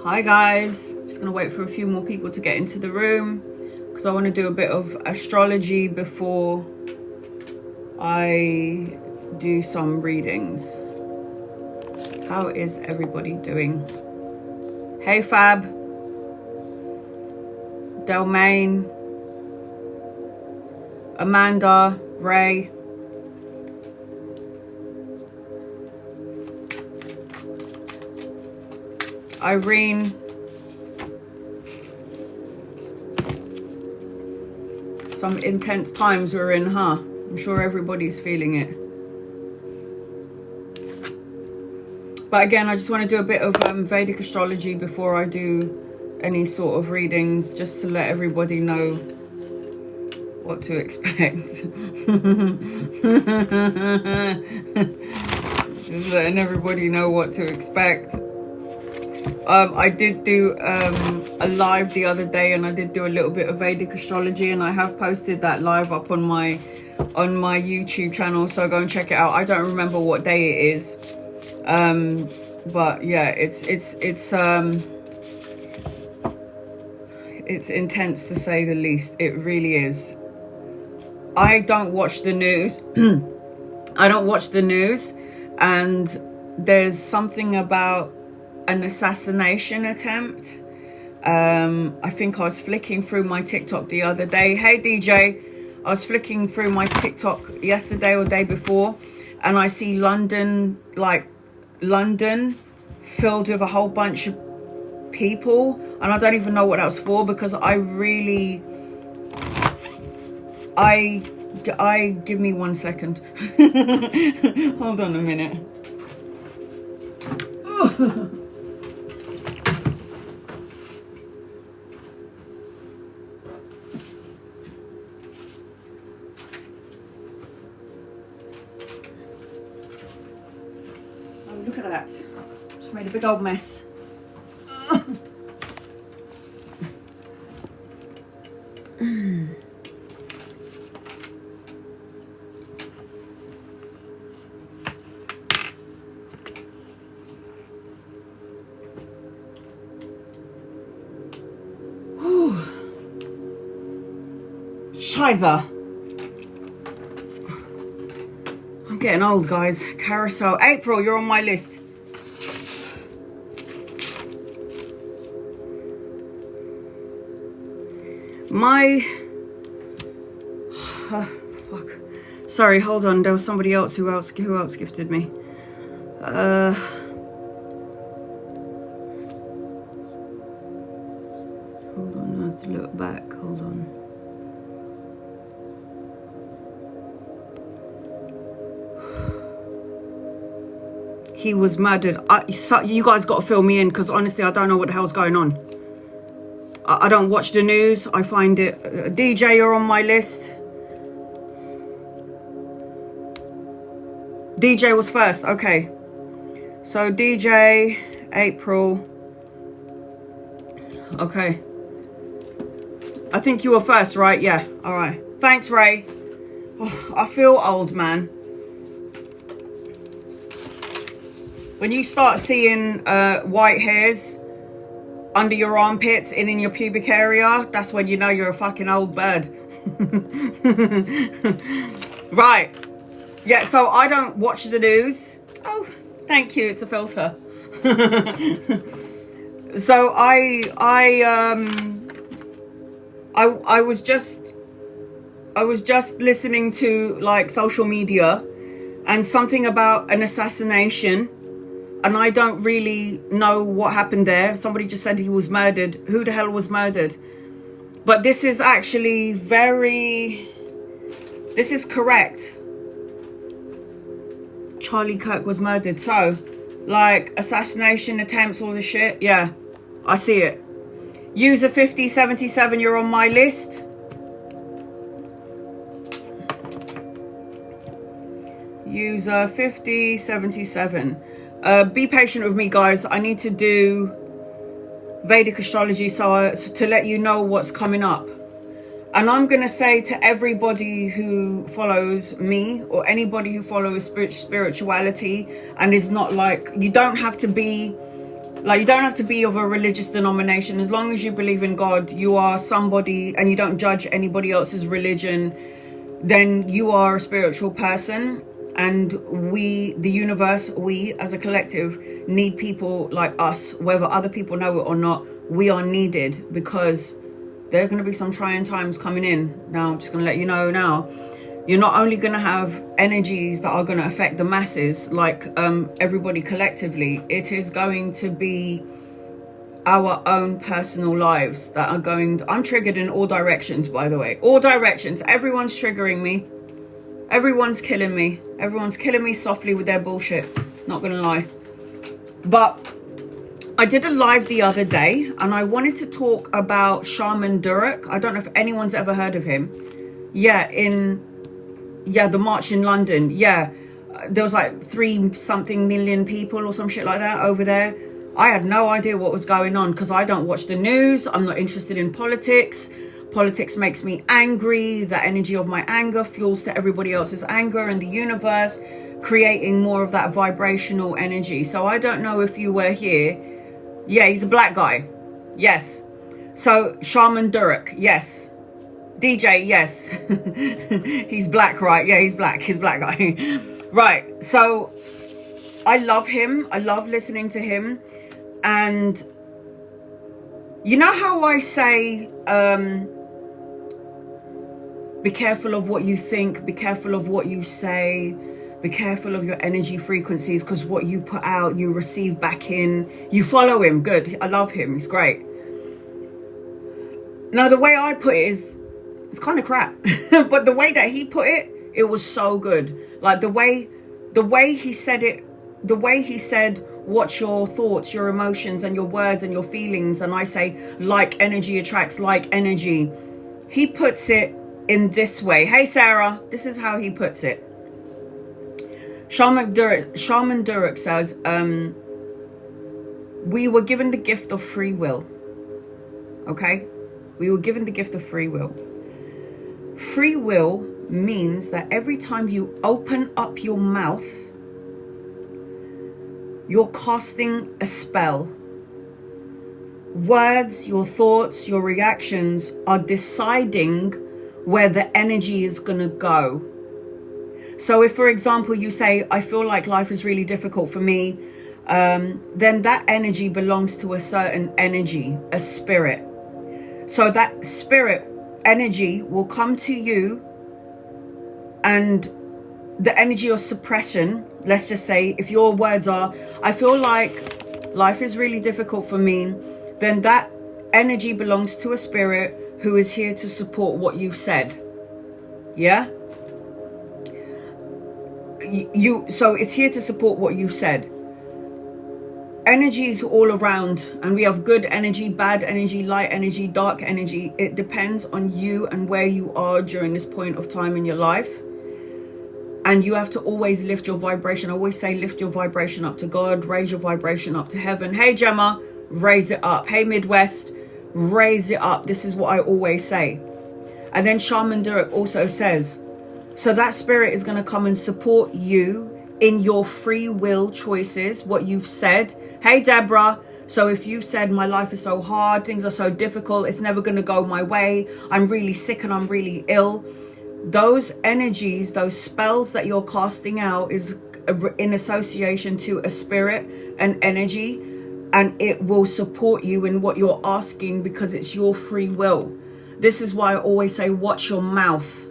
Hi guys, just gonna wait for a few more people to get into the room because I want to do a bit of astrology before I do some readings. How is everybody doing? Hey Fab, Delmaine, Amanda, Ray. Irene, some intense times we're in, huh? I'm sure everybody's feeling it. But again, I just want to do a bit of Vedic astrology before I do any sort of readings, just to let everybody know what to expect. Just letting everybody know what to expect. I did do a live the other day, and I did do a little bit of Vedic astrology, and I have posted that live up on my YouTube channel, so go and check it out. I don't remember what day it is, but yeah, it's intense to say the least. It really is. I don't watch the news. I don't watch the news, and there's something about an assassination attempt. I think I was flicking through my TikTok the other day. Hey DJ, I was flicking through my TikTok yesterday or day before, and I see London filled with a whole bunch of people, and I don't even know what that was for, because I give me 1 second. Hold on a minute. Look at that. Just made a big old mess. Scheiße. I'm getting old, guys. Carousel. April, you're on my list. Fuck. Sorry, hold on. There was somebody else. Who else gifted me? Hold on, I have to look back. Hold on. He was murdered. You guys got to fill me in, because honestly, I don't know what the hell's going on. I don't watch the news. I find it... DJ, you're on my list. DJ was first. Okay. So DJ, April. Okay. I think you were first, right? Yeah. All right. Thanks, Ray. Oh, I feel old, man. When you start seeing white hairs under your armpits and in your pubic area, that's when you know you're a fucking old bird. Right. Yeah, so I don't watch the news. Oh, thank you. It's a filter. So I was just listening to like social media, and something about an assassination And I don't really know what happened there. Somebody just said he was murdered. Who the hell was murdered? But this is actually this is correct. Charlie Kirk was murdered. So, like, assassination attempts, all the shit. Yeah, I see it. User 5077, you're on my list. User 5077. Be patient with me, guys. I need to do Vedic astrology so to let you know what's coming up. And I'm going to say to everybody who follows me or anybody who follows spirituality and is not like, you don't have to be of a religious denomination. As long as you believe in God, you are somebody, and you don't judge anybody else's religion, then you are a spiritual person. And we, the universe, we as a collective need people like us, whether other people know it or not. We are needed because there are going to be some trying times coming in. Now, I'm just going to let you know now. You're not only going to have energies that are going to affect the masses, like everybody collectively. It is going to be our own personal lives that are going I'm triggered in all directions, by the way. All directions. Everyone's triggering me. Everyone's killing me. Everyone's killing me softly with their bullshit. Not going to lie. But I did a live the other day and I wanted to talk about Shaman Durek. I don't know if anyone's ever heard of him. Yeah, the march in London. Yeah, there was like 3-something million people or some shit like that over there. I had no idea what was going on because I don't watch the news. I'm not interested in politics. Politics makes me angry. The energy of my anger fuels to everybody else's anger in the universe, creating more of that vibrational energy. So I don't know if you were here. Yeah, he's a black guy. Yes. So Shaman Durek. Yes. DJ. Yes. He's black, right? Yeah, he's black. He's a black guy. Right. So I love him. I love listening to him. And you know how I say, be careful of what you think, be careful of what you say, be careful of your energy frequencies, because what you put out, you receive back in. You follow him. Good. I love him. He's great. Now, the way I put it is, it's kind of crap. But the way that he put it, it was so good. Like the way he said it, the way he said, watch your thoughts, your emotions, and your words and your feelings. And I say, like energy attracts like energy. He puts it in this way. Hey, Sarah, this is how he puts it. Shaman Durek says, we were given the gift of free will. Okay? We were given the gift of free will. Free will means that every time you open up your mouth, you're casting a spell. Words, your thoughts, your reactions are deciding where the energy is going to go. So if, for example, you say, I feel like life is really difficult for me, then that energy belongs to a certain energy, a spirit. So that spirit energy will come to you, and the energy of suppression, let's just say, if your words are, I feel like life is really difficult for me, then that energy belongs to a spirit who is here to support what you've said. Yeah? So it's here to support what you've said. Energy is all around, and we have good energy, bad energy, light energy, dark energy. It depends on you and where you are during this point of time in your life. And you have to always lift your vibration. I always say lift your vibration up to God, raise your vibration up to heaven. Hey, Gemma, raise it up. Hey, Midwest, raise it up. This is what I always say. And then Shaman Durek also says, so that spirit is going to come and support you in your free will choices, what you've said. Hey, Deborah. So if you said, my life is so hard, things are so difficult, it's never going to go my way, I'm really sick and I'm really ill. Those energies, those spells that you're casting out is in association to a spirit, an energy, and it will support you in what you're asking because it's your free will. This is why I always say, watch your mouth.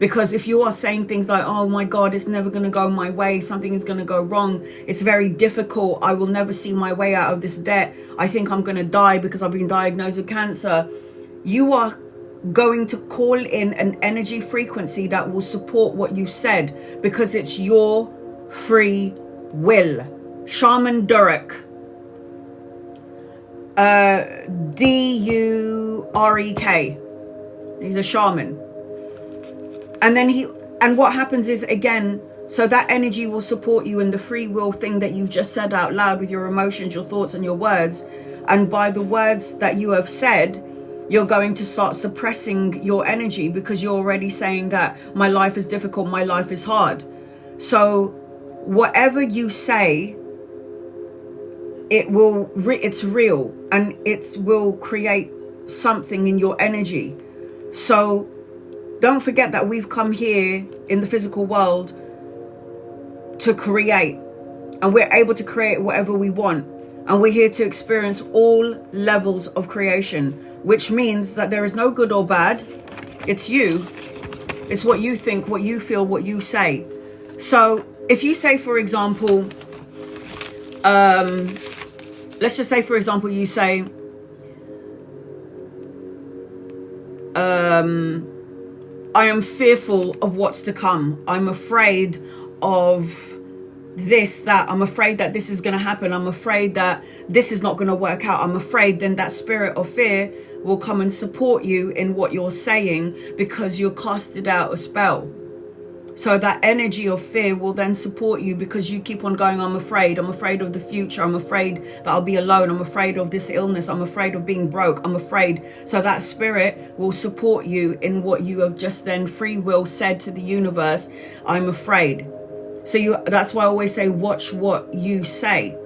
Because if you are saying things like, oh my God, it's never going to go my way, something is going to go wrong, it's very difficult, I will never see my way out of this debt, I think I'm going to die because I've been diagnosed with cancer, you are going to call in an energy frequency that will support what you said, because it's your free will. Shaman Durek, D-U-R-E-K, he's a shaman. And what happens is, again, so that energy will support you in the free will thing that you've just said out loud with your emotions, your thoughts and your words. And by the words that you have said, you're going to start suppressing your energy, because you're already saying that my life is difficult, my life is hard. So whatever you say, it's real, and it will create something in your energy. So don't forget that we've come here in the physical world to create, and we're able to create whatever we want. And we're here to experience all levels of creation, which means that there is no good or bad. It's you. It's what you think, what you feel, what you say. So if you say, for example, let's just say, for example, you say, I am fearful of what's to come. I'm afraid of this, that. I'm afraid that this is going to happen. I'm afraid that this is not going to work out. I'm afraid. Then that spirit of fear will come and support you in what you're saying, because you're casted out a spell. So that energy of fear will then support you, because you keep on going, I'm afraid of the future, I'm afraid that I'll be alone, I'm afraid of this illness, I'm afraid of being broke, I'm afraid. So that spirit will support you in what you have just then free will said to the universe, I'm afraid. So that's why I always say, watch what you say.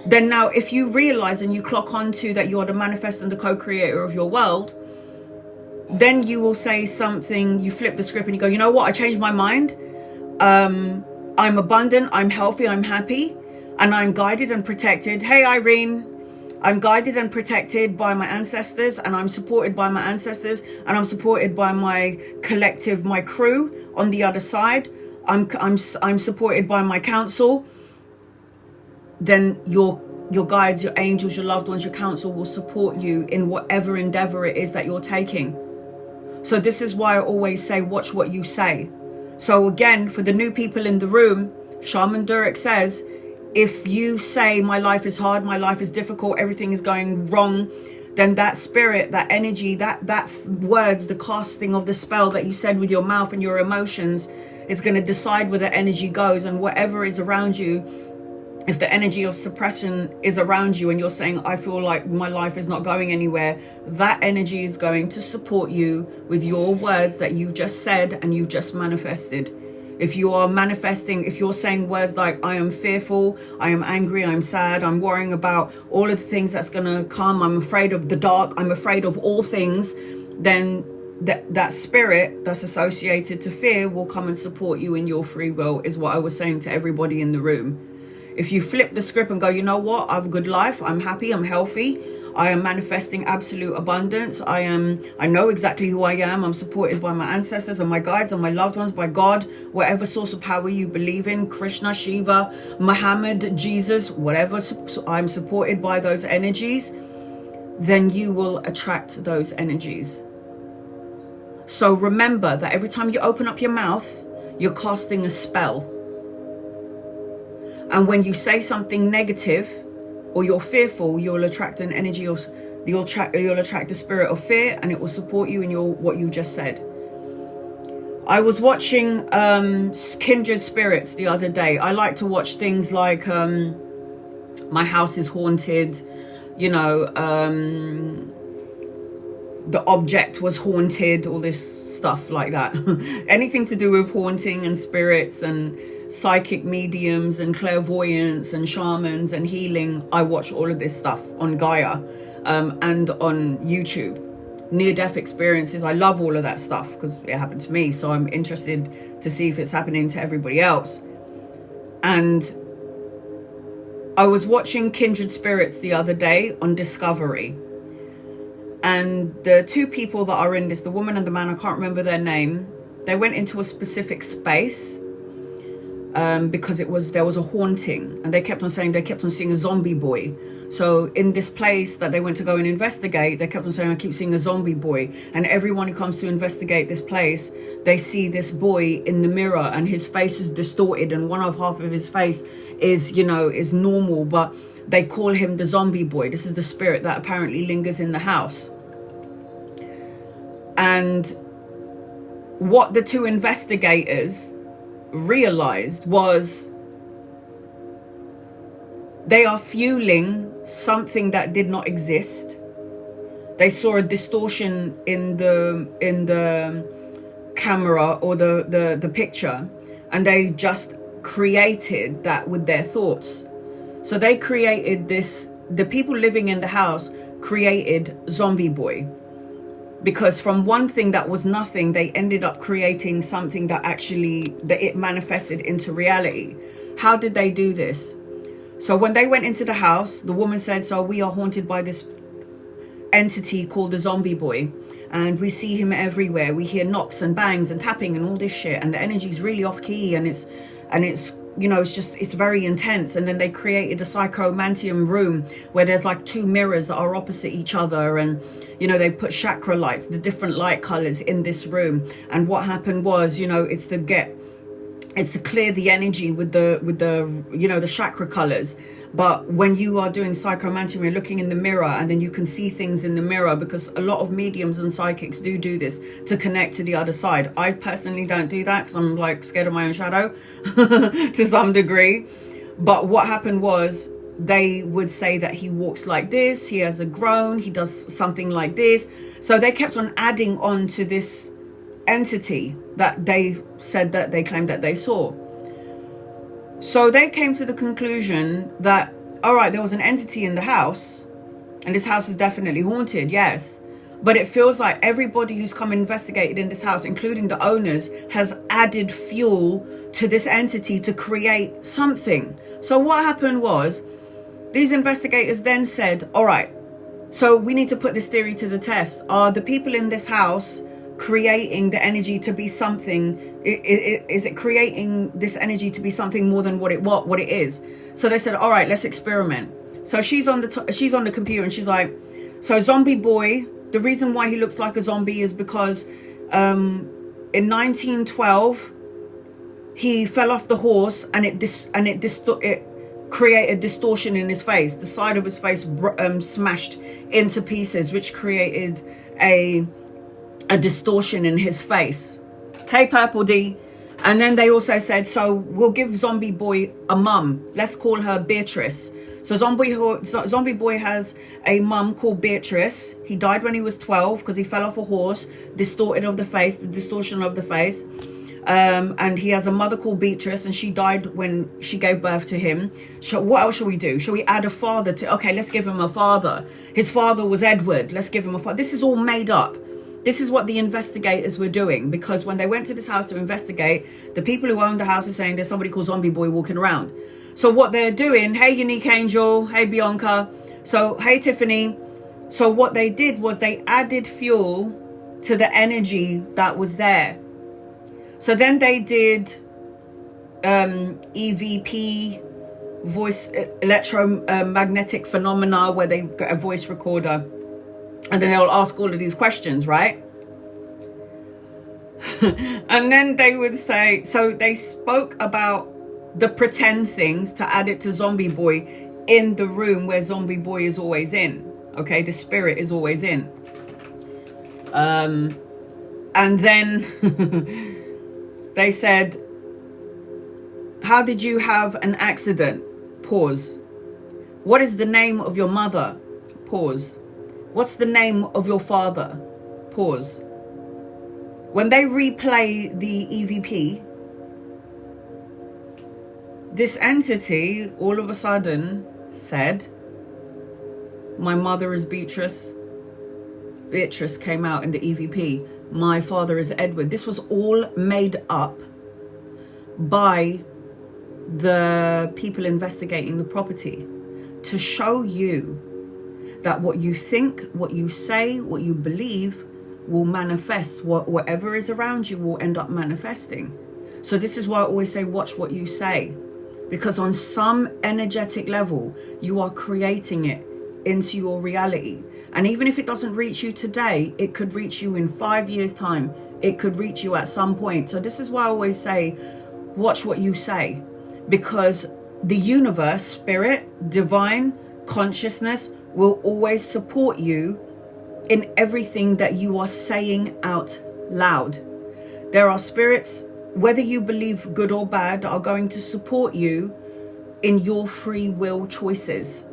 Then now, if you realize and you clock onto that you're the manifest and the co-creator of your world, then you will say something, you flip the script and you go, you know what, I changed my mind. I'm abundant, I'm healthy, I'm happy, and I'm guided and protected. Hey, Irene, I'm guided and protected by my ancestors, and I'm supported by my ancestors, and I'm supported by my collective, my crew on the other side. I'm supported by my council. Then your guides, your angels, your loved ones, your council will support you in whatever endeavor it is that you're taking. So this is why I always say, watch what you say. So again, for the new people in the room, Shaman Durek says, if you say my life is hard, my life is difficult, everything is going wrong, then that spirit, that energy, that words, the casting of the spell that you said with your mouth and your emotions is going to decide where the energy goes. And whatever is around you, if the energy of suppression is around you and you're saying, I feel like my life is not going anywhere, that energy is going to support you with your words that you've just said and you've just manifested. If you are manifesting, if you're saying words like, I am fearful, I am angry, I'm sad, I'm worrying about all of the things that's going to come, I'm afraid of the dark, I'm afraid of all things, then that spirit that's associated to fear will come and support you in your free will, is what I was saying to everybody in the room. If you flip the script and go, you know what, I have a good life, I'm happy, I'm healthy, I am manifesting absolute abundance, I know exactly who I am, I'm supported by my ancestors and my guides and my loved ones, by God, whatever source of power you believe in, Krishna, Shiva, Muhammad, Jesus, whatever, I'm supported by those energies, then you will attract those energies. So remember that every time you open up your mouth, you're casting a spell. And when you say something negative or you're fearful, you'll attract an energy of, you'll attract the spirit of fear, and it will support you in what you just said. I was watching Kindred Spirits the other day. I like to watch things like My House is Haunted, you know, The Object Was Haunted, all this stuff like that. Anything to do with haunting and spirits and psychic mediums and clairvoyance and shamans and healing. I watch all of this stuff on Gaia and on YouTube. Near-death experiences, I love all of that stuff because it happened to me, so I'm interested to see if it's happening to everybody else. And I was watching Kindred Spirits the other day on Discovery, and the two people that are in this, the woman and the man, I can't remember their name, They went into a specific space because there was a haunting, and they kept on seeing a zombie boy. So in this place that they went to go and investigate, they kept on saying, I keep seeing a zombie boy. And everyone who comes to investigate this place, they see this boy in the mirror, and his face is distorted, and half of his face is, is normal, but they call him the zombie boy. This is the spirit that apparently lingers in the house. And what the two investigators realized was they are fueling something that did not exist. They saw a distortion in the camera or the picture, and they just created that with their thoughts. So they created this, the people living in the house created zombie boy, because from one thing that was nothing, they ended up creating something that it manifested into reality. How did they do this? So when they went into the house, the woman said, so we are haunted by this entity called the zombie boy, and we see him everywhere. We hear knocks and bangs and tapping and all this shit, and the energy's really off key, and it's it's very intense. And then they created a psychomantium room where there's like two mirrors that are opposite each other, and they put chakra lights, the different light colors in this room. And what happened was, it's to clear the energy with the chakra colors. But when you are doing psychomantium, you're looking in the mirror, and then you can see things in the mirror, because a lot of mediums and psychics do this to connect to the other side. I personally don't do that because I'm like scared of my own shadow to some degree. But what happened was, they would say that he walks like this, he has a groan, he does something like this. So they kept on adding on to this entity that they said that they claimed that they saw. So they came to the conclusion that, all right, there was an entity in the house, and this house is definitely haunted, yes. But it feels like everybody who's come investigated in this house, including the owners, has added fuel to this entity to create something. So what happened was, these investigators then said, all right, so we need to put this theory to the test. Are the people in this house creating the energy to be something? Is it creating this energy to be something more than what it is? So they said, all right, let's experiment. So she's on the computer, and she's like, so zombie boy, the reason why he looks like a zombie is because in 1912 he fell off the horse, and it created distortion in his face. The side of his face smashed into pieces, which created a distortion in his face. Hey, Purple D. And then they also said, so we'll give zombie boy a mum. Let's call her Beatrice. So zombie boy has a mum called Beatrice. He died when he was 12 because he fell off a horse, distortion of the face. And he has a mother called Beatrice, and she died when she gave birth to him. So what else shall we do? Shall we add a father to? Okay, let's give him a father. His father was Edward. Let's give him a father. This is all made up. This is what the investigators were doing, because when they went to this house to investigate, the people who owned the house are saying there's somebody called Zombie Boy walking around. So what they're doing, hey, Unique Angel, hey, Bianca, so, hey, Tiffany. So what they did was they added fuel to the energy that was there. So then they did EVP, voice electromagnetic phenomena, where they got a voice recorder, and then they'll ask all of these questions, right? And then they would say, so they spoke about the pretend things to add it to Zombie Boy in the room where Zombie Boy is always in. Okay, the spirit is always in. And then they said, how did you have an accident? Pause. What is the name of your mother? Pause. What's the name of your father? Pause. When they replay the EVP, this entity all of a sudden said, my mother is Beatrice. Beatrice came out in the EVP. My father is Edward. This was all made up by the people investigating the property to show you that what you think, what you say, what you believe will manifest. Whatever is around you will end up manifesting. So this is why I always say, watch what you say. Because on some energetic level, you are creating it into your reality. And even if it doesn't reach you today, it could reach you in 5 years' time. It could reach you at some point. So this is why I always say, watch what you say. Because the universe, spirit, divine, consciousness will always support you in everything that you are saying out loud. There are spirits, whether you believe good or bad, that are going to support you in your free will choices.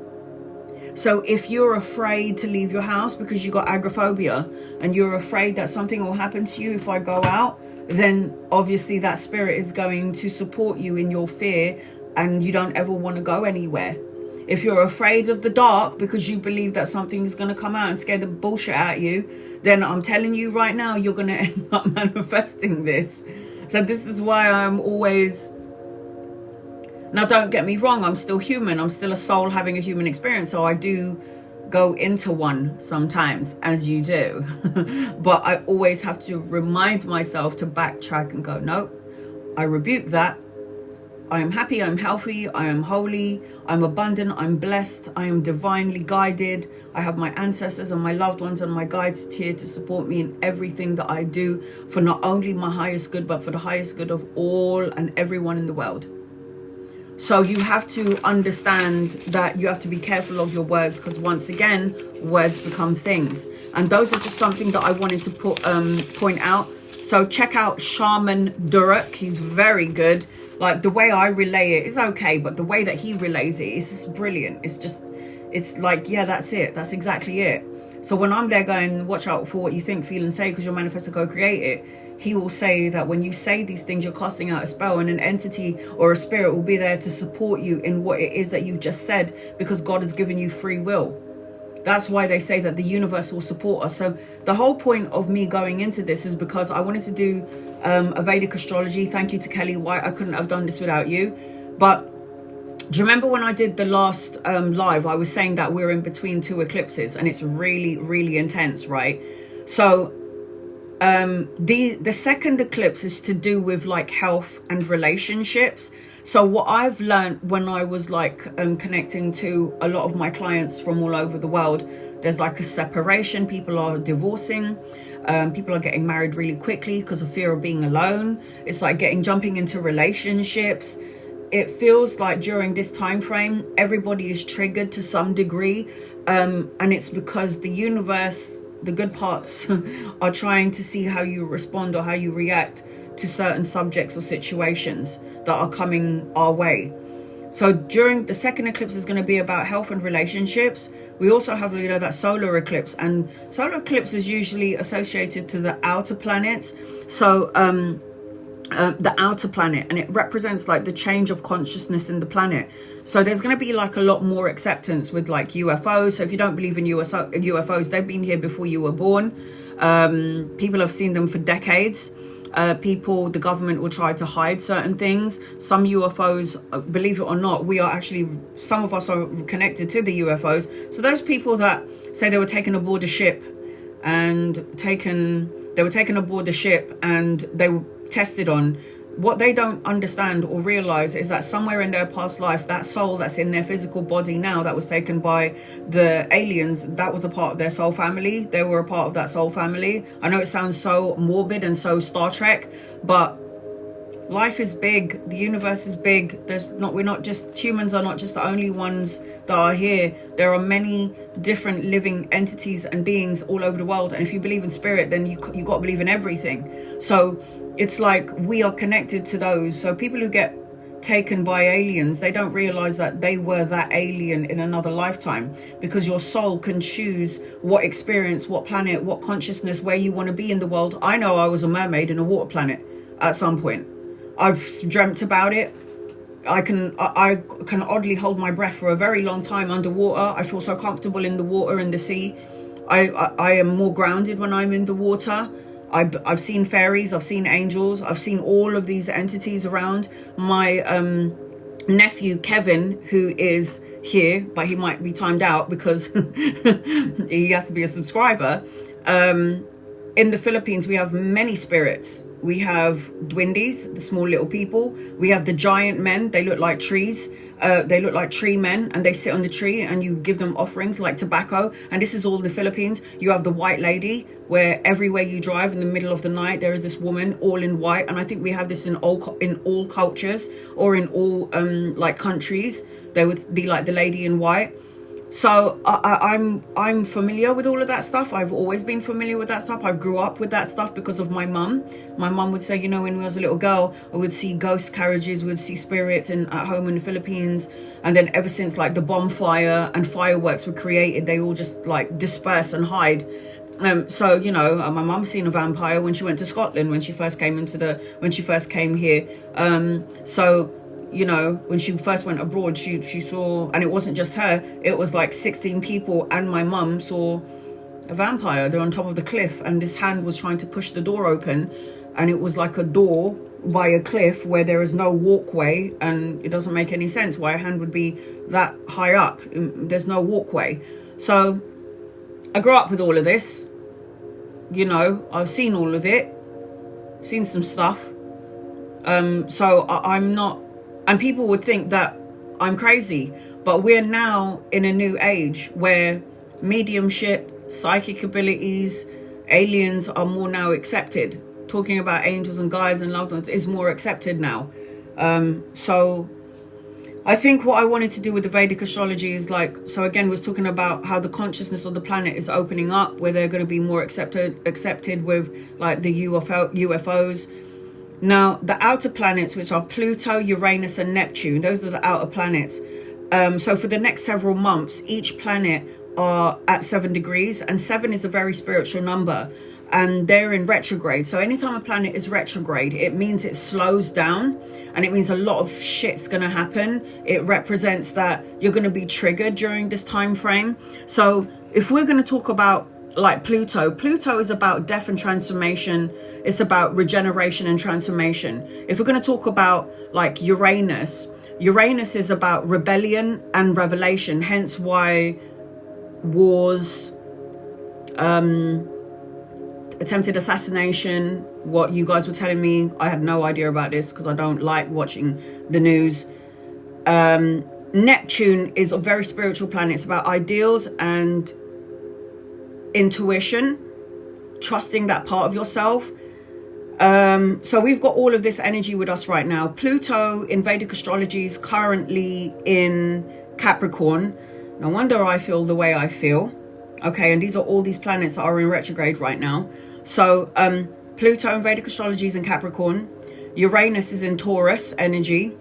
So if you're afraid to leave your house because you got agoraphobia and you're afraid that something will happen to you if I go out, then obviously that spirit is going to support you in your fear and you don't ever want to go anywhere. If you're afraid of the dark because you believe that something's going to come out and scare the bullshit out of you, then I'm telling you right now, you're going to end up manifesting this. So this is why I'm always... Now, don't get me wrong, I'm still human. I'm still a soul having a human experience. So I do go into one sometimes, as you do. But I always have to remind myself to backtrack and go, no, I rebuke that. I am happy, I'm healthy, I am holy, I'm abundant, I'm blessed, I am divinely guided. I have my ancestors and my loved ones and my guides here to support me in everything that I do for not only my highest good, but for the highest good of all and everyone in the world. So you have to understand that you have to be careful of your words, because once again, words become things. And those are just something that I wanted to point out. So check out Shaman Durek. He's very good. Like, the way I relay it is okay, but the way that he relays it is just brilliant. It's like, yeah, that's it. That's exactly it. So when I'm there going, watch out for what you think, feel and say, because your manifesto co-create it, he will say that when you say these things, you're casting out a spell, and an entity or a spirit will be there to support you in what it is that you just said, because God has given you free will. That's why they say that the universe will support us. So the whole point of me going into this is because I wanted to do a Vedic astrology. Thank you to Kellee White. I couldn't have done this without you. But do you remember when I did the last live, I was saying that we're in between two eclipses and it's really, really intense, right? So the second eclipse is to do with like health and relationships. So what I've learned when I was like connecting to a lot of my clients from all over the world, there's like a separation. People are divorcing. People are getting married really quickly because of fear of being alone. It's like jumping into relationships. It feels like during this time frame, everybody is triggered to some degree. And it's because the universe, the good parts, are trying to see how you respond or how you react to certain subjects or situations that are coming our way. So during the second eclipse is going to be about health and relationships. We also have, you know, that solar eclipse, and solar eclipse is usually associated to the outer planets. So the outer planet, and it represents like the change of consciousness in the planet. So there's going to be like a lot more acceptance with like UFOs. So if you don't believe in UFOs, they've been here before you were born. People have seen them for decades. The government will try to hide certain things. Some UFOs, believe it or not, some of us are connected to the UFOs. So those people that say they were taken aboard a ship and they were taken aboard the ship and they were tested on, what they don't understand or realize is that somewhere in their past life, that soul that's in their physical body now that was taken by the aliens, that was a part of their soul family. They were a part of that soul family. I know it sounds so morbid and so Star Trek, but life is big. The universe is big. Humans are not just the only ones that are here. There are many different living entities and beings all over the world. And if you believe in spirit, then you got to believe in everything. So it's like we are connected to those. So people who get taken by aliens, they don't realize that they were that alien in another lifetime, because your soul can choose what experience, what planet, what consciousness, where you want to be in the world. I know I was a mermaid in a water planet at some point. I've dreamt about it. I can oddly hold my breath for a very long time underwater. I feel so comfortable in the water and the sea. I am more grounded when I'm in the water. I've seen fairies, I've seen angels, I've seen all of these entities around. My nephew Kevin, who is here, but he might be timed out because he has to be a subscriber. in the Philippines, we have many spirits. We have duendes, the small little people. We have the giant men. They look like trees. They look like tree men, and they sit on the tree, and you give them offerings like tobacco. And this is all the Philippines. You have the white lady, where everywhere you drive in the middle of the night, there is this woman all in white. And I think we have this in all cultures, or in all like countries. There would be like the lady in white. So I'm familiar with all of that stuff. I've always been familiar with that stuff. I grew up with that stuff because of my mum. My mum would say, you know, when I was a little girl, I would see ghost carriages, would see spirits at home in the Philippines. And then ever since like the bonfire and fireworks were created, they all just like disperse and hide. So, you know, my mum seen a vampire when she went to Scotland, when she first came here. So, you know, when she first went abroad, she saw, and it wasn't just her, it was like 16 people and my mum saw a vampire. They're on top of the cliff, and this hand was trying to push the door open, and it was like a door by a cliff where there is no walkway, and it doesn't make any sense why a hand would be that high up. There's no walkway. So I grew up with all of this, you know, I've seen all of it, seen some stuff. So I'm not, and people would think that I'm crazy, but we're now in a new age where mediumship, psychic abilities, aliens are more now accepted. Talking about angels and guides and loved ones is more accepted now. So I think what I wanted to do with the Vedic astrology is like, so again, was talking about how the consciousness of the planet is opening up, where they're going to be more accepted with like the UFOs. Now, the outer planets, which are Pluto, Uranus, and Neptune, those are the outer planets. So for the next several months, each planet are at 7 degrees, and 7 is a very spiritual number, and they're in retrograde. So anytime a planet is retrograde, it means it slows down, and it means a lot of shit's going to happen. It represents that you're going to be triggered during this time frame. So if we're going to talk about like Pluto is about death and transformation. It's about regeneration and transformation. If we're going to talk about like Uranus is about rebellion and revelation, hence why wars, attempted assassination, what you guys were telling me, I had no idea about this because I don't like watching the news. Neptune is a very spiritual planet. It's about ideals and intuition, trusting that part of yourself. So we've got all of this energy with us right now. Pluto in Vedic astrology is currently in Capricorn. No wonder I feel the way I feel. Okay, and these are all these planets that are in retrograde right now. So Pluto in Vedic astrology is in Capricorn. Uranus is in Taurus energy.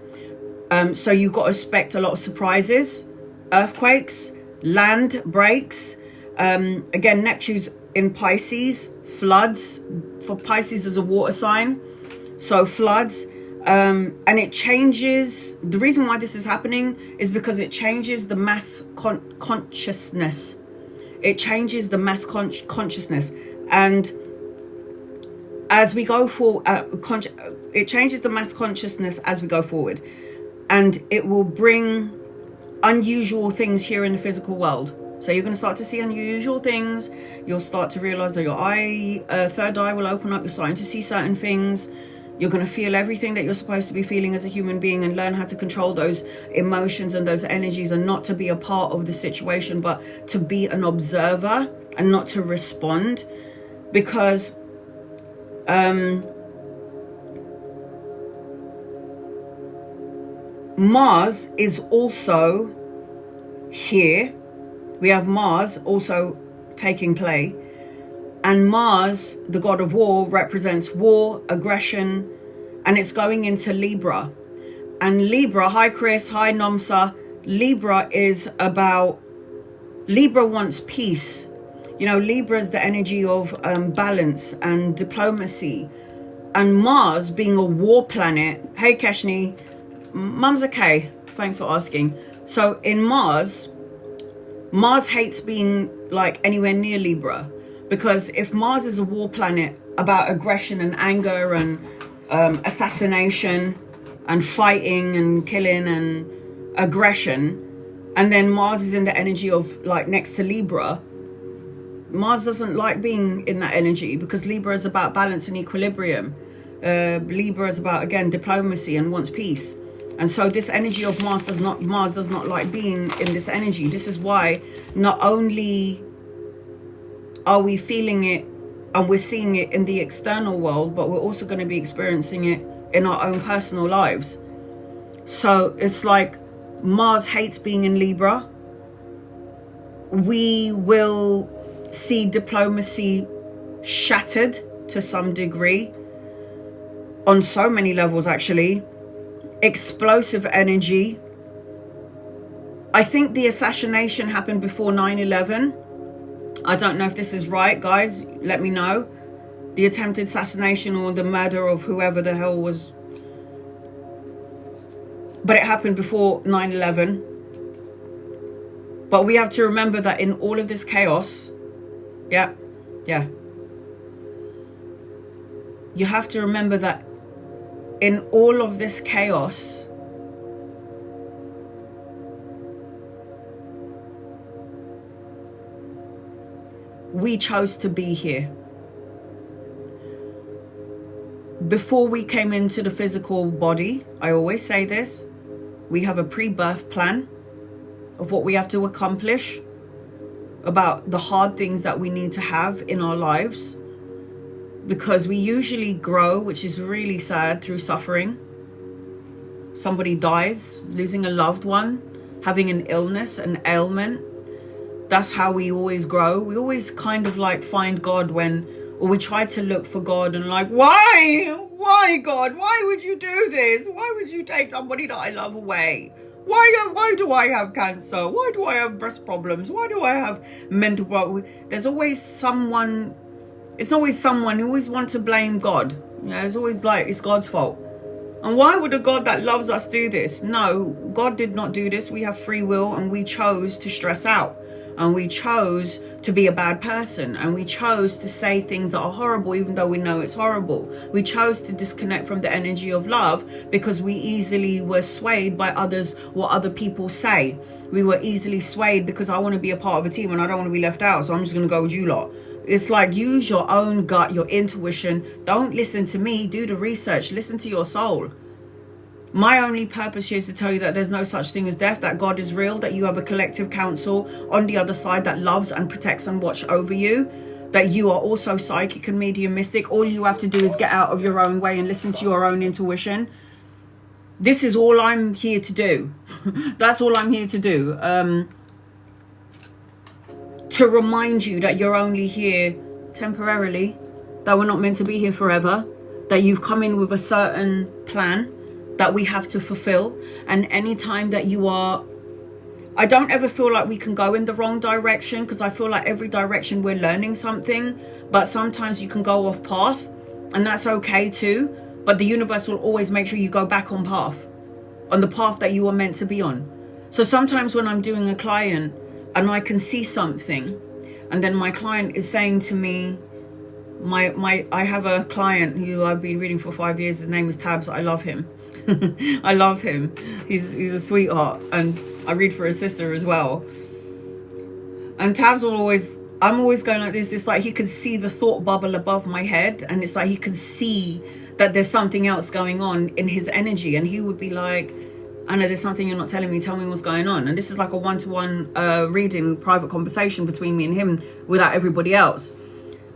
So you've got to expect a lot of surprises, earthquakes, land breaks. Again, Neptune's in Pisces, floods. For Pisces is a water sign, so floods. And it changes. The reason why this is happening is because it changes the mass consciousness. It changes the mass consciousness. And as we go for it changes the mass consciousness as we go forward. And it will bring unusual things here in the physical world. So you're going to start to see unusual things. You'll start to realize that your third eye will open up. You're starting to see certain things. You're going to feel everything that you're supposed to be feeling as a human being, and learn how to control those emotions and those energies, and not to be a part of the situation, but to be an observer and not to respond. Because Mars is also here. We have Mars also taking play. And Mars, the god of war, represents war, aggression, and it's going into Libra. And Libra, hi Chris, hi Nomsa. Libra wants peace. You know, Libra is the energy of balance and diplomacy. And Mars, being a war planet, hey Keshni, Mum's okay, thanks for asking. So in Mars hates being like anywhere near Libra, because if Mars is a war planet about aggression and anger and assassination and fighting and killing and aggression, and then Mars is in the energy of like next to Libra, Mars doesn't like being in that energy, because Libra is about balance and equilibrium. Libra is about, again, diplomacy and wants peace. And so this energy of Mars does not like being in this energy. This is why not only are we feeling it and we're seeing it in the external world, but we're also going to be experiencing it in our own personal lives. So it's like Mars hates being in Libra. We will see diplomacy shattered to some degree on so many levels, actually. Explosive energy. I think the assassination happened before 9/11. I don't know if this is right, guys. Let me know. The attempted assassination or the murder of whoever the hell was. But it happened before 9/11. But we have to remember that in all of this chaos, yeah. You have to remember that in all of this chaos, we chose to be here. Before we came into the physical body, I always say this, we have a pre-birth plan of what we have to accomplish, about the hard things that we need to have in our lives, because we usually grow, which is really sad, through suffering. Somebody dies, losing a loved one, having an illness, an ailment. That's how we always grow. We always kind of like find God or we try to look for God and like, why God? Why would you do this? Why would you take somebody that I love away? Why do I have cancer? Why do I have breast problems? Why do I have mental problems? There's always someone. It's always someone who always want to blame God. Yeah, it's always like it's God's fault. And why would a God that loves us do this? No, God did not do this. We have free will, and we chose to stress out. And we chose to be a bad person. And we chose to say things that are horrible, even though we know it's horrible. We chose to disconnect from the energy of love because we easily were swayed by what other people say. We were easily swayed because I want to be a part of a team and I don't want to be left out. So I'm just going to go with you lot. It's like, use your own gut, your intuition. Don't listen to me. Do the research. Listen to your soul. My only purpose here is to tell you that there's no such thing as death, that God is real, that you have a collective council on the other side that loves and protects and watch over you, that you are also psychic and mediumistic. All you have to do is get out of your own way and listen to your own intuition. This is all I'm here to do. That's all I'm here to do. To remind you that you're only here temporarily, that we're not meant to be here forever, that you've come in with a certain plan that we have to fulfill. And anytime that I don't ever feel like we can go in the wrong direction, because I feel like every direction we're learning something, but sometimes you can go off path, and that's okay too. But the universe will always make sure you go back on the path that you were meant to be on. So sometimes when I'm doing a client and I can see something, and then my client is saying to me, I have a client who I've been reading for 5 years. His name is Tabs. I love him. I love him. He's a sweetheart, and I read for his sister as well. And Tabs I'm always going like this. It's like he could see the thought bubble above my head, and it's like he could see that there's something else going on in his energy, and he would be like, Anna, there's something you're not telling me. Tell me what's going on. And this is like a one-to-one reading, private conversation between me and him without everybody else.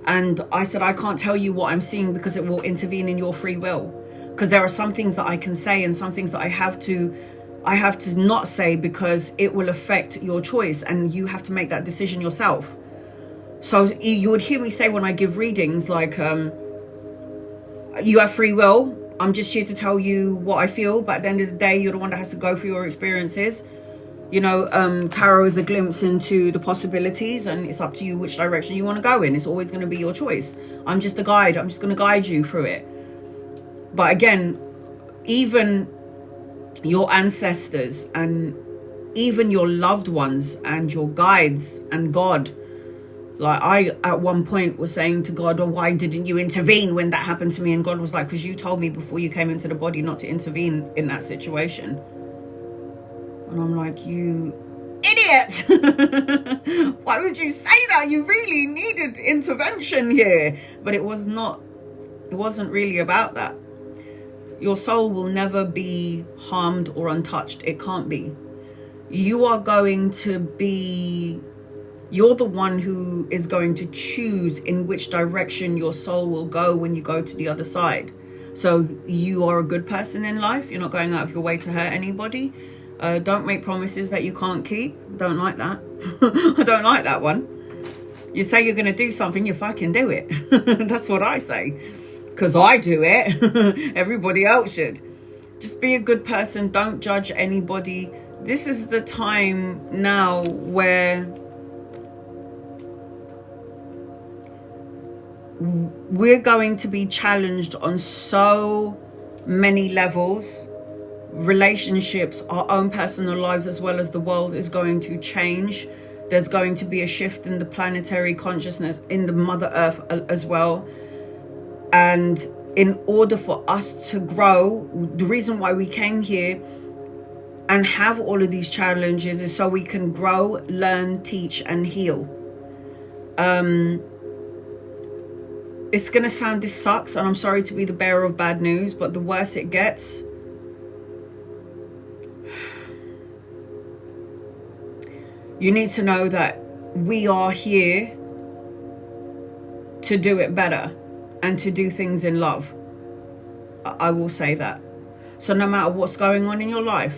And I said, I can't tell you what I'm seeing because it will intervene in your free will. Because there are some things that I can say and some things that I have to not say, because it will affect your choice and you have to make that decision yourself. So you would hear me say when I give readings, like, you have free will. I'm just here to tell you what I feel, but at the end of the day, you're the one that has to go through your experiences. You know, tarot is a glimpse into the possibilities, and it's up to you which direction you want to go in. It's always going to be your choice. I'm just a guide. I'm just going to guide you through it. But again, even your ancestors and even your loved ones and your guides and God, like I at one point was saying to God, oh, why didn't you intervene when that happened to me? And God was like, because you told me before you came into the body not to intervene in that situation. And I'm like, you idiot. Why would you say that? You really needed intervention here. But it wasn't really about that. Your soul will never be harmed or untouched. It can't be. You are going to be, you're the one who is going to choose in which direction your soul will go when you go to the other side. So you are a good person in life. You're not going out of your way to hurt anybody. Don't make promises that you can't keep. Don't like that. I don't like that one. You say you're going to do something, you fucking do it. That's what I say. Because I do it. Everybody else should. Just be a good person. Don't judge anybody. This is the time now where we're going to be challenged on so many levels. Relationships, our own personal lives, as well as the world is going to change. There's going to be a shift in the planetary consciousness, in the Mother Earth as well. And in order for us to grow, the reason why we came here and have all of these challenges is so we can grow, learn, teach, and heal. It's going to sound, this sucks, and I'm sorry to be the bearer of bad news, but the worse it gets, you need to know that we are here to do it better and to do things in love. I will say that. So no matter what's going on in your life,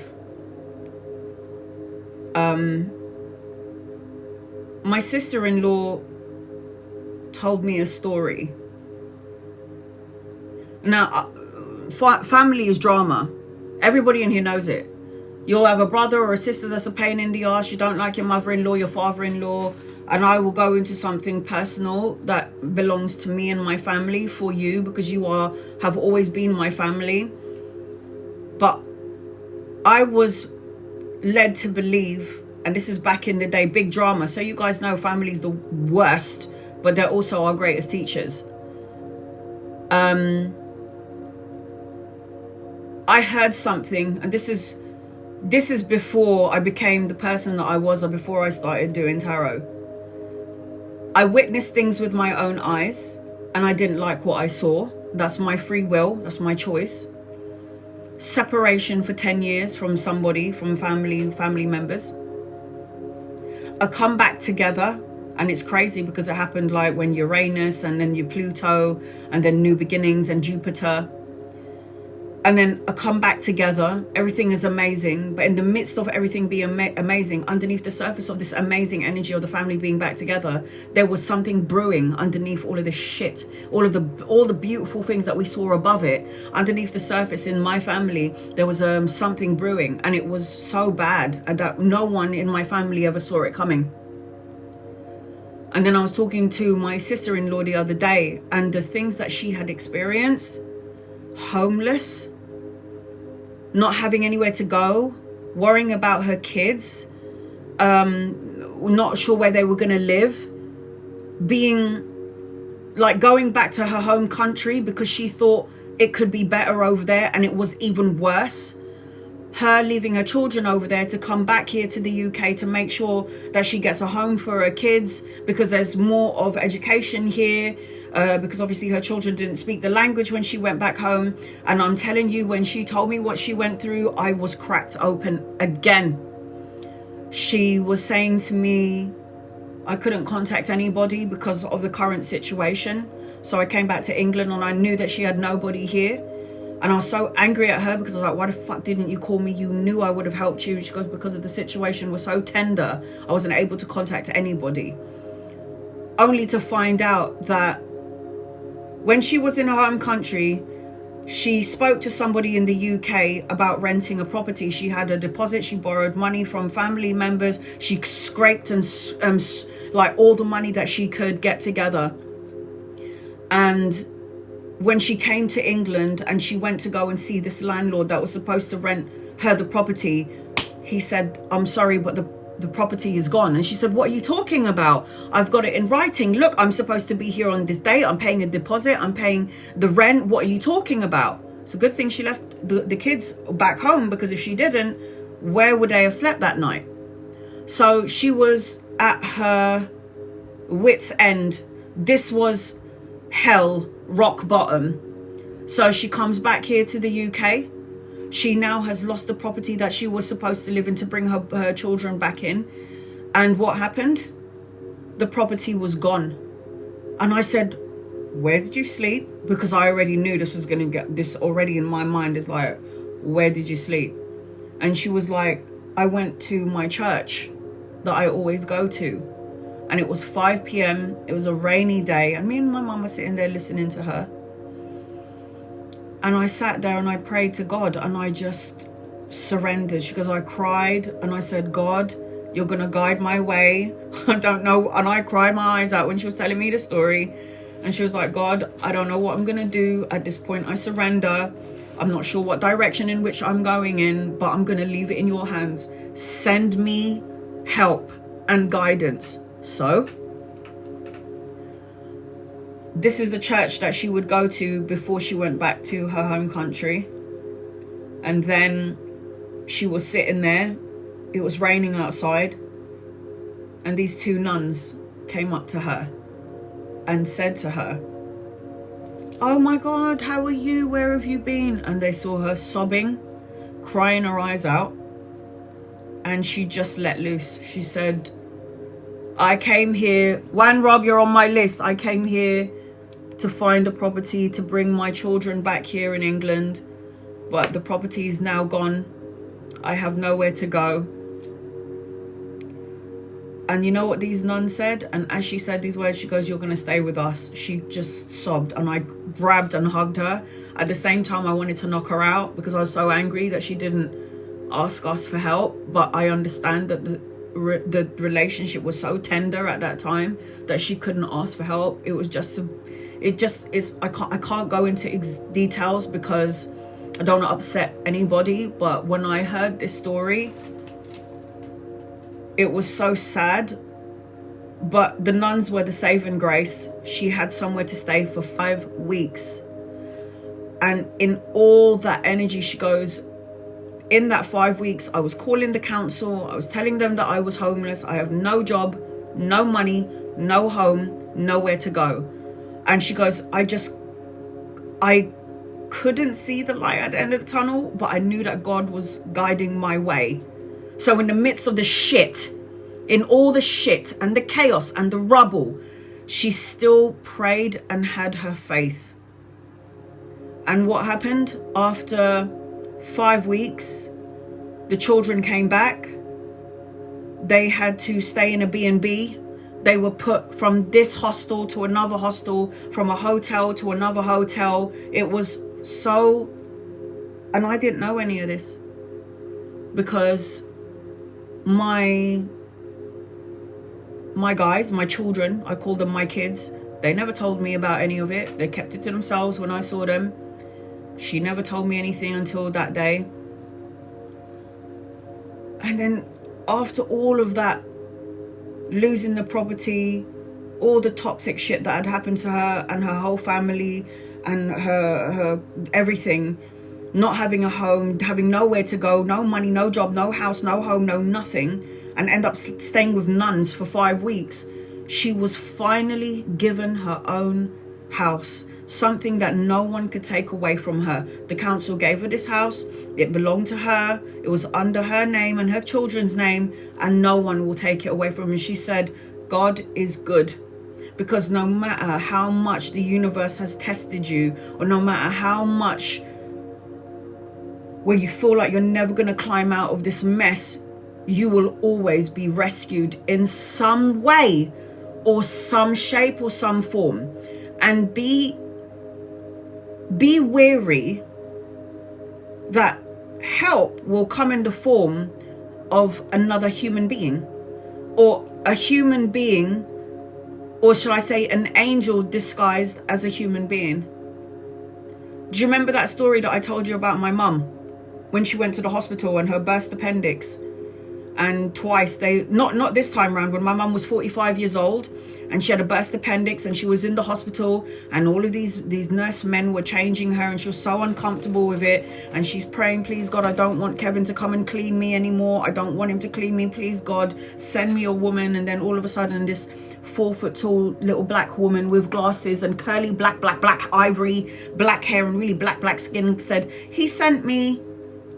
my sister-in-law told me a story. Now, family is drama. Everybody in here knows it. You'll have a brother or a sister that's a pain in the ass. You don't like your mother-in-law, your father-in-law. And I will go into something personal that belongs to me and my family for you, because you have always been my family. But I was led to believe, and this is back in the day, big drama. So you guys know family's the worst, but they're also our greatest teachers. I heard something, and this is before I became the person that I was, or before I started doing tarot. I witnessed things with my own eyes, and I didn't like what I saw. That's my free will. That's my choice. Separation for 10 years from somebody, from family members. A comeback together, and it's crazy because it happened like when Uranus, and then your Pluto, and then new beginnings and Jupiter. And then a comeback together. Everything is amazing. But in the midst of everything being amazing, underneath the surface of this amazing energy of the family being back together, there was something brewing underneath all of this shit. All the beautiful things that we saw above it. Underneath the surface in my family, there was something brewing. And it was so bad that no one in my family ever saw it coming. And then I was talking to my sister-in-law the other day, and the things that she had experienced, homeless, not having anywhere to go, worrying about her kids, not sure where they were going to live, being like going back to her home country because she thought it could be better over there, and it was even worse. Her leaving her children over there to come back here to the UK to make sure that she gets a home for her kids, because there's more of education here. Because obviously her children didn't speak the language when she went back home. And I'm telling you, when she told me what she went through, I was cracked open again. She was saying to me, I couldn't contact anybody because of the current situation. So I came back to England, and I knew that she had nobody here. And I was so angry at her because I was like, why the fuck didn't you call me? You knew I would have helped you. She goes, because of the situation was so tender, I wasn't able to contact anybody. Only to find out that when she was in her home country, she spoke to somebody in the UK about renting a property. She had a deposit. She borrowed money from family members. She scraped and like all the money that she could get together. And when she came to England and she went to go and see this landlord that was supposed to rent her the property, he said, I'm sorry, but the property is gone. And she said, what are you talking about? I've got it in writing. Look, I'm supposed to be here on this day. I'm paying a deposit. I'm paying the rent. What are you talking about? It's a good thing she left the kids back home, because if she didn't, where would they have slept that night? So she was at her wit's end. This was hell, rock bottom. So she comes back here to the UK. She now has lost the property that she was supposed to live in to bring her children back in. And what happened? The property was gone. And I said, where did you sleep? Because I already knew this was going to get this already in my mind is like, where did you sleep? And she was like, I went to my church that I always go to. And it was 5 p.m. It was a rainy day. And me and my mum were sitting there listening to her. And I sat there and I prayed to God and I just surrendered. She goes, I cried and I said, God, you're going to guide my way. I don't know. And I cried my eyes out when she was telling me the story. And she was like, God, I don't know what I'm going to do. At this point, I surrender. I'm not sure what direction in which I'm going in, but I'm going to leave it in your hands. Send me help and guidance. So this is the church that she would go to before she went back to her home country. And then she was sitting there. It was raining outside. And these two nuns came up to her and said to her, oh my God, how are you? Where have you been? And they saw her sobbing, crying her eyes out. And she just let loose. She said, I came here, Juan Rob, you're on my list. I came here to find a property to bring my children back here in England. But the property is now gone. I have nowhere to go. And you know what these nuns said? And as she said these words, she goes, you're going to stay with us. She just sobbed and I grabbed and hugged her. At the same time, I wanted to knock her out because I was so angry that she didn't ask us for help. But I understand that the relationship was so tender at that time that she couldn't ask for help. It was just, it just is, I can't go into details because I don't want to upset anybody. But when I heard this story, it was so sad, but the nuns were the saving grace. She had somewhere to stay for 5 weeks. And in all that energy, she goes, in that 5 weeks, I was calling the council. I was telling them that I was homeless. I have no job, no money, no home, nowhere to go. And she goes, I couldn't see the light at the end of the tunnel, but I knew that God was guiding my way. So in the midst of the shit, in all the shit and the chaos and the rubble, she still prayed and had her faith. And what happened? After 5 weeks, the children came back. They had to stay in a B&B. They were put from this hostel to another hostel, from a hotel to another hotel. It was so, and I didn't know any of this because my guys, my children, I call them my kids, they never told me about any of it. They kept it to themselves when I saw them. She never told me anything until that day. And then after all of that, losing the property, all the toxic shit that had happened to her and her whole family and her everything, not having a home, having nowhere to go, no money, no job, no house, no home, no nothing, and end up staying with nuns for 5 weeks, she was finally given her own house, something that no one could take away from her. The council gave her this house. It belonged to her. It was under her name and her children's name, and no one will take it away from her. She said, God is good. Because no matter how much the universe has tested you, or no matter how much where you feel like you're never going to climb out of this mess, you will always be rescued in some way or some shape or some form. And be wary that help will come in the form of another human being, or a human being, or shall I say an angel disguised as a human being. Do you remember that story that I told you about my mum when she went to the hospital and her burst appendix? And twice not this time around, when my mum was 45 years old and she had a burst appendix and she was in the hospital, and all of these nurse men were changing her, and she was so uncomfortable with it, and she's praying, please God, I don't want Kevin to come and clean me anymore. I don't want him to clean me. Please God, send me a woman. And then all of a sudden, this 4-foot tall little black woman with glasses and curly black ivory black hair and really black skin said, he sent me.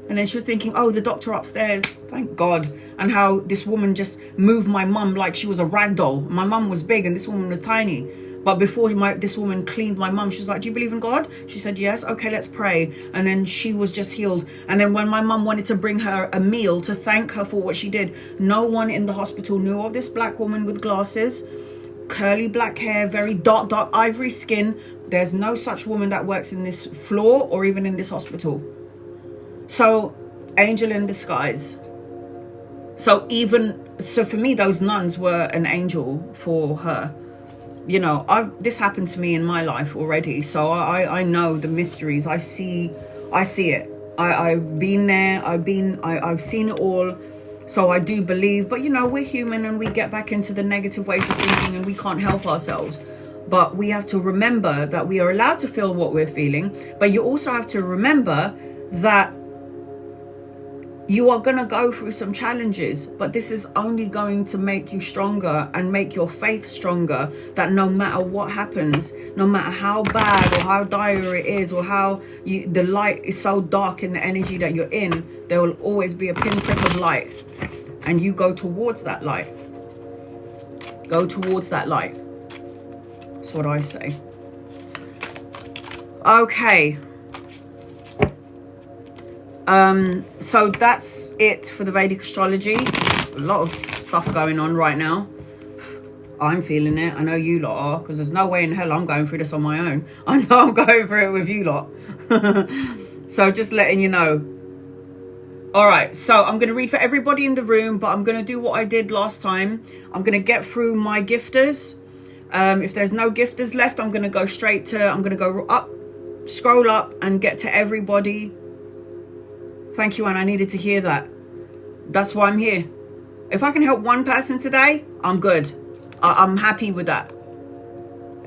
And then she was thinking, oh, the doctor upstairs, thank God. And how this woman just moved my mum like she was a rag doll. My mum was big and this woman was tiny. But before this woman cleaned my mum, she was like, do you believe in God? She said, yes. Okay, let's pray. And then she was just healed. And then when my mum wanted to bring her a meal to thank her for what she did, no one in the hospital knew of this black woman with glasses, curly black hair, very dark ivory skin. There's no such woman that works in this floor or even in this hospital. So, angel in disguise. So for me, those nuns were an angel for her. You know, this happened to me in my life already. So I know the mysteries. I see it. I've been there. I've seen it all. So I do believe. But you know, we're human and we get back into the negative ways of thinking and we can't help ourselves. But we have to remember that we are allowed to feel what we're feeling. But you also have to remember that you are going to go through some challenges, but this is only going to make you stronger and make your faith stronger, that no matter what happens, no matter how bad or how dire it is, or how the light is so dark in the energy that you're in, there will always be a pinprick of light, and you go towards that light. Go towards that light. That's what I say. Okay. So that's it for the Vedic astrology. A lot of stuff going on right now. I'm feeling it. I know you lot are, because there's no way in hell I'm going through this on my own. I know I'm going through it with you lot. So just letting you know. All right, so I'm going to read for everybody in the room, but I'm going to do what I did last time. I'm going to get through my gifters. If there's no gifters left, I'm going to go straight to, I'm going to go up, scroll up and get to everybody. Thank you, Anne. I needed to hear that. That's why I'm here. If I can help one person today, I'm good. I'm happy with that.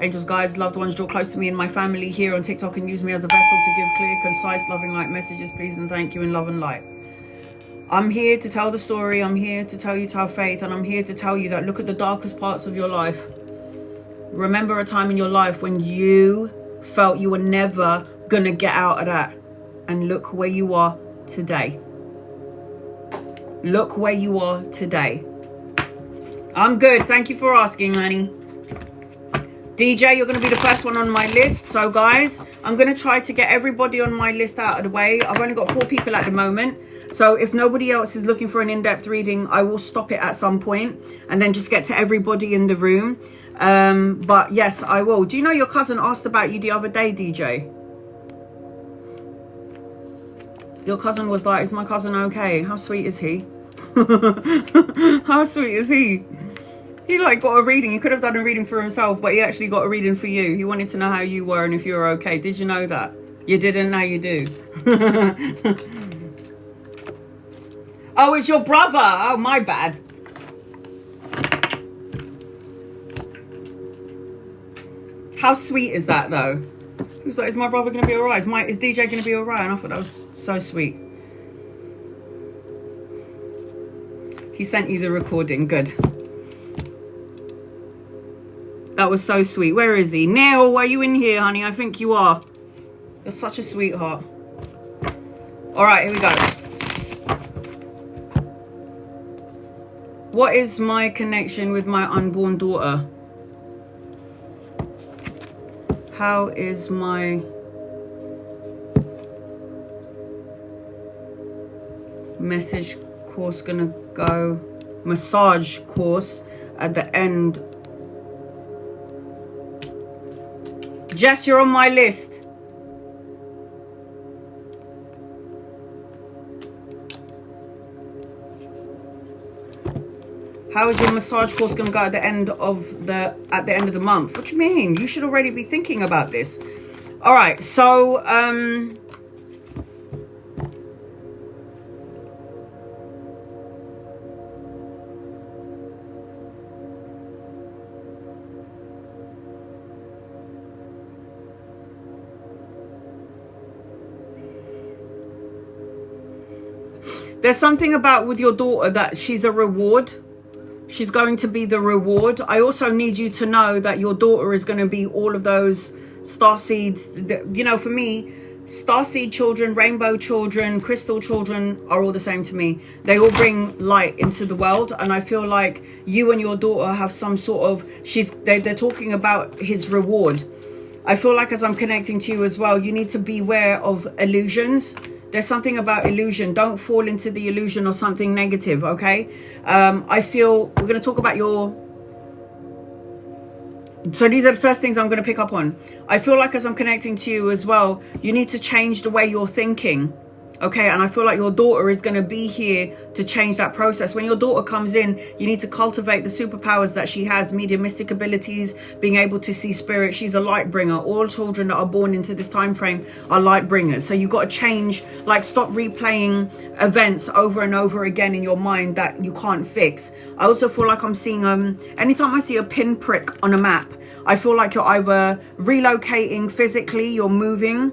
Angels, guides, loved ones, draw close to me and my family here on TikTok and use me as a vessel to give clear, concise, loving light messages, please and thank you in love and light. I'm here to tell the story. I'm here to tell you to have faith. And I'm here to tell you that look at the darkest parts of your life. Remember a time in your life when you felt you were never going to get out of that. And look where you are today. Look where you are today. I'm good. Thank you for asking, Manny. DJ, you're going to be the first one on my list. So, guys, I'm going to try to get everybody on my list out of the way. I've only got 4 people at the moment. So if nobody else is looking for an in-depth reading, I will stop it at some point and then just get to everybody in the room. But yes, I will. Do you know your cousin asked about you the other day, DJ? Your cousin was like, is my cousin okay? How sweet is he? How sweet is he? He like got a reading. He could have done a reading for himself, but he actually got a reading for you. He wanted to know how you were and if you were okay. Did you know that? You didn't, now you do. Oh, it's your brother. Oh, my bad. How sweet is that, though? He was like, is my brother going to be all right? Is DJ going to be all right? And I thought that was so sweet. He sent you the recording. Good. That was so sweet. Where is he? Neil, are you in here, honey? I think you are. You're such a sweetheart. All right, here we go. What is my connection with my unborn daughter? How is my message course gonna go? Massage course at the end. Jess, you're on my list. How is your massage course going to go at the end of the month? What do you mean? You should already be thinking about this. All right, so There's something about with your daughter that she's a reward. She's going to be the reward. I also need you to know that your daughter is going to be all of those star seeds. You know, for me, starseed children, rainbow children, crystal children are all the same to me. They all bring light into the world, and I feel like you and your daughter have some sort of, they're talking about his reward. I feel like as I'm connecting to you as well, you need to beware of illusions. There's something about illusion. Don't fall into the illusion of something negative, okay? I feel we're going to talk about your... So these are the first things I'm going to pick up on. I feel like as I'm connecting to you as well, you need to change the way you're thinking. Okay, and I feel like your daughter is going to be here to change that process. When your daughter comes in, you need to cultivate the superpowers that she has, mediumistic abilities, being able to see spirit. She's a light bringer. All children that are born into this time frame are light bringers. So you've got to change, like stop replaying events over and over again in your mind that you can't fix. I also feel like I'm seeing, anytime I see a pinprick on a map, I feel like you're either relocating physically, you're moving,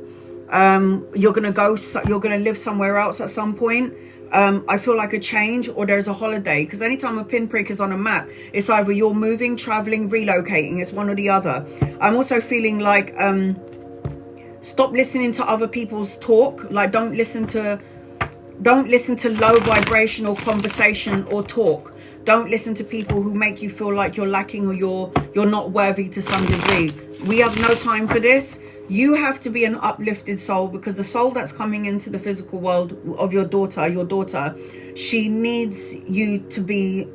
you're gonna live somewhere else at some point. I feel like a change, or there's a holiday, because anytime a pinprick is on a map, it's either you're moving, traveling, relocating. It's one or the other. I'm also feeling like stop listening to other people's talk. Like don't listen to low vibrational conversation or talk. Don't listen to people who make you feel like you're lacking or you're not worthy to some degree. We have no time for this. You have to be an uplifted soul, because the soul that's coming into the physical world of your daughter, she needs you to be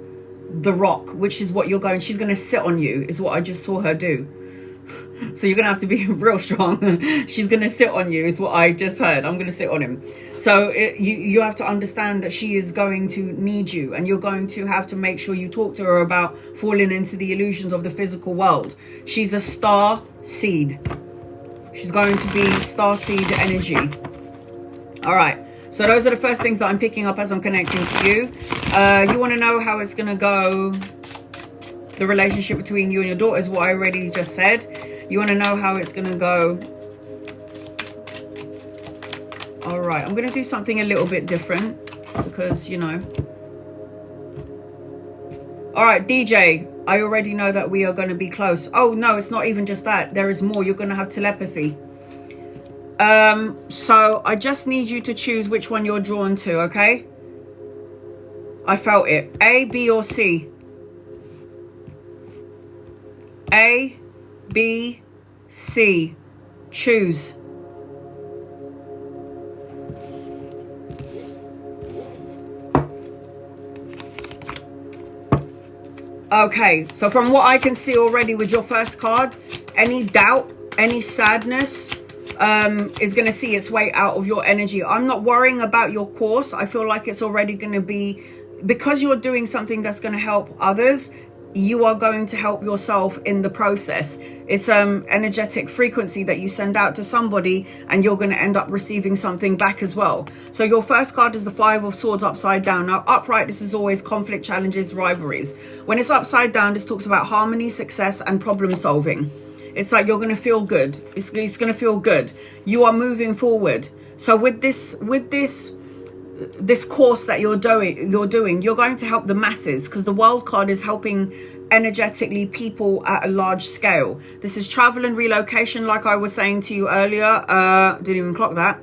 the rock, which is what you're going. She's going to sit on you, is what I just saw her do. So you're going to have to be real strong. She's going to sit on you, is what I just heard. I'm going to sit on him. So you have to understand that she is going to need you, and you're going to have to make sure you talk to her about falling into the illusions of the physical world. She's a star seed. She's going to be starseed energy. All right. So those are the first things that I'm picking up as I'm connecting to you. You want to know how it's going to go, the relationship between you and your daughter, is what I already just said. You want to know how it's going to go. All right. I'm going to do something a little bit different because, you know. All right, DJ, I already know that we are going to be close. Oh, no, it's not even just that. There is more. You're going to have telepathy. So I just need you to choose which one you're drawn to, okay? I felt it. A, B, or C? A, B, C. Choose. Okay, so from what I can see already with your first card, any doubt, any sadness is going to see its way out of your energy. I'm not worrying about your course. I feel like it's already going to be, because you're doing something that's going to help others, you are going to help yourself in the process. It's energetic frequency that you send out to somebody, and you're going to end up receiving something back as well. So your first card is the Five of Swords upside down. Now upright, this is always conflict, challenges, rivalries. When it's upside down, this talks about harmony, success, and problem solving. It's like you're going to feel good. It's going to feel good. You are moving forward. So with this course that you're doing, you're going to help the masses, because the World card is helping energetically people at a large scale. This is travel and relocation, like I was saying to you earlier. Didn't even clock that.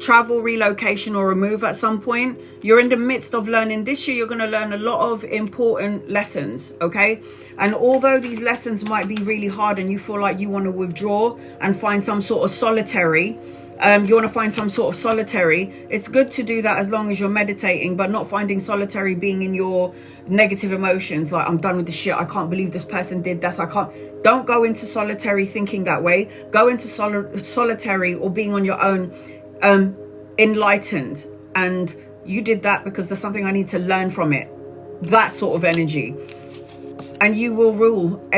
Travel, relocation, or a move at some point. You're in the midst of learning. This year you're going to learn a lot of important lessons, okay? And although these lessons might be really hard and you feel like you want to withdraw and find some sort of solitary, it's good to do that as long as you're meditating, but not finding solitary being in your negative emotions, like I'm done with this shit, I can't believe this person did this, don't go into solitary thinking that way. Go into solitary or being on your own, enlightened, and you did that because there's something I need to learn from it, that sort of energy, and you will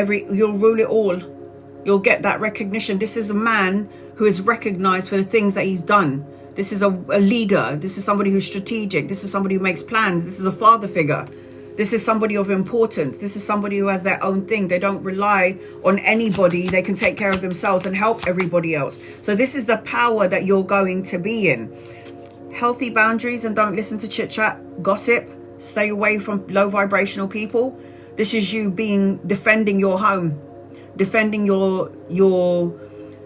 you'll rule it all. You'll get that recognition. This is a man who is recognized for the things that he's done. This is a leader. This is somebody who's strategic. This is somebody who makes plans. This is a father figure. This is somebody of importance. This is somebody who has their own thing. They don't rely on anybody. They can take care of themselves and help everybody else. So this is the power that you're going to be in. healthy boundaries and don't listen to chit chat, gossip. Stay away from low vibrational people. This is you defending your home, defending your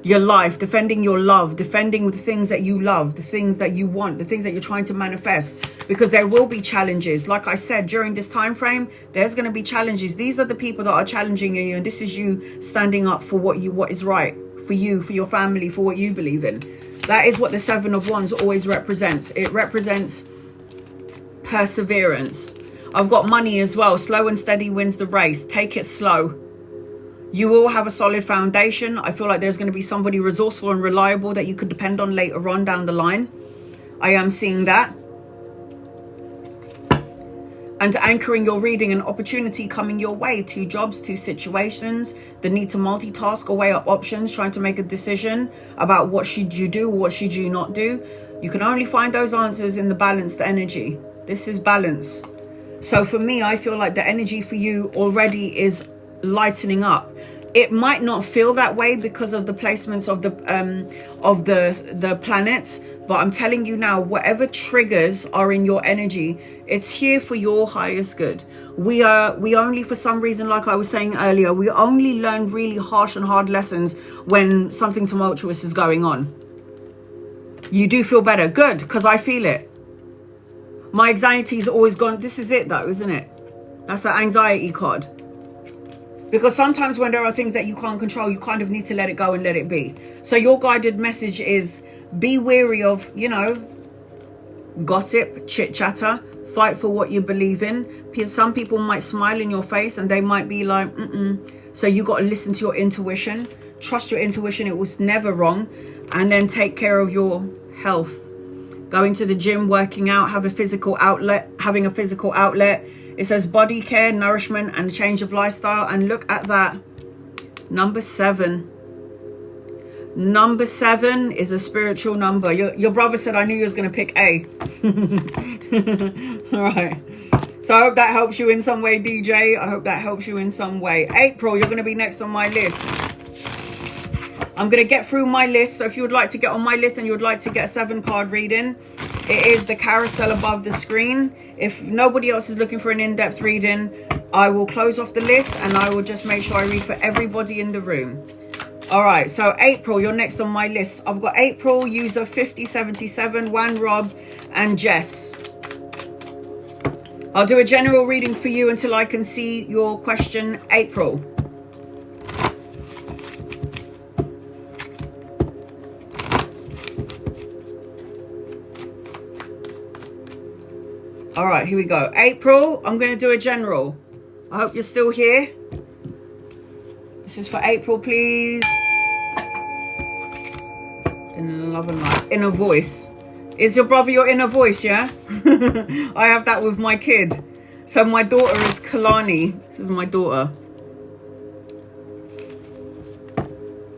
life, defending your love, defending the things that you love, the things that you want, the things that you're trying to manifest, because there will be challenges. Like I said, during this time frame, there's going to be challenges. These are the people that are challenging you, and this is you standing up for what is right for you, for your family, for what you believe in. That is what the Seven of Wands always represents. It represents perseverance. I've got money as well. Slow and steady wins the race. Take it slow. You will have a solid foundation. I feel like there's going to be somebody resourceful and reliable that you could depend on later on down the line. I am seeing that. And anchoring your reading, an opportunity coming your way. 2 jobs, 2 situations. The need to multitask or weigh up options. Trying to make a decision about what should you do or what should you not do. You can only find those answers in the balanced energy. This is balance. So for me, I feel like the energy for you already is lightening up. It might not feel that way because of the placements of the planets, but I'm telling you now, whatever triggers are in your energy, it's here for your highest good. We only, for some reason, like I was saying earlier, we only learn really harsh and hard lessons when something tumultuous is going on. You do feel better. Good, because I feel it. My anxiety's always gone. This is it though, isn't it? That's an anxiety card. Because sometimes when there are things that you can't control, you kind of need to let it go and let it be. So your guided message is be wary of, gossip, chit chatter, fight for what you believe in. Some people might smile in your face and they might be like, So you got to listen to your intuition. Trust your intuition. It was never wrong. And then take care of your health. Going to the gym, working out, having a physical outlet. It says body care, nourishment, and a change of lifestyle. And look at that. Number 7. Number 7 is a spiritual number. Your brother said, I knew you was going to pick A. All right. So I hope that helps you in some way, DJ. I hope that helps you in some way. April, you're going to be next on my list. I'm going to get through my list. So if you would like to get on my list and you would like to get a 7-card reading, it is the carousel above the screen. If nobody else is looking for an in-depth reading, I will close off the list and I will just make sure I read for everybody in the room. All right, so April, you're next on my list. I've got April, user 5077, Wan, Rob, and Jess. I'll do a general reading for you until I can see your question, April. All right, here we go. April, I'm going to do a general. I hope you're still here. This is for April, please. In love and light. Inner voice. Is your brother your inner voice, yeah? I have that with my kid. So my daughter is Kalani. This is my daughter.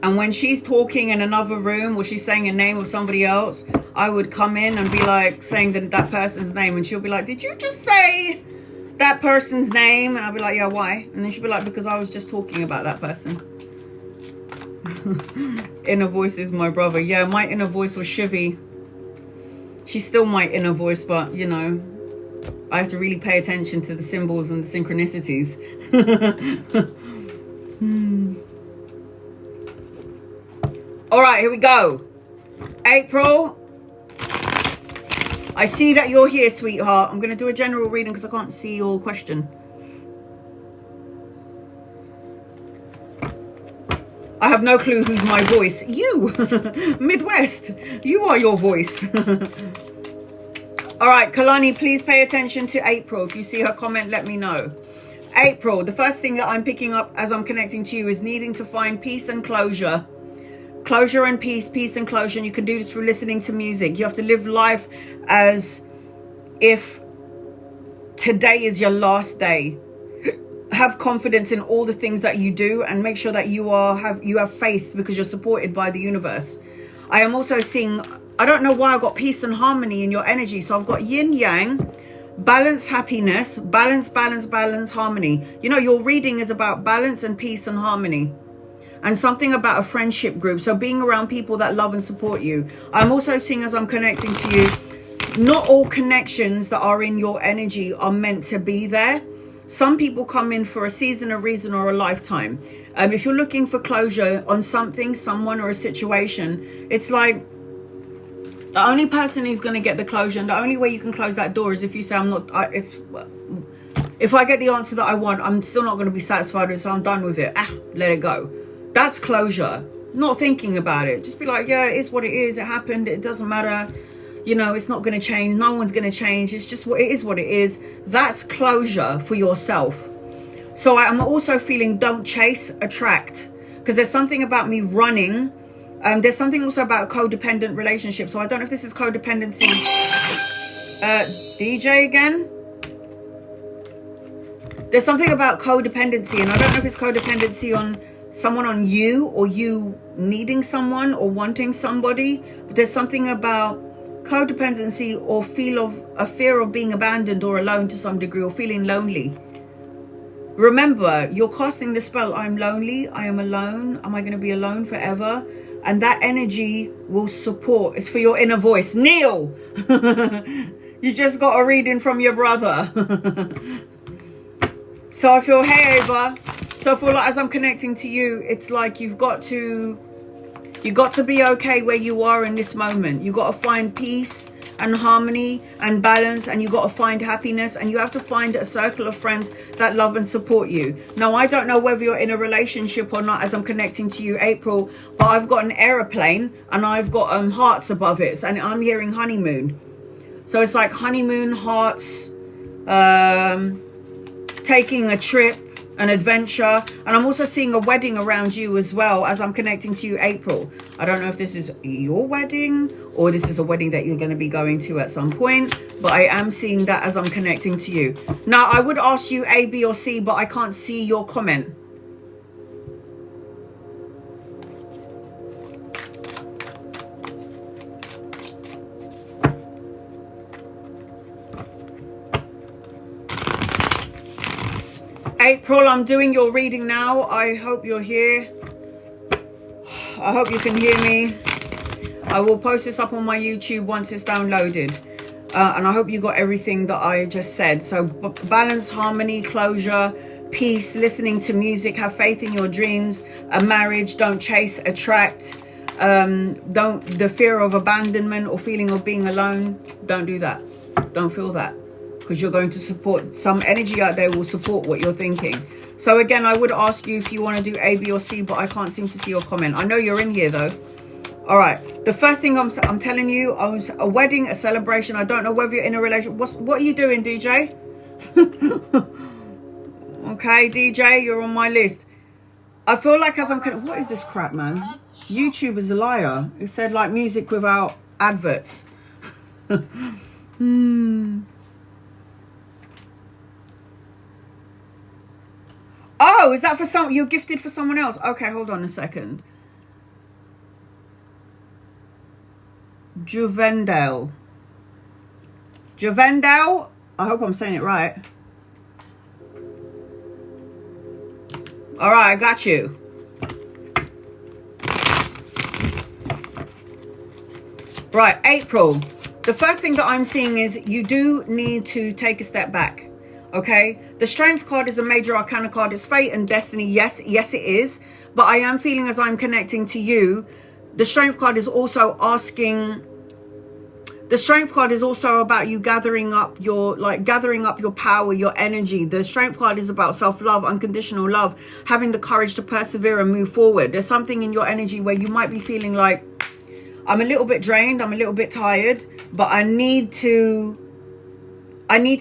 And when she's talking in another room or she's saying a name of somebody else, I would come in and be like saying that person's name. And she'll be like, did you just say that person's name? And I'll be like, yeah, why? And then she'll be like, because I was just talking about that person. Inner voice is my brother. Yeah, my inner voice was Shivy. She's still my inner voice, but, you know, I have to really pay attention to the symbols and the synchronicities. All right, here we go. April, I see that you're here, sweetheart. I'm going to do a general reading because I can't see your question. I have no clue who's my voice. You, Midwest, you are your voice. All right, Kalani, please pay attention to April. If you see her comment, let me know. April, the first thing that I'm picking up as I'm connecting to you is needing to find peace and closure. Closure and peace, peace and closure. And you can do this through listening to music. You have to live life as if today is your last day. Have confidence in all the things that you do and make sure that you have faith because you're supported by the universe. I am also seeing, I don't know why I got peace and harmony in your energy. So I've got yin yang, balance, happiness, balance, balance, balance, harmony. You know, your reading is about balance and peace and harmony. And something about a friendship group. So being around people that love and support you. I'm also seeing as I'm connecting to you, not all connections that are in your energy are meant to be there. Some people come in for a season, a reason, or a lifetime. If you're looking for closure on something, someone, or a situation, it's like the only person who's going to get the closure, and the only way you can close that door is if you say, if I get the answer that I want, I'm still not going to be satisfied with it, so I'm done with it. Let it go. That's closure. Not thinking about it. Just be like, yeah, it is what it is. It happened. It doesn't matter. You know, it's not going to change. No one's going to change. It's just what it is, what it is. That's closure for yourself. So I'm also feeling don't chase, attract. Because there's something about me running. There's something also about codependent relationships. So I don't know if this is codependency. DJ again. There's something about codependency. And I don't know if it's codependency on someone on you, or you needing someone or wanting somebody. But there's something about codependency or a fear of being abandoned or alone to some degree, or feeling lonely. Remember, you're casting the spell, I'm lonely, I am alone, am I going to be alone forever? And that energy will support. It's for your inner voice. Neil, you just got a reading from your brother. So I feel, hey Ava, so I feel like as I'm connecting to you, it's like you got to be okay where you are in this moment. You got to find peace and harmony and balance, and you got to find happiness, and you have to find a circle of friends that love and support you. Now, I don't know whether you're in a relationship or not as I'm connecting to you, April, but I've got an aeroplane and I've got hearts above it, and I'm hearing honeymoon. So it's like honeymoon, hearts, taking a trip, an adventure, and I'm also seeing a wedding around you as well as I'm connecting to you, April. I don't know if this is your wedding or this is a wedding that you're going to be going to at some point, but I am seeing that as I'm connecting to you. Now, I would ask you A, B, or C, but I can't see your comment. April, I'm doing your reading now. I hope you're here. I hope you can hear me. I will post this up on my YouTube once it's downloaded. And I hope you got everything that I just said. So balance, harmony, closure, peace, listening to music, have faith in your dreams, a marriage, don't chase, attract. The fear of abandonment or feeling of being alone. Don't do that. Don't feel that. Because you're going to support, some energy out there will support what you're thinking. So again, I would ask you if you want to do A, B, or C, but I can't seem to see your comment. I know you're in here though. All right. The first thing I'm telling you, I was a wedding, a celebration. I don't know whether you're in a relationship. What are you doing, DJ? Okay, DJ, you're on my list. I feel like as I'm, what is this crap, man? YouTube is a liar. It said like music without adverts. Oh, is that for some? You're gifted for someone else? Okay, hold on a second. Juvendale. Juvendale? I hope I'm saying it right. All right, I got you. Right, April. The first thing that I'm seeing is you do need to take a step back. Okay, the Strength card is a major arcana card. It's fate and destiny. Yes, it is. But I am feeling as I'm connecting to you, the Strength card is also asking. The Strength card is also about you gathering up your power, your energy. The Strength card is about self-love, unconditional love, having the courage to persevere and move forward. There's something in your energy where you might be feeling like, I'm a little bit drained, I'm a little bit tired, but I need to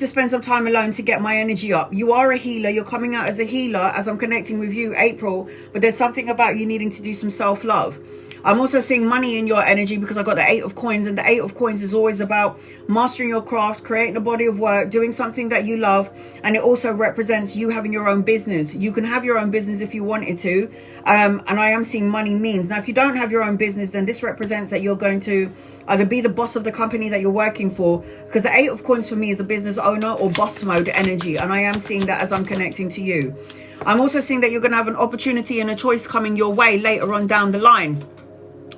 spend some time alone to get my energy up. You are a healer. You're coming out as a healer as I'm connecting with you, April. But there's something about you needing to do some self-love. I'm also seeing money in your energy because I got the 8 of coins. And the 8 of coins is always about mastering your craft, creating a body of work, doing something that you love. And it also represents you having your own business. You can have your own business if you wanted to. And I am seeing money means. Now, if you don't have your own business, then this represents that you're going to either be the boss of the company that you're working for, because the 8 of coins for me is a business owner or boss mode energy. And I am seeing that as I'm connecting to you. I'm also seeing that you're going to have an opportunity and a choice coming your way later on down the line.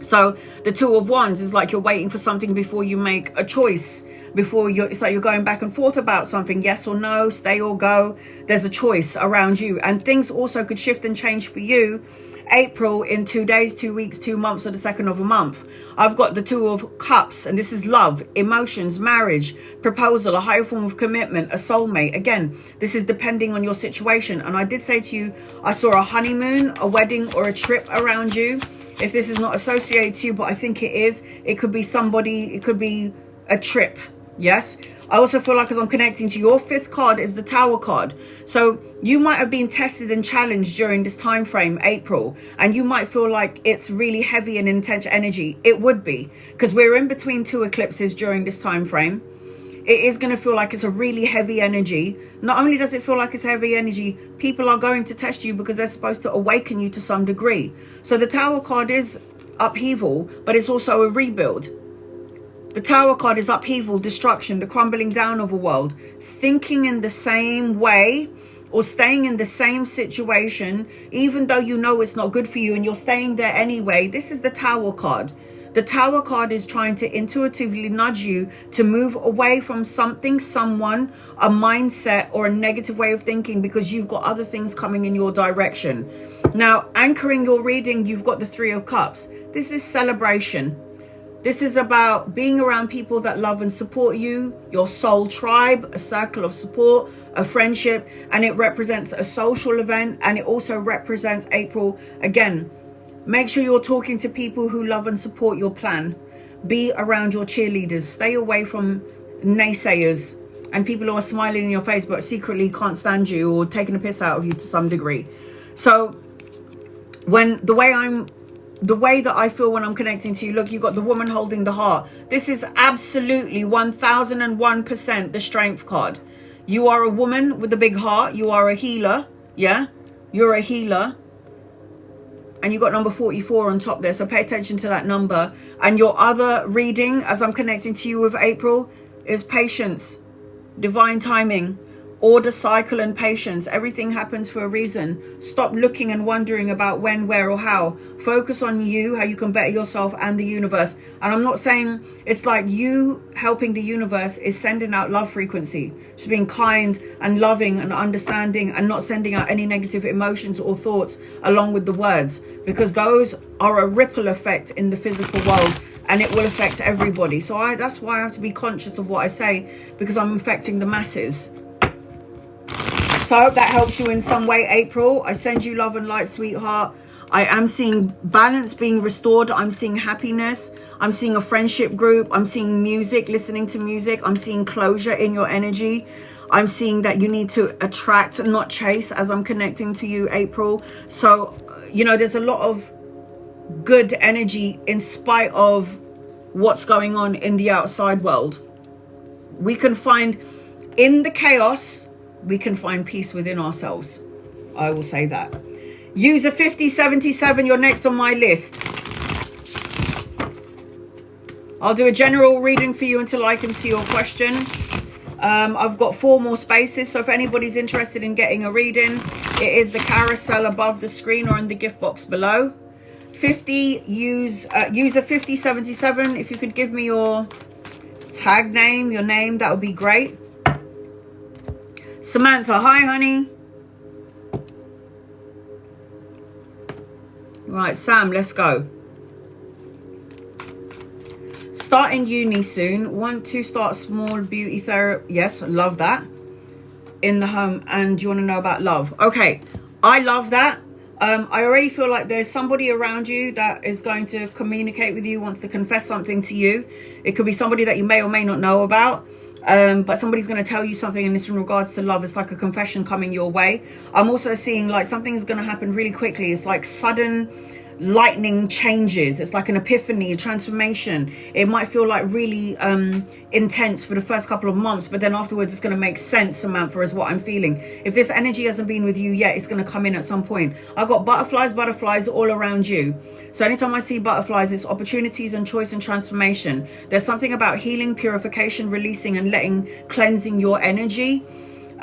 So the 2 of Wands is like you're waiting for something before you make a choice. before it's like you're going back and forth about something, yes or no, stay or go. There's a choice around you, and things also could shift and change for you April in 2 days, 2 weeks, 2 months, or the second of a month. I've got the Two of Cups, and this is love, emotions, marriage, proposal, a higher form of commitment, a soulmate. Again, this is depending on your situation. And I did say to you, I saw a honeymoon, a wedding, or a trip around you. If this is not associated to you, but I think it is, it could be somebody, it could be a trip. Yes. I also feel like, as I'm connecting to your fifth card, is the Tower card. So you might have been tested and challenged during this time frame, April, and you might feel like it's really heavy and intense energy. It would be, because we're in between 2 eclipses during this time frame. It is going to feel like it's a really heavy energy. Not only does it feel like it's heavy energy, people are going to test you because they're supposed to awaken you to some degree. So the Tower card is upheaval, but it's also a rebuild. The Tower card is upheaval, destruction, the crumbling down of a world. Thinking in the same way or staying in the same situation, even though you know it's not good for you and you're staying there anyway. This is the Tower card. The Tower card is trying to intuitively nudge you to move away from something, someone, a mindset, or a negative way of thinking, because you've got other things coming in your direction. Now, anchoring your reading, you've got the Three of Cups. This is celebration. This is about being around people that love and support you, your soul tribe, a circle of support, a friendship, and it represents a social event, and it also represents April. Again, make sure you're talking to people who love and support your plan. Be around your cheerleaders. Stay away from naysayers and people who are smiling in your face but secretly can't stand you or taking a piss out of you to some degree. So the way that I feel when I'm connecting to you, look, you got the woman holding the heart. This is absolutely 1001% the strength card. You are a woman with a big heart. You are a healer. Yeah, you're a healer. And you got number 44 on top there. So pay attention to that number. And your other reading, as I'm connecting to you with April, is patience, divine timing, order, cycle, and patience. Everything happens for a reason. Stop looking and wondering about when, where, or how. Focus on you, how you can better yourself and the universe. And I'm not saying it's like you helping the universe is sending out love frequency. Just being kind and loving and understanding and not sending out any negative emotions or thoughts along with the words, because those are a ripple effect in the physical world and it will affect everybody. So that's why I have to be conscious of what I say, because I'm affecting the masses. So I hope that helps you in some way, April. I send you love and light, sweetheart. I am seeing balance being restored. I'm seeing happiness. I'm seeing a friendship group. I'm seeing music, listening to music. I'm seeing closure in your energy. I'm seeing that you need to attract and not chase as I'm connecting to you, April. So, you know, there's a lot of good energy in spite of what's going on in the outside world. We can find, in the chaos, we can find peace within ourselves. I will say that. User 5077, you're next on my list. I'll do a general reading for you until I can see your question. I've got 4 more spaces, so if anybody's interested in getting a reading, it is the carousel above the screen or in the gift box below. User 5077, if you could give me your tag name, your name, that would be great. Samantha, hi honey. Right, Sam, let's go. Starting uni soon. Want to start small beauty therapy. Yes, love that. In the home. And you want to know about love. Okay, I love that. I already feel like there's somebody around you that is going to communicate with you, wants to confess something to you. It could be somebody that you may or may not know about. But somebody's going to tell you something, and it's in regards to love. It's like a confession coming your way. I'm also seeing like something's going to happen really quickly. It's like sudden lightning changes. It's like an epiphany, a transformation. It might feel like really intense for the first couple of months, but then afterwards it's going to make sense, Samantha, is what I'm feeling. If this energy hasn't been with you yet, it's going to come in at some point. I've got butterflies all around you. So anytime I see butterflies, it's opportunities and choice and transformation. There's something about healing, purification, releasing and cleansing your energy.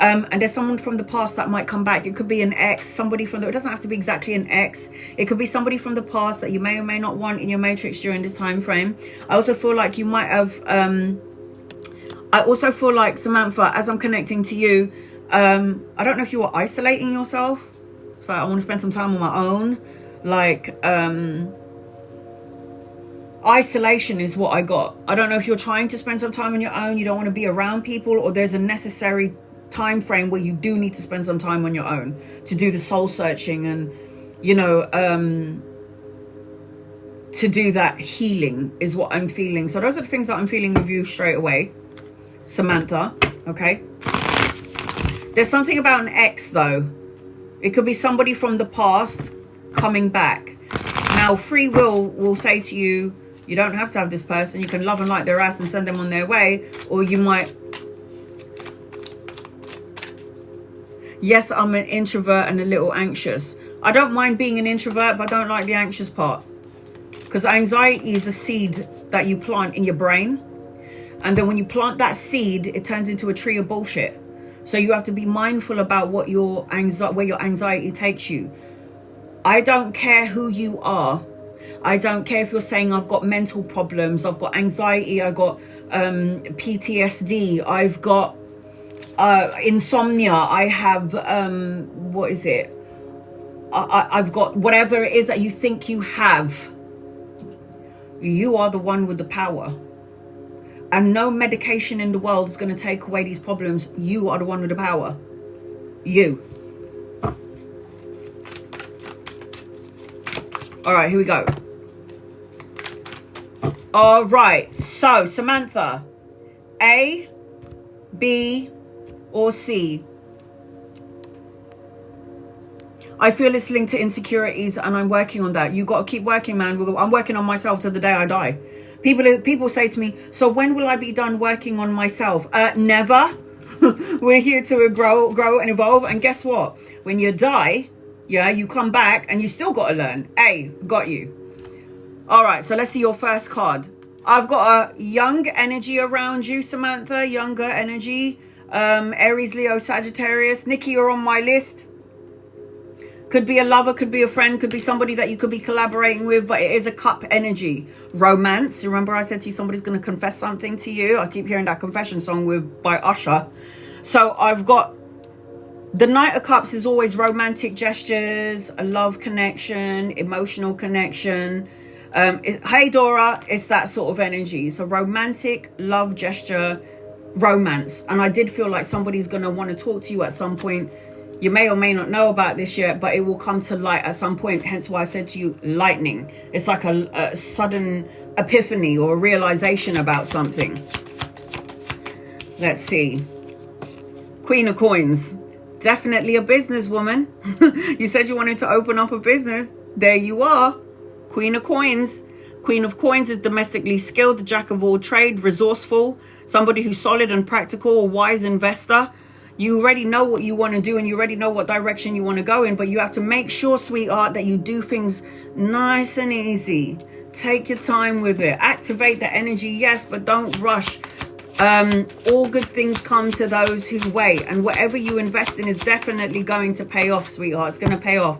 And there's someone from the past that might come back. It could be an ex, somebody from it doesn't have to be exactly an ex. It could be somebody from the past that you may or may not want in your matrix during this time frame. I also feel like you might have I also feel like, Samantha, as I'm connecting to you, I don't know if you were isolating yourself. So I want to spend some time on my own. Like, isolation is what I got. I don't know if you're trying to spend some time on your own, you don't want to be around people, or there's a necessary time frame where you do need to spend some time on your own to do the soul searching and, you know, to do that healing is what I'm feeling. So those are the things that I'm feeling with you straight away, Samantha. Okay, there's something about an ex though. It could be somebody from the past coming back. Now, free will say to you, you don't have to have this person. You can love and like their ass and send them on their way. Or you might, yes, I'm an introvert and a little anxious. I don't mind being an introvert, but I don't like the anxious part. Because anxiety is a seed that you plant in your brain. And then when you plant that seed, it turns into a tree of bullshit. So you have to be mindful about what where your anxiety takes you. I don't care who you are. I don't care if you're saying I've got mental problems, I've got anxiety, I've got PTSD, I've got insomnia, I have, what is it? I've got whatever it is that you think you have. You are the one with the power. And no medication in the world is going to take away these problems. You are the one with the power. You. All right, here we go. All right. So, Samantha, A, B, or C? I feel it's linked to insecurities and I'm working on that. You got to keep working, man. I'm working on myself till the day I die. People say to me, so when will I be done working on myself? Never. We're here to grow and evolve. And guess what? When you die, yeah, you come back and you still got to learn. A, got you. All right, so let's see your first card. I've got a young energy around you, Samantha. Younger energy. Aries, Leo, Sagittarius. Nikki, you're on my list. Could be a lover, could be a friend, could be somebody that you could be collaborating with, but it is a cup energy. Romance. Remember I said to you somebody's going to confess something to you? I keep hearing that confession song by Usher. So I've got the Knight of Cups is always romantic gestures, a love connection, emotional connection. Hey Dora, it's that sort of energy. So romantic, love gesture, romance. And I did feel like somebody's going to want to talk to you at some point. You may or may not know about this yet, but it will come to light at some point. Hence why I said to you, lightning. It's like a sudden epiphany or a realization about something. Let's see. Queen of Coins. Definitely a businesswoman. You said you wanted to open up a business. There you are. Queen of Coins. Queen of Coins is domestically skilled, jack of all trade, resourceful, somebody who's solid and practical, a wise investor. You already know what you want to do and you already know what direction you want to go in, but you have to make sure, sweetheart, that you do things nice and easy. Take your time with it. Activate the energy, yes, but don't rush. All good things come to those who wait, and whatever you invest in is definitely going to pay off, sweetheart. It's going to pay off.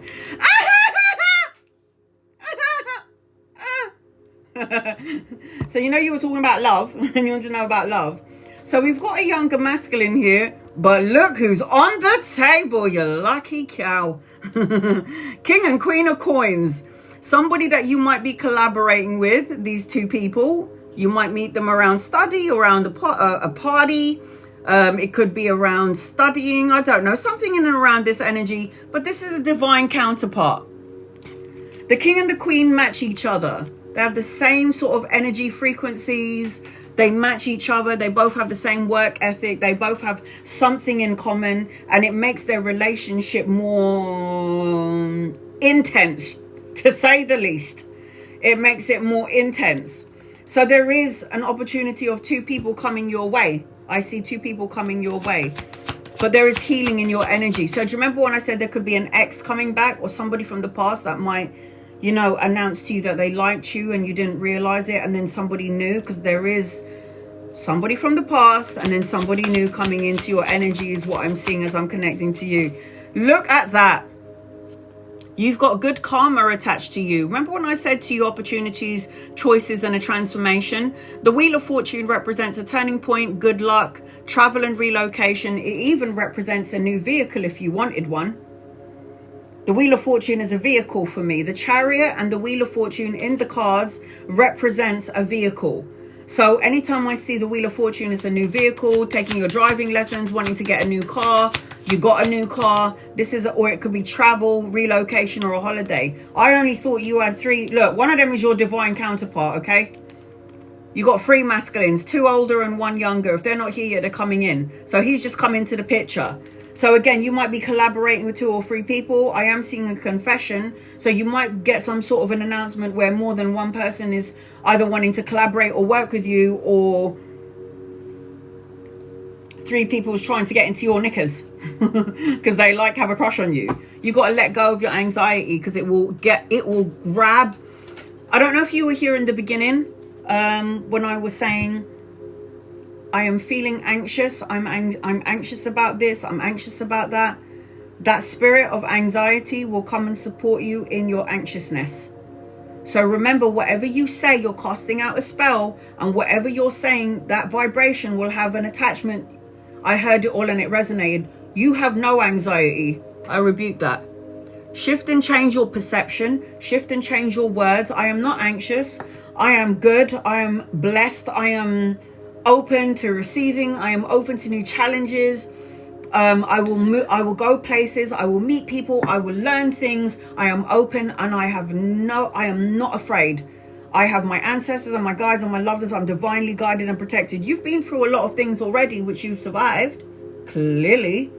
So you know you were talking about love and you want to know about love. So we've got a younger masculine here, but look who's on the table, you lucky cow. King and Queen of Coins. Somebody that you might be collaborating with, these two people. You might meet them around study, around a party. It could be around studying. I don't know. Something in and around this energy. But this is a divine counterpart. The King and the Queen match each other. They have the same sort of energy frequencies. They match each other. They both have the same work ethic. They both have something in common. And it makes their relationship more intense, to say the least. It makes it more intense. So there is an opportunity of two people coming your way. I see two people coming your way. But there is healing in your energy. So do you remember when I said there could be an ex coming back or somebody from the past that might, you know, announce to you that they liked you and you didn't realize it, and then somebody new? Because there is somebody from the past and then somebody new coming into your energy is what I'm seeing as I'm connecting to you. Look at that. You've got good karma attached to you. Remember when I said to you, opportunities, choices, and a transformation? The Wheel of Fortune represents a turning point, good luck, travel and relocation. It even represents a new vehicle if you wanted one. The Wheel of Fortune is a vehicle for me. The Chariot and the Wheel of Fortune in the cards represents a vehicle. So anytime I see the Wheel of Fortune, it's a new vehicle, taking your driving lessons, wanting to get a new car. You got a new car. This is, or it could be travel, relocation, or a holiday. I only thought you had 3. Look, one of them is your divine counterpart, okay? You got 3 masculines, 2 older and 1 younger. If they're not here yet, they're coming in. So he's just come into the picture. So again, you might be collaborating with 2 or 3 people. I am seeing a confession. So you might get some sort of an announcement where more than one person is either wanting to collaborate or work with you, or 3 people is trying to get into your knickers because they have a crush on you. You got to let go of your anxiety, because it will grab. I don't know if you were here in the beginning when I was saying I am feeling anxious. I'm anxious about this. I'm anxious about that. That spirit of anxiety will come and support you in your anxiousness. So remember, whatever you say, you're casting out a spell, and whatever you're saying, that vibration will have an attachment. I heard it all and it resonated. You have no anxiety. I rebuke that. Shift and change your perception. Shift and change your words. I am not anxious. I am good. I am blessed. I am open to receiving. I am open to new challenges. I will go places. I will meet people. I will learn things. I am open, and I am not afraid. I have my ancestors and my guides and my loved ones. I'm divinely guided and protected. You've been through a lot of things already, which you've survived, clearly.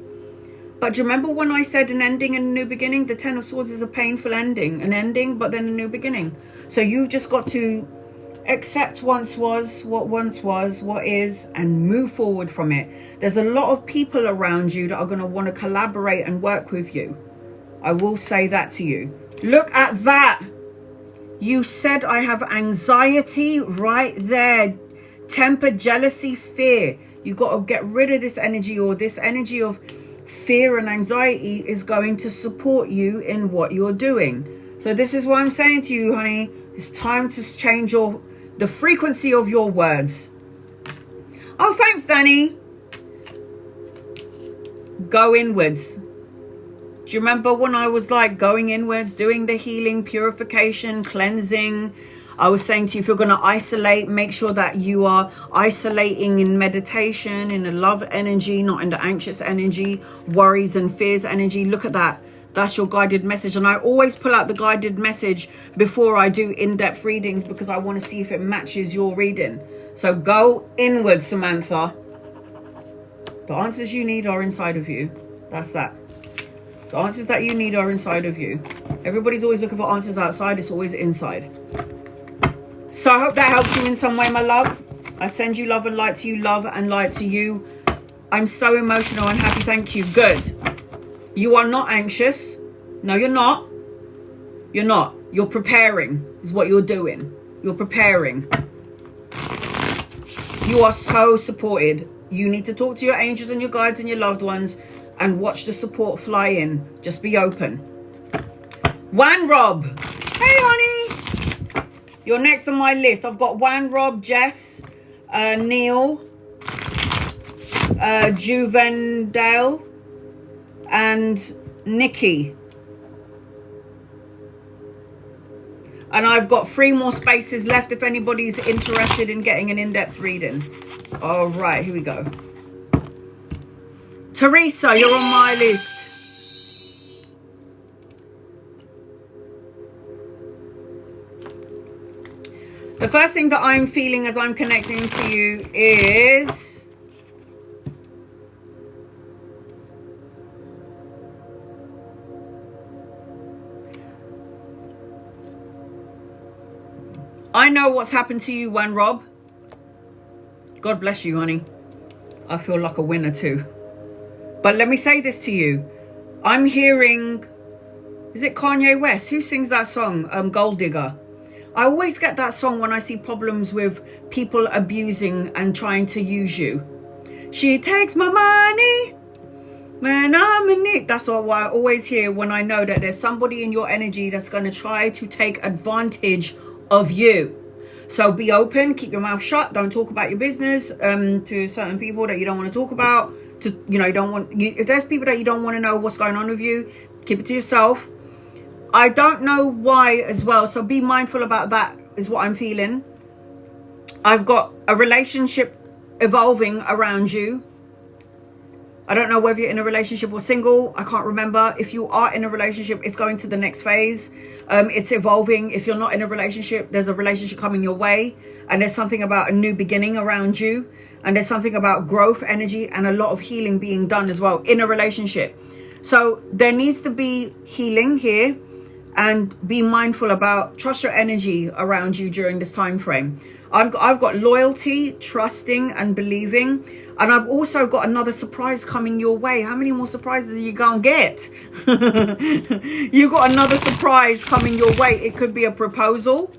But do you remember when I said an ending and a new beginning? The 10 of Swords is a painful ending, an ending, but then a new beginning. So you've just got to accept what is, and move forward from it. There's a lot of people around you that are going to want to collaborate and work with you. I will say that to you. Look at that. You said I have anxiety right there. Temper, jealousy, fear. You got to get rid of this energy, or this energy of fear and anxiety is going to support you in what you're doing. So this is what I'm saying to you, honey. It's time to change the frequency of your words. Oh, thanks, Danny. Go inwards. Do you remember when I was going inwards, doing the healing, purification, cleansing? I was saying to you, if you're going to isolate, make sure that you are isolating in meditation, in the love energy, not in the anxious energy, worries and fears energy. Look at that. That's your guided message. And I always pull out the guided message before I do in-depth readings, because I want to see if it matches your reading. So go inward, Samantha. The answers you need are inside of you. That's that. The answers that you need are inside of you. Everybody's always looking for answers outside. It's always inside. So I hope that helped you in some way, my love. I send you love and light to you. Love and light to you. I'm so emotional and happy. Thank you. Good. You are not anxious. No, you're not. You're not. You're preparing is what you're doing. You're preparing. You are so supported. You need to talk to your angels and your guides and your loved ones and watch the support fly in. Just be open. Wan Rob. Hey, honey. You're next on my list. I've got Wan Rob, Jess, Neil, Juvendale, and Nikki. And I've got 3 more spaces left if anybody's interested in getting an in-depth reading. All right, here we go. Teresa, you're on my list. The first thing that I'm feeling as I'm connecting to you is I know what's happened to you, Wan Rob. God bless you, honey. I feel like a winner too. But let me say this to you. I'm hearing, is it Kanye West? Who sings that song? Gold Digger. I always get that song when I see problems with people abusing and trying to use you. She takes my money Man, I'm in it. That's why I always hear when I know that there's somebody in your energy that's going to try to take advantage of you. So be open, keep your mouth shut. Don't talk about your business to certain people that you don't want to talk about. You don't want. If there's people that you don't want to know what's going on with you, keep it to yourself. I don't know why as well. So be mindful about that is what I'm feeling. I've got a relationship evolving around you. I don't know whether you're in a relationship or single. I can't remember. If you are in a relationship, it's going to the next phase. It's evolving. If you're not in a relationship, there's a relationship coming your way. And there's something about a new beginning around you. And there's something about growth, energy, and a lot of healing being done as well in a relationship. So there needs to be healing here. And be mindful about, trust your energy around you during this time frame. I've got loyalty, trusting, and believing. And I've also got another surprise coming your way. How many more surprises are you going to get? You got another surprise coming your way. It could be a proposal.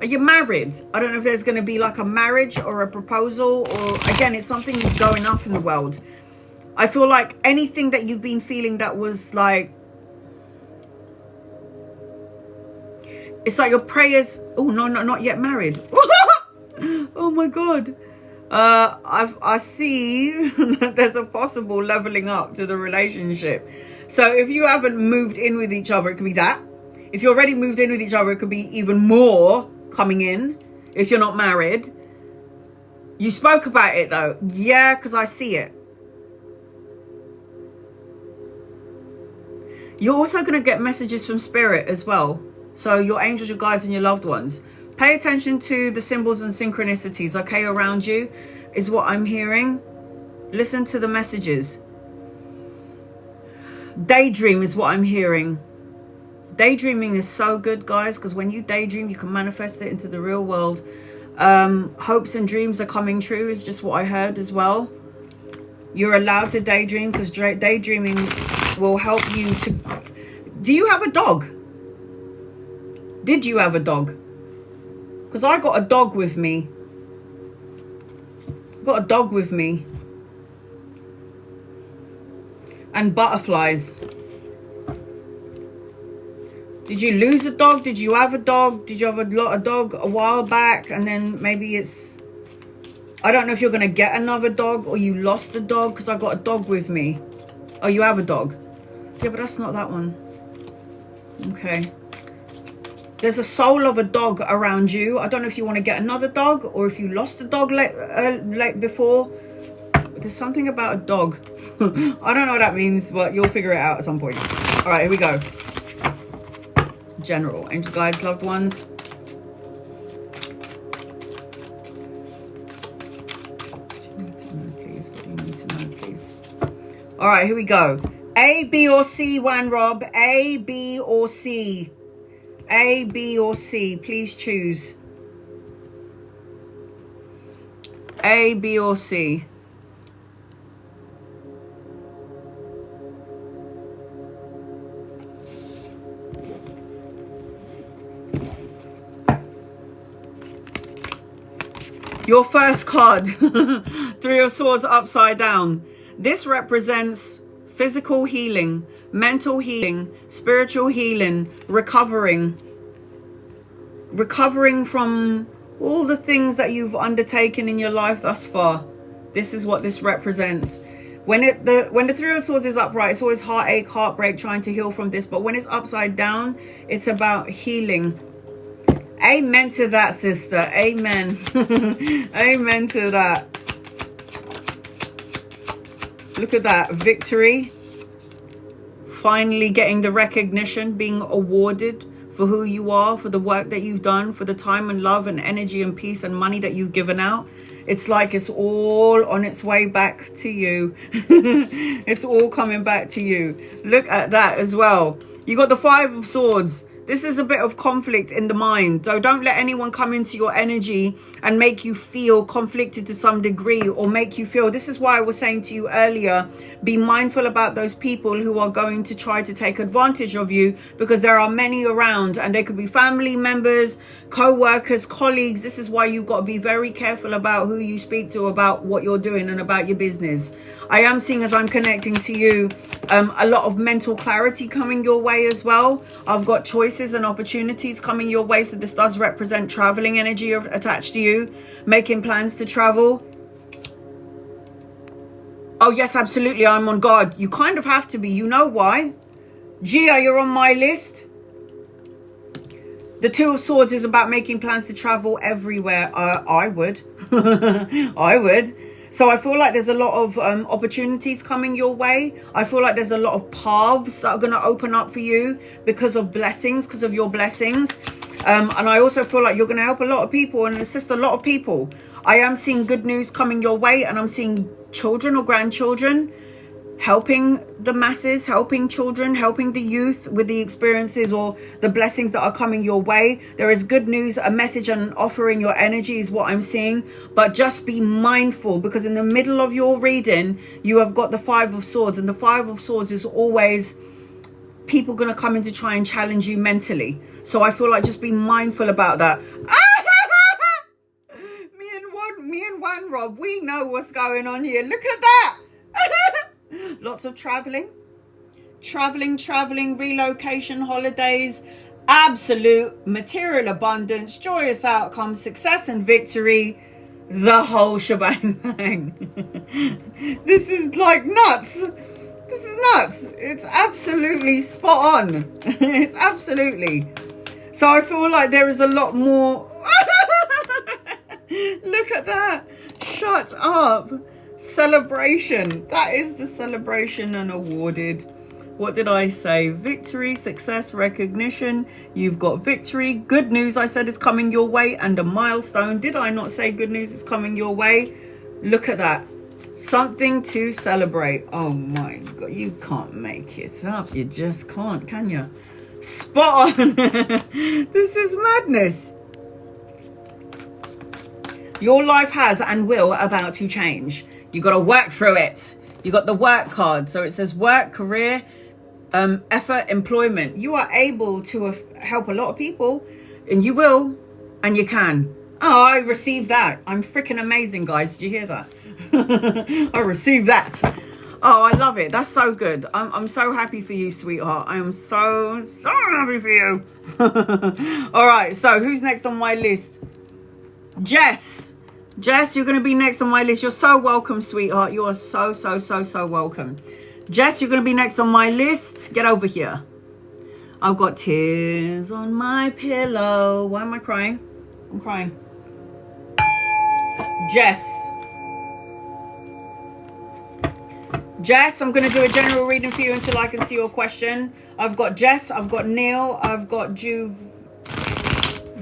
Are you married? I don't know if there's going to be like a marriage or a proposal. Or again, it's something that's going up in the world. I feel like anything that you've been feeling that was like, it's like your prayers. Oh, no, not yet married. Oh my God. I see that there's a possible leveling up to the relationship. So if you haven't moved in with each other, it could be that. If you're already moved in with each other, it could be even more coming in. If you're not married. You spoke about it though. Yeah, because I see it. You're also going to get messages from spirit as well. So your angels, your guides, and your loved ones. Pay attention to the symbols and synchronicities, okay, around you is what I'm hearing. Listen to the messages. Daydream is what I'm hearing. Daydreaming is so good, guys, because when you daydream, you can manifest it into the real world. Hopes and dreams are coming true is just what I heard as well. You're allowed to daydream because daydreaming will help you to... Do you have a dog? Did you have a dog? Because I got a dog with me. Got a dog with me. And butterflies. Did you lose a dog? Did you have a dog? Did you have a dog a while back? And then maybe it's... I don't know if you're going to get another dog or you lost a dog because I got a dog with me. Oh, you have a dog? Yeah, but that's not that one. Okay. There's a soul of a dog around you. I don't know if you want to get another dog or if you lost a dog like before. But there's something about a dog. I don't know what that means, but you'll figure it out at some point. All right, here we go. General, angel guides, loved ones. What do you need to know, please? What do you need to know, please? All right, here we go. A, B, or C, Wan Rob. A, B, or C. A, B, or C. Please choose. A, B, or C. Your first card. Three of Swords upside down. This represents physical healing, mental healing, spiritual healing, recovering from all the things that you've undertaken in your life thus far. This is what this represents. When the Three of Swords is upright, it's always heartache, heartbreak, trying to heal from this. But when it's upside down, it's about healing. Amen to that, sister. Amen. Amen to that. Look at that. Victory. Finally getting the recognition, being awarded for who you are, for the work that you've done, for the time and love and energy and peace and money that you've given out. It's like it's all on its way back to you. It's all coming back to you. Look at that as well. You got the Five of Swords. This is a bit of conflict in the mind. So don't let anyone come into your energy and make you feel conflicted to some degree or make you feel... This is why I was saying to you earlier, Be mindful about those people who are going to try to take advantage of you, because there are many around, and they could be family members, co-workers, colleagues. This is why you've got to be very careful about who you speak to about what you're doing and about your business. I am seeing, as I'm connecting to you, a lot of mental clarity coming your way as well. I've got choices and opportunities coming your way. So this does represent traveling energy attached to you, making plans to travel. Oh yes, absolutely, I'm on guard. You kind of have to be. You know why? Gia, you're on my list. The Two of Swords is about making plans to travel everywhere. I would. I would. So I feel like there's a lot of opportunities coming your way. I feel like there's a lot of paths that are going to open up for you because of blessings, because of your blessings. And I also feel like you're going to help a lot of people and assist a lot of people. I am seeing good news coming your way, and I'm seeing children or grandchildren helping the masses, helping children, helping the youth with the experiences or the blessings that are coming your way. There is good news, a message and an offer in your energy is what I'm seeing. But just be mindful, because in the middle of your reading, you have got the Five of Swords, and the Five of Swords is always people going to come in to try and challenge you mentally. So I feel like just be mindful about that. Me and one Rob, we know what's going on here. Look at that. Lots of traveling, relocation, holidays, absolute material abundance, joyous outcomes, success and victory, the whole shebang bang. This is like nuts. This is nuts. It's absolutely spot on. It's absolutely. So I feel like there is a lot more. Look at that. Shut up. Celebration. That is the celebration and awarded. What did I say? Victory, success, recognition. You've got victory. Good news, I said, is coming your way, and a milestone. Did I not say good news is coming your way? Look at that. Something to celebrate. Oh my God. You can't make it up. You just can't, can you? Spot on. This is madness. Your life has and will about to change. You got to work through it. You got the work card. So it says work, career, effort, employment. You are able to help a lot of people, and you will, and you can. Oh, I received that. I'm freaking amazing, guys. Did you hear that? I received that. Oh, I love it. That's so good. I'm so happy for you, sweetheart. I am so happy for you. All right. So who's next on my list? Jess, you're going to be next on my list. You're so welcome, sweetheart. You are so welcome. Jess, you're going to be next on my list. Get over here. I've got tears on my pillow. Why am I crying? I'm crying. Jess, I'm going to do a general reading for you until I can see your question. I've got Jess, I've got Neil, I've got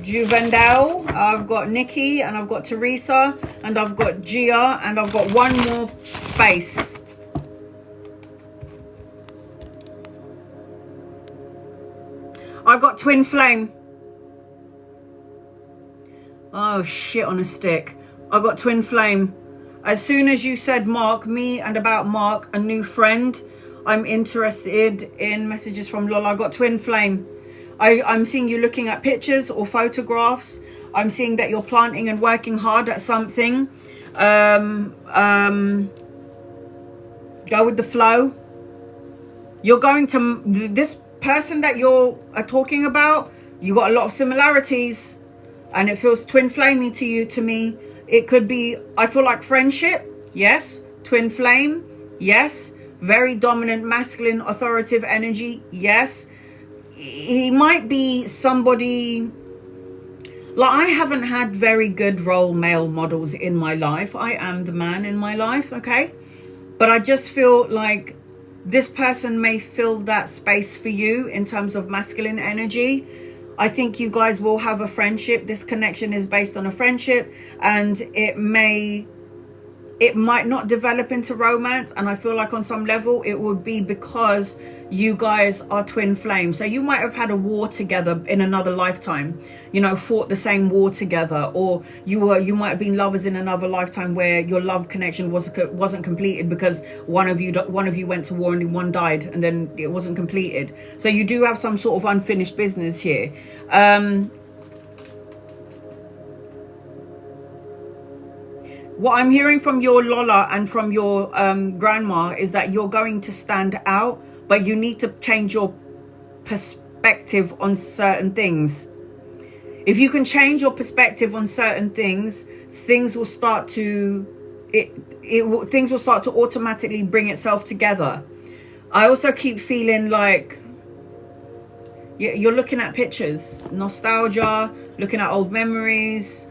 Juvendel, I've got Nikki, and I've got Teresa, and I've got Gia, and I've got one more space. I got Twin Flame. Oh shit on a stick. I got Twin Flame. As soon as you said Mark, me and about Mark, a new friend, I'm interested in messages from Lola. I got Twin Flame. I'm seeing you looking at pictures or photographs. I'm seeing that you're planting and working hard at something. Go with the flow. You're going to, this person that you're talking about, you got a lot of similarities, and it feels twin flaming to you, to me. It could be, I feel like friendship. Yes. Twin flame. Yes. Very dominant, masculine, authoritative energy. Yes. He might be somebody, like, I haven't had very good role male models in my life. I am the man in my life, okay? But I just feel like this person may fill that space for you in terms of masculine energy. I think you guys will have a friendship. This connection is based on a friendship, and it may it might not develop into romance, and I feel like on some level it would be because you guys are twin flames. So you might have had a war together in another lifetime, you know, fought the same war together, or you might have been lovers in another lifetime where your love connection wasn't completed because one of you went to war and one died, and then it wasn't completed. So you do have some sort of unfinished business here. What I'm hearing from your Lola and from your grandma is that you're going to stand out, but you need to change your perspective on certain things. If you can change your perspective on certain things, things will start to things will start to automatically bring itself together. I also keep feeling like you're looking at pictures, nostalgia, looking at old memories.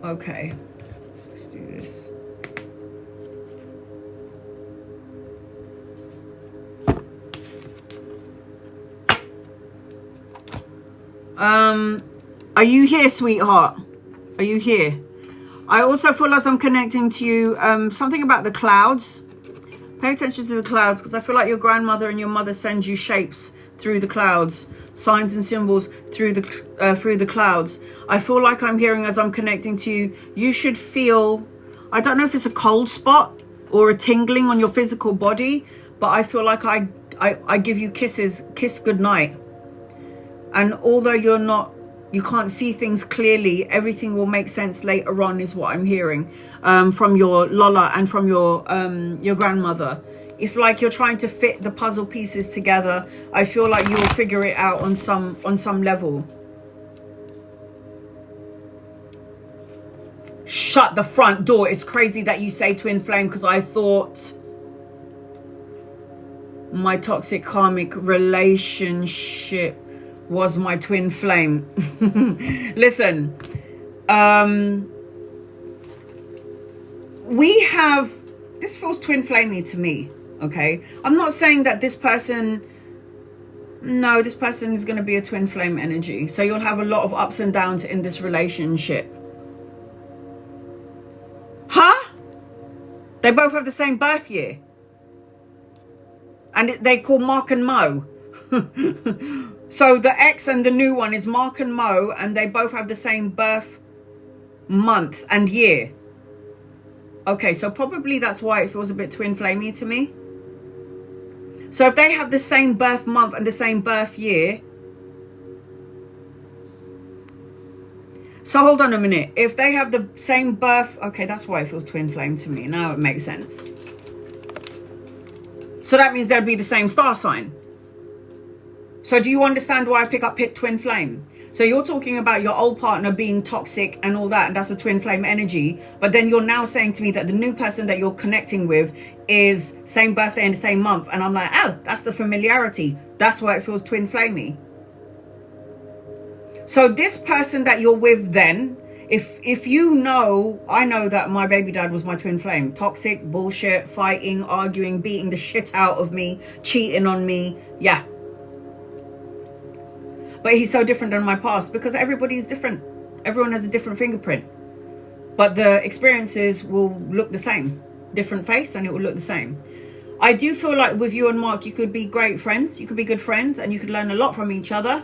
Okay, let's do this. Are you here, sweetheart? Are you here? I also feel as I'm connecting to you, something about the clouds. Pay attention to the clouds, because I feel like your grandmother and your mother send you shapes through the clouds, signs and symbols through the clouds. I feel like I'm hearing, as I'm connecting to you, you should feel, I don't know if it's a cold spot or a tingling on your physical body, but I feel like I give you kisses, kiss goodnight. And although you can't see things clearly, everything will make sense later on, is what I'm hearing from your Lola and from your grandmother. If like you're trying to fit the puzzle pieces together, I feel like you'll figure it out on some level. Shut the front door. It's crazy that you say twin flame, because I thought my toxic karmic relationship was my twin flame. Listen, we have, this feels twin flamey to me. Okay, I'm not saying that this person, no, this person is going to be a twin flame energy. So you'll have a lot of ups and downs in this relationship. Huh? They both have the same birth year. And they call Mark and Mo. So the ex and the new one is Mark and Mo, and they both have the same birth month and year. Okay, so probably that's why it feels a bit twin flamey to me. So if they have the same birth month and the same birth year. So hold on a minute. If they have the same birth, okay, that's why it feels twin flame to me. Now it makes sense. So that means they'd be the same star sign. So do you understand why I pick up twin flame? So you're talking about your old partner being toxic and all that, and that's a twin flame energy. But then you're now saying to me that the new person that you're connecting with is same birthday and the same month. And I'm like, oh, that's the familiarity. That's why it feels twin flamey. So this person that you're with then, if you know, I know that my baby dad was my twin flame. Toxic, bullshit, fighting, arguing, beating the shit out of me, cheating on me. Yeah. But he's so different than my past, because everybody's different. Everyone has a different fingerprint. But the experiences will look the same. Different face, and it will look the same. I do feel like with you and Mark, you could be great friends. You could be good friends, and you could learn a lot from each other.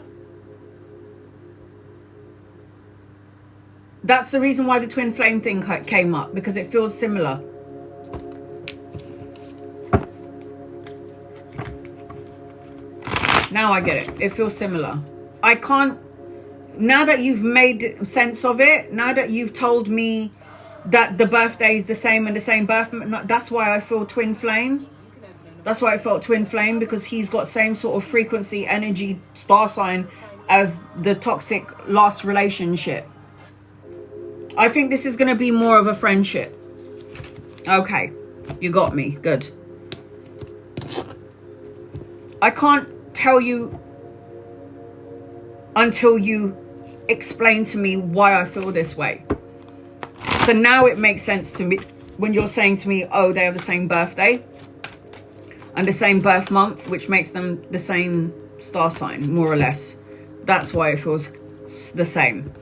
That's the reason why the twin flame thing came up, because it feels similar. Now I get it. It feels similar. I can't, now that you've made sense of it, now that you've told me that the birthday is the same and the same birth, that's why I feel twin flame. That's why I felt twin flame, because he's got same sort of frequency, energy, star sign as the toxic last relationship. I think this is going to be more of a friendship. Okay, you got me. Good. I can't tell you until you explain to me why I feel this way. So now it makes sense to me when you're saying to me, oh, they have the same birthday and the same birth month, which makes them the same star sign, more or less. That's why it feels the same.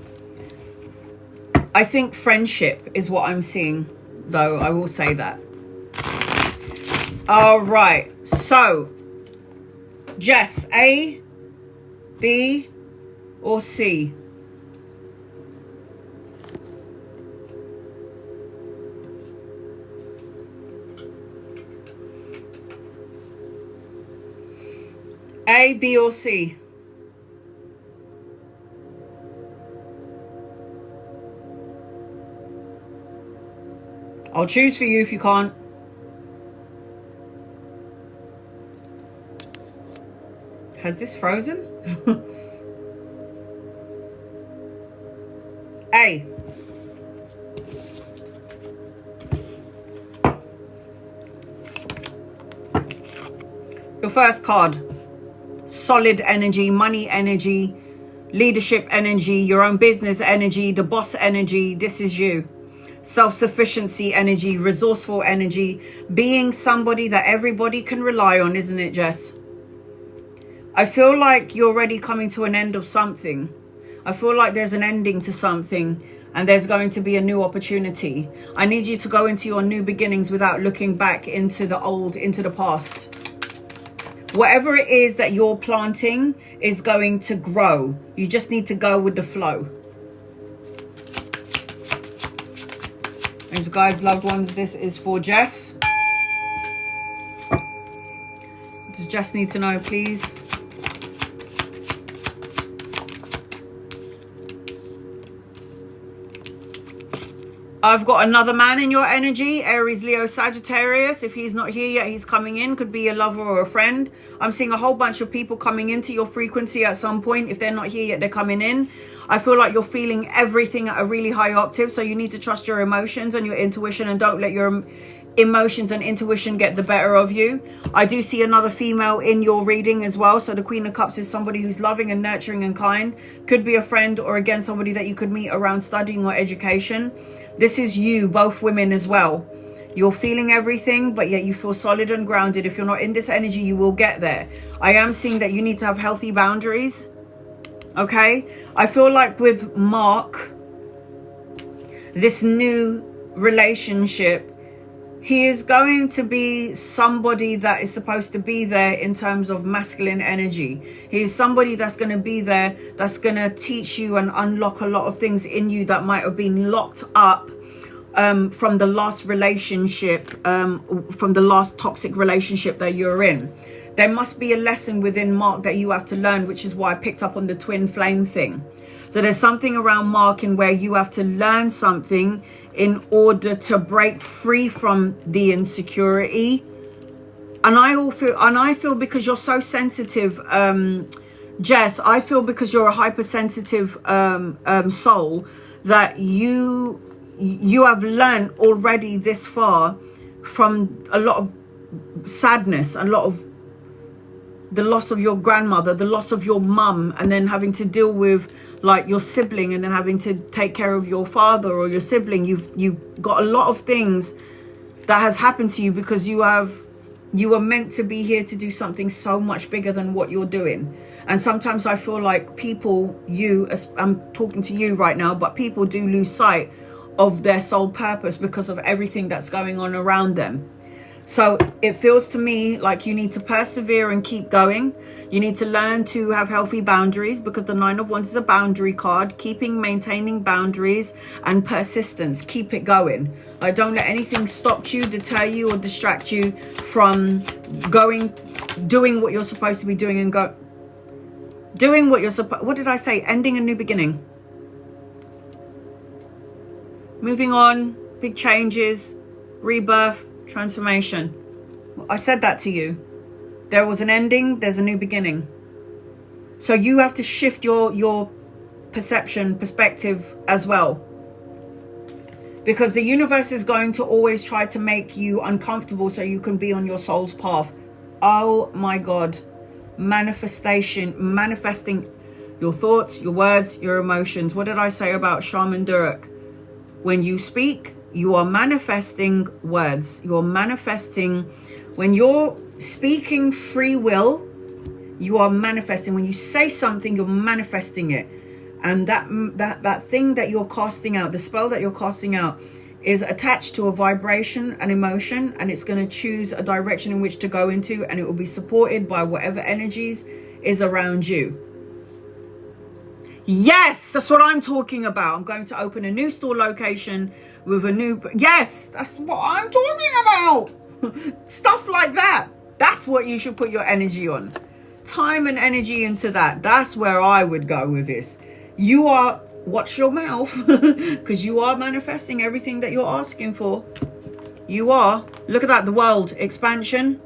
I think friendship is what I'm seeing, though. I will say that. All right. So, Jess, A, B, or C? A, B, or C? I'll choose for you if you can't. Has this frozen? A. Your first card. Solid energy, money energy, leadership energy, your own business energy, the boss energy. This is you. Self-sufficiency energy, resourceful energy, being somebody that everybody can rely on, isn't it, Jess? I feel like you're already coming to an end of something. I feel like there's an ending to something and there's going to be a new opportunity. I need you to go into your new beginnings without looking back into the old, into the past. Whatever it is that you're planting is going to grow. You just need to go with the flow. And guys, loved ones, this is for Jess. Does Jess need to know, please? I've got another man in your energy, Aries, Leo, Sagittarius. If he's not here yet, he's coming in. Could be a lover or a friend. I'm seeing a whole bunch of people coming into your frequency at some point. If they're not here yet, they're coming in. I feel like you're feeling everything at a really high octave. So you need to trust your emotions and your intuition and don't let your emotions and intuition get the better of you. I do see another female in your reading as well. So the Queen of Cups is somebody who's loving and nurturing and kind. Could be a friend or again somebody that you could meet around studying or education. This is you, both women as well. You're feeling everything, but yet you feel solid and grounded. If you're not in this energy, you will get there. I am seeing that you need to have healthy boundaries. Okay? I feel like with Mark, this new relationship, he is going to be somebody that is supposed to be there in terms of masculine energy. He is somebody that's going to be there, that's going to teach you and unlock a lot of things in you that might have been locked up from the last relationship, from the last toxic relationship that you're in. There must be a lesson within Mark that you have to learn, which is why I picked up on the twin flame thing. So there's something around Mark in where you have to learn something in order to break free from the insecurity. And I feel because you're so sensitive, Jess, I feel because you're a hypersensitive soul, that you have learned already this far from a lot of sadness, a lot of the loss of your grandmother, the loss of your mum, and then having to deal with like your sibling and then having to take care of your father or your sibling. You've got a lot of things that has happened to you because you were meant to be here to do something so much bigger than what you're doing. And sometimes I feel like people, I'm talking to you right now, but people do lose sight of their soul purpose because of everything that's going on around them. So it feels to me like you need to persevere and keep going. You need to learn to have healthy boundaries because the 9 of Wands is a boundary card. Maintaining boundaries and persistence. Keep it going. Don't let anything stop you, deter you, or distract you from doing what you're supposed to be doing and doing what you're supposed. What did I say? Ending a new beginning. Moving on, big changes, rebirth, transformation. I said that to you. There was an ending, there's a new beginning. So you have to shift your perspective as well. Because the universe is going to always try to make you uncomfortable so you can be on your soul's path. Oh my God. Manifesting your thoughts, your words, your emotions. What did I say about Shaman Durek? When you speak, you are manifesting words. You're manifesting. When you're speaking free will, you are manifesting. When you say something, you're manifesting it. And that thing that you're casting out, the spell that you're casting out, is attached to a vibration, an emotion, and it's going to choose a direction in which to go into, and it will be supported by whatever energies is around you. Yes, that's what I'm talking about. I'm going to open a new store location with a new... Yes, that's what I'm talking about. Stuff like that. That's what you should put your energy on. Time and energy into that. That's where I would go with this. You are... Watch your mouth, because you are manifesting everything that you're asking for. You are. Look at that. The world. Expansion.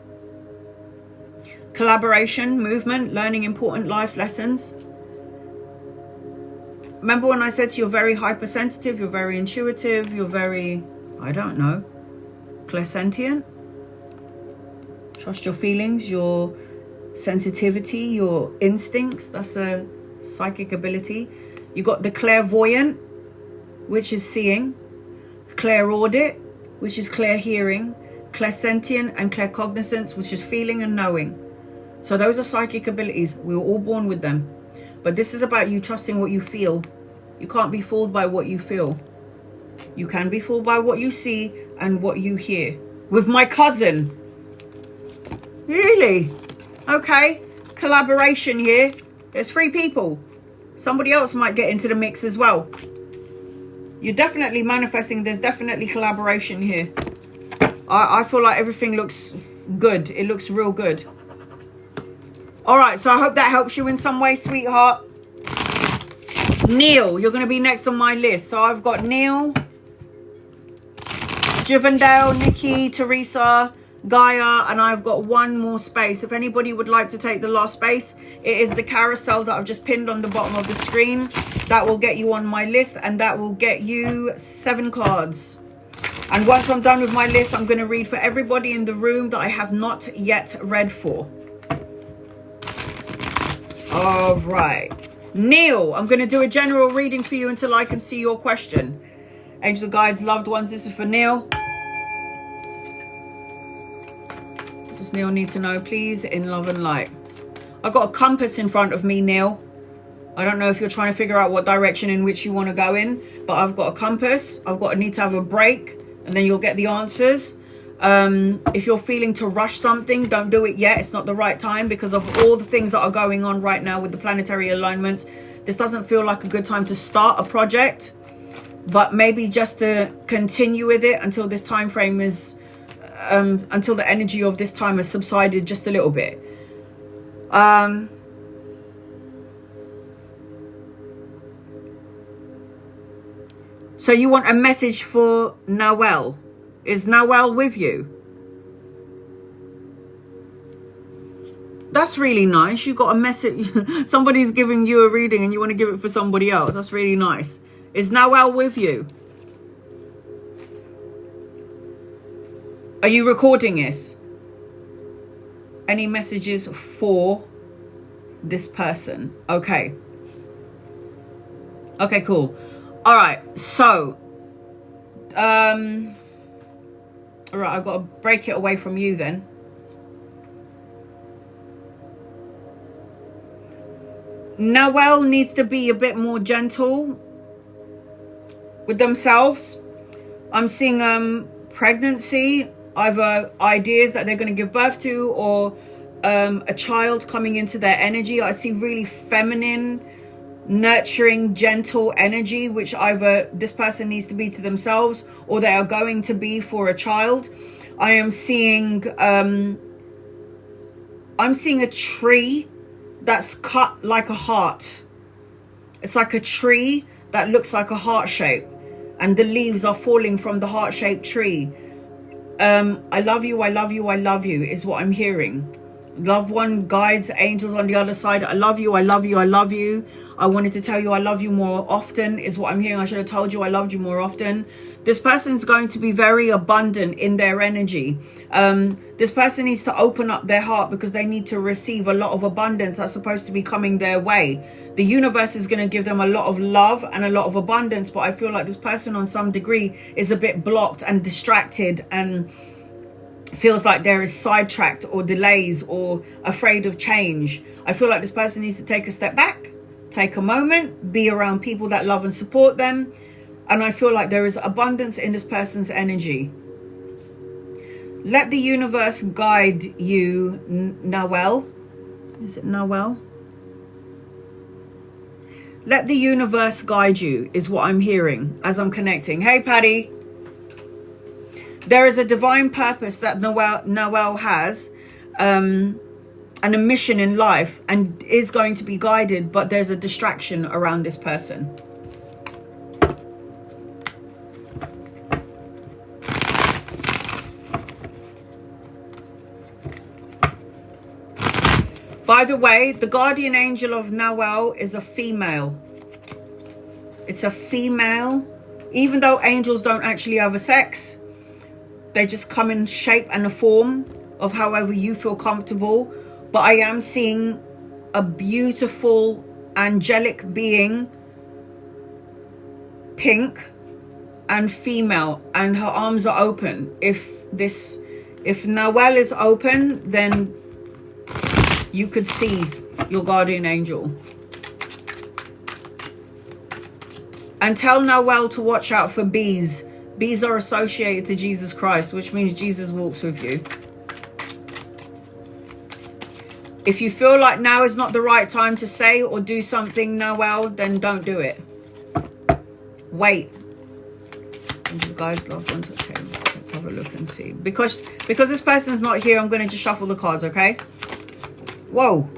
Collaboration. Movement. Learning important life lessons. Remember when I said to you, you're very hypersensitive, you're very intuitive, you're very, I don't know, clairsentient? Trust your feelings, your sensitivity, your instincts. That's a psychic ability. You got the clairvoyant, which is seeing, clairaudit, which is clear hearing, clairsentient and claircognizance, which is feeling and knowing. So those are psychic abilities. We were all born with them. But this is about you trusting what you feel. You can't be fooled by what you feel. You can be fooled by what you see and what you hear. With my cousin. Really? Okay. Collaboration here. There's 3 people. Somebody else might get into the mix as well. You're definitely manifesting. There's definitely collaboration here. I feel like everything looks good. It looks real good. All right, so I hope that helps you in some way, sweetheart. Neil, you're going to be next on my list. So I've got Neil, Jivendale, Nikki, Teresa, Gaia, and I've got one more space. If anybody would like to take the last space, it is the carousel that I've just pinned on the bottom of the screen. That will get you on my list, and that will get you 7 cards. And once I'm done with my list, I'm going to read for everybody in the room that I have not yet read for. All right. Neil, I'm going to do a general reading for you until I can see your question. Angel guides, loved ones, this is for Neil. Does Neil need to know, please, in love and light? I've got a compass in front of me, Neil. I don't know if you're trying to figure out what direction in which you want to go in, but I've got a compass. Need to have a break, and then you'll get the answers. If you're feeling to rush something, don't do it yet. It's not the right time because of all the things that are going on right now with the planetary alignments. This doesn't feel like a good time to start a project, but maybe just to continue with it until this time frame is until the energy of this time has subsided just a little bit. So you want a message for Noel? Is Noel with you? That's really nice. You got a message. Somebody's giving you a reading and you want to give it for somebody else. That's really nice. Is Noel with you? Are you recording this? Any messages for this person? Okay. Okay, cool. All right. So, all right, I've got to break it away from you then. Noel needs to be a bit more gentle with themselves. I'm seeing pregnancy, either ideas that they're going to give birth to, or a child coming into their energy. I see really feminine, nurturing, gentle energy, which either this person needs to be to themselves or they are going to be for a child. I am seeing a tree that's cut like a heart. It's like a tree that looks like a heart shape, and the leaves are falling from the heart-shaped tree. I love you, I love you, I love you is what I'm hearing. Loved one, guides, angels on the other side. I love you, I love you, I love you. I wanted to tell you I love you more often is what I'm hearing. I should have told you I loved you more often. This person's going to be very abundant in their energy. This person needs to open up their heart because they need to receive a lot of abundance that's supposed to be coming their way. The universe is going to give them a lot of love and a lot of abundance, but I feel like this person on some degree is a bit blocked and distracted and feels like there is sidetracked or delays or afraid of change. I feel like this person needs to take a step back, take a moment, be around people that love and support them. And I feel like there is abundance in this person's energy. Let the universe guide you, Noel. Is it Noel? Let the universe guide you is what I'm hearing as I'm connecting. Hey, Patty. There is a divine purpose that Noel has, and a mission in life, and is going to be guided, but there's a distraction around this person. By the way, the guardian angel of Noel is a female. It's a female. Even though angels don't actually have a sex, they just come in shape and a form of however you feel comfortable. But I am seeing a beautiful angelic being, pink and female, and her arms are open. If Noel is open, then you could see your guardian angel. And tell Noel to watch out for bees. Bees are associated to Jesus Christ, which means Jesus walks with you. If you feel like now is not the right time to say or do something, Noel, then don't do it. Wait. You guys loved ones. Okay, let's have a look and see. Because this person's not here, I'm going to just shuffle the cards, okay? Whoa.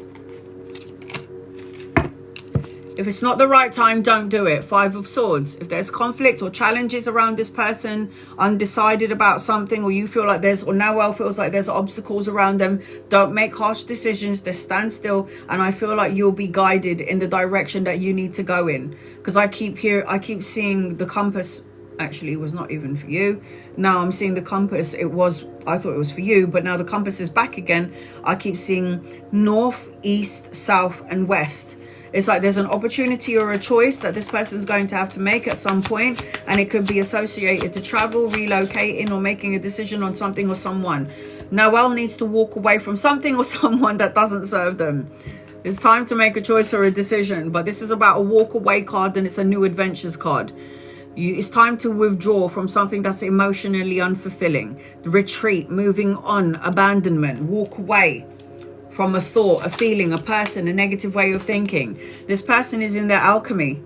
If it's not the right time, don't do it. Five of Swords. If there's conflict or challenges around this person, undecided about something, or you feel like or Noel feels like there's obstacles around them, don't make harsh decisions. Just stand still. And I feel like you'll be guided in the direction that you need to go in. Because I keep seeing the compass. Actually, it was not even for you. Now I'm seeing the compass. I thought it was for you, but now the compass is back again. I keep seeing north, east, south, and west. It's like there's an opportunity or a choice that this person's going to have to make at some point, and it could be associated to travel, relocating, or making a decision on something or someone. Noel needs to walk away from something or someone that doesn't serve them. It's time to make a choice or a decision, but this is about a walk away card, and it's a new adventures card. It's time to withdraw from something that's emotionally unfulfilling. Retreat, moving on, abandonment, walk away from a thought, a feeling, a person, a negative way of thinking. This person is in their alchemy.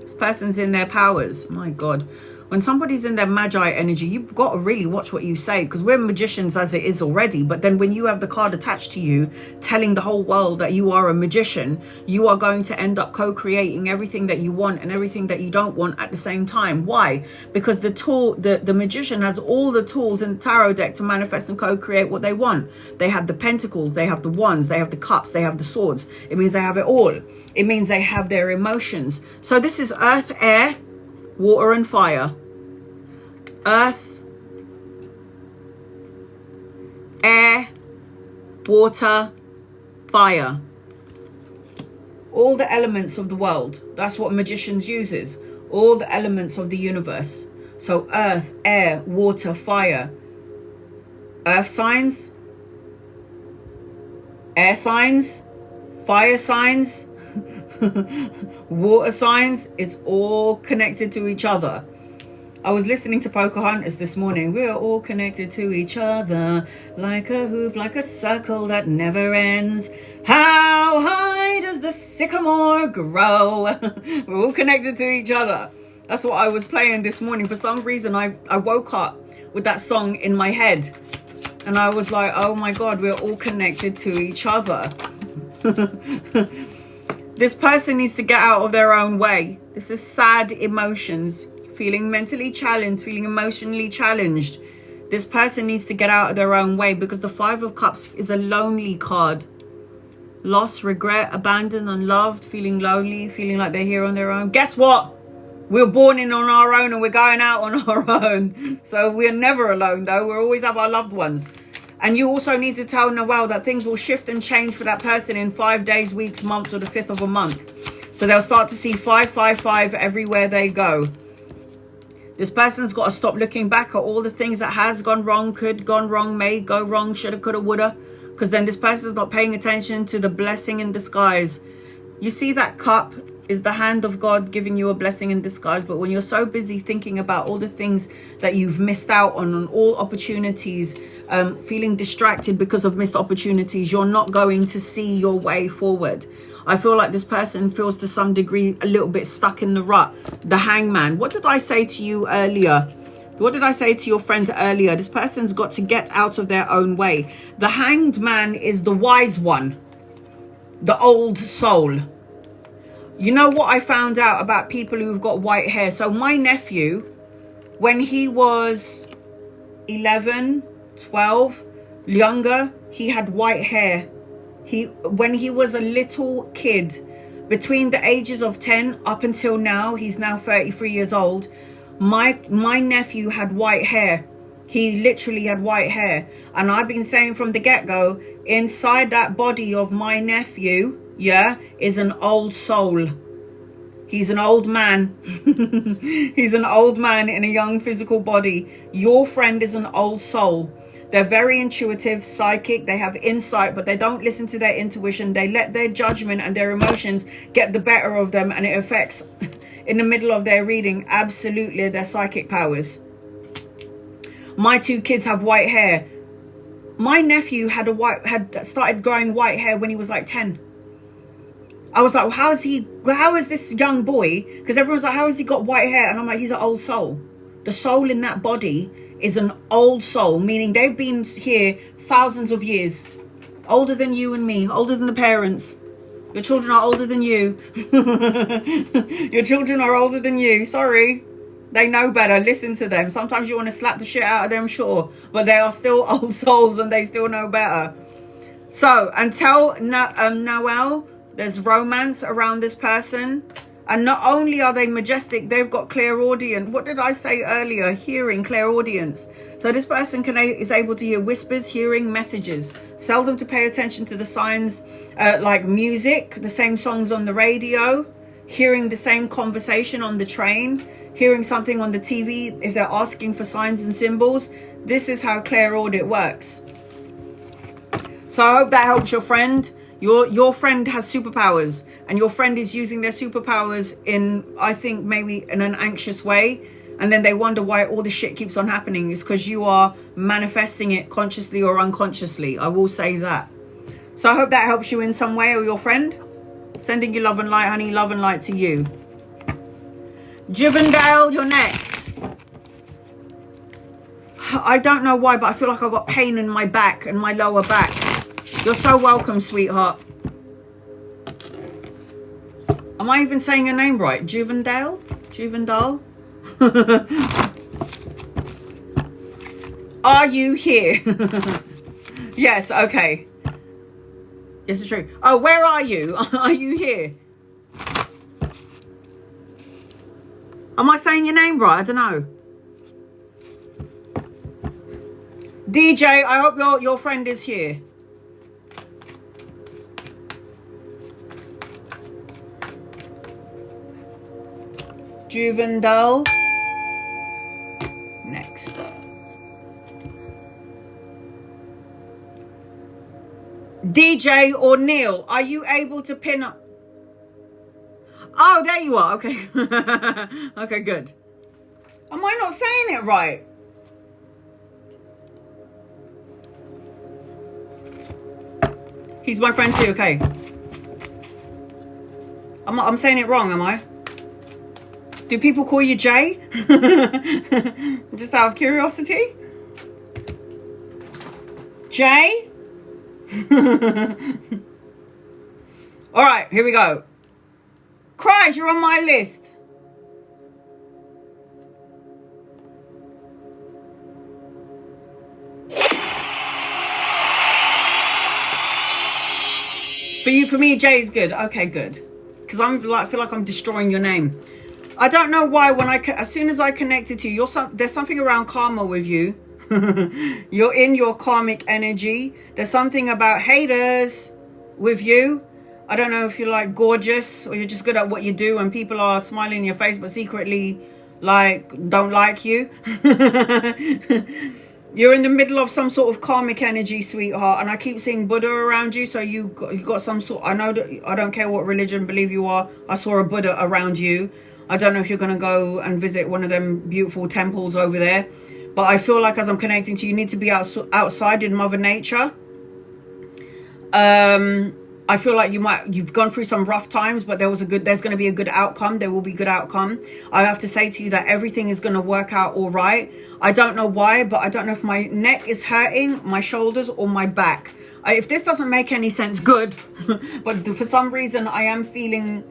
This person's in their powers. My God. When somebody's in their magi energy, you've got to really watch what you say, because we're magicians as it is already. But then when you have the card attached to you, telling the whole world that you are a magician, you are going to end up co-creating everything that you want and everything that you don't want at the same time. Why? Because the magician has all the tools in the tarot deck to manifest and co-create what they want. They have the pentacles, they have the wands, they have the cups, they have the swords. It means they have it all. It means they have their emotions. So this is earth, air, water, and fire. Earth, air, water, fire. All the elements of the world. That's what magicians uses. All the elements of the universe. So earth, air, water, fire. Earth signs, air signs, fire signs, water signs. It's all connected to each other. I was listening to Pocahontas this morning. We're all connected to each other, like a hoop, like a circle that never ends. How high does the sycamore grow? We're all connected to each other. That's what I was playing this morning. For some reason, I woke up with that song in my head. And I was like, oh my God, we're all connected to each other. This person needs to get out of their own way. This is sad emotions. Feeling mentally challenged, feeling emotionally challenged. This person needs to get out of their own way, because the Five of Cups is a lonely card. Loss, regret, abandoned, unloved, feeling lonely, feeling like they're here on their own. Guess what? We're born in on our own and we're going out on our own. So we're never alone though. We always have our loved ones. And you also need to tell Noel that things will shift and change for that person in 5 days, weeks, months, or the 5th of a month. So they'll start to see 555 everywhere they go. This person's got to stop looking back at all the things that has gone wrong, could gone wrong, may go wrong, shoulda, coulda, woulda. Because then this person's not paying attention to the blessing in disguise. You see that cup is the hand of God giving you a blessing in disguise. But when you're so busy thinking about all the things that you've missed out on all opportunities, feeling distracted because of missed opportunities, you're not going to see your way forward. I feel like this person feels to some degree a little bit stuck in the rut. The hangman. What did I say to you earlier? What did I say to your friend earlier? This person's got to get out of their own way. The hanged man is the wise one, the old soul. You know what I found out about people who've got white hair? So my nephew, when he was 11, 12, younger, he had white hair. When he was a little kid, between the ages of 10 up until now, he's now 33 years old. My nephew had white hair. He literally had white hair. And I've been saying from the get-go, inside that body of my nephew, yeah, is an old soul. He's an old man. He's an old man in a young physical body. Your friend is an old soul. They're very intuitive, psychic. They have insight, but they don't listen to their intuition. They let their judgment and their emotions get the better of them, and it affects, in the middle of their reading, absolutely their psychic powers. My two kids have white hair. My nephew had started growing white hair when he was like 10. I was like, well, how is this young boy? Because everyone's like, how has he got white hair? And I'm like, he's an old soul. The soul in that body is an old soul, meaning they've been here thousands of years. Older than you and me, older than the parents. Your children are older than you. Your children are older than you. Sorry. They know better. Listen to them. Sometimes you want to slap the shit out of them, sure. But they are still old souls and they still know better. So, until Noel, there's romance around this person. And not only are they majestic, they've got clairaudience. What did I say earlier? Hearing, clairaudience. So this person is able to hear whispers, hearing messages. Seldom to pay attention to the signs like music, the same songs on the radio, hearing the same conversation on the train, hearing something on the TV if they're asking for signs and symbols. This is how clairaudient works. So I hope that helps your friend. Your friend has superpowers, and your friend is using their superpowers in, I think, maybe in an anxious way. And then they wonder why all the shit keeps on happening. It's because you are manifesting it consciously or unconsciously. I will say that. So I hope that helps you in some way, or your friend. Sending you love and light, honey. Love and light to you. Jivendale, you're next. I don't know why, but I feel like I've got pain in my back and my lower back. You're so welcome, sweetheart. Am I even saying your name right? Juvendale? Juvendale? Are you here? Yes, okay. Yes, it's true. Oh, where are you? Are you here? Am I saying your name right? I don't know. DJ, I hope your friend is here. Juvendale. Next. DJ or Neil, are you able to pin up? Oh, there you are. Okay. Okay, good. Am I not saying it right? He's my friend too, okay. I'm saying it wrong, am I? Do people call you Jay? Just out of curiosity. Jay? All right, here we go. Christ, you're on my list. For me, Jay is good. Okay, good. Because I feel like I'm destroying your name. I don't know why as soon as I connected to you, there's something around karma with you. You're in your karmic energy. There's something about haters with you. I don't know if you're like gorgeous or you're just good at what you do and people are smiling in your face but secretly like don't like you. You're in the middle of some sort of karmic energy, sweetheart, and I keep seeing Buddha around you. So you got some sort. I know that I don't care what religion believe you are. I saw a Buddha around you. I don't know if you're gonna go and visit one of them beautiful temples over there, but I feel like as I'm connecting to you, you need to be outside in Mother Nature. I feel like you've gone through some rough times, but there's going to be a good outcome. There will be good outcome. I have to say to you that everything is going to work out all right. I don't know why, but I don't know if my neck is hurting, my shoulders, or my back. If this doesn't make any sense, good. But for some reason, I am feeling,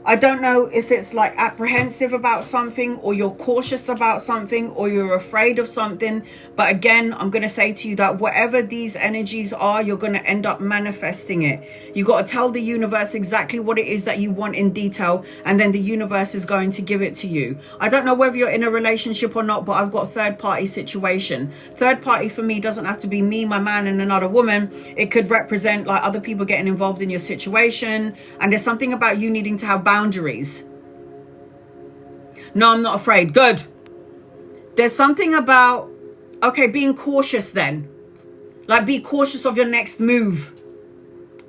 I don't know if it's like apprehensive about something, or you're cautious about something, or you're afraid of something. But again, I'm going to say to you that whatever these energies are, you're going to end up manifesting it. You got to tell the universe exactly what it is that you want in detail, and then the universe is going to give it to you. I don't know whether you're in a relationship or not, but I've got a third party situation. Third party for me doesn't have to be me, my man, and another woman. It could represent like other people getting involved in your situation. And there's something about you needing to have boundaries. No, I'm not afraid. Good. There's something about, okay, being cautious then. Like, be cautious of your next move.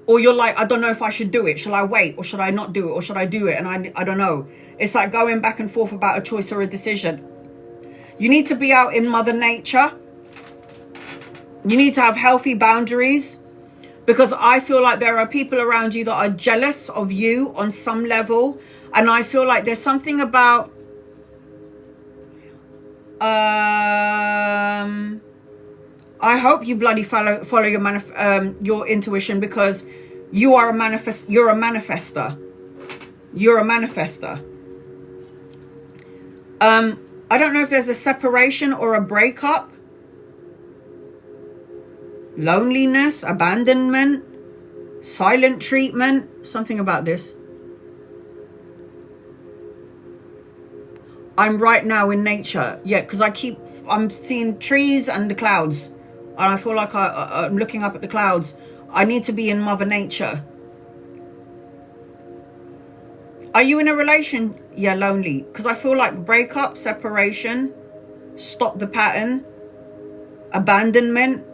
Or you're like, I don't know if I should do it. Shall I wait? Or should I not do it? Or should I do it? And I don't know. It's like going back and forth about a choice or a decision. You need to be out in Mother Nature. You need to have healthy boundaries. Because I feel like there are people around you that are jealous of you on some level. And I feel like there's something about... I hope you bloody follow your intuition, because you are a manifest. You're a manifester. You're a manifester. I don't know if there's a separation or a breakup. Loneliness, abandonment, silent treatment, something about this. I'm right now in nature. Yeah, because I'm seeing trees and the clouds. And I feel like I'm looking up at the clouds. I need to be in Mother Nature. Are you in a relation? Yeah, lonely. Because I feel like breakup, separation, stop the pattern, abandonment,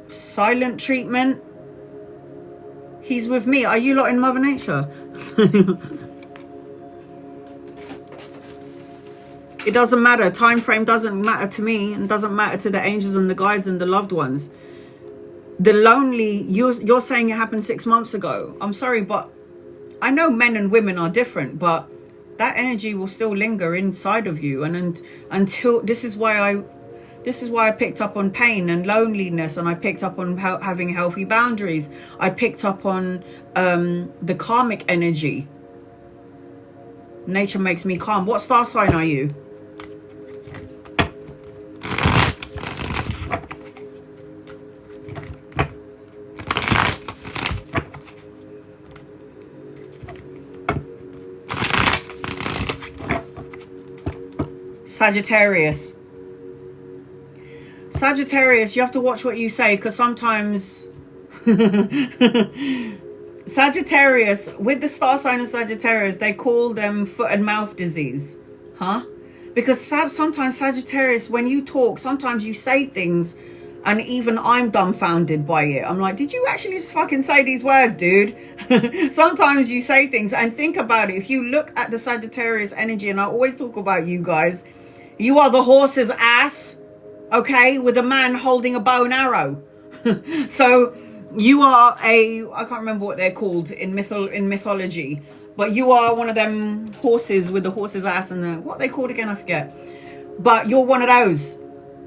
silent treatment. He's with me. Are you lot in Mother Nature? It doesn't matter. Time frame doesn't matter to me, and doesn't matter to the angels and the guides and the loved ones. The lonely, you're saying it happened 6 months ago. I'm sorry, but I know men and women are different, but that energy will still linger inside of you. And until this is why I picked up on pain and loneliness, and I picked up on having healthy boundaries. I picked up on the karmic energy. Nature makes me calm. What star sign are you? Sagittarius. Sagittarius, you have to watch what you say, because sometimes Sagittarius, with the star sign of Sagittarius, they call them foot and mouth disease. Huh? Because sometimes Sagittarius, when you talk, sometimes you say things and even I'm dumbfounded by it. I'm like, did you actually just fucking say these words, dude? Sometimes you say things, and think about it. If you look at the Sagittarius energy, and I always talk about you guys, you are the horse's ass, okay, with a man holding a bow and arrow. So you are I can't remember what they're called in mythology, but you are one of them horses with the horse's ass, and what are they called again? I forget. But you're one of those.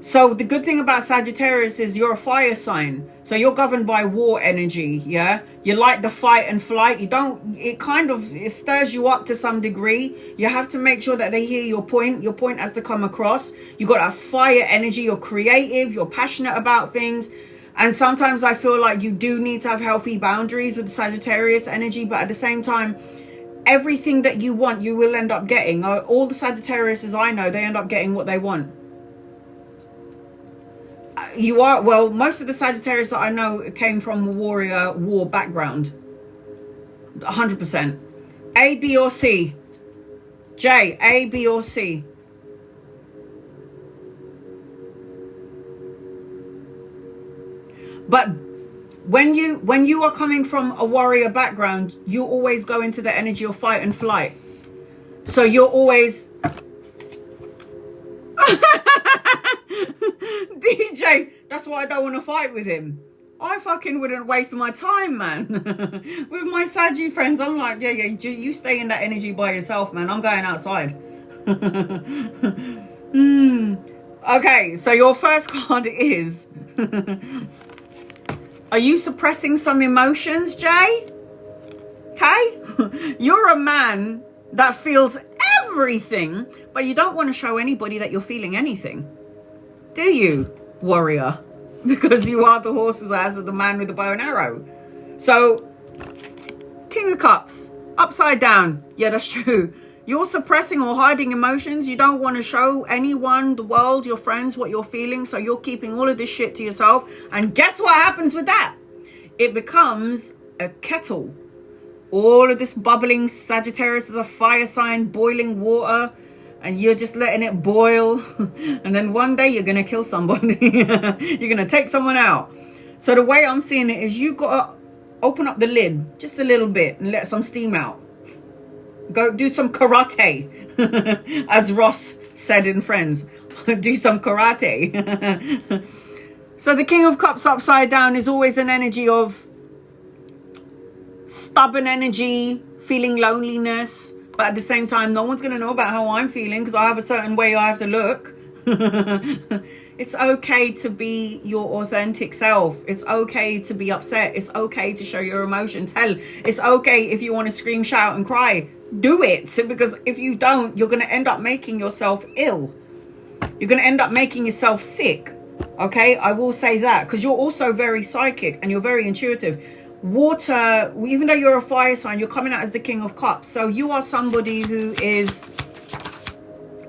So the good thing about Sagittarius is you're a fire sign. So you're governed by war energy, yeah? You like the fight and flight. It stirs you up to some degree. You have to make sure that they hear your point. Your point has to come across. You got that fire energy. You're creative. You're passionate about things. And sometimes I feel like you do need to have healthy boundaries with the Sagittarius energy. But at the same time, everything that you want, you will end up getting. All the Sagittariuses I know, they end up getting what they want. Most of the Sagittarius that I know came from a war background. 100%. A, B, or C? J, A, B, or C? But when you are coming from a warrior background, you always go into the energy of fight and flight. So you're always DJ. That's why I don't want to fight with him. I fucking wouldn't waste my time, man. With my Saji friends, I'm like, yeah, you stay in that energy by yourself, man. I'm going outside. Okay, so your first card is are you suppressing some emotions, Jay? Okay? You're a man that feels everything, but you don't want to show anybody that you're feeling anything. Do you, warrior? Because you are the horse's ass of the man with the bow and arrow. So, King of Cups, upside down. Yeah, that's true. You're suppressing or hiding emotions. You don't want to show anyone, the world, your friends, what you're feeling. So you're keeping all of this shit to yourself. And guess what happens with that? It becomes a kettle. All of this bubbling. Sagittarius is a fire sign, boiling water. And you're just letting it boil. And then one day you're going to kill somebody. You're going to take someone out. So the way I'm seeing it is you've got to open up the lid just a little bit and let some steam out. Go do some karate. As Ross said in Friends. Do some karate. So the King of Cups upside down is always an energy of stubborn energy, feeling loneliness. But at the same time, no one's going to know about how I'm feeling because I have a certain way I have to look. It's okay to be your authentic self. It's okay to be upset. It's okay to show your emotions. Hell, it's okay if you want to scream, shout and cry. Do it. Because if you don't, you're going to end up making yourself ill. You're going to end up making yourself sick. Okay, I will say that because you're also very psychic and you're very intuitive. Water, even though you're a fire sign, you're coming out as the King of Cups. So you are somebody who is,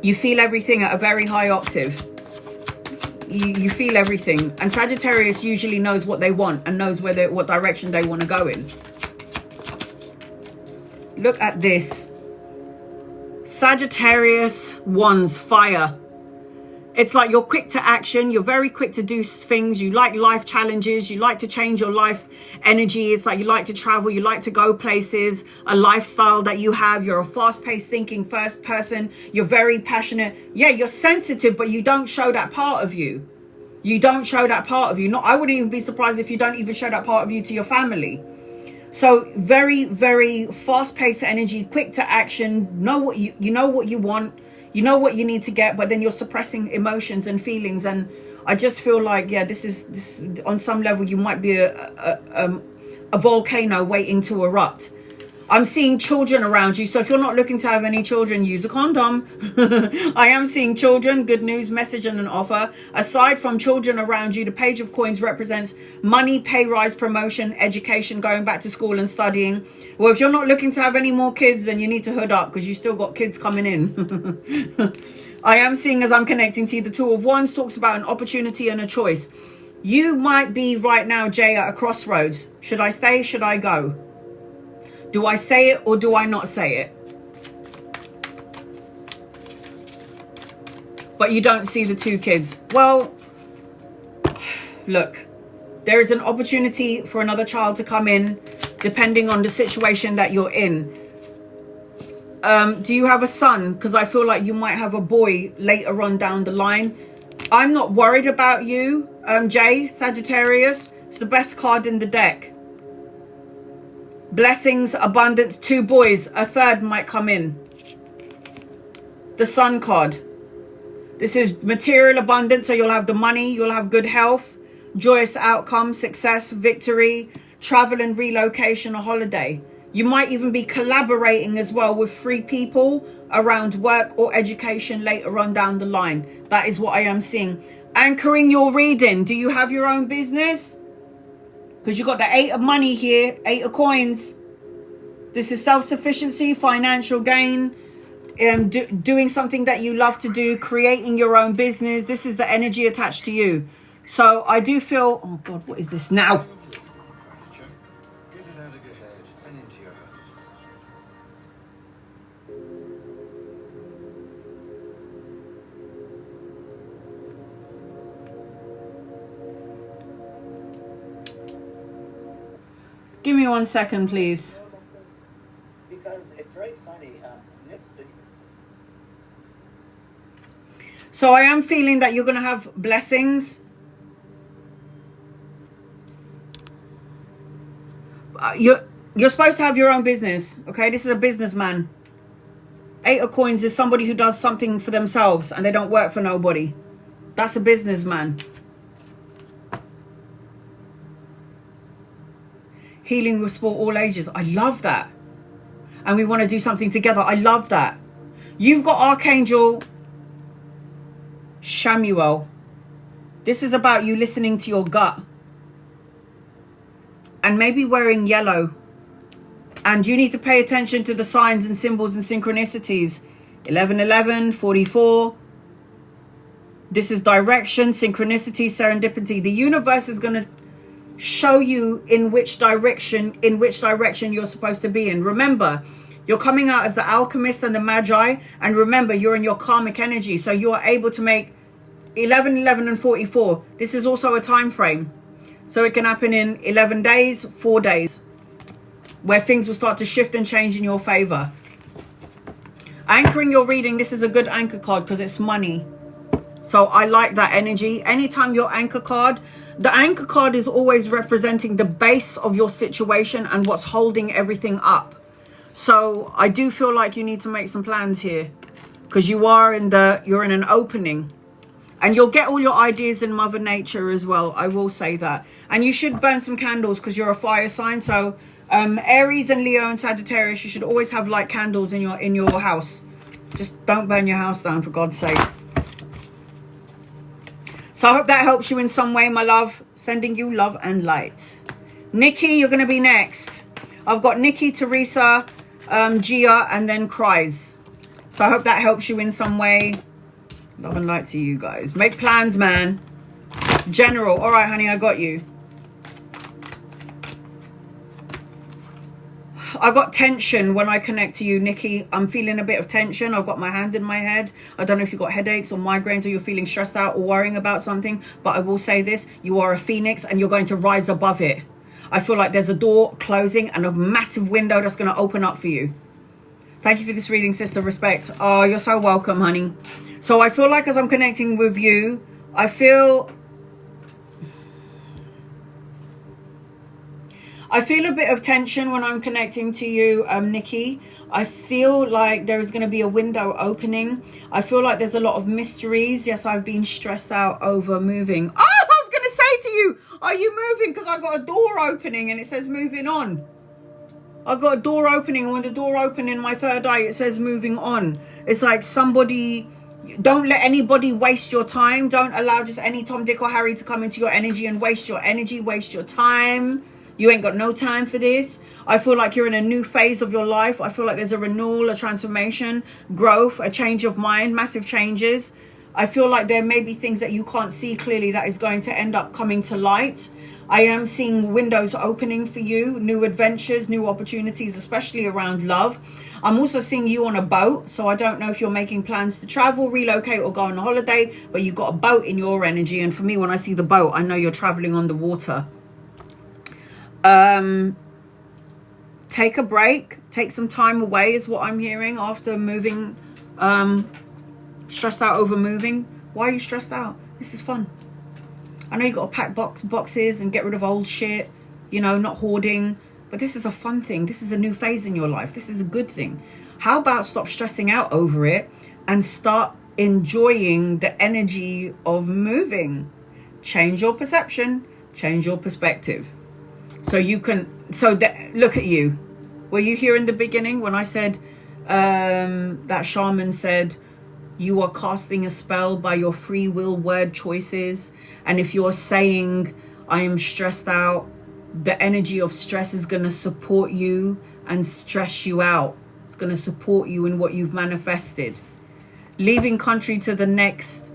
you feel everything at a very high octave. You feel everything. And Sagittarius usually knows what they want and knows what direction they want to go in. Look at this. Sagittarius wands, fire. It's like you're quick to action. You're very quick to do things. You like life challenges. You like to change your life energy. It's like you like to travel. You like to go places. A lifestyle that you have. You're a fast-paced thinking first person. You're very passionate. Yeah, you're sensitive, but you don't show that part of you. You don't show that part of you. I wouldn't even be surprised if you don't even show that part of you to your family. So very, very fast-paced energy, quick to action. You know what you want. You know what you need to get, but then you're suppressing emotions and feelings. And I just feel like, yeah, this on some level, you might be a volcano waiting to erupt. I'm seeing children around you. So if you're not looking to have any children, use a condom. I am seeing children, good news, message and an offer. Aside from children around you, the Page of Coins represents money, pay rise, promotion, education, going back to school and studying. Well, if you're not looking to have any more kids, then you need to hood up because you still got kids coming in. I am seeing, as I'm connecting to you, the Two of Wands talks about an opportunity and a choice. You might be right now, Jay, at a crossroads. Should I stay? Should I go? Do I say it or do I not say it? But you don't see the two kids. Well, look, there is an opportunity for another child to come in, depending on the situation that you're in. Do you have a son? Because I feel like you might have a boy later on down the line. I'm not worried about you, Jay, Sagittarius. It's the best card in the deck. Blessings, abundance, two boys. A third might come in. The Sun card. This is material abundance, so you'll have the money, you'll have good health, joyous outcome, success, victory, travel and relocation, a holiday. You might even be collaborating as well with 3 people around work or education later on down the line. That is what I am seeing. Anchoring your reading. Do you have your own business? Because you've got the 8 of money here, 8 of coins. This is self-sufficiency, financial gain, doing something that you love to do, creating your own business. This is the energy attached to you. So I do feel, oh God, what is this now? Give me 1 second, please. Because it's very funny. Next video. So I am feeling that you're going to have blessings. You're supposed to have your own business. Okay, this is a businessman. 8 of Coins is somebody who does something for themselves and they don't work for nobody. That's a businessman. Healing will support all ages. I love that. And we want to do something together. I love that. You've got Archangel Shamuel. This is about you listening to your gut. And maybe wearing yellow. And you need to pay attention to the signs and symbols and synchronicities. 1111, 44. This is direction, synchronicity, serendipity. The universe is going to show you in which direction you're supposed to be in. Remember, you're coming out as the alchemist and the magi. And remember, you're in your karmic energy. So you are able to make 11, 11 and 44. This is also a time frame. So it can happen in 11 days, 4 days, where things will start to shift and change in your favor. Anchoring your reading, this is a good anchor card because it's money. So I like that energy. Anytime your anchor card, the anchor card is always representing the base of your situation and what's holding everything up. So I do feel like you need to make some plans here because you're in an opening. And you'll get all your ideas in Mother Nature as well. I will say that. And you should burn some candles because you're a fire sign. So Aries and Leo and Sagittarius, you should always have light candles in your house. Just don't burn your house down, for God's sake. So I hope that helps you in some way, my love. Sending you love and light. Nikki, you're going to be next. I've got Nikki, Teresa, Gia, and then Cries. So I hope that helps you in some way. Love and light to you guys. Make plans, man. General. All right, honey, I got you. I got tension when I connect to you, Nikki. I'm feeling a bit of tension. I've got my hand in my head. I don't know if you've got headaches or migraines or you're feeling stressed out or worrying about something. But I will say this. You are a phoenix and you're going to rise above it. I feel like there's a door closing and a massive window that's going to open up for you. Thank you for this reading, sister. Respect. Oh, you're so welcome, honey. So I feel like as I'm connecting with you, I feel a bit of tension when I'm connecting to you, Nikki. I feel like there is going to be a window opening. I feel like there's a lot of mysteries. Yes, I've been stressed out over moving. Oh, I was going to say to you, are you moving? Because I got a door opening and it says moving on. I got a door opening and when the door opened in my third eye, it says moving on. It's like somebody... Don't let anybody waste your time. Don't allow just any Tom, Dick or Harry to come into your energy and waste your energy, waste your time. You ain't got no time for this. I feel like you're in a new phase of your life. I feel like there's a renewal, a transformation, growth, a change of mind, massive changes. I feel like there may be things that you can't see clearly that is going to end up coming to light. I am seeing windows opening for you, new adventures, new opportunities, especially around love. I'm also seeing you on a boat. So I don't know if you're making plans to travel, relocate or go on a holiday, but you've got a boat in your energy. And for me, when I see the boat, I know you're traveling on the water. Take a break, take some time away is what I'm hearing after moving, stressed out over moving. Why are you stressed out? This is fun. I know you got to pack boxes and get rid of old shit, you know, not hoarding. But this is a fun thing. This is a new phase in your life. This is a good thing. How about stop stressing out over it and start enjoying the energy of moving? Change your perception, change your perspective. So you can, look at you. Were you here in the beginning when I said, that shaman said, you are casting a spell by your free will word choices. And if you're saying, I am stressed out, the energy of stress is going to support you and stress you out. It's going to support you in what you've manifested. Leaving country to the next.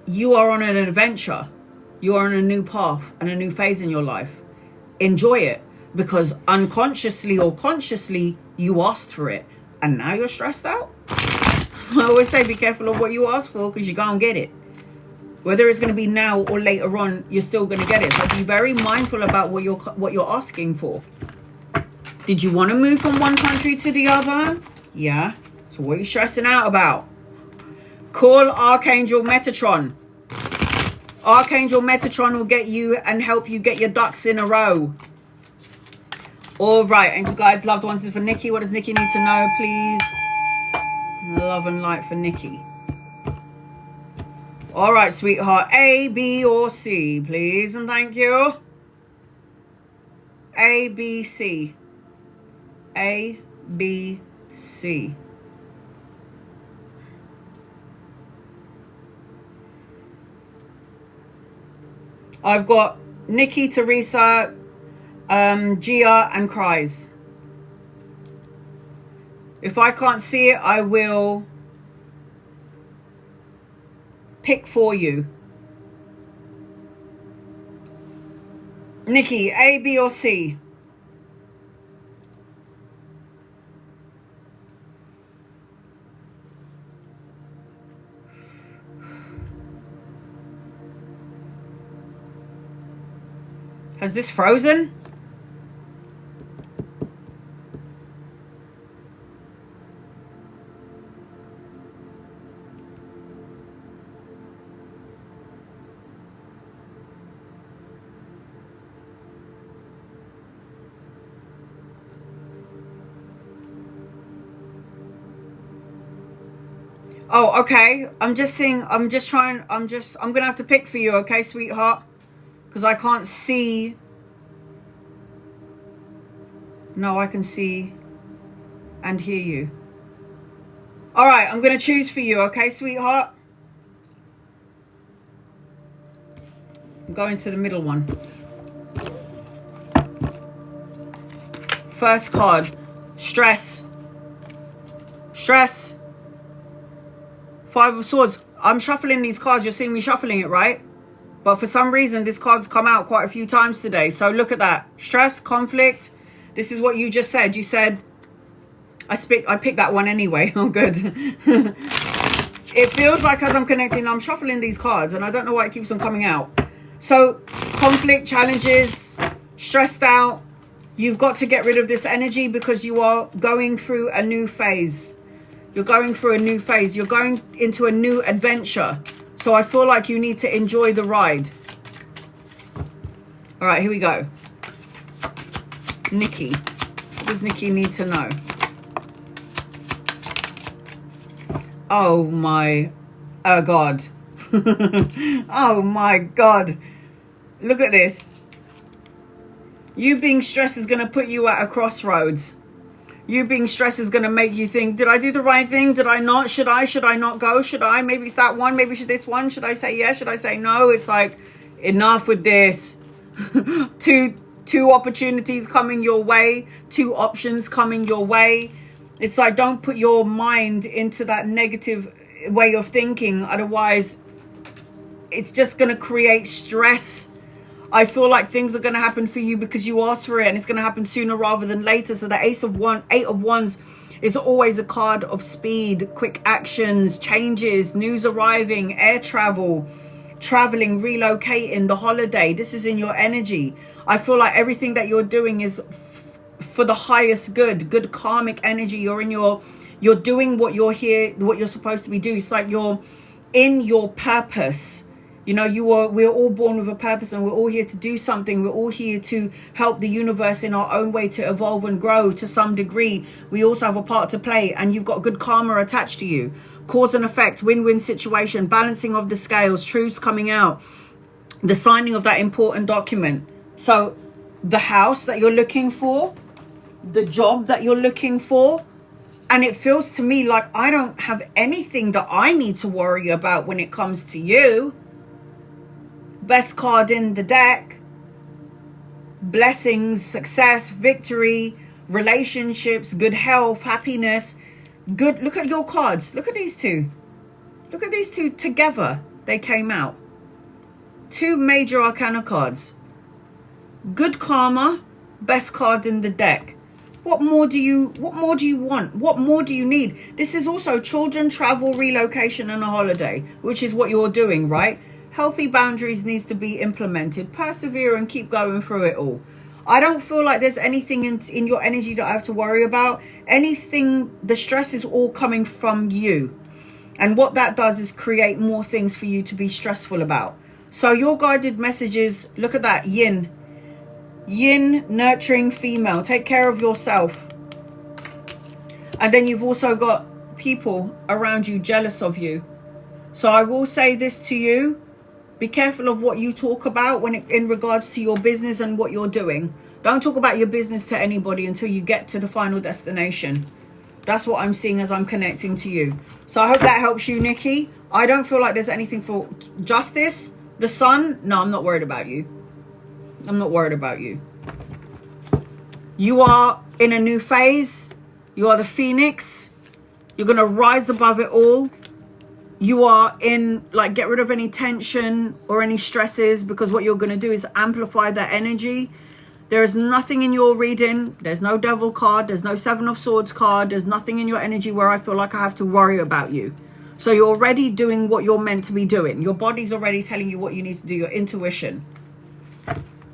You are on an adventure. You are on a new path and a new phase in your life. Enjoy it because unconsciously or consciously, you asked for it. and now you're stressed out. I always say be careful of what you ask for, because you're gonna get it. Whether it's going to be now or later on, you're still going to get it. So be very mindful about what you're asking for. Did you want to move from one country to the other? Yeah. So what are you stressing out about? Call Archangel Metatron. Archangel Metatron will get you and help you get your ducks in a row. All right, angels, guides, loved ones. This is for Nikki. What does Nikki need to know, please? Love and light for Nikki. All right, sweetheart. A, B, or C, please, and thank you. A, B, C. A, B, C. I've got Nikki, Teresa, Gia, and Cries. If I can't see it, I will pick for you. Nikki, A, B, or C? Has this frozen? Oh, okay. I'm gonna have to pick for you, okay, sweetheart? Because I can't see. No, I can see and hear you. All right, I'm gonna choose for you, okay, sweetheart? I'm going to the middle one. First card, stress. Stress. Five of Swords. I'm shuffling these cards. You're seeing me shuffling it, right? But for some reason, this card's come out quite a few times today. So look at that. Stress, conflict. This is what you just said. You said, I picked that one anyway. Oh, good. It feels like as I'm connecting, I'm shuffling these cards. And I don't know why it keeps on coming out. So conflict, challenges, stressed out. You've got to get rid of this energy because you are going through a new phase. You're going through a new phase. You're going into a new adventure. So I feel like you need to enjoy the ride. All right, here we go. Nikki. What does Nikki need to know? Oh my God. Oh my God. Look at this. You being stressed is going to put you at a crossroads. You being stressed is going to make you think, did I do the right thing? Did I not? Should I not go? Should I? Maybe it's that one. Maybe this one. Should I say yes? Should I say no? It's like, enough with this. Two opportunities coming your way. Two options coming your way. It's like, don't put your mind into that negative way of thinking. Otherwise, it's just going to create stress. I feel like things are going to happen for you because you asked for it, and it's going to happen sooner rather than later. So the Eight of Wands is always a card of speed, quick actions, changes, news arriving, air travel, traveling, relocating, the holiday. This is in your energy. I feel like everything that you're doing is for the highest good karmic energy. You're doing what you're here, what you're supposed to be doing. It's like you're in your purpose. You know, we're all born with a purpose, and we're all here to do something. We're all here to help the universe in our own way to evolve and grow to some degree. We also have a part to play, and you've got good karma attached to you. Cause and effect, win-win situation, balancing of the scales, truths coming out, the signing of that important document. So the house that you're looking for, the job that you're looking for, and it feels to me like I don't have anything that I need to worry about when it comes to you. Best card in the deck. Blessings, success, victory, relationships, good health, happiness. Good. Look at your cards. Look at these two. Look at these two together. They came out. Two major arcana cards. Good karma. Best card in the deck. What more do you want? What more do you need? This is also children, travel, relocation, and a holiday, which is what you're doing, right? Healthy boundaries needs to be implemented. Persevere and keep going through it all. I don't feel like there's anything in your energy that I have to worry about. Anything, the stress is all coming from you. And what that does is create more things for you to be stressful about. So your guided messages, look at that, yin. Yin, nurturing female. Take care of yourself. And then you've also got people around you jealous of you. So I will say this to you. Be careful of what you talk about in regards to your business and what you're doing. Don't talk about your business to anybody until you get to the final destination. That's what I'm seeing as I'm connecting to you. So I hope that helps you, Nikki. I don't feel like there's anything for justice. The sun, no, I'm not worried about you. I'm not worried about you. You are in a new phase. You are the phoenix. You're going to rise above it all. You are in, like, get rid of any tension or any stresses, because what you're going to do is amplify that energy. There is nothing in your reading. There's no devil card. There's no seven of swords card. There's nothing in your energy where I feel like I have to worry about you. So you're already doing what you're meant to be doing. Your body's already telling you what you need to do, your intuition.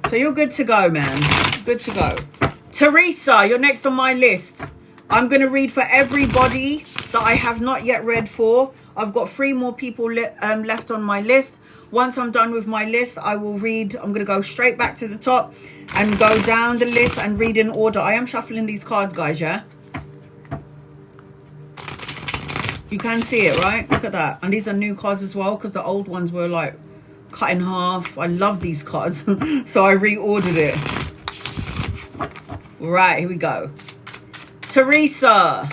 So you're good to go, man. Good to go. Teresa, you're next on my list. I'm going to read for everybody that I have not yet read for. I've got 3 more people left on my list. Once I'm done with my list, I will read. I'm going to go straight back to the top and go down the list and read in order. I am shuffling these cards, guys, yeah? You can see it, right? Look at that. And these are new cards as well, because the old ones were like cut in half. I love these cards. So I reordered it. Right, here we go. Teresa.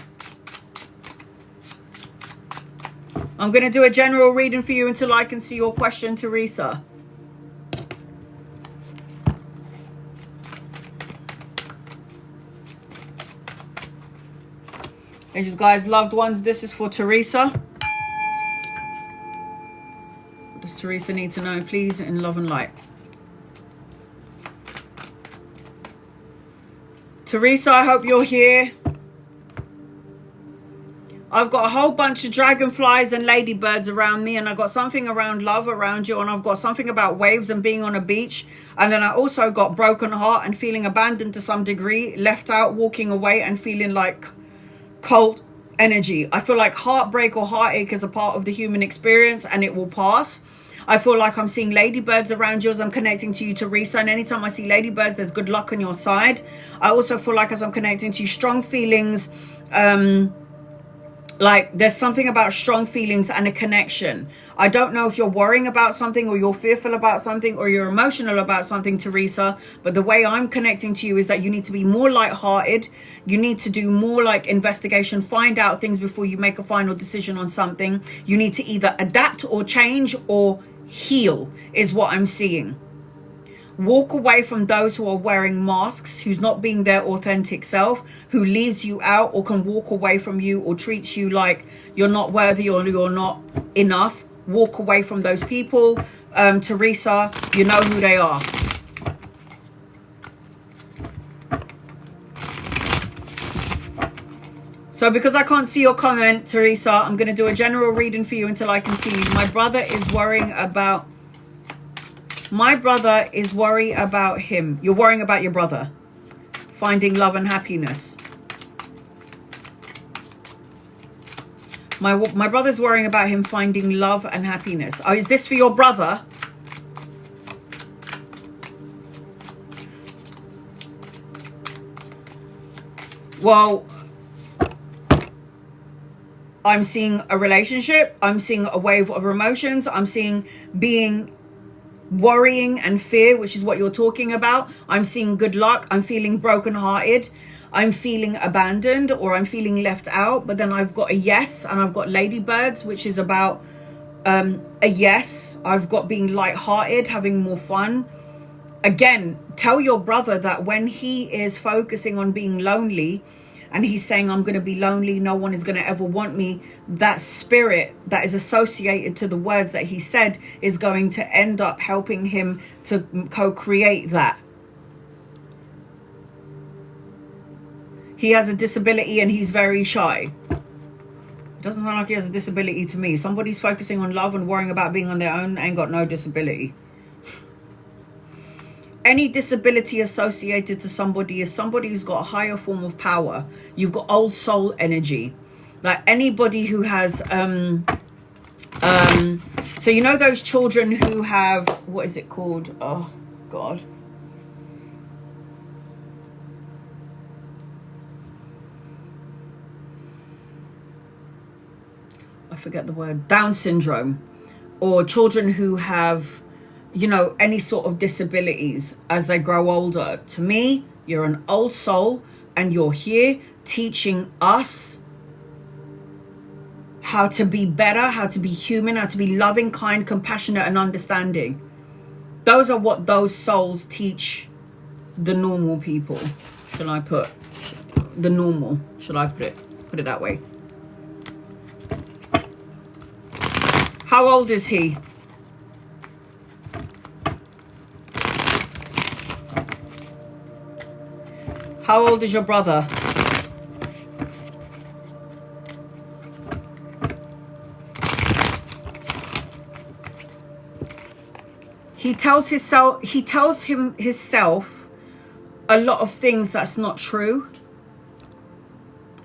I'm going to do a general reading for you until I can see your question, Teresa. Angels, guys, loved ones, this is for Teresa. What does Teresa need to know, please, in love and light? Teresa, I hope you're here. I've got a whole bunch of dragonflies and ladybirds around me, and I've got something around love around you, and I've got something about waves and being on a beach, and then I also got broken heart and feeling abandoned to some degree, left out, walking away, and feeling like cold energy. I feel like heartbreak or heartache is a part of the human experience, and it will pass. I feel like I'm seeing ladybirds around you as I'm connecting to you, Teresa, and anytime I see ladybirds, there's good luck on your side. I also feel like as I'm connecting to you, strong feelings, like there's something about strong feelings and a connection. I don't know if you're worrying about something, or you're fearful about something, or you're emotional about something, Teresa, but the way I'm connecting to you is that you need to be more lighthearted. You need to do more like investigation, find out things before you make a final decision on something. You need to either adapt or change or heal is what I'm seeing. Walk away from those who are wearing masks, who's not being their authentic self, who leaves you out or can walk away from you or treats you like you're not worthy or you're not enough. Walk away from those people. Teresa, you know who they are. So because I can't see your comment, Teresa, I'm going to do a general reading for you until I can see you. My brother is worrying about... My brother is worried about him. You're worrying about your brother. Finding love and happiness. My brother's worrying about him finding love and happiness. Oh, is this for your brother? Well, I'm seeing a relationship. I'm seeing a wave of emotions. I'm seeing being... worrying and fear, which is what you're talking about. I'm seeing good luck. I'm feeling brokenhearted. I'm feeling abandoned, or I'm feeling left out. But then I've got a yes, and I've got ladybirds, which is about a yes. I've got being lighthearted, having more fun. Again, tell your brother that when he is focusing on being lonely, and he's saying, I'm going to be lonely, no one is going to ever want me, that spirit that is associated to the words that he said is going to end up helping him to co-create that. he has a disability and he's very shy. It doesn't sound like he has a disability to me. Somebody's focusing on love and worrying about being on their own ain't got no disability. Any disability associated to somebody is somebody who's got a higher form of power. You've got old soul energy. Like anybody who has so you know those children who have, what is it called? Oh God. I forget the word. Down syndrome, or children who have, you know, any sort of disabilities as they grow older. To me, you're an old soul and you're here teaching us how to be better, how to be human, how to be loving, kind, compassionate, and understanding. Those are what those souls teach the normal people. Shall I put the normal? Shall I put it that way? How old is he? How old is your brother? He tells himself a lot of things that's not true.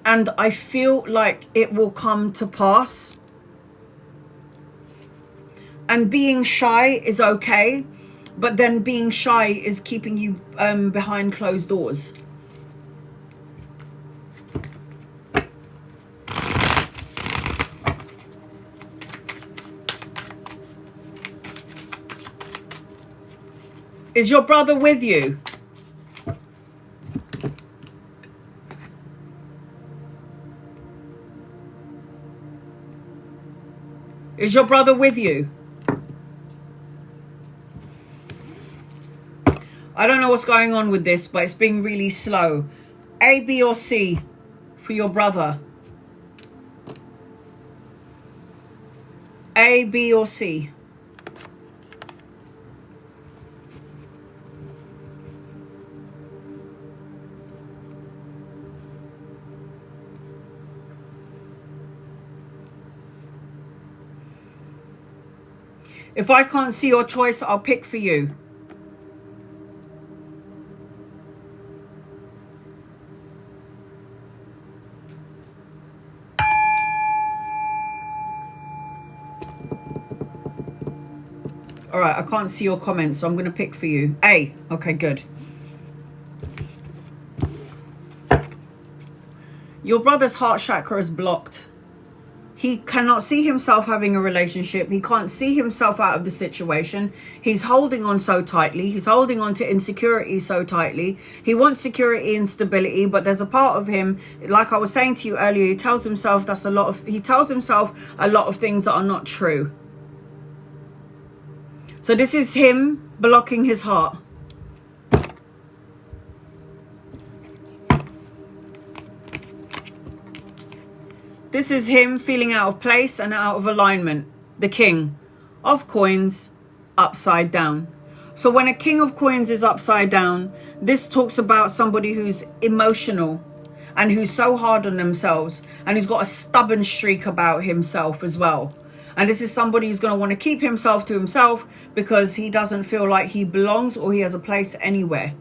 And I feel like it will come to pass. And being shy is okay, but then being shy is keeping you behind closed doors. Is your brother with you? Is your brother with you? I don't know what's going on with this, but it's being really slow. A, B, or C for your brother? A, B, or C? If I can't see your choice, I'll pick for you. All right, I can't see your comments, so I'm going to pick for you. A. Okay, good. Your brother's heart chakra is blocked. He cannot see himself having a relationship. He can't see himself out of the situation. He's holding on so tightly. He's holding on to insecurity so tightly. He wants security and stability, but there's a part of him, like I was saying to you earlier, he tells himself he tells himself a lot of things that are not true. So this is him blocking his heart. This is him feeling out of place and out of alignment. The King of Coins upside down. So when a King of Coins is upside down, this talks about somebody who's emotional and who's so hard on themselves and who's got a stubborn streak about himself as well. And this is somebody who's going to want to keep himself to himself because he doesn't feel like he belongs or he has a place anywhere.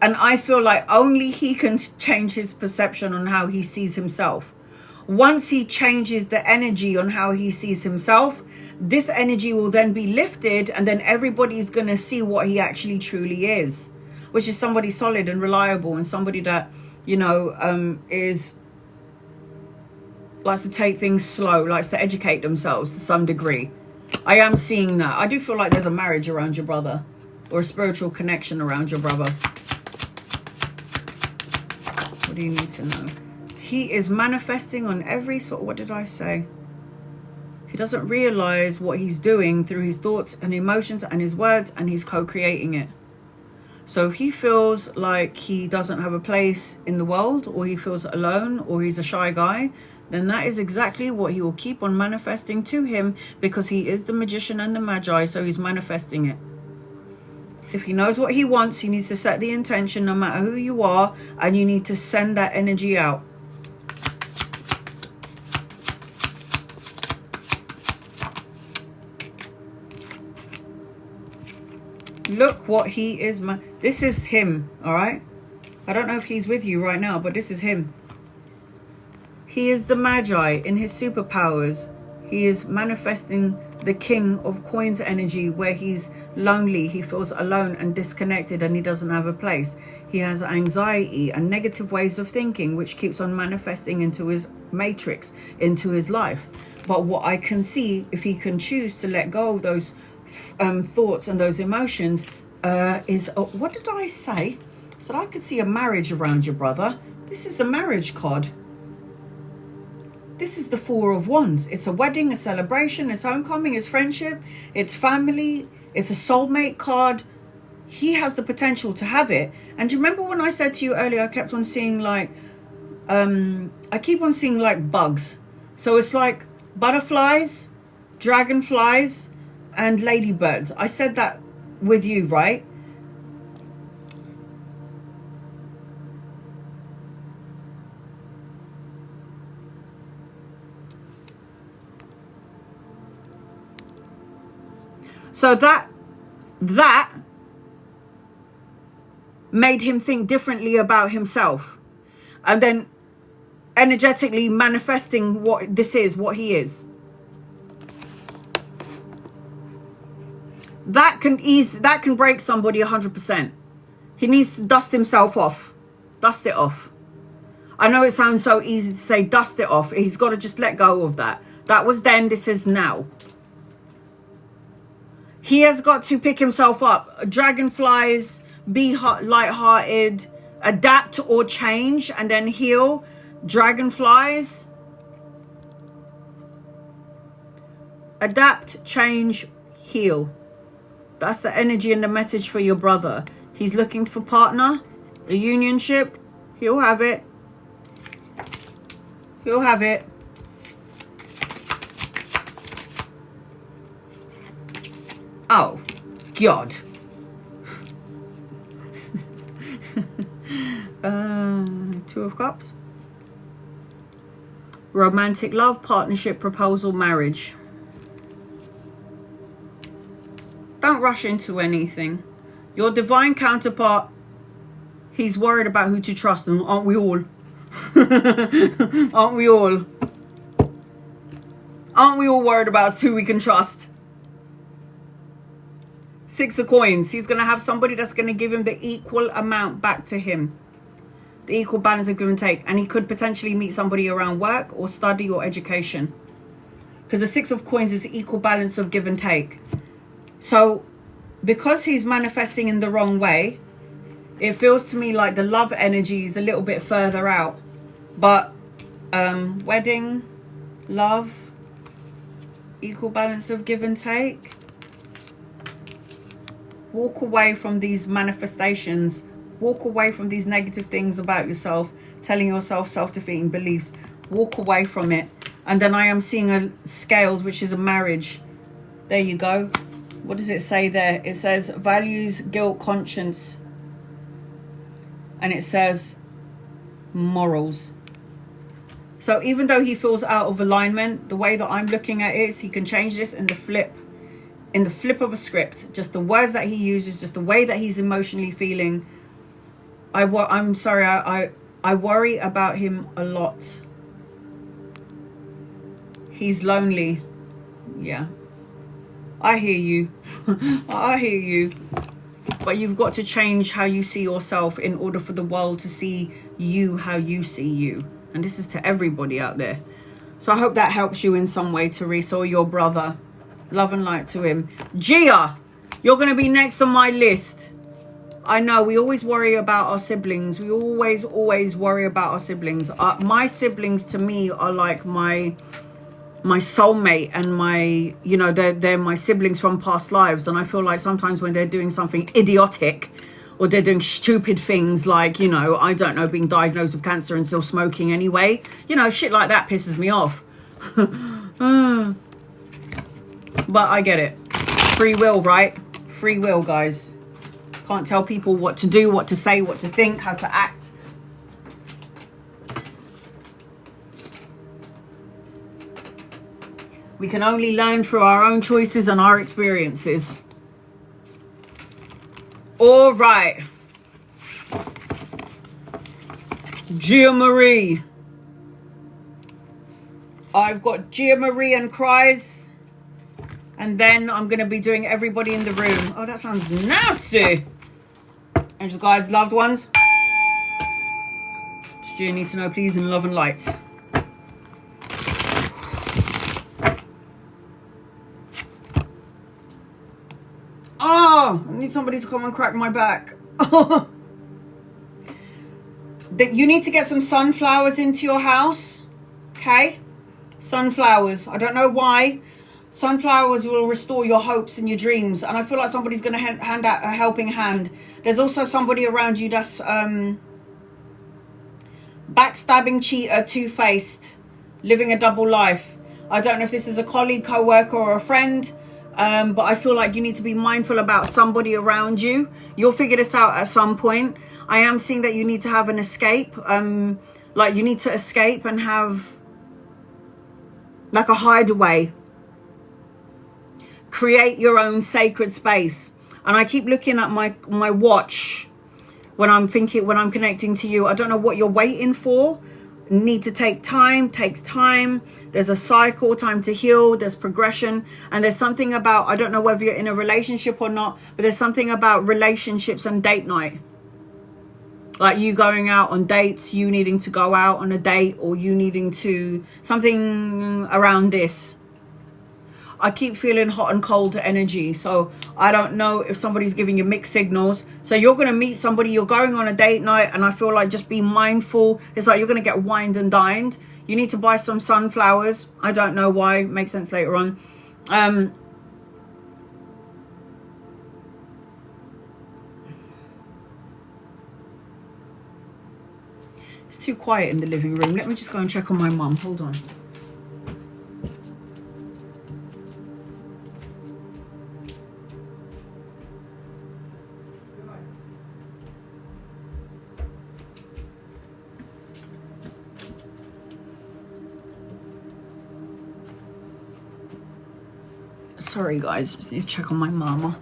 And I feel like only he can change his perception on how he sees himself. Once he changes the energy on how he sees himself, this energy will then be lifted and then everybody's going to see what he actually truly is, which is somebody solid and reliable and somebody that, you know, likes to take things slow, likes to educate themselves to some degree. I am seeing that. I do feel like there's a marriage around your brother or a spiritual connection around your brother. What do you need to know? He is manifesting on every sort. What did I say? He doesn't realize what he's doing through his thoughts and emotions and his words, and he's co-creating it. So if he feels like he doesn't have a place in the world, or he feels alone, or he's a shy guy, then that is exactly what he will keep on manifesting to him, because he is the magician and the magi, so he's manifesting it. If he knows what he wants, he needs to set the intention no matter who you are, and you need to send that energy out. Look what he is. This is him, all right? I don't know if he's with you right now, but this is him. He is the Magi in his superpowers. He is manifesting the King of Coins energy, where he's lonely, he feels alone and disconnected, and he doesn't have a place. He has anxiety and negative ways of thinking, which keeps on manifesting into his matrix, into his life. But what I can see, if he can choose to let go of those thoughts and those emotions, is what did I say? So I could see a marriage around your brother. This is a marriage card. This is the Four of Wands. It's a wedding, a celebration, it's homecoming, it's friendship, it's family, it's a soulmate card. He has the potential to have it. And do you remember when I said to you earlier, I kept on seeing like, I keep on seeing like bugs. So it's like butterflies, dragonflies, and ladybirds. I said that with you, right? So that made him think differently about himself, and then energetically manifesting what this is, what he is. That can break somebody 100%. He needs to dust himself off. Dust it off. I know it sounds so easy to say dust it off. He's got to just let go of that. That was then, this is now. He has got to pick himself up. Dragonflies, be light-hearted, adapt or change, and then heal. Dragonflies. Adapt, change, heal. That's the energy and the message for your brother. He's looking for partner, a unionship. He'll have it. He'll have it. Oh, God. Two of Cups. Romantic love, partnership, proposal, marriage. Don't rush into anything. Your divine counterpart, he's worried about who to trust, and aren't we all? Aren't we all? Aren't we all worried about who we can trust? Six of Coins. He's going to have somebody that's going to give him the equal amount back to him. The equal balance of give and take. And he could potentially meet somebody around work or study or education. Because the Six of Coins is the equal balance of give and take. So, because he's manifesting in the wrong way, it feels to me like the love energy is a little bit further out. But, wedding, love, equal balance of give and take. Walk away from these manifestations. Walk away from these negative things about yourself, telling yourself self-defeating beliefs. Walk away from it. And then I am seeing a scales, which is a marriage. There you go. What does it say there? It says values, guilt, conscience. And it says morals. So even though he feels out of alignment, the way that I'm looking at it is he can change this in the flip. In the flip of a script, just the words that he uses, just the way that he's emotionally feeling. I'm sorry, I worry about him a lot. He's lonely. Yeah. I hear you. I hear you. But you've got to change how you see yourself in order for the world to see you how you see you. And this is to everybody out there. So I hope that helps you in some way, Teresa, or your brother. Love and light to him. Gia, you're going to be next on my list. I know we always worry about our siblings. We always worry about our siblings. My siblings to me are like my soulmate, and my, you know, they're my siblings from past lives. And I feel like sometimes when they're doing something idiotic, or they're doing stupid things like, you know, I don't know, being diagnosed with cancer and still smoking anyway, you know, shit like that pisses me off. But I get it. Free will, right? Free will, guys. Can't tell people what to do, what to say, what to think, how to act. We can only learn through our own choices and our experiences. All right. Gia Marie. I've got Gia Marie and cries. And then I'm going to be doing everybody in the room. Oh, that sounds nasty. Angels, guides, loved ones. Do you need to know, please, in love and light? Oh, I need somebody to come and crack my back. You need to get some sunflowers into your house. Okay? Sunflowers. I don't know why. Sunflowers will restore your hopes and your dreams. And I feel like somebody's going to hand out a helping hand. There's also somebody around you that's backstabbing, cheater, two-faced, living a double life. I don't know if this is a colleague, co-worker, or a friend. But I feel like you need to be mindful about somebody around you. You'll figure this out at some point. I am seeing that you need to have an escape. Like you need to escape and have like a hideaway. Create your own sacred space. And I keep looking at my watch when I'm connecting to you. I don't know what you're waiting for. Need to take time, takes time. There's a cycle, time to heal, there's progression. And there's something about, I don't know whether you're in a relationship or not, but there's something about relationships and date night. Like you going out on dates, you needing to go out on a date, or you needing to, something around this. I keep feeling hot and cold energy. So I don't know if somebody's giving you mixed signals. So you're going to meet somebody, you're going on a date night, and I feel like just be mindful. It's like you're going to get wined and dined. You need to buy some sunflowers. I don't know why. Makes sense later on. It's too quiet in the living room. Let me just go and check on my mum. Hold on. Sorry guys, just need to check on my mama.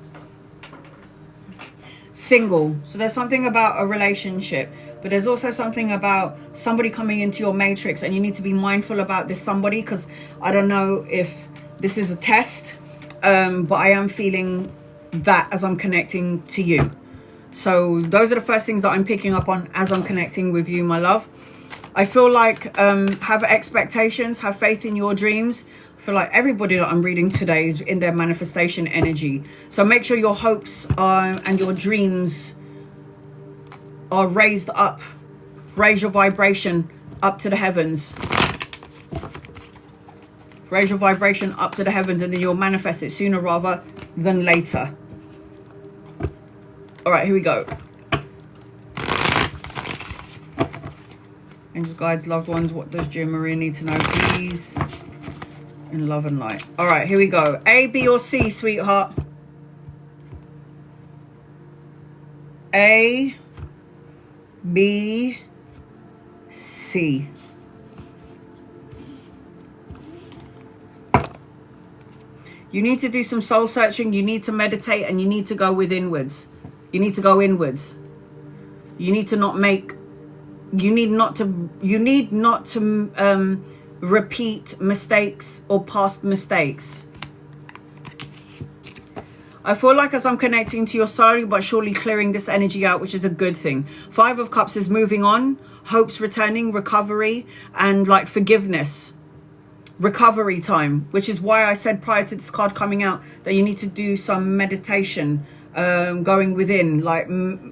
Single. So there's something about a relationship, but there's also something about somebody coming into your matrix, and you need to be mindful about this somebody, because I don't know if this is a test, but I am feeling that as I'm connecting to you. So those are the first things that I'm picking up on as I'm connecting with you, my love. I feel like have expectations, have faith in your dreams. I feel like everybody that I'm reading today is in their manifestation energy. So make sure your hopes and your dreams are raised up. Raise your vibration up to the heavens. Raise your vibration up to the heavens, and then you'll manifest it sooner rather than later. All right, here we go. Angels, guides, loved ones, what does Gia Maria need to know, please? In love and light. All right, here we go. A, B, or C, sweetheart? A, B, C. You need to do some soul searching. You need to meditate, and you need to go inwards. You need to go inwards. You need to not make. You need not to repeat mistakes or past mistakes. I feel like as I'm connecting to you, slowly but surely clearing this energy out, which is a good thing. 5 of Cups is moving on, hopes returning, recovery, and like forgiveness. Recovery time, which is why I said prior to this card coming out that you need to do some meditation, going within. Like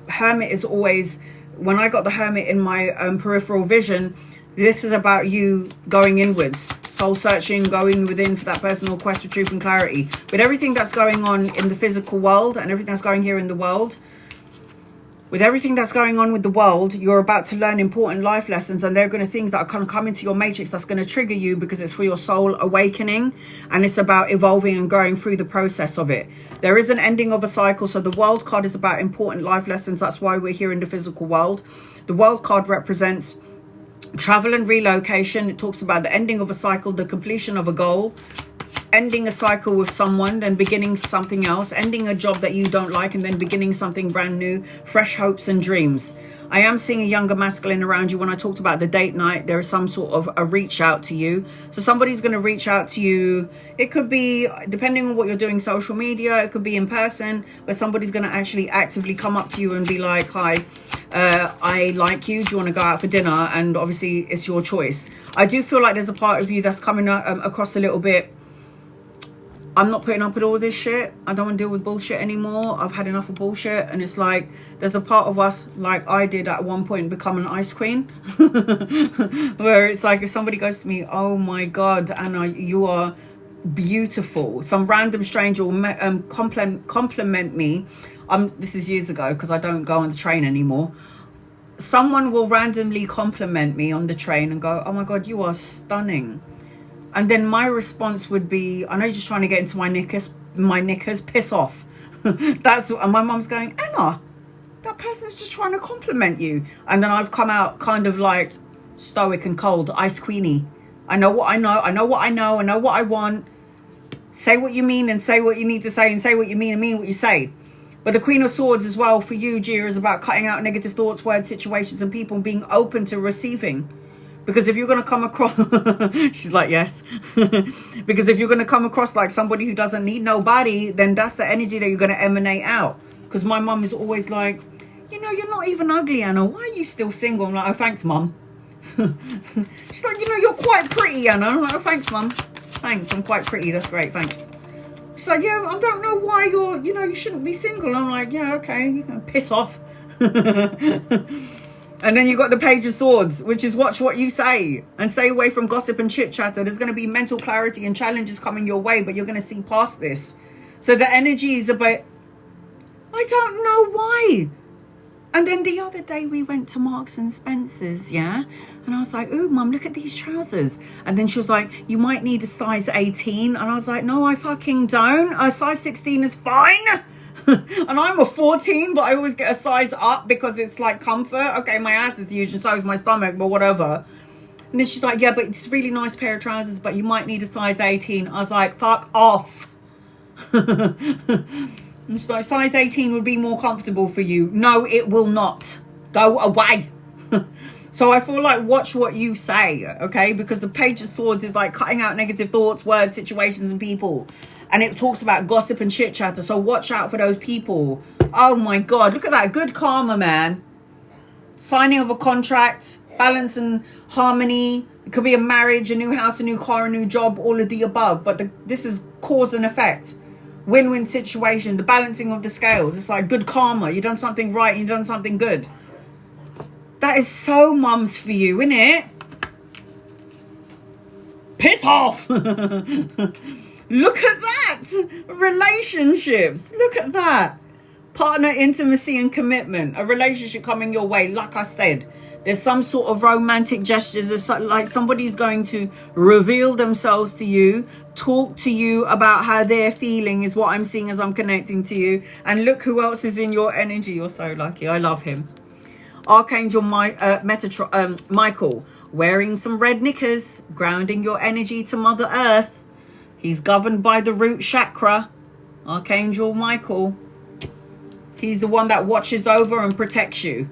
Hermit is always, when I got the Hermit in my peripheral vision, this is about you going inwards, soul searching, going within for that personal quest for truth and clarity. With everything that's going on in the physical world and everything that's going here in the world, with everything that's going on with the world, you're about to learn important life lessons, and they're going to things that are going to come into your matrix that's going to trigger you, because it's for your soul awakening, and it's about evolving and going through the process of it. There is an ending of a cycle. So the world card is about important life lessons. That's why we're here in the physical world. The world card represents travel and relocation. It talks about the ending of a cycle, the completion of a goal, ending a cycle with someone, then beginning something else, ending a job that you don't like, and then beginning something brand new, fresh hopes and dreams. I am seeing a younger masculine around you. When I talked about the date night, there is some sort of a reach out to you. So somebody's going to reach out to you. It could be, depending on what you're doing, social media. It could be in person, where somebody's going to actually actively come up to you and be like, hi, I like you. Do you want to go out for dinner? And obviously it's your choice. I do feel like there's a part of you that's coming across a little bit, I'm not putting up with all this shit. I don't want to deal with bullshit anymore. I've had enough of bullshit. And it's like, there's a part of us, like I did at one point, become an ice queen. Where it's like, if somebody goes to me, oh my God, Anna, you are beautiful. Some random stranger will compliment me. This is years ago, because I don't go on the train anymore. Someone will randomly compliment me on the train and go, oh my God, you are stunning. And then my response would be, I know you're just trying to get into my knickers, piss off. That's what, and my mum's going, Anna, that person's just trying to compliment you. And then I've come out kind of like stoic and cold, ice queenie. I know what I know. I know what I know. I know what I want. Say what you mean and say what you need to say, and say what you mean and mean what you say. But the Queen of Swords as well for you, Gia, is about cutting out negative thoughts, words, situations, and people, being open to receiving. Because if you're going to come across, she's like, yes. Because if you're going to come across like somebody who doesn't need nobody, then that's the energy that you're going to emanate out. Because my mum is always like, you know, you're not even ugly, Anna. Why are you still single? I'm like, oh, thanks, mum. She's like, you know, you're quite pretty, Anna. I'm like, oh, thanks, mum. Thanks, I'm quite pretty. That's great, thanks. She's like, yeah, I don't know why you're, you know, you shouldn't be single. I'm like, yeah, okay, you can piss off. And then you got the Page of Swords, which is watch what you say and stay away from gossip and chit chatter. There's going to be mental clarity and challenges coming your way, but you're going to see past this. So the energy is about, I don't know why. And then the other day we went to Marks and Spencer's, yeah? And I was like, ooh, mum, look at these trousers. And then she was like, you might need a size 18. And I was like, no, I fucking don't. A size 16 is fine. And I'm a 14, but I always get a size up because it's like comfort. Okay, my ass is huge and so is my stomach, but whatever. And then she's like, yeah, but it's a really nice pair of trousers, but you might need a size 18. I was like, fuck off. And she's like, size 18 would be more comfortable for you. No, it will not. Go away. So I feel like watch what you say, okay? Because the Page of Swords is like cutting out negative thoughts, words, situations, and people. And it talks about gossip and chit chatter. So watch out for those people. Oh my God, look at that. Good karma, man. Signing of a contract, balance and harmony. It could be a marriage, a new house, a new car, a new job, all of the above. But this is cause and effect. Win-win situation, the balancing of the scales. It's like good karma. You've done something right and you've done something good. That is so mums for you, isn't it? Piss off. Look at that. Relationships. Look at that. Partner intimacy and commitment. A relationship coming your way. Like I said, there's some sort of romantic gestures. There's like somebody's going to reveal themselves to you, talk to you about how they're feeling is what I'm seeing as I'm connecting to you. And look who else is in your energy. You're so lucky. I love him. Archangel Michael, wearing some red knickers, grounding your energy to Mother Earth. He's governed by the root chakra. Archangel Michael. He's the one that watches over and protects you.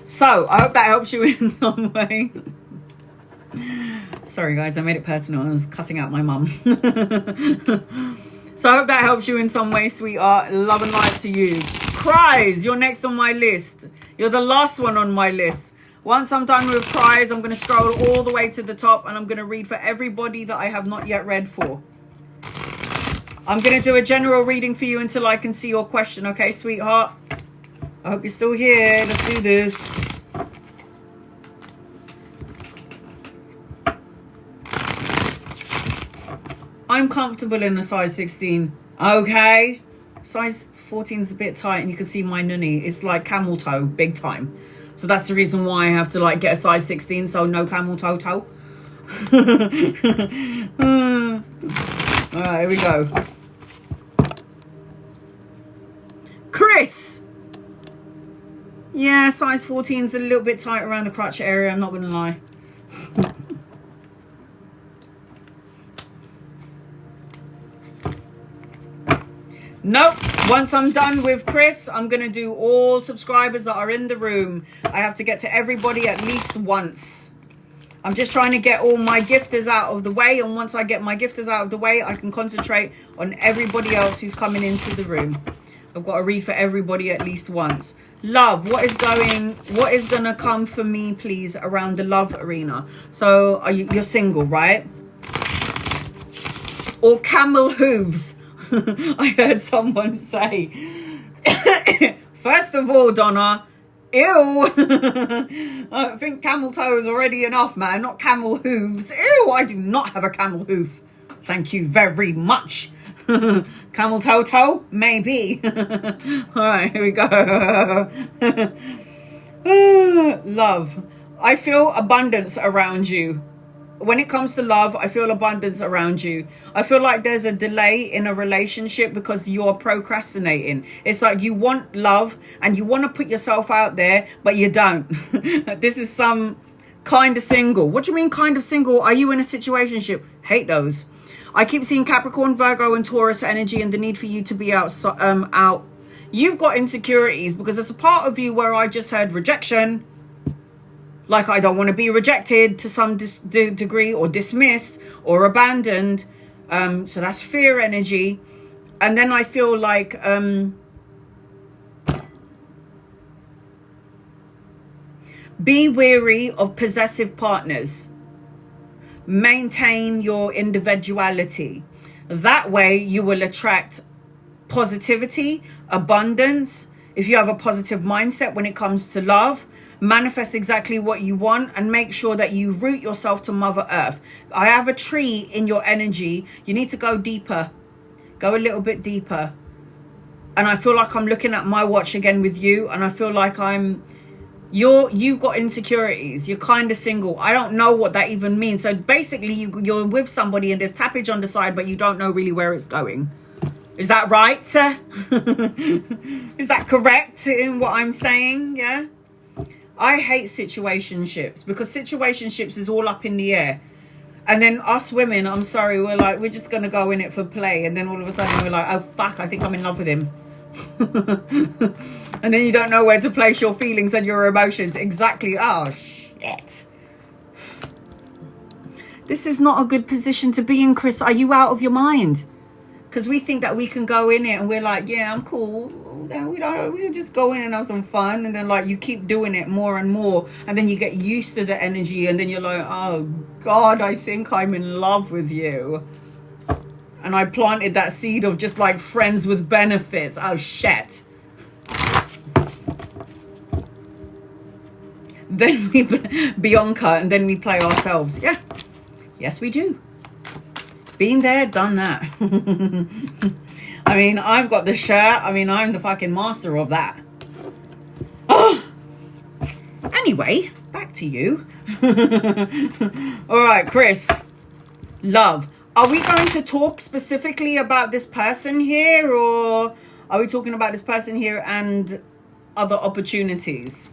So, I hope that helps you in some way. Sorry, guys, I made it personal. I was cussing out my mum. So, I hope that helps you in some way, sweetheart. Love and light to you. Cries, you're next on my list. You're the last one on my list. Once I'm done with cries, I'm going to scroll all the way to the top and I'm going to read for everybody that I have not yet read for. I'm going to do a general reading for you until I can see your question, okay, sweetheart? I hope you're still here. Let's do this. I'm comfortable in a size 16, okay? size 14 is a bit tight, and you can see my nunny. It's like camel toe, big time. So that's the reason why I have to like get a size 16, so no camel toe toe. All right, here we go. Chris. Yeah, size 14 is a little bit tight around the crotch area, I'm not gonna lie. Nope. Once I'm done with Chris, I'm going to do all subscribers that are in the room. I have to get to everybody at least once. I'm just trying to get all my gifters out of the way. And once I get my gifters out of the way, I can concentrate on everybody else who's coming into the room. I've got to read for everybody at least once. Love, what is going to come for me, please, around the love arena? So you're single, right? Or camel hooves? I heard someone say. First of all, Donna, ew. I think camel toe is already enough, man, not camel hooves. Ew, I do not have a camel hoof. Thank you very much. Camel toe toe? Maybe. All right, here we go. Love. I feel abundance around you. When it comes to love, I feel abundance around you. I feel like there's a delay in a relationship because you're procrastinating. It's like you want love and you want to put yourself out there, but you don't. This is some kind of single. What do you mean kind of single? Are you in a situationship? Hate those. I keep seeing Capricorn, Virgo, and Taurus energy and the need for you to be out. You've got insecurities because there's a part of you where I just heard rejection. Like I don't want to be rejected to some degree or dismissed or abandoned. So that's fear energy. And then I feel like be wary of possessive partners. Maintain your individuality. That way you will attract positivity, abundance. If you have a positive mindset when it comes to love, manifest exactly what you want and make sure that you root yourself to Mother Earth. I have a tree in your energy. You need to go deeper. Go a little bit deeper. And I feel like I'm looking at my watch again with you, and I feel like you've got insecurities. You're kind of single. I don't know what that even means. So basically you're with somebody and there's tappage on the side, but you don't know really where it's going. Is that right, sir? Is that correct in what I'm saying? Yeah. I hate situationships because situationships is all up in the air. And then us women, I'm sorry, we're just going to go in it for play. And then all of a sudden we're like, oh, fuck, I think I'm in love with him. And then you don't know where to place your feelings and your emotions. Exactly. Oh, shit. This is not a good position to be in, Chris. Are you out of your mind? Because we think that we can go in it and we're like, yeah, I'm cool. Then we'll just go in and have some fun. And then like you keep doing it more and more. And then you get used to the energy. And then you're like, oh, God, I think I'm in love with you. And I planted that seed of just like friends with benefits. Oh, shit. Then we Bianca and then we play ourselves. Yeah. Yes, we do. Been there, done that. I mean, I've got the shirt. I mean, I'm the fucking master of that. Oh. Anyway, back to you. All right, Chris. Love. Are we going to talk specifically about this person here, or are we talking about this person here and other opportunities?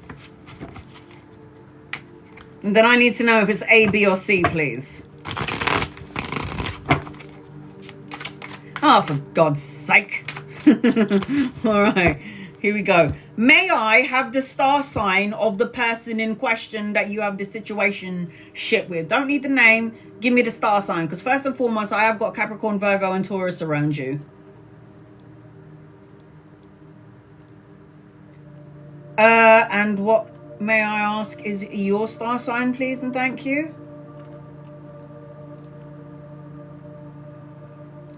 And then I need to know if it's A, B, or C, please. Oh, for God's sake. All right, here we go. May I have the star sign of the person in question that you have the situationship with? Don't need the name. Give me the star sign. Because first and foremost, I have got Capricorn, Virgo, and Taurus around you. And what, may I ask, is your star sign, please, and thank you?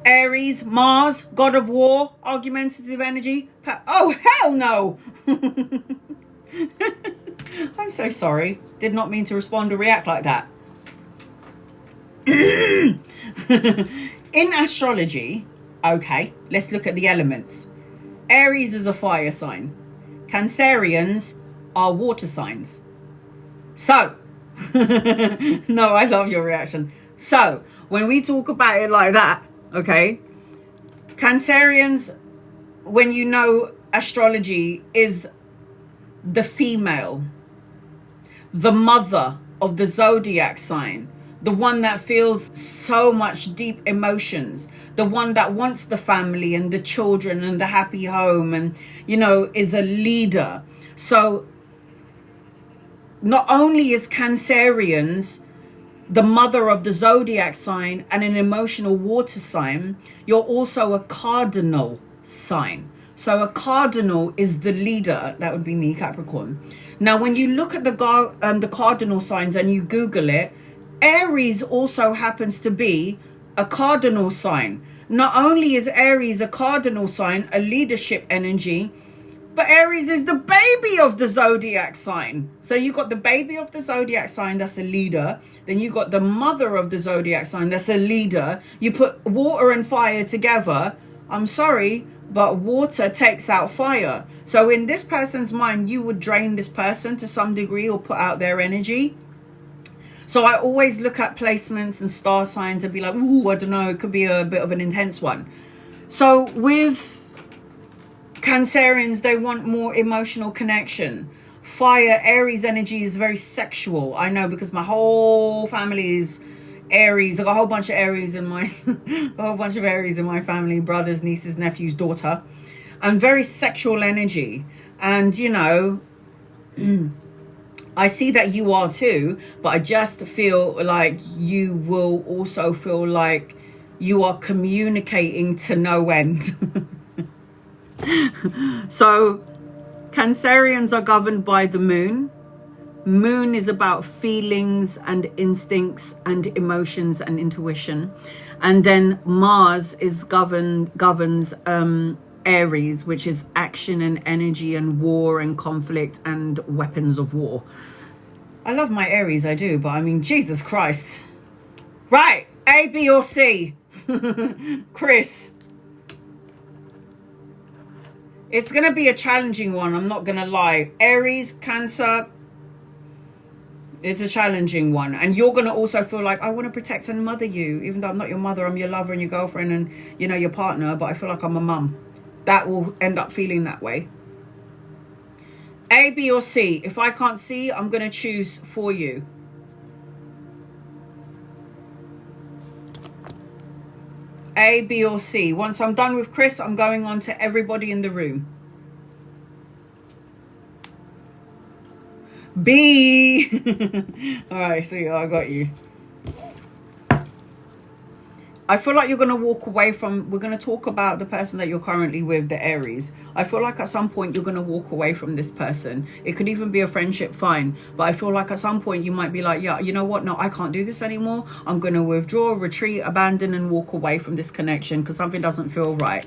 Aries, Mars, God of War, argumentative energy. Oh, hell no. I'm so sorry. Did not mean to respond or react like that. In astrology, okay, let's look at the elements. Aries is a fire sign. Cancerians are water signs. So, no, I love your reaction. So, when we talk about it like that, okay, Cancerians, when you know astrology, is the female, the mother of the zodiac sign, the one that feels so much deep emotions, the one that wants the family and the children and the happy home and, you know, is a leader. So not only is Cancerians the mother of the zodiac sign and an emotional water sign, you're also a cardinal sign. So a cardinal is the leader. That would be me, Capricorn. Now, when you look at the cardinal signs and you Google it, Aries also happens to be a cardinal sign. Not only is Aries a cardinal sign, a leadership energy, but Aries is the baby of the zodiac sign. So you got the baby of the zodiac sign, that's a leader. Then you got the mother of the zodiac sign, that's a leader. You put water and fire together. I'm sorry, but water takes out fire. So in this person's mind, you would drain this person to some degree or put out their energy. So I always look at placements and star signs and be like, ooh, I don't know, it could be a bit of an intense one. So with Cancerians, they want more emotional connection. Fire, Aries energy is very sexual. I know, because my whole family is Aries. I got a whole bunch of Aries in my family, brothers, nieces, nephews, daughter. And very sexual energy. And, you know, I see that you are too, but I just feel like you will also feel like you are communicating to no end. So Cancerians are governed by the moon. Moon is about feelings and instincts and emotions and intuition. And then Mars is governs Aries, which is action and energy and war and conflict and weapons of war. I love my Aries, I do, but I mean, Jesus Christ. Right, A, B, or C? Chris. It's going to be a challenging one, I'm not going to lie. Aries, Cancer, it's a challenging one. And you're going to also feel like, I want to protect and mother you. Even though I'm not your mother, I'm your lover and your girlfriend and, you know, your partner. But I feel like I'm a mum. That will end up feeling that way. A, B, or C? If I can't see, I'm going to choose for you. A, B, or C? Once I'm done with Chris, I'm going on to everybody in the room. B. All right, so I got you. I feel like you're going to walk away from, we're going to talk about the person that you're currently with, the Aries. I feel like at some point you're going to walk away from this person. It could even be a friendship, fine. But I feel like at some point you might be like, yeah, you know what? No, I can't do this anymore. I'm going to withdraw, retreat, abandon, and walk away from this connection because something doesn't feel right.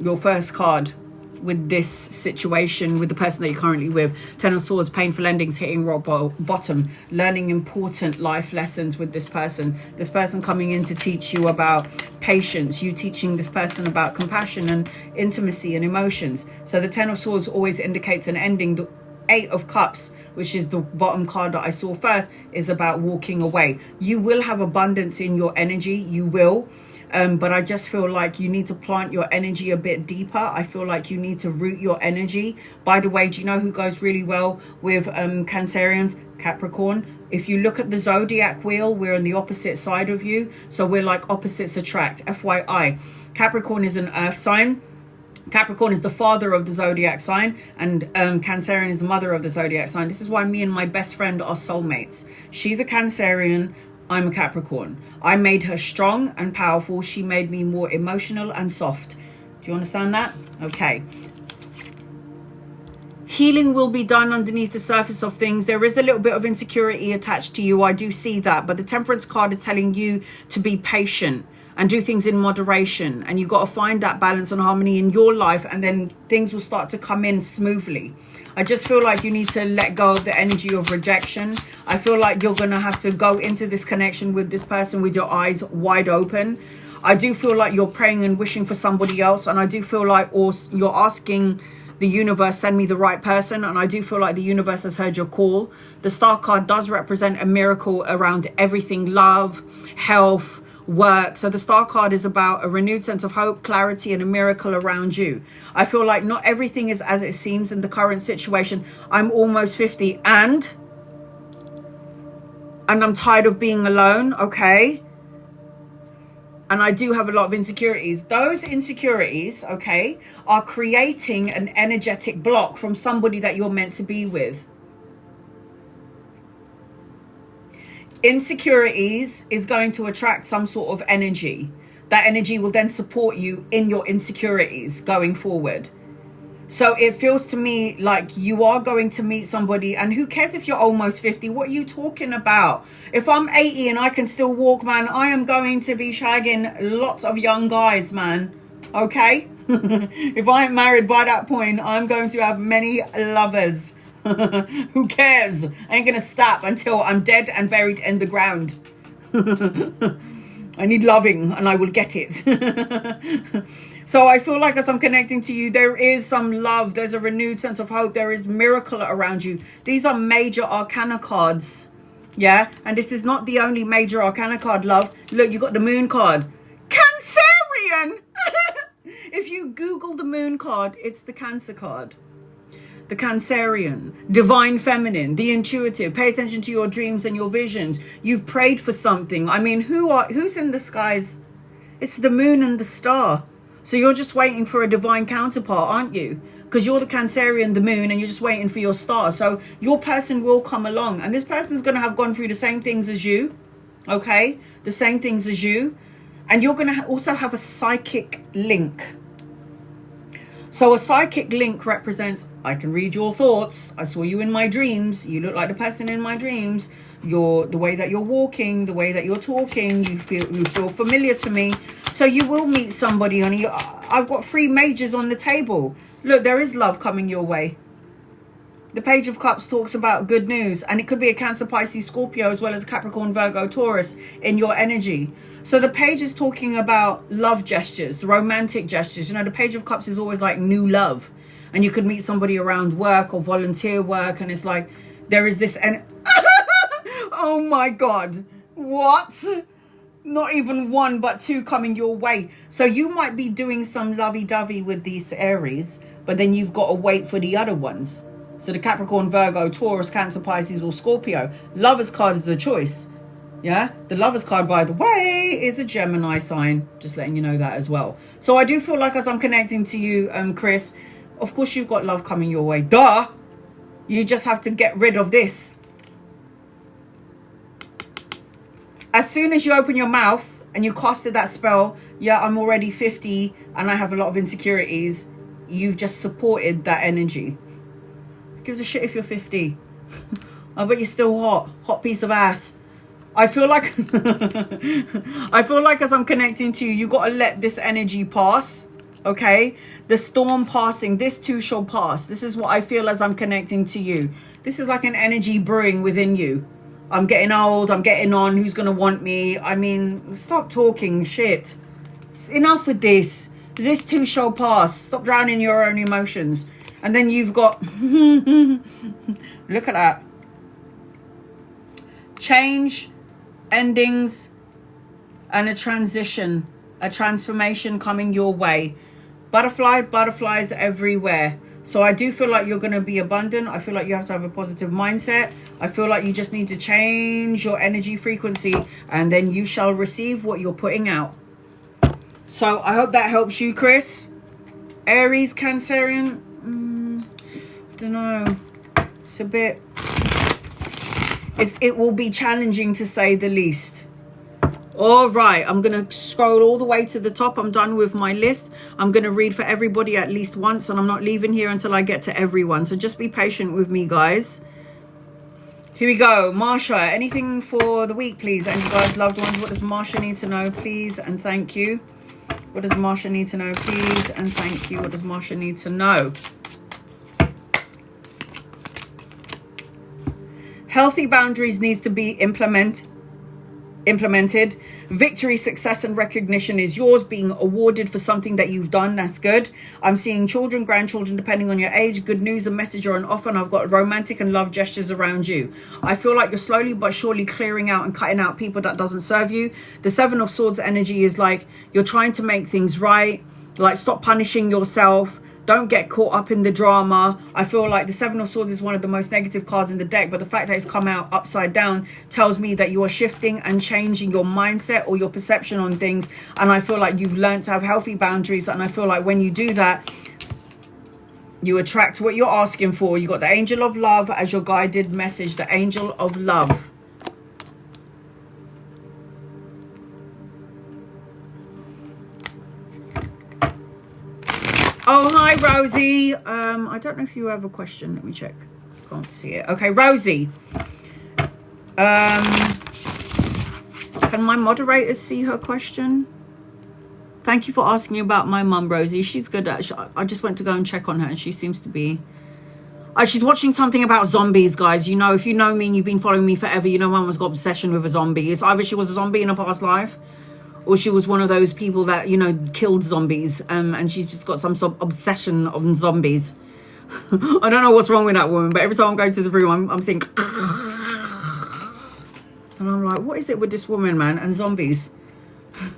Your first card with this situation with the person that you're currently with, Ten of Swords, painful endings, hitting rock bottom, learning important life lessons with this person coming in to teach you about patience, you teaching this person about compassion and intimacy and emotions. So the Ten of Swords always indicates an ending. The Eight of Cups, which is the bottom card that I saw first, is about walking away. You will have abundance in your energy, you will. But I just feel like you need to plant your energy a bit deeper. I feel like you need to root your energy. By the way, do you know who goes really well with Cancerians? Capricorn. If you look at the zodiac wheel, we're on the opposite side of you. So we're like opposites attract, FYI. Capricorn is an earth sign. Capricorn is the father of the zodiac sign, and Cancerian is the mother of the zodiac sign. This is why me and my best friend are soulmates. She's a Cancerian, I'm a Capricorn. I made her strong and powerful. She made me more emotional and soft. Do you understand that? Okay. Healing will be done underneath the surface of things. There is a little bit of insecurity attached to you. I do see that. But the Temperance card is telling you to be patient and do things in moderation. And you've got to find that balance and harmony in your life. And then things will start to come in smoothly. I just feel like you need to let go of the energy of rejection. I feel like you're going to have to go into this connection with this person with your eyes wide open. I do feel like you're praying and wishing for somebody else. And I do feel like you're asking the universe, send me the right person. And I do feel like the universe has heard your call. The star card does represent a miracle around everything: love, health, work. So the star card is about a renewed sense of hope, clarity, and a miracle around you. I feel like not everything is as it seems in the current situation. I'm almost 50 and I'm tired of being alone, okay? And I do have a lot of insecurities. Those insecurities, okay, are creating an energetic block from somebody that you're meant to be with. Insecurities is going to attract some sort of energy. That energy will then support you in your insecurities going forward. So it feels to me like you are going to meet somebody, and who cares if you're almost 50? What are you talking about? If I'm 80 and I can still walk, man, I am going to be shagging lots of young guys, man. Okay? If I ain't married by that point, I'm going to have many lovers. Who cares? I ain't gonna stop until I'm dead and buried in the ground. I need loving and I will get it. So I feel like as I'm connecting to you, there is some love. There's a renewed sense of hope. There is miracle around you. These are major arcana cards. Yeah. And this is not the only major arcana card, love. Look, you got the moon card. Cancerian. If you Google the moon card, it's the Cancer card. The Cancerian, divine feminine, the intuitive. Pay attention to your dreams and your visions. You've prayed for something. I mean, who's in the skies? It's the moon and the star. So you're just waiting for a divine counterpart, aren't you? Because you're the Cancerian, the moon, and you're just waiting for your star. So your person will come along, and this person's going to have gone through the same things as you. Okay? The same things as you. And you're going to also have a psychic link. So a psychic link represents, I can read your thoughts. I saw you in my dreams. You look like the person in my dreams. The way that you're walking, the way that you're talking, you feel familiar to me. So you will meet somebody, honey. I've got 3 majors on the table. Look, there is love coming your way. The Page of Cups talks about good news, and it could be a Cancer, Pisces, Scorpio, as well as Capricorn, Virgo, Taurus in your energy. So the page is talking about love gestures, romantic gestures. You know, the Page of Cups is always like new love, and you could meet somebody around work or volunteer work, and it's like there is this and oh my God, what? Not even 1 but 2 coming your way. So you might be doing some lovey-dovey with these Aries, but then you've got to wait for the other ones. So the Capricorn, Virgo, Taurus, Cancer, Pisces, or Scorpio. Lover's card is a choice. Yeah. The Lover's card, by the way, is a Gemini sign. Just letting you know that as well. So I do feel like as I'm connecting to you, Chris, of course you've got love coming your way. Duh. You just have to get rid of this. As soon as you open your mouth and you casted that spell, yeah, I'm already 50 and I have a lot of insecurities. You've just supported that energy. Gives a shit if you're 50. I bet you're still hot piece of ass. I feel like as I'm connecting to you, you got to let this energy pass. Okay, the storm passing, this too shall pass. This is what I feel as I'm connecting to you. This is like an energy brewing within you. I'm getting old, I'm getting on, who's gonna want me? I mean, stop talking shit. It's enough with this. This too shall pass. Stop drowning your own emotions. And then you've got, look at that. Change, endings, and a transition, a transformation coming your way. Butterflies everywhere. So I do feel like you're going to be abundant. I feel like you have to have a positive mindset. I feel like you just need to change your energy frequency, and then you shall receive what you're putting out. So I hope that helps you, Chris. Aries, Cancerian. I don't know. It's a bit... It will be challenging to say the least. All right, I'm going to scroll all the way to the top. I'm done with my list. I'm going to read for everybody at least once, and I'm not leaving here until I get to everyone. So just be patient with me, guys. Here we go. Marsha, anything for the week, please? And you guys, loved ones, what does Marsha need to know, please? And thank you. What does Marsha need to know, please? And thank you. What does Marsha need to know? Healthy boundaries needs to be implemented implemented. Victory, success, and recognition is yours, being awarded for something that you've done. That's good. I'm seeing children, grandchildren, depending on your age, good news, a message or an offer, and I've got romantic and love gestures around you. I feel like you're slowly but surely clearing out and cutting out people that doesn't serve you. The Seven of Swords energy is like you're trying to make things right. Like, stop punishing yourself. Don't get caught up in the drama. I feel like the Seven of Swords is one of the most negative cards in the deck, but the fact that it's come out upside down tells me that you are shifting and changing your mindset or your perception on things. And I feel like you've learned to have healthy boundaries. And I feel like when you do that, you attract what you're asking for. You got the Angel of Love as your guided message, the Angel of Love. Oh, hi, Rosie. I don't know if you have a question. Let me check. Can't see it. Okay, Rosie. Can my moderators see her question? Thank you for asking about my mum, Rosie. She's good. I just went to go and check on her, and she seems to be... she's watching something about zombies, guys. You know, if you know me and you've been following me forever, you know Mama's got obsession with a zombie. It's either she was a zombie in a past life, or she was one of those people that, you know, killed zombies. And she's just got some sort of obsession on zombies. I don't know what's wrong with that woman, but every time I'm going to the room, I'm seeing... And I'm like, what is it with this woman, man, and zombies?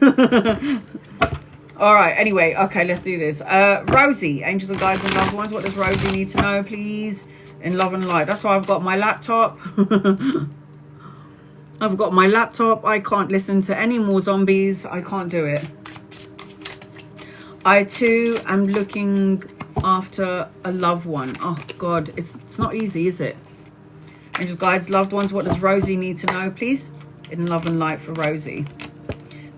All right, anyway, okay, let's do this. Rosie, angels and guides and loved ones. What does Rosie need to know, please? In love and light. That's why I've got my laptop. I've got my laptop. I can't listen to any more zombies. I can't do it. I too am looking after a loved one. Oh God, it's not easy, is it? Angels, guides, loved ones. What does Rosie need to know, please? In love and light for Rosie.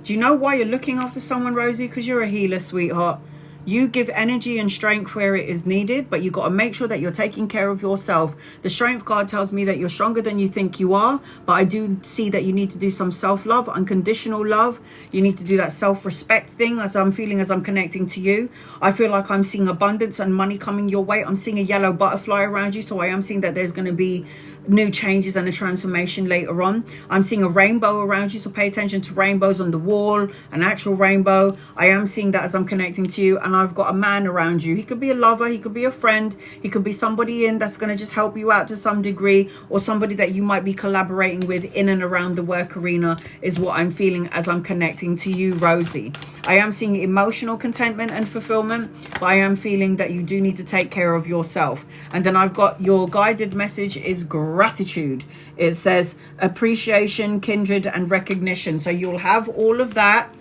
Do you know why you're looking after someone, Rosie? Because you're a healer, sweetheart. You give energy and strength where it is needed, but you got to make sure that you're taking care of yourself. The strength card tells me that you're stronger than you think you are, but I do see that you need to do some self-love, unconditional love. You need to do that self-respect thing as I'm feeling, as I'm connecting to you. I feel like I'm seeing abundance and money coming your way. I'm seeing a yellow butterfly around you, so I am seeing that there's going to be new changes and a transformation later on. I'm seeing a rainbow around you, so pay attention to rainbows on the wall, an actual rainbow. I am seeing that as I'm connecting to you. And I've got a man around you. He could be a lover, he could be a friend, he could be somebody in that's going to just help you out to some degree, or somebody that you might be collaborating with in and around the work arena is what I'm feeling as I'm connecting to you, Rosie. I am seeing emotional contentment and fulfillment, but I am feeling that you do need to take care of yourself. And then I've got your guided message is gratitude. It says appreciation, kindred, and recognition. So you'll have all of that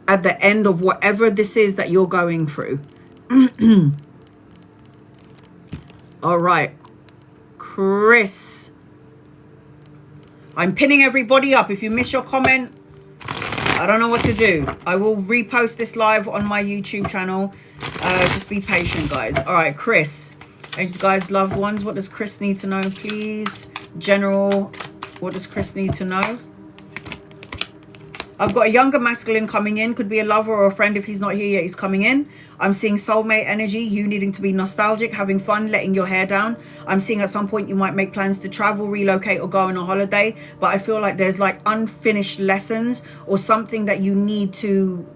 at the end of whatever this is that you're going through. All right, Chris. I'm pinning everybody up. If you miss your comment, I don't know what to do. I will repost this live on my YouTube channel. Just be patient, guys. All right, Chris. Angels, guys, loved ones. What does Chris need to know, please? General, what does Chris need to know? I've got a younger masculine coming in. Could be a lover or a friend. If he's not here yet, he's coming in. I'm seeing soulmate energy. You needing to be nostalgic, having fun, letting your hair down. I'm seeing at some point you might make plans to travel, relocate, or go on a holiday. But I feel like there's like unfinished lessons or something that you need to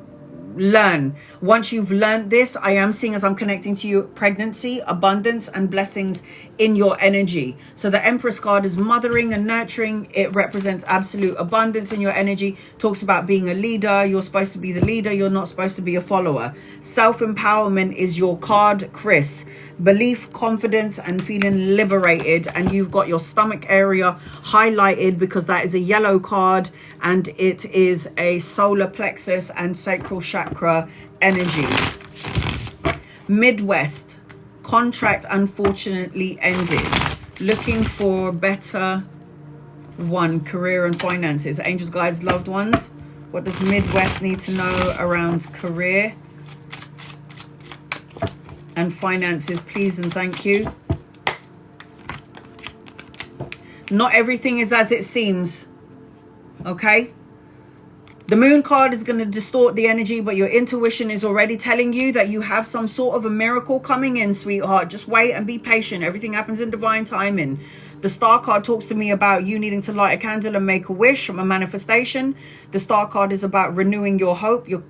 learn. Once you've learned this, I am seeing as I'm connecting to you pregnancy, abundance, and blessings in your energy. So the Empress card is mothering and nurturing. It represents absolute abundance in your energy. Talks about being a leader. You're supposed to be the leader. You're not supposed to be a follower. Self-empowerment is your card, Chris. Belief, confidence, and feeling liberated. And you've got your stomach area highlighted because that is a yellow card, and it is a solar plexus and sacral chakra energy. Midwest. Contract unfortunately ended. Looking for better one. Career and finances. Angels, guides, loved ones. What does Midwest need to know around career and finances, please and thank you? Not everything is as it seems. Okay? The moon card is going to distort the energy, but your intuition is already telling you that you have some sort of a miracle coming in, sweetheart. Just wait and be patient. Everything happens in divine timing. The Star card talks to me about you needing to light a candle and make a wish from a manifestation. The Star card is about renewing your hope, your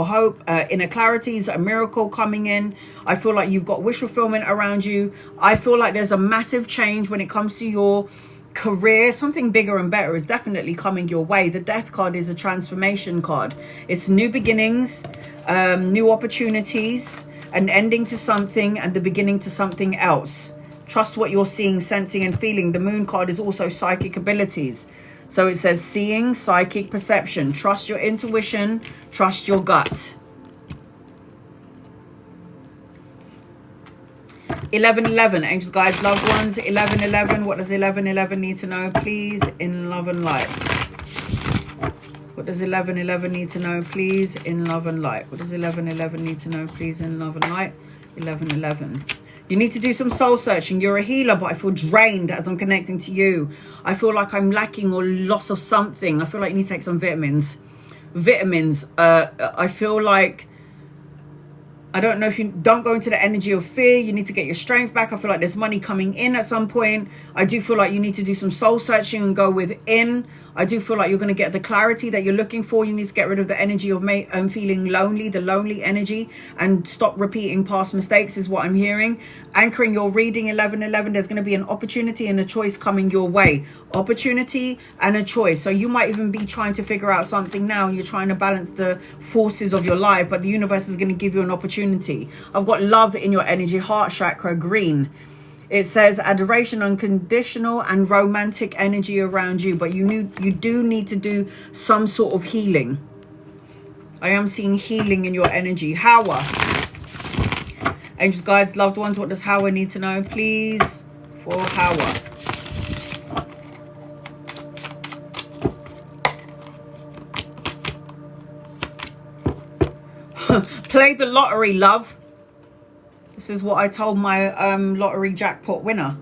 hope, inner clarities, a miracle coming in. I feel like you've got wish fulfillment around you. I feel like there's a massive change when it comes to your career. Something bigger and better is definitely coming your way. The Death card is a transformation card. It's new beginnings, new opportunities, an ending to something and the beginning to something else. Trust what you're seeing, sensing and feeling. The Moon card is also psychic abilities. So it says seeing, psychic, perception. Trust your intuition, trust your gut. 1111, angels, guides, loved ones. 1111, what does 1111 need to know, please, in love and light? What does 1111 need to know, please, in love and light? What does 1111 need to know, please, in love and light? 1111. You need to do some soul searching. You're a healer, but I feel drained as I'm connecting to you. I feel like I'm lacking or loss of something. I feel like you need to take some vitamins. I feel like, I don't know if you don't go into the energy of fear. You need to get your strength back. I feel like there's money coming in at some point. I do feel like you need to do some soul searching and go within. I do feel like you're going to get the clarity that you're looking for. You need to get rid of the energy of feeling lonely, the lonely energy, and stop repeating past mistakes is what I'm hearing. Anchoring your reading, 1111, there's going to be an opportunity and a choice coming your way. Opportunity and a choice. So you might even be trying to figure out something now and you're trying to balance the forces of your life, but the universe is going to give you an opportunity. I've got love in your energy, heart chakra, green. It says adoration, unconditional and romantic energy around you, but you do need to do some sort of healing. I am seeing healing in your energy. Hawa, angels, guides, loved ones, what does Hawa need to know, please, for Hawa? Play the lottery, love. This is what I told my lottery jackpot winner.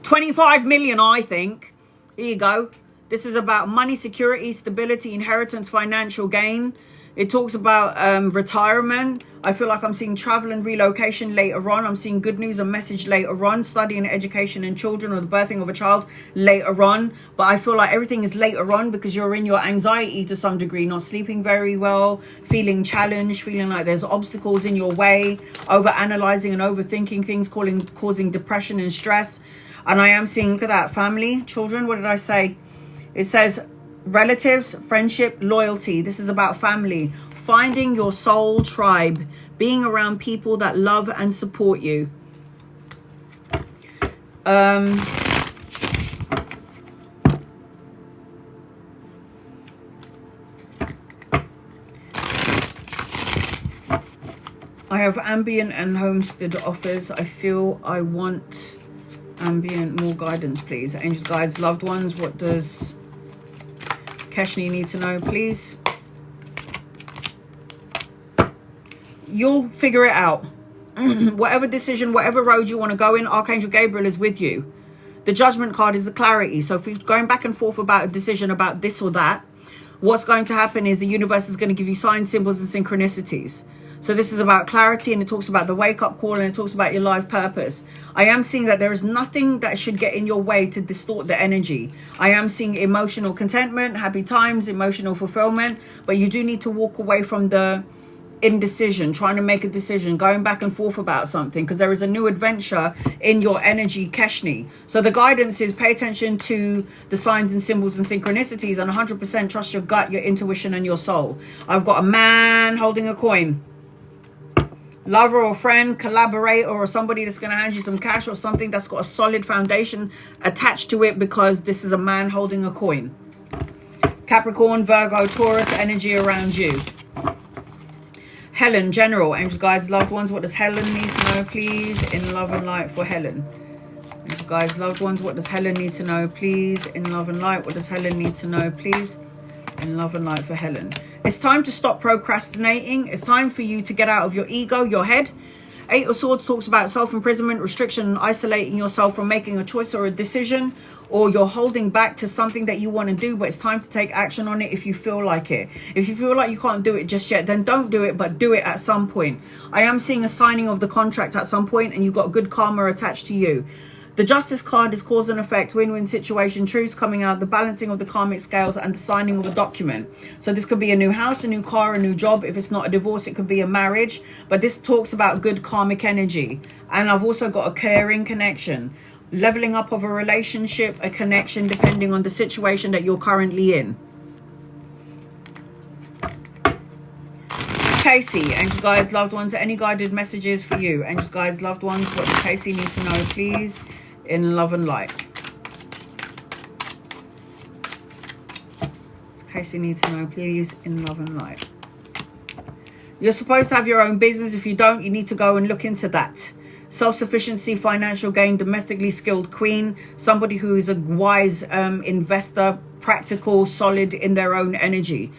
25 million, I think. Here you go. This is about money, security, stability, inheritance, financial gain. It talks about retirement. I feel like I'm seeing travel and relocation later on. I'm seeing good news and message later on. Study and education and children, or the birthing of a child later on. But I feel like everything is later on because you're in your anxiety to some degree. Not sleeping very well, feeling challenged, feeling like there's obstacles in your way. Over analyzing and overthinking things, causing depression and stress. And I am seeing, look at that, family, children. What did I say? It says relatives, friendship, loyalty. This is about family. Finding your soul tribe, being around people that love and support you. I have ambient and homestead offers. I feel I want ambient, more guidance, please. Angels, guides, loved ones, what does Keshni need to know, please? You'll figure it out. Whatever decision, whatever road you want to go in, Archangel Gabriel is with you. The Judgment card is the clarity. So if you're going back and forth about a decision about this or that, what's going to happen is the universe is going to give you signs, symbols and synchronicities. So this is about clarity, and it talks about the wake-up call, and it talks about your life purpose. I am seeing that there is nothing that should get in your way to distort the energy. I am seeing emotional contentment, happy times, emotional fulfillment, but you do need to walk away from the indecision, trying to make a decision, going back and forth about something, because there is a new adventure in your energy, Keshni. So the guidance is pay attention to the signs and symbols and synchronicities, and 100% trust your gut, your intuition and your soul. I've got a man holding a coin. Lover or friend, collaborator, or somebody that's going to hand you some cash or something that's got a solid foundation attached to it, because this is a man holding a coin. Capricorn, Virgo, Taurus energy around you. Helen, general, angels, guides, loved ones, what does Helen need to know, please, in love and light for Helen? Angels, guides, loved ones, what does Helen need to know, please, in love and light? What does Helen need to know, please, in love and light for Helen? It's time to stop procrastinating. It's time for you to get out of your ego, your head. Eight of Swords talks about self-imprisonment, restriction, and isolating yourself from making a choice or a decision, or you're holding back to something that you want to do, but it's time to take action on it if you feel like it. If you feel like you can't do it just yet, then don't do it, but do it at some point. I am seeing a signing of the contract at some point, and you've got good karma attached to you. The Justice card is cause and effect, win-win situation, truths coming out, the balancing of the karmic scales, and the signing of a document. So this could be a new house, a new car, a new job. If it's not a divorce, it could be a marriage. But this talks about good karmic energy. And I've also got a caring connection. Leveling up of a relationship, a connection, depending on the situation that you're currently in. Casey, angels, guides, loved ones, any guided messages for you? Angels, guides, loved ones, what does Casey need to know, please, in love and light? Does Casey need to know, please, in love and light? You're supposed to have your own business. If you don't, you need to go and look into that. Self-sufficiency, financial gain, domestically skilled queen, somebody who is a wise investor, practical, solid in their own energy.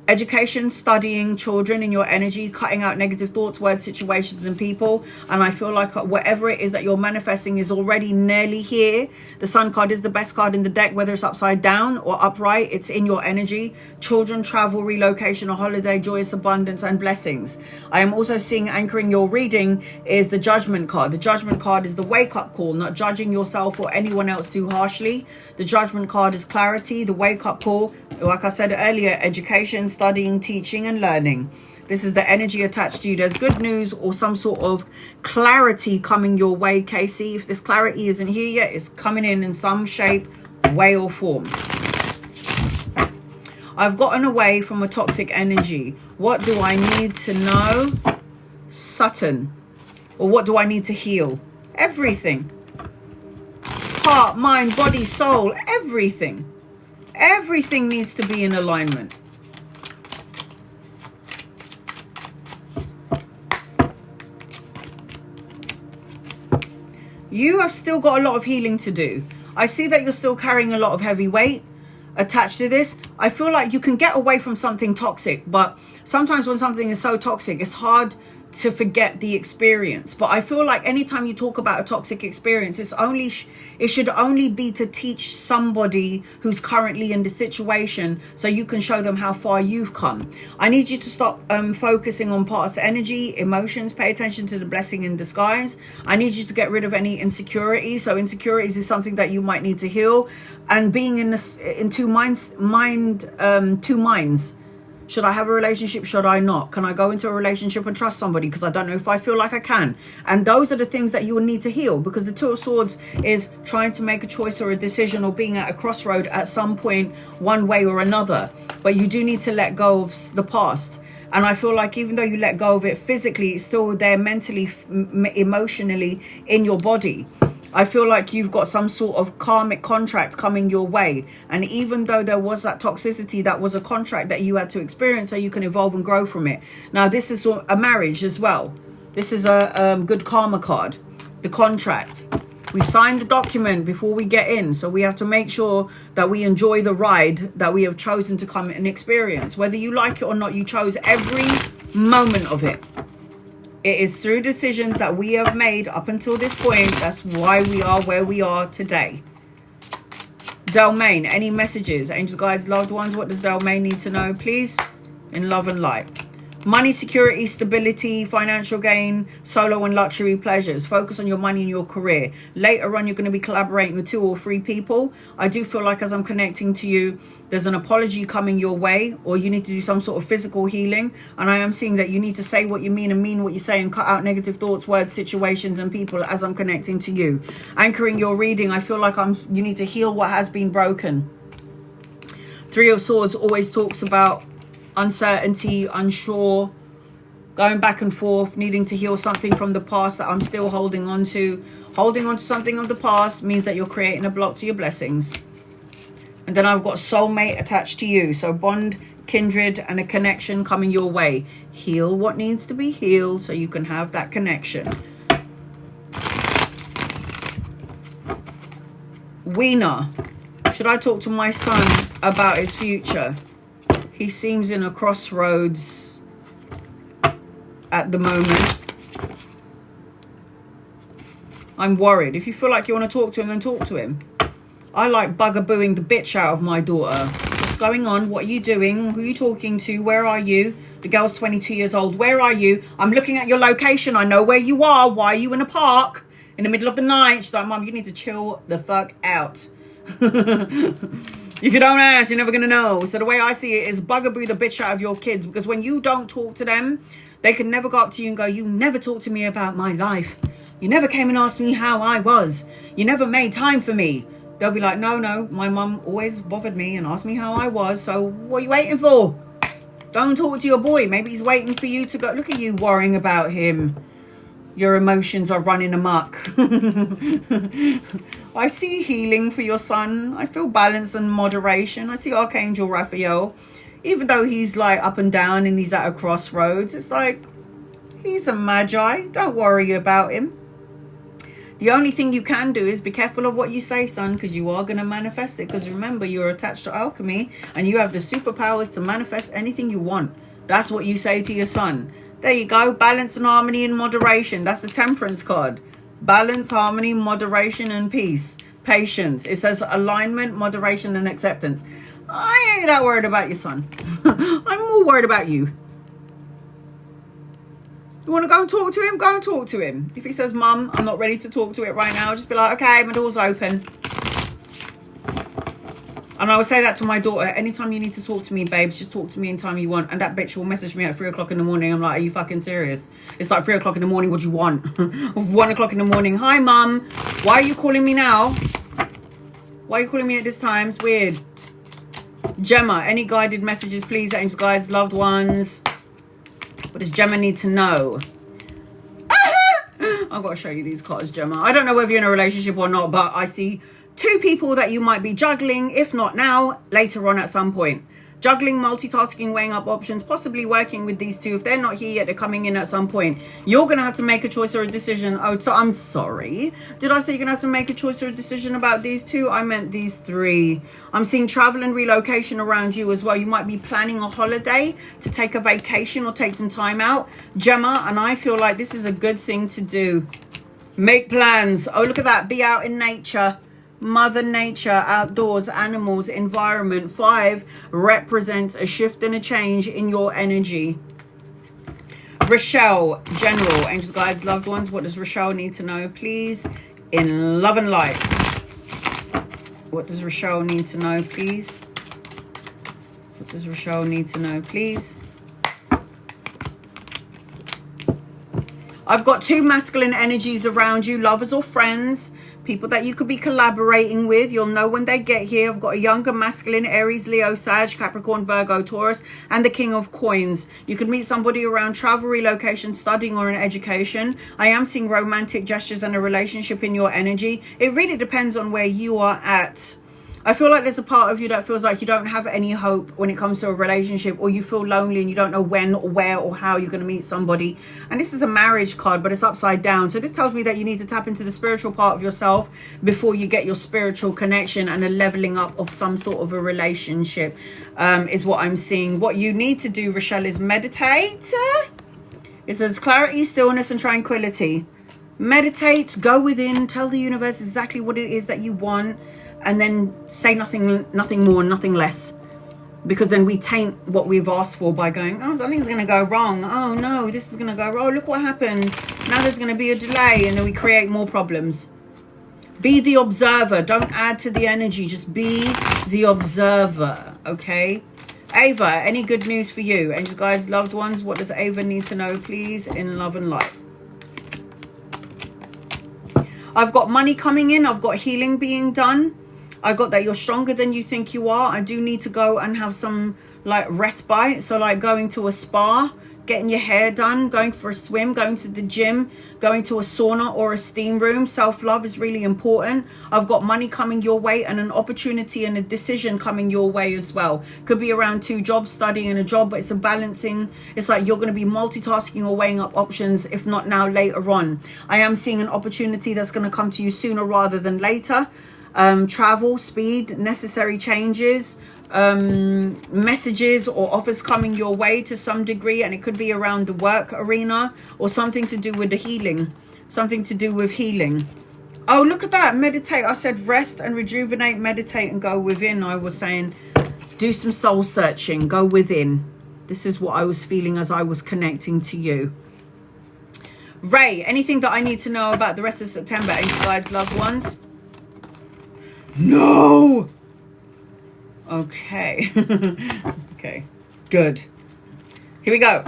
Education, studying, children in your energy, cutting out negative thoughts, words, situations, and people. And I feel like whatever it is that you're manifesting is already nearly here. The Sun card is the best card in the deck, whether it's upside down or upright. It's in your energy. Children, travel, relocation, a holiday, joyous abundance, and blessings. I am also seeing, anchoring your reading, is the Judgment card. The Judgment card is the wake-up call, not judging yourself or anyone else too harshly. The Judgment card is clarity, the wake-up call. Like I said earlier, education, studying, teaching, and learning. This is the energy attached to you. There's good news or some sort of clarity coming your way, Casey. If this clarity isn't here yet, it's coming in some shape, way, or form. I've gotten away from a toxic energy. What do I need to know? Sutton. Or what do I need to heal? Everything. Heart, mind, body, soul, everything. Everything needs to be in alignment. You have still got a lot of healing to do. I see that you're still carrying a lot of heavy weight attached to this. I feel like you can get away from something toxic, but sometimes when something is so toxic, it's hard to forget the experience. But I feel like anytime you talk about a toxic experience, it should only be to teach somebody who's currently in the situation, so you can show them how far you've come. I need you to stop focusing on past energy, emotions. Pay attention to the blessing in disguise. I need you to get rid of any insecurities. So insecurities is something that you might need to heal. And being in two minds. Should I have a relationship? Should I not? Can I go into a relationship and trust somebody? Because I don't know if I feel like I can. And those are the things that you will need to heal, because the Two of Swords is trying to make a choice or a decision, or being at a crossroad at some point, one way or another. But you do need to let go of the past. And I feel like even though you let go of it physically, it's still there mentally, emotionally in your body. I feel like you've got some sort of karmic contract coming your way. And even though there was that toxicity, that was a contract that you had to experience so you can evolve and grow from it. Now, this is a marriage as well. This is a good karma card, the contract. We signed the document before we get in. So we have to make sure that we enjoy the ride that we have chosen to come and experience. Whether you like it or not, you chose every moment of it. It is through decisions that we have made up until this point. That's why we are where we are today. Delmain, any messages? Angels, guides, loved ones, what does Delmain need to know, please? In love and light. Money, security, stability, financial gain, solo and luxury pleasures. Focus on your money and your career. Later on, you're going to be collaborating with 2 or 3 people. I do feel like as I'm connecting to you, there's an apology coming your way, or you need to do some sort of physical healing. And I am seeing that you need to say what you mean and mean what you say, and cut out negative thoughts, words, situations, and people as I'm connecting to you. Anchoring your reading, I feel like you need to heal what has been broken. 3 of Swords always talks about uncertainty, unsure, going back and forth, needing to heal something from the past that I'm still holding on to. Holding on to something of the past means that you're creating a block to your blessings. And then I've got soulmate attached to you. So bond, kindred, and a connection coming your way. Heal what needs to be healed so you can have that connection. Weena, should I talk to my son about his future? He seems in a crossroads at the moment. I'm worried. If you feel like you want to talk to him, then talk to him. I like bugabooing the bitch out of my daughter. What's going on? What are you doing? Who are you talking to? Where are you? The girl's 22 years old. Where are you? I'm looking at your location. I know where you are. Why are you in a park? in the middle of the night. She's like, Mom, you need to chill the fuck out. If you don't ask, you're never going to know. So the way I see it is bugaboo the bitch out of your kids. Because when you don't talk to them, they can never go up to you and go, you never talked to me about my life. You never came and asked me how I was. You never made time for me. They'll be like, no, my mum always bothered me and asked me how I was. So what are you waiting for? Don't talk to your boy. Maybe he's waiting for you to go. Look at you worrying about him. Your emotions are running amok. I see healing for your son. I feel balance and moderation. I see Archangel Raphael. Even though he's like up and down and he's at a crossroads, it's like he's a magi. Don't worry about him. The only thing you can do is be careful of what you say, son, because you are going to manifest it. Because remember, you're attached to alchemy and you have the superpowers to manifest anything you want. That's what you say to your son. There you go. Balance and harmony and moderation. That's the Temperance card. Balance, harmony, moderation, and peace. Patience. It says alignment, moderation, and acceptance. I ain't that worried about your son. I'm more worried about you. You want to go and talk to him? Go and talk to him. If he says, Mum, I'm not ready to talk to it right now, just be like, okay, my door's open. And I would say that to my daughter. Anytime you need to talk to me, babes, just talk to me anytime you want. And that bitch will message me at 3 o'clock in the morning. I'm like, are you fucking serious? It's like 3 o'clock in the morning. What do you want? 1 o'clock in the morning. Hi, Mum. Why are you calling me now? Why are you calling me at this time? It's weird. Gemma, any guided messages, please? Angels, guides, loved ones. What does Gemma need to know? I've got to show you these cards, Gemma. I don't know whether you're in a relationship or not, but I see 2 people that you might be juggling, if not now, later on at some point. Juggling, multitasking, weighing up options, possibly working with these 2. If they're not here yet, they're coming in at some point. You're going to have to make a choice or a decision. Oh, so I'm sorry. Did I say you're going to have to make a choice or a decision about these 2? I meant these 3. I'm seeing travel and relocation around you as well. You might be planning a holiday to take a vacation or take some time out, Gemma, and I feel like this is a good thing to do. Make plans. Oh, look at that. Be out in nature. Mother Nature, outdoors, animals, environment. 5 represents a shift and a change in your energy. Rochelle, general, angels, guides, loved ones. What does Rochelle need to know, please? In love and light. What does Rochelle need to know, please? What does Rochelle need to know, please? I've got 2 masculine energies around you, lovers or friends. People that you could be collaborating with. You'll know when they get here. I've got a younger masculine, Aries, Leo, Sag, Capricorn, Virgo, Taurus, and the King of Coins. You could meet somebody around travel, relocation, studying, or in education. I am seeing romantic gestures and a relationship in your energy. It really depends on where you are at. I feel like there's a part of you that feels like you don't have any hope when it comes to a relationship, or you feel lonely and you don't know when or where or how you're going to meet somebody. And this is a marriage card, but it's upside down. So this tells me that you need to tap into the spiritual part of yourself before you get your spiritual connection and a leveling up of some sort of a relationship, is what I'm seeing. What you need to do, Rochelle, is meditate. It says clarity, stillness, and tranquility. Meditate, go within, tell the universe exactly what it is that you want. And then say nothing more, nothing less. Because then we taint what we've asked for by going, oh, something's going to go wrong. Oh, no, this is going to go wrong. Oh, look what happened. Now there's going to be a delay. And then we create more problems. Be the observer. Don't add to the energy. Just be the observer. Okay? Ava, any good news for you? And you guys, loved ones, what does Ava need to know, please? In love and light. I've got money coming in. I've got healing being done. I got that you're stronger than you think you are. I do need to go and have some like respite. So like going to a spa, getting your hair done, going for a swim, going to the gym, going to a sauna or a steam room. Self-love is really important. I've got money coming your way and an opportunity and a decision coming your way as well. Could be around 2 jobs, studying and a job, but it's a balancing. It's like you're going to be multitasking or weighing up options, if not now, later on. I am seeing an opportunity that's going to come to you sooner rather than later. Travel, speed, necessary changes, messages or offers coming your way to some degree, and it could be around the work arena or something to do with the healing, something to do with healing. Oh, look at that. Meditate. I said rest and rejuvenate, meditate and go within. I was saying do some soul searching, go within. This is what I was feeling as I was connecting to you. Ray, anything that I need to know about the rest of September? Angel guides, loved ones? No! Okay. Okay. Good. Here we go.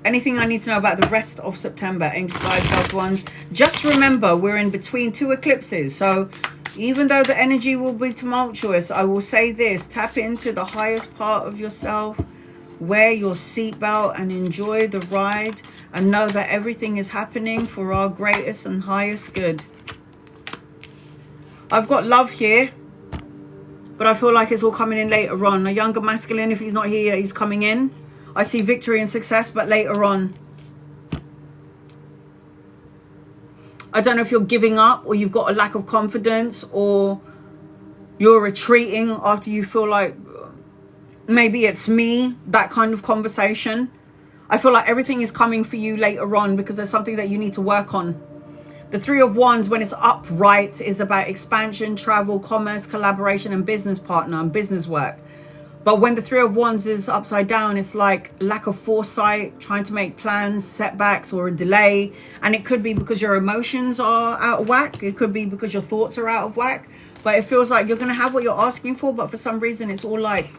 Anything I need to know about the rest of September? Angel guides, loved ones? Just remember, we're in between 2 eclipses. So even though the energy will be tumultuous, I will say this. Tap into the highest part of yourself. Wear your seatbelt and enjoy the ride. And know that everything is happening for our greatest and highest good. I've got love here, but I feel like it's all coming in later on. A younger masculine, if he's not here, he's coming in. I see victory and success, but later on. I don't know if you're giving up, or you've got a lack of confidence, or you're retreating after you feel like maybe it's me, that kind of conversation. I feel like everything is coming for you later on because there's something that you need to work on. The 3 of Wands, when it's upright, is about expansion, travel, commerce, collaboration, and business partner and business work. But when the 3 of Wands is upside down, it's like lack of foresight, trying to make plans, setbacks, or a delay. And it could be because your emotions are out of whack. It could be because your thoughts are out of whack. But it feels like you're going to have what you're asking for, but for some reason it's all like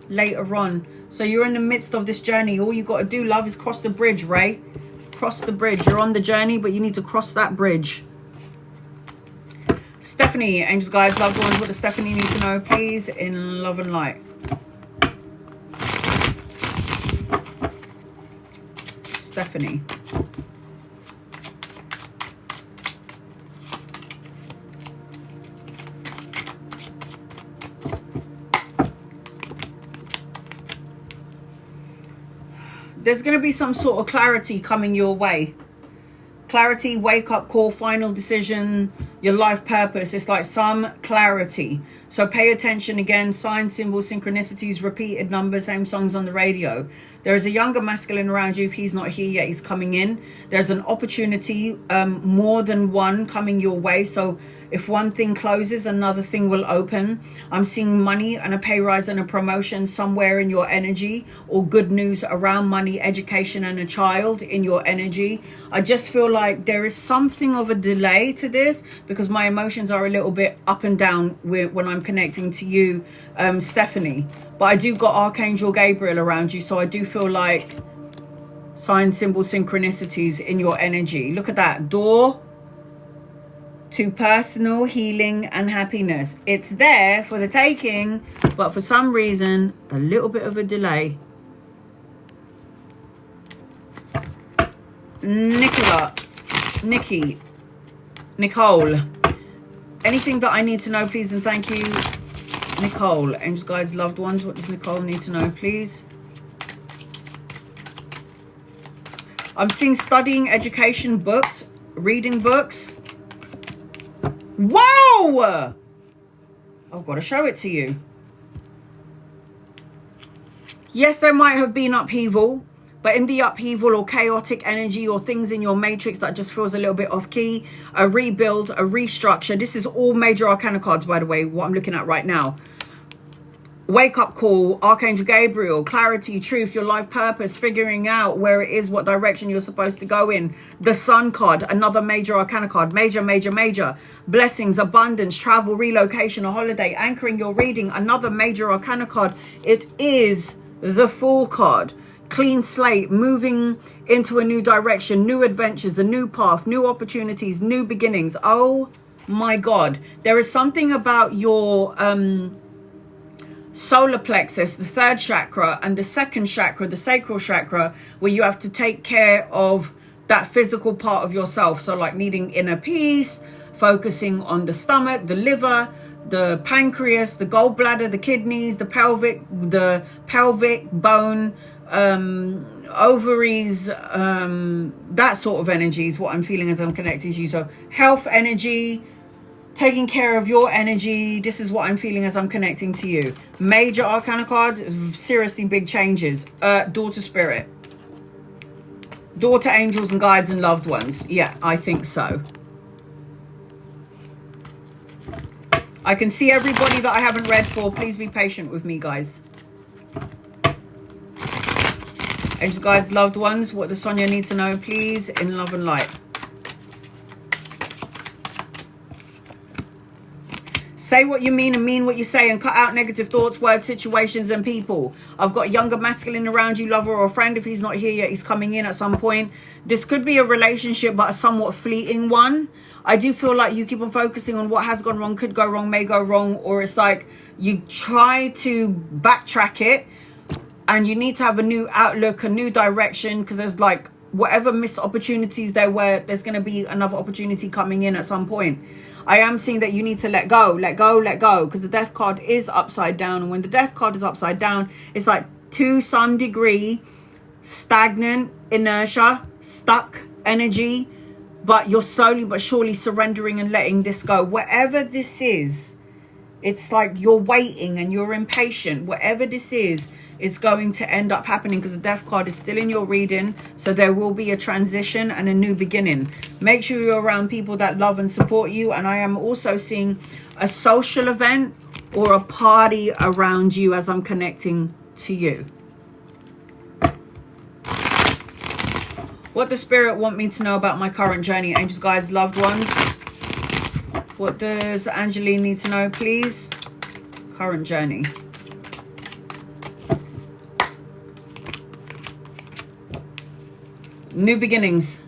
later on. So you're in the midst of this journey. All you got to do, love, is cross the bridge, Ray. Cross the bridge. You're on the journey, but you need to cross that bridge. Stephanie, angels, guides, loved ones, what does Stephanie need to know, please, in love and light? Stephanie. There's going to be some sort of clarity coming your way. Clarity, wake up call, final decision, your life purpose. It's like some clarity. So pay attention again. Signs, symbols, synchronicities, repeated numbers, same songs on the radio. There is a younger masculine around you. If he's not here yet, he's coming in. There's an opportunity, more than one coming your way. So if one thing closes, another thing will open. I'm seeing money and a pay rise and a promotion somewhere in your energy, or good news around money, education, and a child in your energy. I just feel like there is something of a delay to this because my emotions are a little bit up and down when I'm connecting to you, Stephanie. But I do got Archangel Gabriel around you, so I do feel like signs, symbols, synchronicities in your energy. Look at that door to personal healing and happiness. It's there for the taking, but for some reason, a little bit of a delay. Nicole. Anything that I need to know, please, and thank you, Nicole. Angels, guides, loved ones, what does Nicole need to know, please? I'm seeing studying, education, books, reading books. Whoa! I've got to show it to you. Yes, there might have been upheaval, but in the upheaval or chaotic energy or things in your matrix that just feels a little bit off key, a rebuild, a restructure. This is all major arcana cards, by the way, what I'm looking at right now. Wake up call, Archangel Gabriel, clarity, truth, your life purpose, figuring out where it is, what direction you're supposed to go in. The Sun card, another major arcana card, major. Blessings, abundance, travel, relocation, a holiday, anchoring your reading, another major arcana card. It is the Fool card. Clean slate, moving into a new direction, new adventures, a new path, new opportunities, new beginnings. Oh my God. There is something about your solar plexus, the 3rd chakra, and the 2nd chakra, the sacral chakra, where you have to take care of that physical part of yourself. So like needing inner peace, focusing on the stomach, the liver, the pancreas, the gallbladder, the kidneys, the pelvic bone, ovaries, that sort of energy is what I'm feeling as I'm connecting to you. So health energy, taking care of your energy. This is what I'm feeling as I'm connecting to you. Major arcana card, seriously big changes. Daughter spirit, daughter angels and guides and loved ones. Yeah, I think so. I can see everybody that I haven't read for. Please be patient with me, guys. Angels, guides, loved ones, what does Sonia need to know, please, in love and light? Say what you mean and mean what you say, and cut out negative thoughts, words, situations, and people. I've got a younger masculine around you, lover or a friend. If he's not here yet, he's coming in at some point. This could be a relationship, but a somewhat fleeting one. I do feel like you keep on focusing on what has gone wrong, could go wrong, may go wrong, or it's like you try to backtrack it, and you need to have a new outlook, a new direction, because there's like whatever missed opportunities there were, there's going to be another opportunity coming in at some point. I am seeing that you need to let go, because the death card is upside down. And when the death card is upside down, it's like to some degree stagnant, inertia, stuck energy, but you're slowly but surely surrendering and letting this go. Whatever this is, it's like you're waiting and you're impatient. Whatever this is going to end up happening, because the death card is still in your reading. So there will be a transition and a new beginning. Make sure you're around people that love and support you. And I am also seeing a social event or a party around you as I'm connecting to you. What does Spirit want me to know about my current journey? Angels, guides, loved ones. What does Angeline need to know, please? Current journey. New beginnings.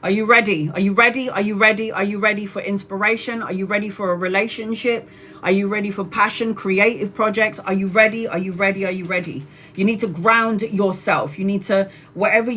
Are you ready? Are you ready? Are you ready? Are you ready for inspiration? Are you ready for a relationship? Are you ready for passion, creative projects? Are you ready? Are you ready? Are you ready? You need to ground yourself. You need to, whatever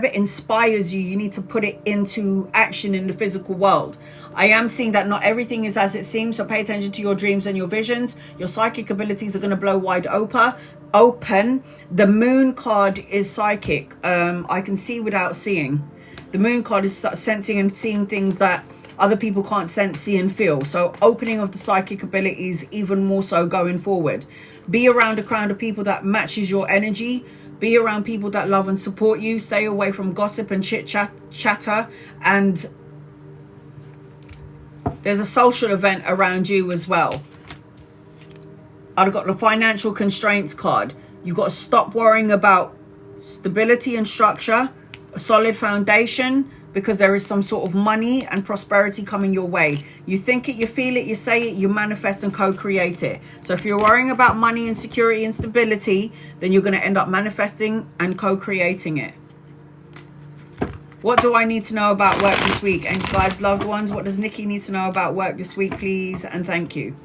inspires you, you need to put it into action in the physical world. I am seeing that not everything is as it seems, so pay attention to your dreams and your visions. Your psychic abilities are going to blow wide open. The moon card is psychic. I can see without seeing. The moon card is sensing and seeing things that other people can't sense, see, and feel. So opening of the psychic abilities even more so going forward. Be around a crowd of people that matches your energy. Be around people that love and support you. Stay away from gossip and chatter. And there's a social event around you as well. I've got the financial constraints card. You've got to stop worrying about stability and structure, a solid foundation, because there is some sort of money and prosperity coming your way. You think it, you feel it, you say it, you manifest and co-create it. So if you're worrying about money and security and stability, then you're going to end up manifesting and co-creating it. What do I need to know about work this week? And guys, loved ones, what does Nikki need to know about work this week, please? And thank you.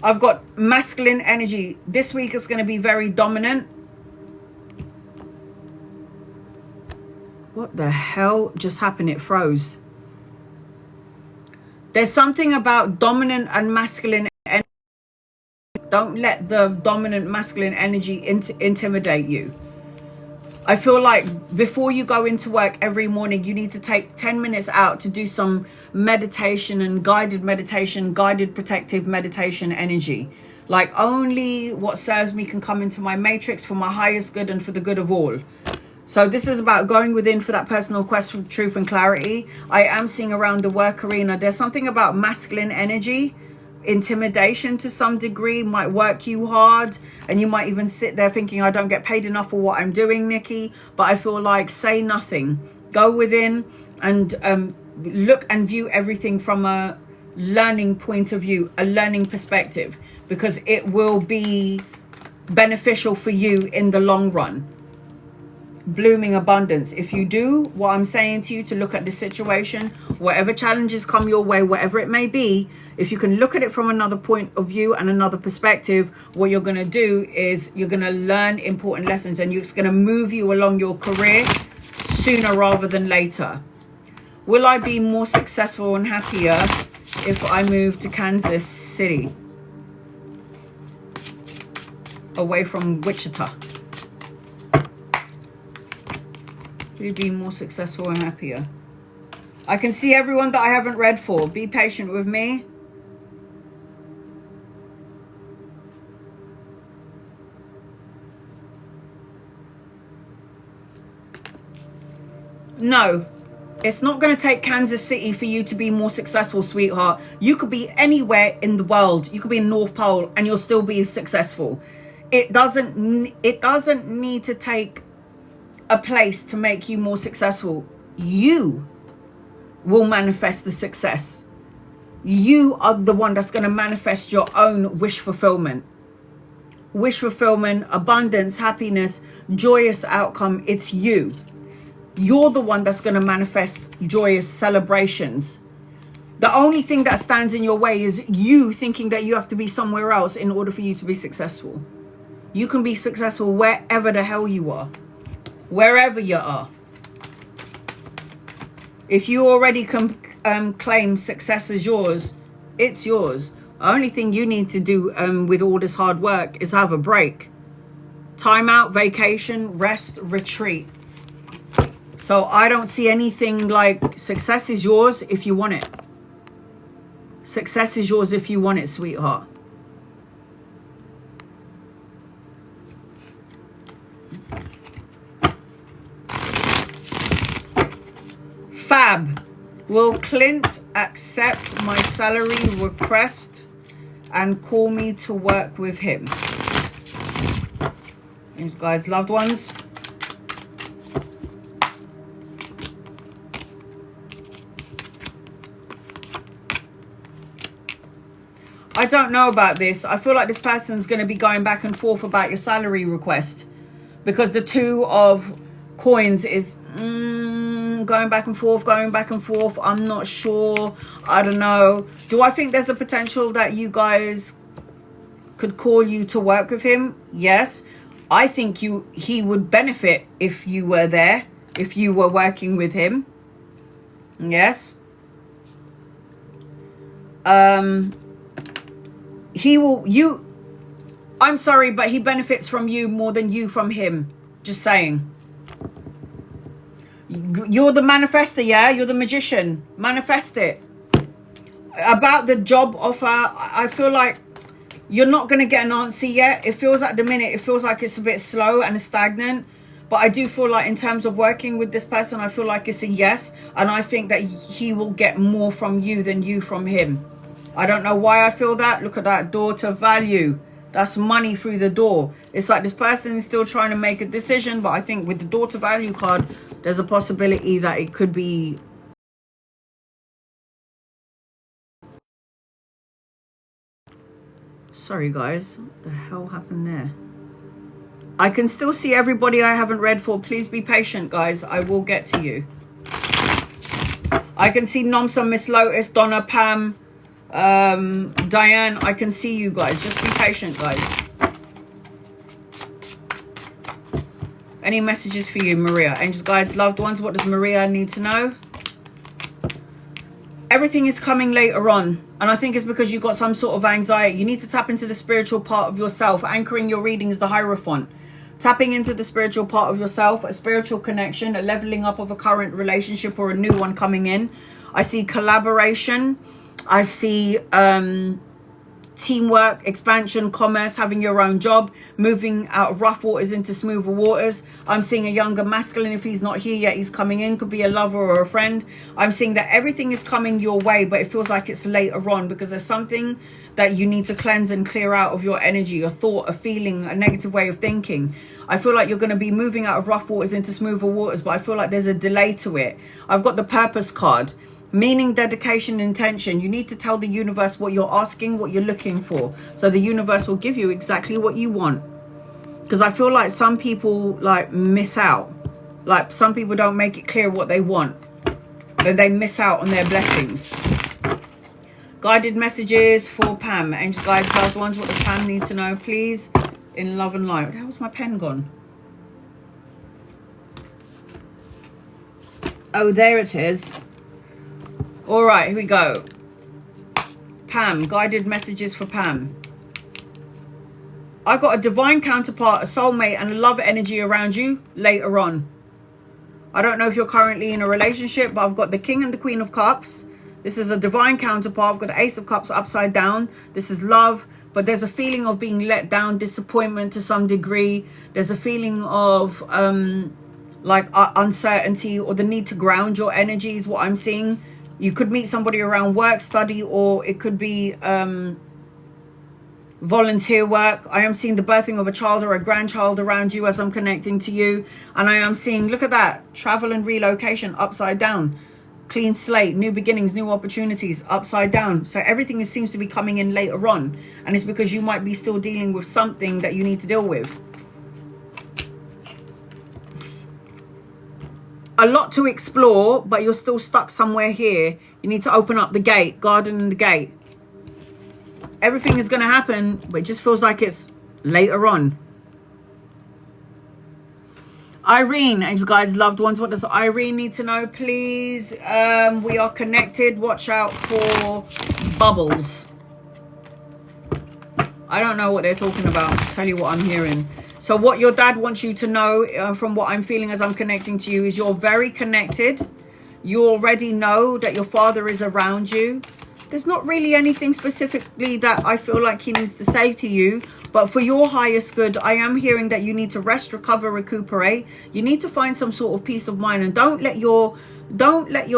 I've got masculine energy. This week is going to be very dominant. What the hell just happened? It froze. There's something about dominant and masculine energy. Don't let the dominant masculine energy intimidate you. I feel like before you go into work every morning, you need to take 10 minutes out to do some meditation and guided meditation, guided protective meditation energy. Like only what serves me can come into my matrix for my highest good and for the good of all. So this is about going within for that personal quest for truth and clarity. I am seeing around the work arena, there's something about masculine energy. Intimidation to some degree might work you hard, and you might even sit there thinking, I don't get paid enough for what I'm doing, Nikki. But I feel like say nothing, go within and look and view everything from a learning point of view, a learning perspective, because it will be beneficial for you in the long run. Blooming abundance. If you do what I'm saying to you, to look at the situation, whatever challenges come your way, whatever it may be, if you can look at it from another point of view and another perspective, what you're going to do is you're going to learn important lessons, and it's going to move you along your career sooner rather than later. Will I be more successful and happier if I move to Kansas City, away from Wichita? Will you be more successful and happier? I can see everyone that I haven't read for. Be patient with me. No, it's not going to take Kansas City for you to be more successful, sweetheart. You could be anywhere in the world. You could be in North Pole and you'll still be successful. It doesn't need to take a place to make you more successful. You will manifest the success. You are the one that's going to manifest your own wish fulfillment. Wish fulfillment, abundance, happiness, joyous outcome. It's you. You're the one that's going to manifest joyous celebrations. The only thing that stands in your way is you thinking that you have to be somewhere else in order for you to be successful. You can be successful wherever the hell you are. Wherever you are. If you already can claim success as yours, it's yours. The only thing you need to do with all this hard work is have a break. Time out, vacation, rest, retreat. So I don't see anything like success is yours if you want it. Success is yours if you want it, sweetheart. Fab. Will Clint accept my salary request and call me to work with him? These guys, loved ones. I don't know about this. I feel like this person's going to be going back and forth about your salary request, because the Two of Coins is going back and forth, going back and forth. I'm not sure. I don't know. Do I think there's a potential that you guys could call you to work with him? Yes. I think he would benefit if you were there, if you were working with him. Yes. I'm sorry, but he benefits from you more than you from him. Just saying. You're the manifester, yeah? You're the magician. Manifest it. About the job offer, I feel like you're not going to get an answer yet. It feels at the minute, it feels like it's a bit slow and stagnant. But I do feel like in terms of working with this person, I feel like it's a yes. And I think that he will get more from you than you from him. I don't know why I feel that. Look at that door to value. That's money through the door. It's like this person is still trying to make a decision. But I think with the door to value card, there's a possibility that it could be. Sorry, guys. What the hell happened there? I can still see everybody I haven't read for. Please be patient, guys. I will get to you. I can see Nomsa, Miss Lotus, Donna, Pam, Diane. I can see you guys. Just be patient, guys. Any messages for you, Maria? Angels, guides, loved ones. What does Maria need to know? Everything is coming later on. And I think it's because you've got some sort of anxiety. You need to tap into the spiritual part of yourself. Anchoring your reading is the Hierophant. Tapping into the spiritual part of yourself, a spiritual connection, a leveling up of a current relationship or a new one coming in. I see collaboration. I see teamwork, expansion, commerce, having your own job, moving out of rough waters into smoother waters. I'm seeing a younger masculine. If he's not here yet, he's coming in. Could be a lover or a friend. I'm seeing that everything is coming your way, but it feels like it's later on because there's something that you need to cleanse and clear out of your energy, a thought, a feeling, a negative way of thinking. I feel like you're going to be moving out of rough waters into smoother waters, but I feel like there's a delay to it. I've got the purpose card. Meaning, dedication, intention. You need to tell the universe what you're asking, what you're looking for. So the universe will give you exactly what you want. Because I feel like some people like miss out. Like some people don't make it clear what they want. Then they miss out on their blessings. Guided messages for Pam. Angels, guides, loved ones. What does Pam need to know, please? In love and light. How's my pen gone? Oh, there it is. All right, here we go. Pam, guided messages for Pam. I got a divine counterpart, a soulmate, and a love energy around you later on. I don't know if you're currently in a relationship, but I've got the King and the Queen of Cups. This is a divine counterpart. I've got the Ace of Cups upside down. This is love, but there's a feeling of being let down, disappointment to some degree. There's a feeling of uncertainty, or the need to ground your energies. What I'm seeing, you could meet somebody around work, study, or it could be volunteer work. I am seeing the birthing of a child or a grandchild around you as I'm connecting to you. And I am seeing, look at that, travel and relocation upside down. Clean slate, new beginnings, new opportunities, upside down. So everything seems to be coming in later on. And it's because you might be still dealing with something that you need to deal with. A lot to explore, but you're still stuck somewhere here. You need to open up the gate, garden the gate. Everything is going to happen, but it just feels like it's later on. Irene, angels, guides, loved ones, what does Irene need to know, please? We are connected. Watch out for bubbles. I don't know what they're talking about. I'll tell you what I'm hearing. So what your dad wants you to know, from what I'm feeling as I'm connecting to you, is you're very connected. You already know that your father is around you. There's not really anything specifically that I feel like he needs to say to you, but for your highest good, I am hearing that you need to rest, recover, recuperate. You need to find some sort of peace of mind, and don't let your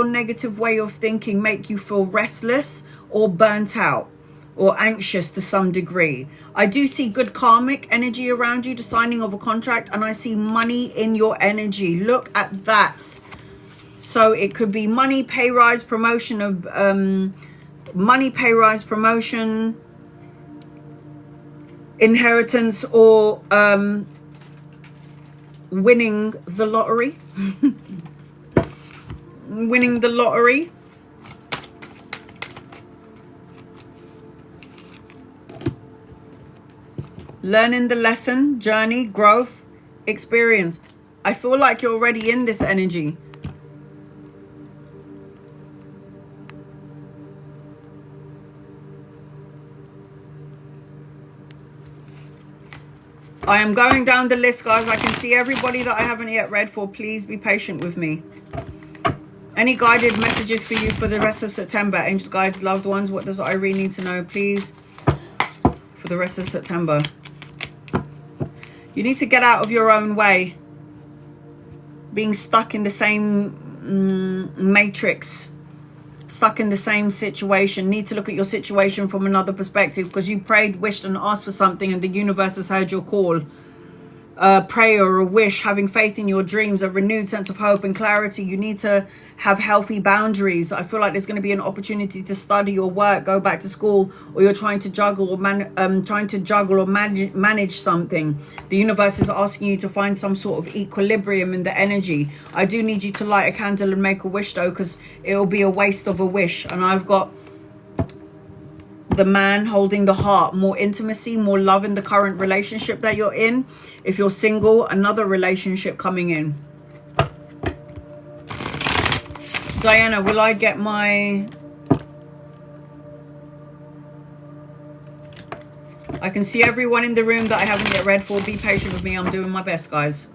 negative way of thinking make you feel restless or burnt out or anxious to some degree. I do see good karmic energy around you, the signing of a contract, and I see money in your energy. Look at that. So it could be money, pay rise, promotion of money, pay rise, promotion, inheritance, or winning the lottery. Winning the lottery. Learning the lesson, journey, growth, experience. I feel like you're already in this energy. I am going down the list, guys. I can see everybody that I haven't yet read for. Please be patient with me. Any guided messages for you for the rest of September? Angels, guides, loved ones, what does Irene need to know, please, for the rest of September? You need to get out of your own way. Being stuck in the same matrix. Stuck in the same situation. Need to look at your situation from another perspective, because you prayed, wished, and asked for something, and the universe has heard your call. A prayer or a wish, having faith in your dreams, a renewed sense of hope and clarity. You need to have healthy boundaries. I feel like there's going to be an opportunity to study or work, go back to school, or you're trying to juggle or manage something. The universe is asking you to find some sort of equilibrium in the energy. I do need you to light a candle and make a wish, though, because it'll be a waste of a wish. And I've got the man holding the heart, more intimacy, more love in the current relationship that you're in. If you're single, another relationship coming in. Diana, will I get my... I can see everyone in the room that I haven't yet read for. Be patient with me. I'm doing my best, guys.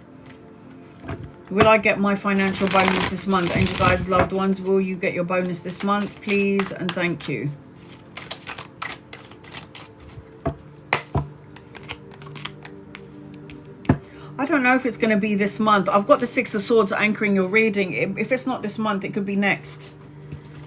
Will I get my financial bonus this month? Angel, guys, loved ones, will you get your bonus this month, please? And thank you. I don't know if it's going to be this month. I've got the Six of Swords anchoring your reading. If it's not this month, it could be next.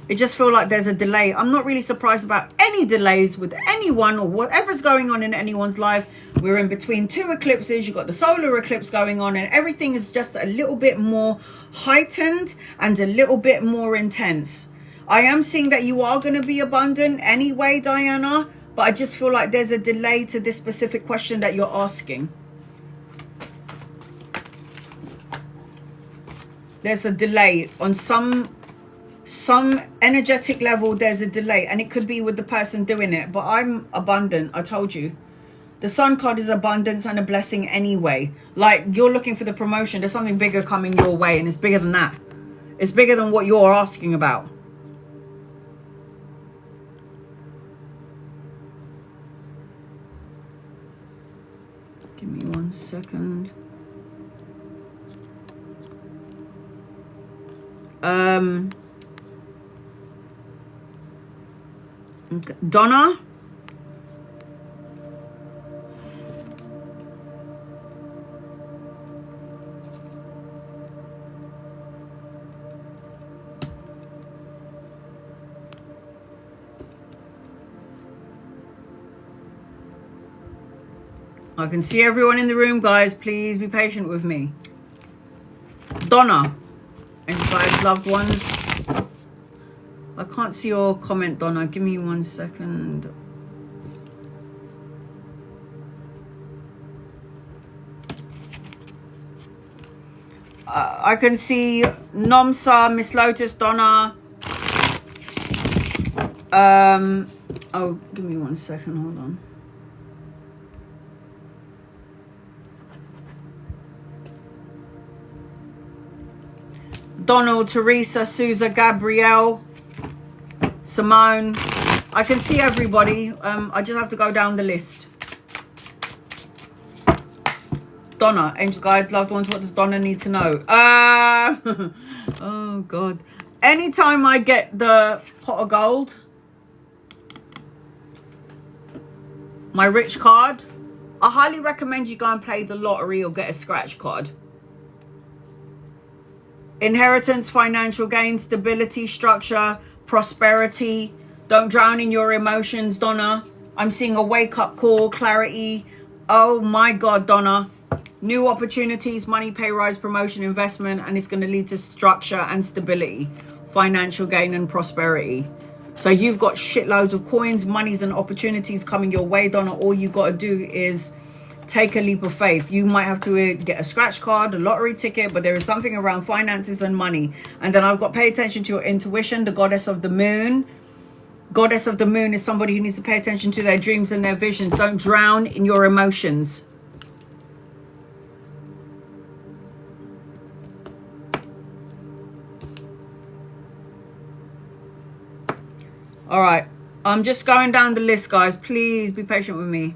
It just feels like there's a delay. I'm not really surprised about any delays with anyone or whatever's going on in anyone's life. We're in between two eclipses. You've got the solar eclipse going on, and everything is just a little bit more heightened and a little bit more intense. I am seeing that you are going to be abundant anyway, Diana, but I just feel like there's a delay to this specific question that you're asking. There's a delay on some energetic level. There's a delay, and it could be with the person doing it, but I'm abundant. I told you the Sun card is abundance and a blessing anyway. Like, you're looking for the promotion, there's something bigger coming your way, and it's bigger than that. It's bigger than what you're asking about. Give me 1 second. Okay. Donna. I can see everyone in the room, guys. Please be patient with me. Donna. And you guys, loved ones. I can't see your comment, Donna. Give me 1 second. I can see Nomsa, Miss Lotus, Donna. Oh, give me 1 second. Hold on. Donald, Teresa, Souza, Gabrielle, Simone. I can see everybody. I just have to go down the list. Donna, angels, guides, loved ones, what does Donna need to know? Oh, God. Anytime I get the pot of gold, my rich card, I highly recommend you go and play the lottery or get a scratch card. Inheritance, financial gain, stability, structure, prosperity. Don't drown in your emotions, Donna. I'm seeing a wake-up call, clarity. Oh, my God, Donna. New opportunities, money, pay rise, promotion, investment, and it's going to lead to structure and stability, financial gain and prosperity. So you've got shitloads of coins, monies, and opportunities coming your way, Donna. All you got to do is take a leap of faith. You might have to get a scratch card, a lottery ticket, but there is something around finances and money. And then I've got pay attention to your intuition, the goddess of the moon. Goddess of the moon is somebody who needs to pay attention to their dreams and their visions. Don't drown in your emotions. All right, I'm just going down the list, guys. Please be patient with me.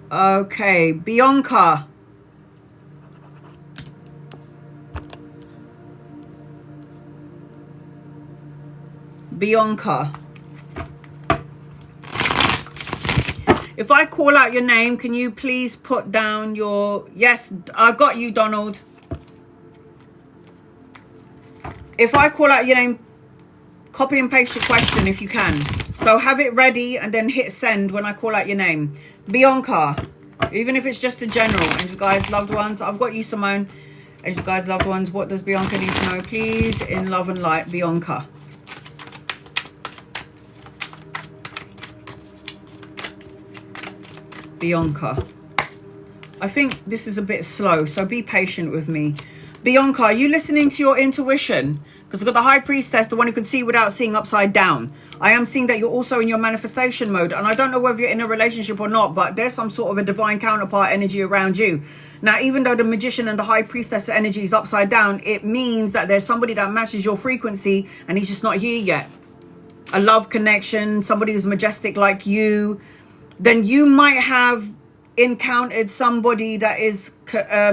Okay, Bianca. Bianca. If I call out your name, can you please put down your... Yes, I got you, Donald. If I call out your name, copy and paste your question if you can. So have it ready and then hit send when I call out your name. Bianca. Even if it's just a general. Angels, guys, loved ones. I've got you, Simone. Angels, guys, loved ones. What does Bianca need to know? Please, in love and light, Bianca. Bianca. I think this is a bit slow, so be patient with me. Bianca, are you listening to your intuition? Because I've got the High Priestess, the one who can see without seeing upside down. I am seeing that you're also in your manifestation mode. And I don't know whether you're in a relationship or not, but there's some sort of a divine counterpart energy around you. Now, even though the Magician and the High Priestess energy is upside down, it means that there's somebody that matches your frequency and he's just not here yet. A love connection, somebody who's majestic like you. Then you might have encountered somebody that is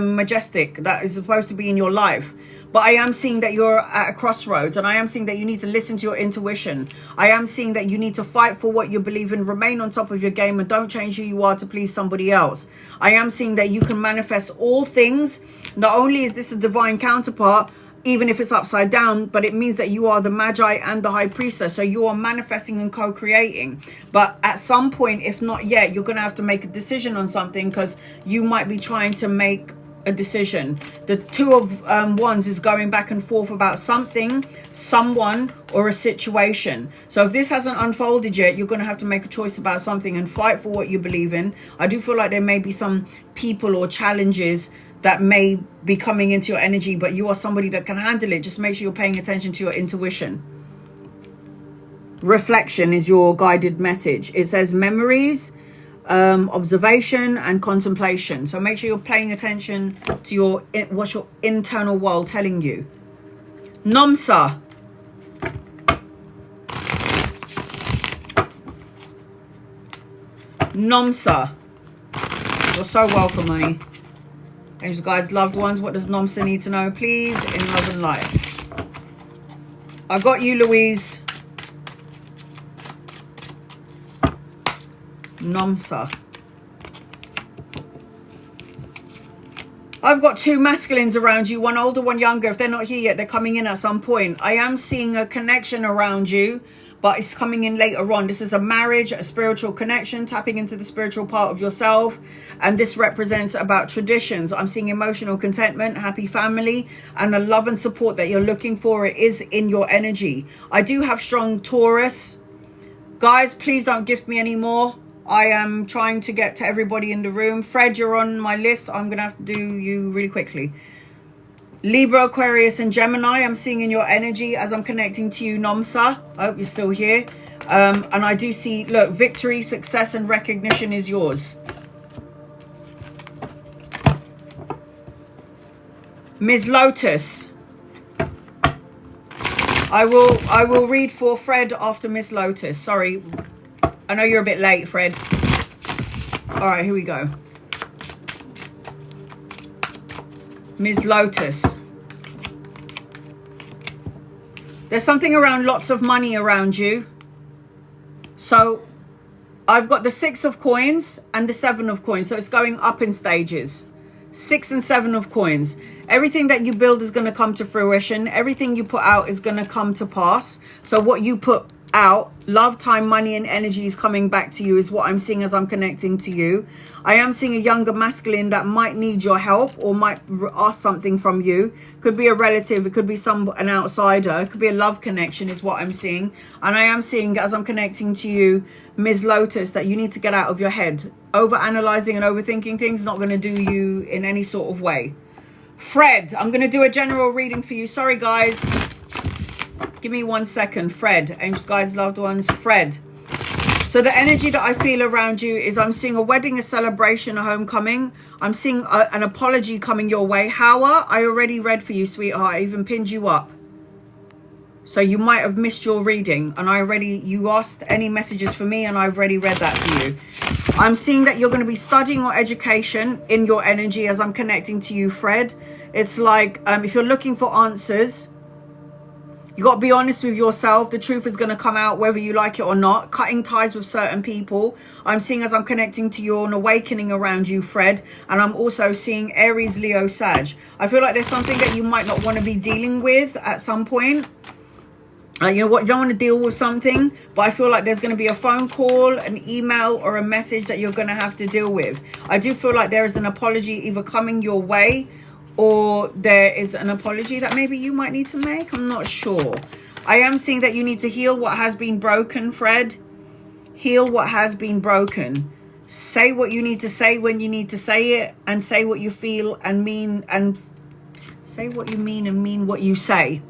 majestic, that is supposed to be in your life. But I am seeing that you're at a crossroads, and I am seeing that you need to listen to your intuition. I am seeing that you need to fight for what you believe in, remain on top of your game, and don't change who you are to please somebody else. I am seeing that you can manifest all things. Not only is this a divine counterpart, even if it's upside down, but it means that you are the Magi and the High Priestess. So you are manifesting and co-creating. But at some point, if not yet, you're going to have to make a decision on something, because you might be trying to make a decision. The Two of Wands is going back and forth about something, someone, or a situation. So if this hasn't unfolded yet, you're going to have to make a choice about something and fight for what you believe in. I do feel like there may be some people or challenges that may be coming into your energy, but you are somebody that can handle it. Just make sure you're paying attention to your intuition. Reflection is your guided message. It says memories, observation, and contemplation. So make sure you're paying attention to what's your internal world telling you. Nomsa. Nomsa. You're so welcome, honey. Angels, guides, loved ones, what does Nomsa need to know, please, in love and life? I got you, Louise. Nomsa. I've got two masculines around you, one older, one younger. If they're not here yet, they're coming in at some point. I am seeing a connection around you, but it's coming in later on. This is a marriage, a spiritual connection, tapping into the spiritual part of yourself. And this represents about traditions. I'm seeing emotional contentment, happy family, and the love and support that you're looking for. It is in your energy. I do have strong Taurus. Guys, please don't gift me anymore. I am trying to get to everybody in the room. Fred, you're on my list. I'm going to have to do you really quickly. Libra, Aquarius, and Gemini. I'm seeing in your energy as I'm connecting to you, Nomsa. I hope you're still here. And I do see, look, victory, success, and recognition is yours. Ms. Lotus. I will read for Fred after Miss Lotus. Sorry. I know you're a bit late, Fred. All right, here we go. Ms. Lotus. There's something around lots of money around you. So I've got the 6 of coins and the 7 of coins. So it's going up in stages. 6 and 7 of coins. Everything that you build is going to come to fruition. Everything you put out is going to come to pass. So what you put out, love, time, money, and energy is coming back to you is what I'm seeing as I'm connecting to you. I am seeing a younger masculine that might need your help or might ask something from you. Could be a relative, it could be an outsider, it could be a love connection is what I'm seeing. And I am seeing as I'm connecting to you, Ms. Lotus, that you need to get out of your head. Over analyzing and overthinking things is not going to do you in any sort of way. Fred, I'm going to do a general reading for you. Sorry guys, give me 1 second. Fred, angels, guides, loved ones, Fred. So the energy that I feel around you is I'm seeing a wedding, a celebration, a homecoming. I'm seeing an apology coming your way. Howa, I already read for you, sweetheart. I even pinned you up. So you might have missed your reading. And you asked any messages for me and I've already read that for you. I'm seeing that you're going to be studying or education in your energy as I'm connecting to you, Fred. It's like if you're looking for answers, you got to be honest with yourself. The truth is going to come out whether you like it or not. Cutting ties with certain people. I'm seeing as I'm connecting to you an awakening around you, Fred. And I'm also seeing Aries, Leo, Sag. I feel like there's something that you might not want to be dealing with at some point. You know what, you don't want to deal with something, but I feel like there's going to be a phone call, an email, or a message that you're going to have to deal with. I do feel like there is an apology either coming your way, or there is an apology that maybe you might need to make. I'm not sure. I am seeing that you need to heal what has been broken, Fred. Heal what has been broken. Say what you need to say when you need to say it, and say what you feel and mean, and say what you mean and mean what you say.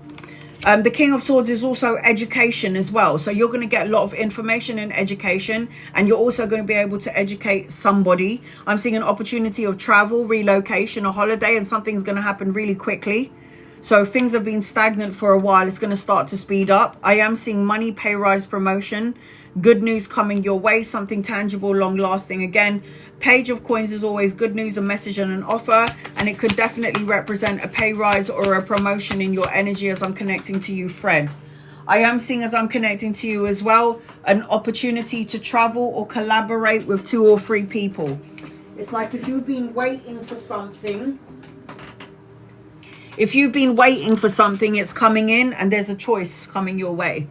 The King of Swords is also education as well. So you're going to get a lot of information and education, and you're also going to be able to educate somebody. I'm seeing an opportunity of travel, relocation, a holiday, and something's going to happen really quickly. So if things have been stagnant for a while, it's going to start to speed up. I am seeing money, pay rise, promotion, good news coming your way, something tangible, long lasting. Again, Page of Coins is always good news, a message and an offer, and it could definitely represent a pay rise or a promotion in your energy as I'm connecting to you, Fred. I am seeing as I'm connecting to you as well, an opportunity to travel or collaborate with 2 or 3 people. It's like if you've been waiting for something, it's coming in, and there's a choice coming your way.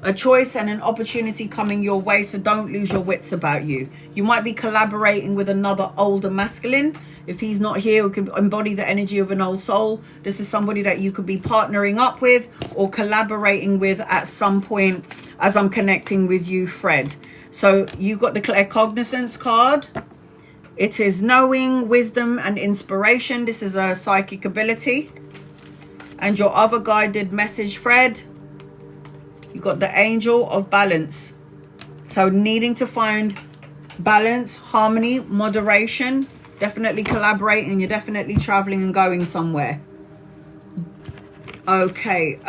A choice and an opportunity coming your way, so don't lose your wits about you. You might be collaborating with another older masculine. If he's not here, it could embody the energy of an old soul. This is somebody that you could be partnering up with or collaborating with at some point as I'm connecting with you, Fred. So you got the claircognizance card. It is knowing, wisdom, and inspiration. This is a psychic ability. And your other guided message, Fred, you got the Angel of Balance. So needing to find balance, harmony, moderation, definitely collaborating. You're definitely traveling and going somewhere. Okay.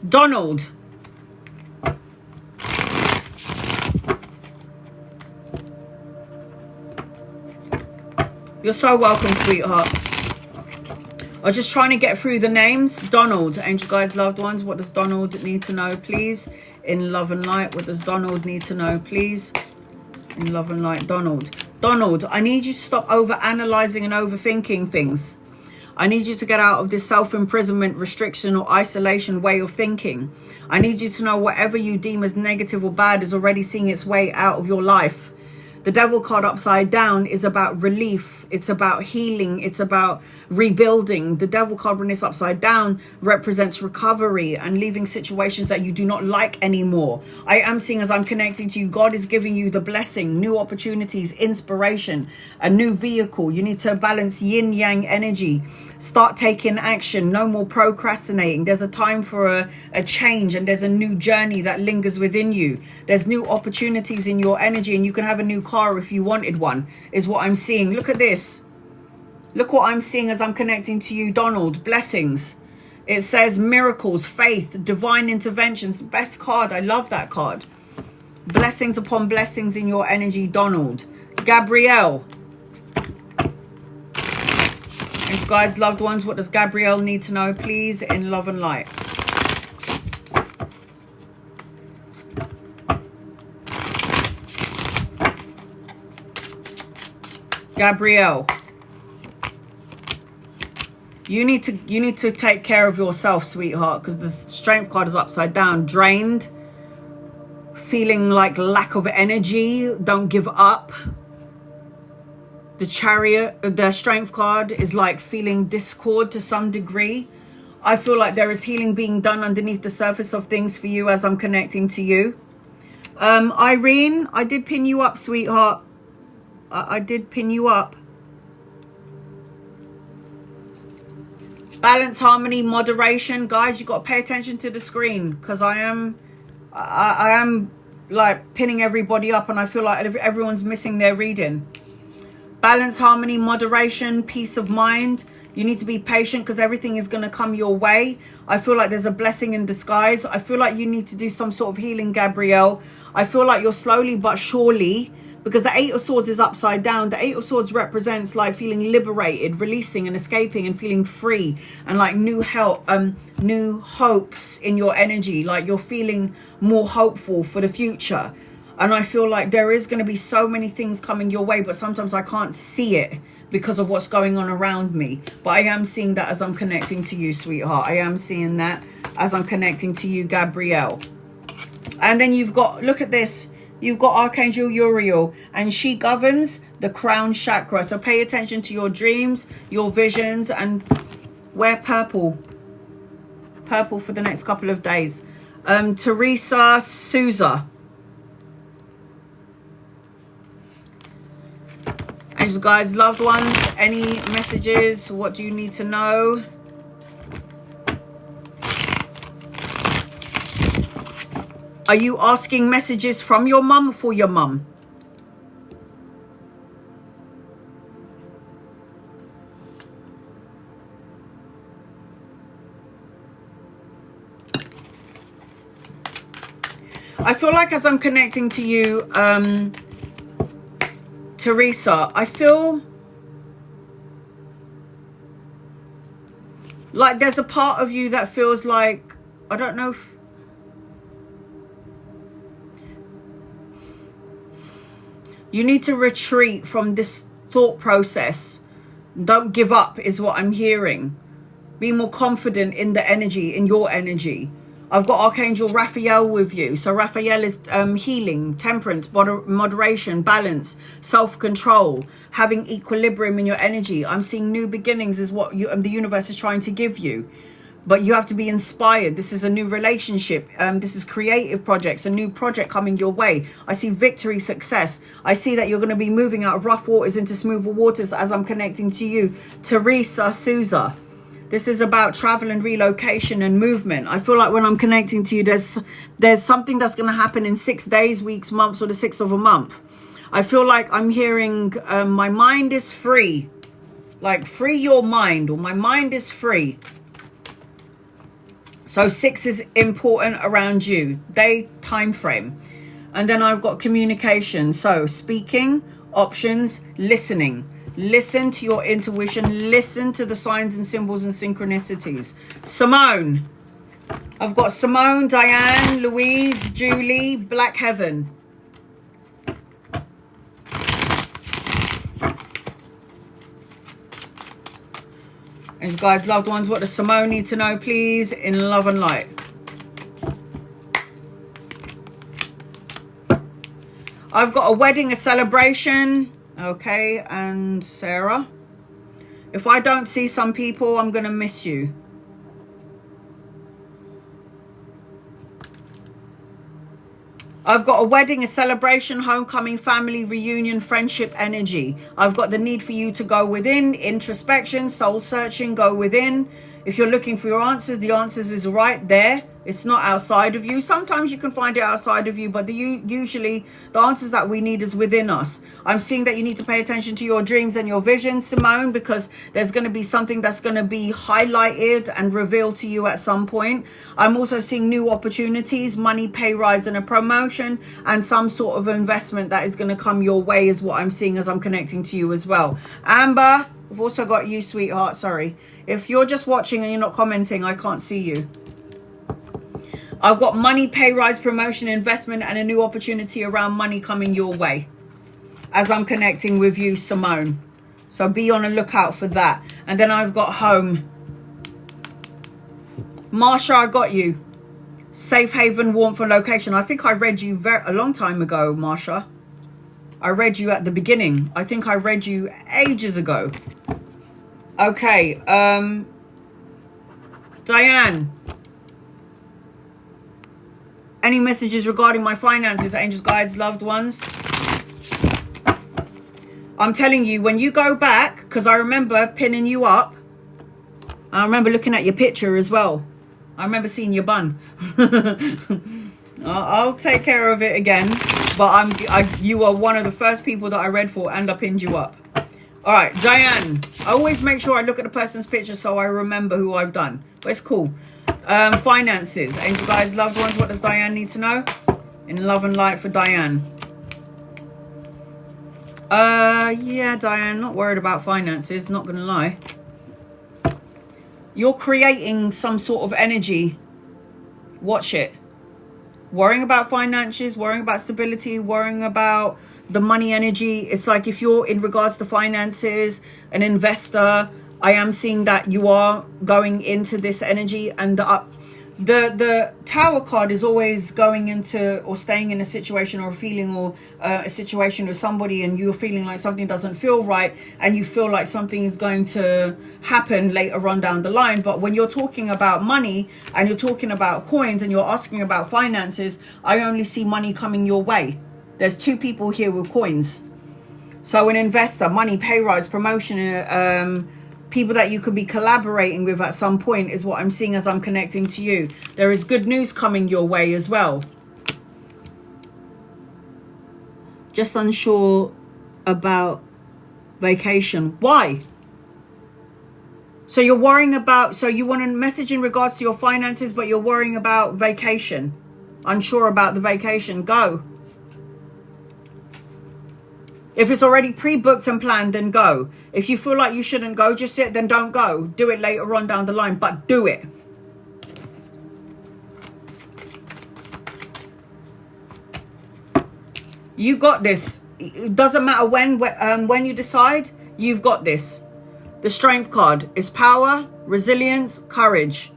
Donald. You're so welcome, sweetheart. I was just trying to get through the names. Donald, angel guides, loved ones. What does Donald need to know, please? In love and light. What does Donald need to know, please? In love and light. Donald. Donald, I need you to stop over-analyzing and overthinking things. I need you to get out of this self-imprisonment, restriction, or isolation way of thinking. I need you to know whatever you deem as negative or bad is already seeing its way out of your life. The devil card upside down is about relief. It's about healing. It's about rebuilding. The devil card when it's upside down represents recovery and leaving situations that you do not like anymore. I am seeing, as I'm connecting to you, God is giving you the blessing, new opportunities, inspiration, a new vehicle. You need to balance yin yang energy. Start taking action. No more procrastinating. There's a time for a change, and there's a new journey that lingers within you. There's new opportunities in your energy, and you can have a new car if you wanted one, is what I'm seeing. Look at this. Look what I'm seeing as I'm connecting to you, Donald. Blessings. It says miracles, faith, divine interventions. The best card. I love that card. Blessings upon blessings in your energy, Donald. Gabrielle. And guys, loved ones, what does Gabrielle need to know, please, in love and light? Gabrielle. You need to take care of yourself, sweetheart, because the strength card is upside down. Drained, feeling like lack of energy. Don't give up. The chariot, the strength card is like feeling discord to some degree. I feel like there is healing being done underneath the surface of things for you as I'm connecting to you. Irene, I did pin you up, sweetheart. I did pin you up. Balance, harmony, moderation. Guys, you got to pay attention to the screen, because I am like pinning everybody up, and I feel like everyone's missing their reading. Balance, harmony, moderation, peace of mind. You need to be patient, because everything is going to come your way. I feel like there's a blessing in disguise. I feel like you need to do some sort of healing, Gabrielle. I feel like you're slowly but surely, because the Eight of Swords is upside down. The Eight of Swords represents like feeling liberated, releasing and escaping and feeling free, and like new hopes in your energy. Like you're feeling more hopeful for the future. And I feel like there is going to be so many things coming your way, but sometimes I can't see it because of what's going on around me. But I am seeing that as I'm connecting to you, sweetheart. I am seeing that as I'm connecting to you, Gabrielle. And then you've got, look at this. You've got Archangel Uriel, and she governs the crown chakra. So pay attention to your dreams, your visions, and wear purple. Purple for the next couple of days. Teresa Souza. Angels, guides, loved ones, any messages? What do you need to know? Are you asking messages from your mum or for your mum? I feel like as I'm connecting to you, Teresa, I feel like there's a part of you that feels like, I don't know if, you need to retreat from this thought process. Don't give up is what I'm hearing. Be more confident in the energy, in your energy. I've got Archangel Raphael with you. So Raphael is healing, temperance, moderation, balance, self-control, having equilibrium in your energy. I'm seeing new beginnings is what the universe is trying to give you. But you have to be inspired. This is a new relationship. This is creative projects, a new project coming your way. I see victory, success. I see that you're going to be moving out of rough waters into smoother waters as I'm connecting to you. Teresa Souza. This is about travel and relocation and movement. I feel like when I'm connecting to you, there's something that's going to happen in 6 days, weeks, months, or the 6th of a month. I feel like I'm hearing my mind is free. Like free your mind, or my mind is free. So 6 is important around you. Day, time frame. And then I've got communication. So speaking, options, listening. Listen to your intuition. Listen to the signs and symbols and synchronicities. Simone. I've got Simone, Diane, Louise, Julie, Black Heaven. And guys, loved ones, what does Simone need to know, please, in love and light? I've got a wedding, a celebration. Okay, and Sarah. If I don't see some people, I'm going to miss you. I've got a wedding, a celebration, homecoming, family, reunion, friendship energy. I've got the need for you to go within, introspection, soul searching, go within. If you're looking for your answers, the answers is right there. It's not outside of you. Sometimes you can find it outside of you, but usually the answers that we need is within us. I'm seeing that you need to pay attention to your dreams and your visions, Simone, because there's going to be something that's going to be highlighted and revealed to you at some point. I'm also seeing new opportunities, money, pay rise and a promotion, and some sort of investment that is going to come your way is what I'm seeing as I'm connecting to you as well. Amber, I've also got you, sweetheart. Sorry. If you're just watching and you're not commenting, I can't see you. I've got money, pay rise, promotion, investment, and a new opportunity around money coming your way as I'm connecting with you, Simone. So be on a lookout for that. And then I've got home. Marsha, I got you. Safe haven, warmth, and location. I think I read you a long time ago, Marsha. I read you at the beginning. I think I read you ages ago. Okay. Diane. Any messages regarding my finances, angels, guides, loved ones? I'm telling you, when you go back, because I remember pinning you up. I remember looking at your picture as well. I remember seeing your bun. I'll take care of it again. But you are one of the first people that I read for and I pinned you up. All right, Diane. I always make sure I look at the person's picture so I remember who I've done. But it's cool. Finances, angel, guys, loved ones, what does Diane need to know in love and light for Diane? Yeah, Diane, not worried about finances, not gonna lie. You're creating some sort of energy. Watch it. Worrying about finances, worrying about stability, worrying about the money energy. It's like if you're in regards to finances, an investor, I am seeing that you are going into this energy, and the Tower card is always going into or staying in a situation or a feeling or a situation with somebody, and you're feeling like something doesn't feel right and you feel like something is going to happen later on down the line. But when you're talking about money and you're talking about coins and you're asking about finances, I only see money coming your way. There's two people here with coins. So an investor, money, pay rise, promotion, people that you could be collaborating with at some point is what I'm seeing as I'm connecting to you. There is good news coming your way as well. Just unsure about vacation. Why? So you're worrying about, so you want a message in regards to your finances, but you're worrying about vacation. Unsure about the vacation. Go. If it's already pre-booked and planned, then go. If you feel like you shouldn't go, just sit, then don't go. Do it later on down the line, but do it. You got this. It doesn't matter when you decide, you've got this. The Strength card is power, resilience, courage.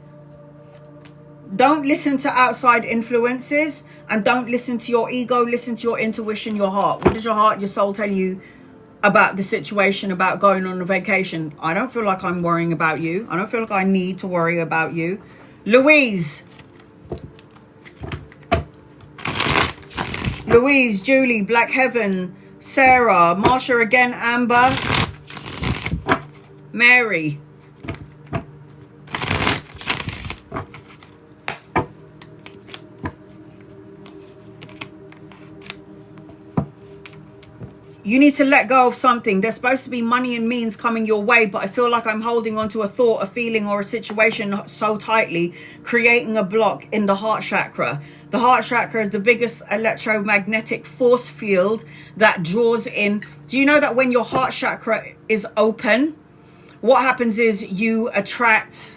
Don't listen to outside influences and don't listen to your ego. Listen to your intuition, your heart. What does your heart, your soul tell you about the situation, about going on a vacation? I don't feel like I'm worrying about you. I don't feel like I need to worry about you. Louise. Louise, Julie, Black Heaven, Sarah, Marsha again, Amber, Mary. you need to let go of something. There's supposed to be money and means coming your way, but I feel like I'm holding on to a thought, a feeling, or a situation so tightly, creating a block in the heart chakra. The heart chakra is the biggest electromagnetic force field that draws in. Do you know that when your heart chakra is open, what happens is you attract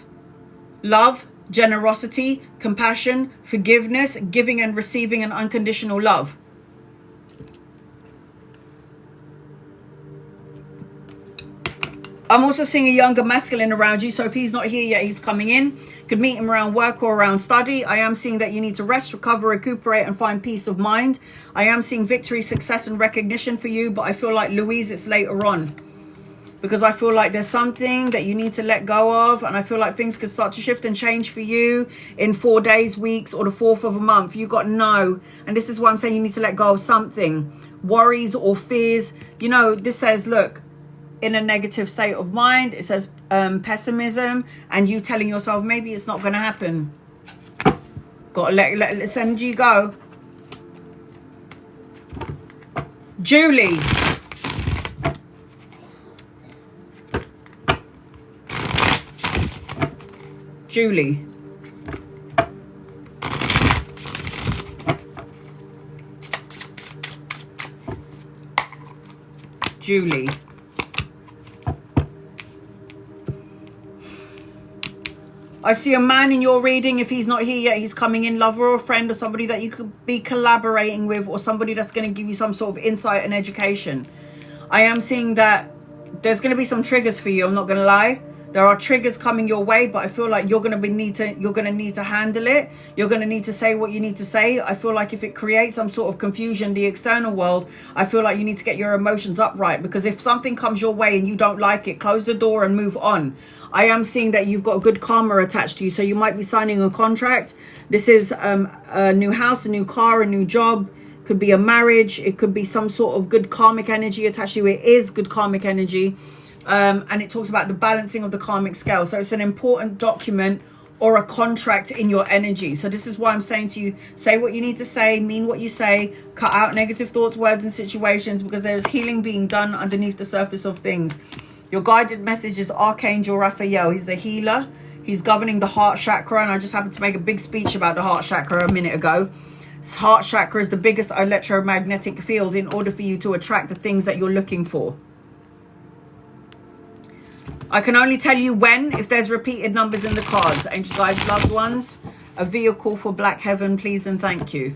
love, generosity, compassion, forgiveness, giving and receiving, and unconditional love. I'm also seeing a younger masculine around you. So if he's not here yet, he's coming in. Could meet him around work or around study. I am seeing that you need to rest, recover, recuperate, and find peace of mind. I am seeing victory, success, and recognition for you. But I feel like, Louise, it's later on. Because I feel like there's something that you need to let go of. And I feel like things could start to shift and change for you in 4 days, weeks, or the 4th of a month. You got no. And this is why I'm saying you need to let go of something. Worries or fears. You know, this says, look, in a negative state of mind. It says pessimism. And you telling yourself, maybe it's not going to happen. Got to let this energy go. Julie. Julie. Julie. I see a man in your reading. If he's not here yet, he's coming in. Lover or friend or somebody that you could be collaborating with, or somebody that's going to give you some sort of insight and education. I am seeing that there's going to be some triggers for you. I'm not going to lie. There are triggers coming your way, but I feel like you're going to need to handle it. You're going to need to say what you need to say. I feel like if it creates some sort of confusion, the external world, I feel like you need to get your emotions upright, because if something comes your way and you don't like it, close the door and move on. I am seeing that you've got good karma attached to you. So you might be signing a contract. This is a new house, a new car, a new job. Could be a marriage. It could be some sort of good karmic energy attached to you. It is good karmic energy. And it talks about the balancing of the karmic scale. So it's an important document or a contract in your energy. So this is why I'm saying to you, say what you need to say, mean what you say, cut out negative thoughts, words, and situations, because there's healing being done underneath the surface of things. Your guided message is Archangel Raphael. He's the healer. He's governing the heart chakra. And I just happened to make a big speech about the heart chakra a minute ago. This heart chakra is the biggest electromagnetic field in order for you to attract the things that you're looking for. I can only tell you when, if there's repeated numbers in the cards. Angels, guides, loved ones, a vehicle for Black Heaven, please and thank you.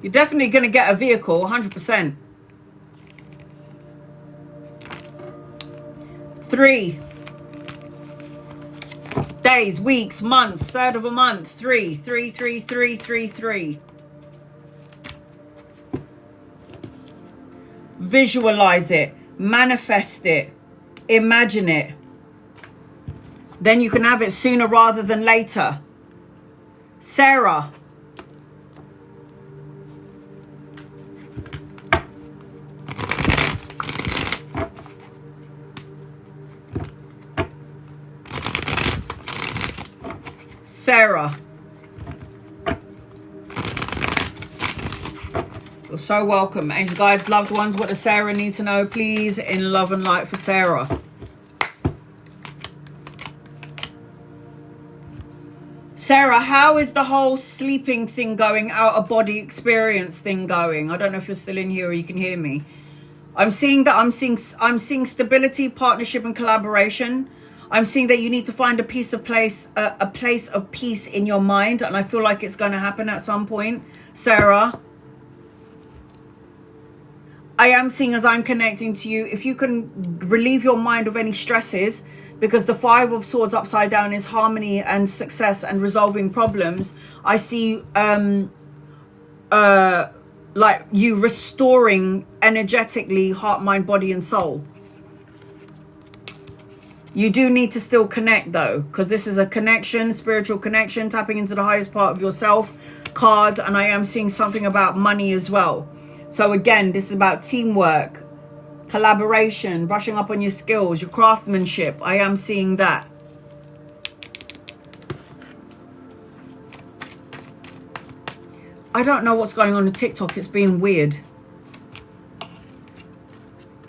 You're definitely going to get a vehicle, 100%. 3 days, weeks, months, third of a month. 3, 3, 3, 3, 3, 3. Visualize it, manifest it, imagine it. Then you can have it sooner rather than later. Sarah. Sarah, you're so welcome. Angel guides, loved ones, what does Sarah need to know, please, in love and light for Sarah? Sarah, how is the whole sleeping thing going, out of body experience thing going? I don't know if you're still in here or you can hear me. I'm seeing stability, partnership, and collaboration. I'm seeing that you need to find a place of peace in your mind. And I feel like it's going to happen at some point. Sarah, I am seeing, as I'm connecting to you, if you can relieve your mind of any stresses, because the 5 of Swords upside down is harmony and success and resolving problems. I see like you restoring energetically heart, mind, body, and soul. You do need to still connect though, because this is a connection, spiritual connection, tapping into the highest part of yourself card. And I am seeing something about money as well. So again, this is about teamwork, collaboration, brushing up on your skills, your craftsmanship. I am seeing that. I don't know what's going on in TikTok. It's being weird.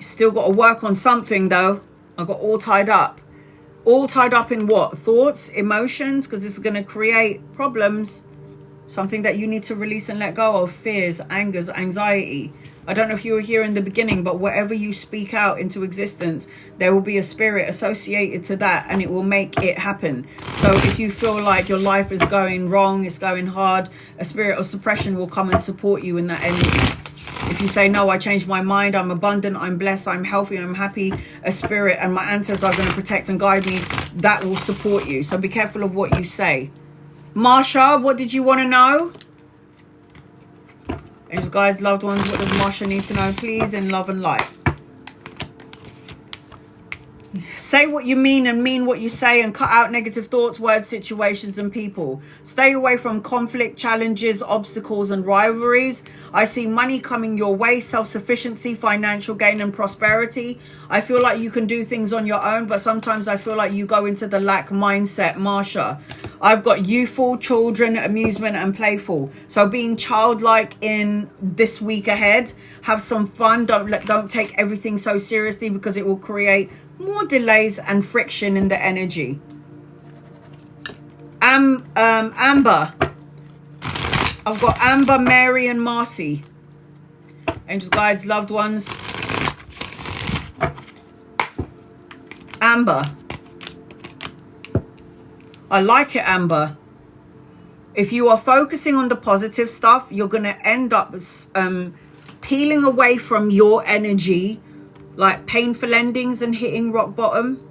Still got to work on something though. I got all tied up. All tied up in what? Thoughts, emotions, because this is going to create problems. Something that you need to release and let go of. Fears, angers, anxiety. I don't know if you were here in the beginning, but whatever you speak out into existence, there will be a spirit associated to that and it will make it happen. So if you feel like your life is going wrong, it's going hard, a spirit of suppression will come and support you in that energy. If you say, no, I changed my mind, I'm abundant, I'm blessed, I'm healthy, I'm happy, a spirit and my ancestors are going to protect and guide me, that will support you. So be careful of what you say. Marsha, what did you want to know? Angels, guys, loved ones, what does Marsha need to know, please, in love and light? Say what you mean and mean what you say, and cut out negative thoughts, words, situations and people. Stay away from conflict, challenges, obstacles and rivalries. I see money coming your way, self-sufficiency, financial gain and prosperity. I feel like you can do things on your own, but sometimes I feel like you go into the lack mindset, Marsha. I've got youthful, children, amusement and playful. So being childlike in this week ahead. Have some fun. Don't take everything so seriously, because it will create more delays and friction in the energy. Amber. I've got Amber, Mary and Marcy. Angels, guides, loved ones. Amber. I like it, Amber. If you are focusing on the positive stuff, you're going to end up peeling away from your energy, like painful endings and hitting rock bottom,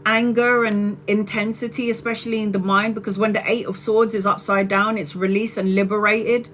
anger and intensity, especially in the mind, because when the Eight of Swords is upside down, it's release and liberated,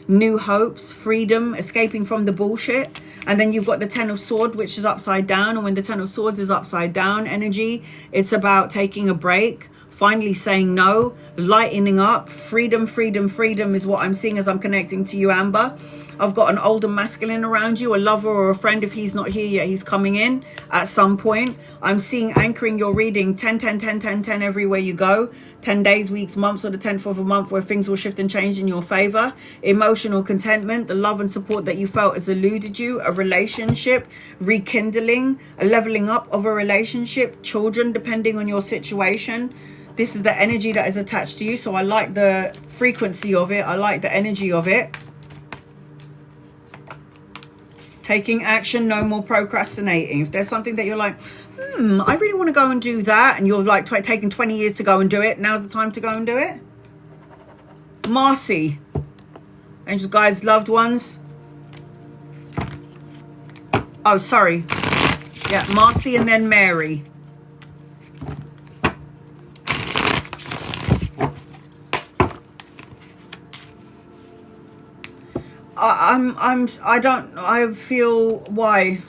new hopes, freedom, escaping from the bullshit. And then you've got the Ten of Swords, which is upside down. And when the Ten of Swords is upside down energy, it's about taking a break, finally saying no, lightening up. Freedom, freedom, freedom is what I'm seeing as I'm connecting to you, Amber. I've got an older masculine around you, a lover or a friend. If he's not here yet, he's coming in at some point. I'm seeing anchoring your reading 10, 10, 10, 10, 10 everywhere you go. 10 days, weeks, months, or the 10th of a month where things will shift and change in your favor. Emotional contentment, the love and support that you felt has eluded you. A relationship, rekindling, a leveling up of a relationship. Children, depending on your situation. This is the energy that is attached to you. So I like the frequency of it. I like the energy of it. Taking action, no more procrastinating. If there's something that you're like, I really want to go and do that, and you're like taking 20 years to go and do it, now's the time to go and do it. Marcy. Angels, guides, loved ones. Oh, sorry. Yeah, Marcy and then Mary. I feel, why?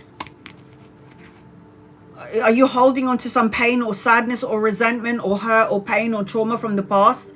Are you holding on to some pain or sadness or resentment or hurt or pain or trauma from the past?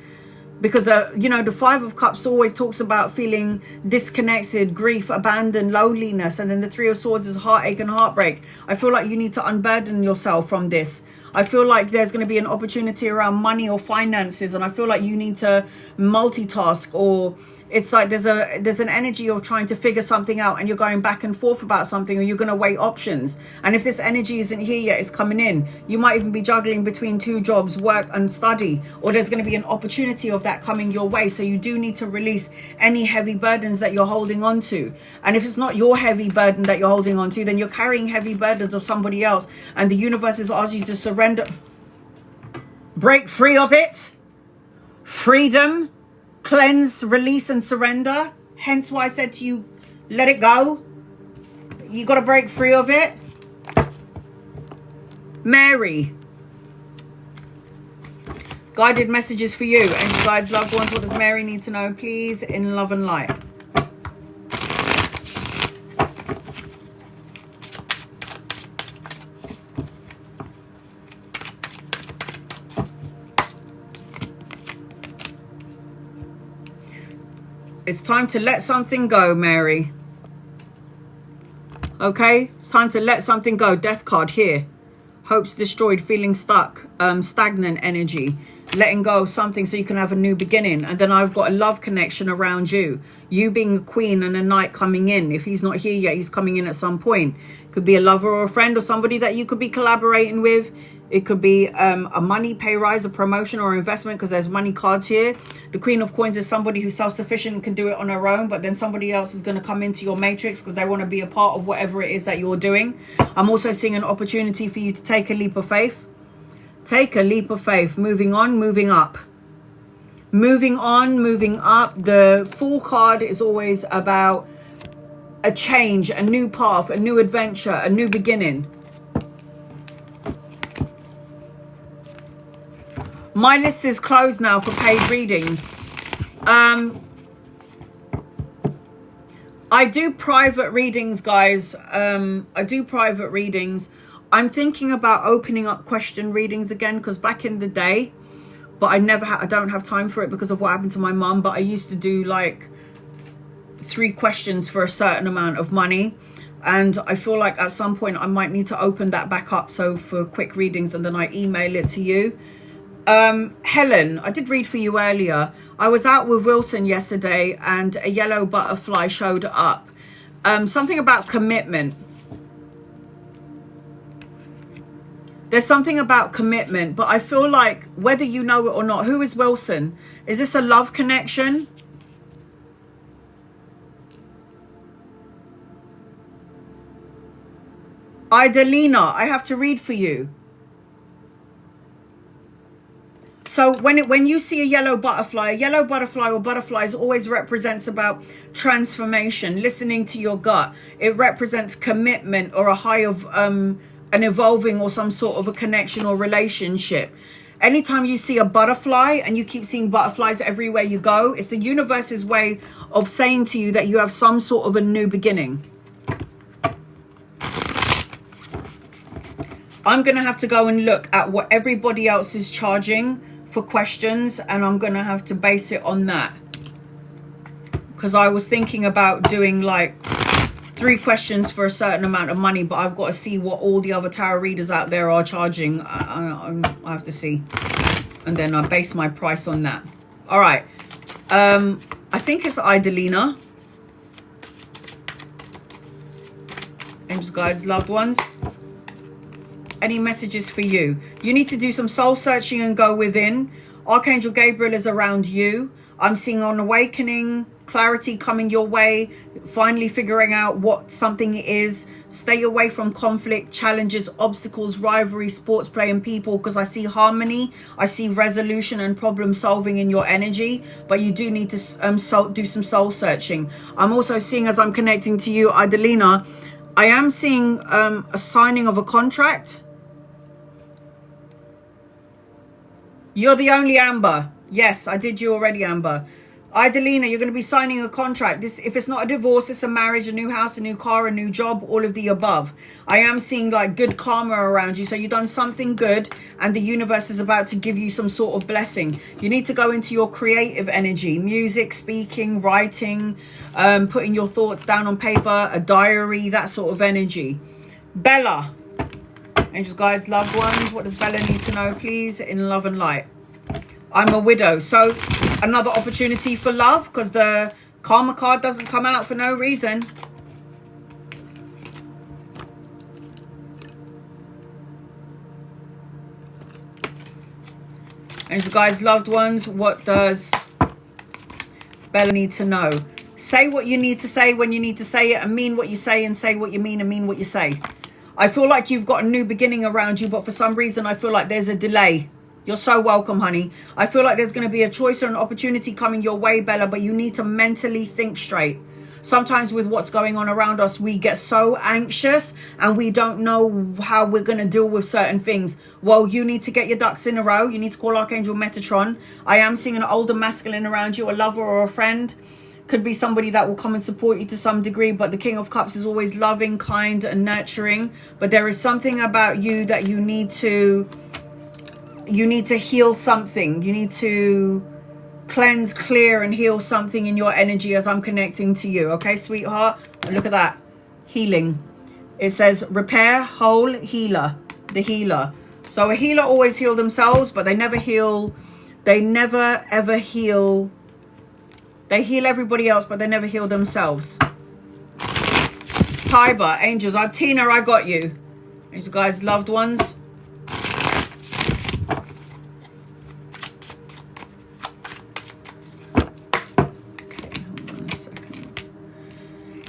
Because the Five of Cups always talks about feeling disconnected, grief, abandoned, loneliness. And then the Three of Swords is heartache and heartbreak. I feel like you need to unburden yourself from this. I feel like there's going to be an opportunity around money or finances. And I feel like you need to multitask, or it's like there's an energy of trying to figure something out and you're going back and forth about something, or you're going to weigh options. And if this energy isn't here yet, it's coming in. You might even be juggling between 2 jobs, work and study, or there's going to be an opportunity of that coming your way. So you do need to release any heavy burdens that you're holding on to. And if it's not your heavy burden that you're holding on to, then you're carrying heavy burdens of somebody else. And the universe is asking you to surrender, break free of it. Freedom. Cleanse, release and surrender. Hence why I said to you, let it go. You got to break free of it. Mary. Guided messages for you. And you guys, loved ones, what does Mary need to know, please, in love and light? It's time to let something go, Mary. Okay, it's time to let something go. Death card here. Hopes destroyed, feeling stuck, stagnant energy. Letting go of something so you can have a new beginning. And then I've got a love connection around you. You being a queen and a knight coming in. If he's not here yet, he's coming in at some point. Could be a lover or a friend or somebody that you could be collaborating with. It could be a money pay rise, a promotion or investment, because there's money cards here. The Queen of Coins is somebody who's self-sufficient and can do it on her own, but then somebody else is going to come into your matrix because they want to be a part of whatever it is that you're doing. I'm also seeing an opportunity for you to take a leap of faith. Take a leap of faith. Moving on, moving up. Moving on, moving up. The Fool card is always about a change, a new path, a new adventure, a new beginning. My list is closed now for paid readings. I do private readings, guys. I do private readings. I'm thinking about opening up question readings again, because back in the day, but I don't have time for it because of what happened to my mum. But I used to do like 3 questions for a certain amount of money. And I feel like at some point I might need to open that back up. So for quick readings, and then I email it to you. Helen, I did read for you earlier. I was out with Wilson yesterday and a yellow butterfly showed up. Something about commitment. There's something about commitment, but I feel like whether you know it or not, who is Wilson? Is this a love connection? Idalina, I have to read for you. So when you see a yellow butterfly or butterflies always represents about transformation, listening to your gut. It represents commitment or a high of an evolving or some sort of a connection or relationship. Anytime you see a butterfly, and you keep seeing butterflies everywhere you go, it's the universe's way of saying to you that you have some sort of a new beginning. I'm going to have to go and look at what everybody else is charging for questions, and I'm going to have to base it on that. Because I was thinking about doing like 3 questions for a certain amount of money, but I've got to see what all the other tarot readers out there are charging. I have to see. And then I base my price on that. All right. I think it's Idalina. Angels, guides, loved ones. Any messages for you? You need to do some soul searching and go within. Archangel Gabriel is around you. I'm seeing an awakening, clarity coming your way, finally figuring out what something is. Stay away from conflict, challenges, obstacles, rivalry, sports play, and people, because I see harmony, I see resolution and problem solving in your energy, but you do need to do some soul searching. I'm also seeing, as I'm connecting to you, Idalina, I am seeing a signing of a contract. You're the only Amber. Yes, I did you already, Amber. Idalina, you're going to be signing a contract. If it's not a divorce, it's a marriage, a new house, a new car, a new job, all of the above. I am seeing like good karma around you. So you've done something good and the universe is about to give you some sort of blessing. You need to go into your creative energy, music, speaking, writing, putting your thoughts down on paper, a diary, that sort of energy. Bella, angels, guides, loved ones, what does Bella need to know, please, in love and light? I'm a widow. So another opportunity for love, because the karma card doesn't come out for no reason. Angels, guides, loved ones, what does Bella need to know? Say what you need to say when you need to say it, and mean what you say, and say what you mean and mean what you say. I feel like you've got a new beginning around you, but for some reason I feel like there's a delay. You're so welcome, honey. I feel like there's going to be a choice or an opportunity coming your way, Bella, but you need to mentally think straight. Sometimes with what's going on around us, we get so anxious and we don't know how we're going to deal with certain things. Well, you need to get your ducks in a row. You need to call Archangel Metatron. I am seeing an older masculine around you, a lover or a friend. Could be somebody that will come and support you to some degree, but the King of Cups is always loving, kind, and nurturing. But there is something about you that you need to heal something. You need to cleanse, clear, and heal something in your energy as I'm connecting to you. Okay, sweetheart? Look at that. Healing. It says repair, whole, healer. The healer. So a healer always heal themselves, but they never heal. They never ever heal. They heal everybody else, but they never heal themselves. Tiber, angels. Tina, I got you. These guys, loved ones.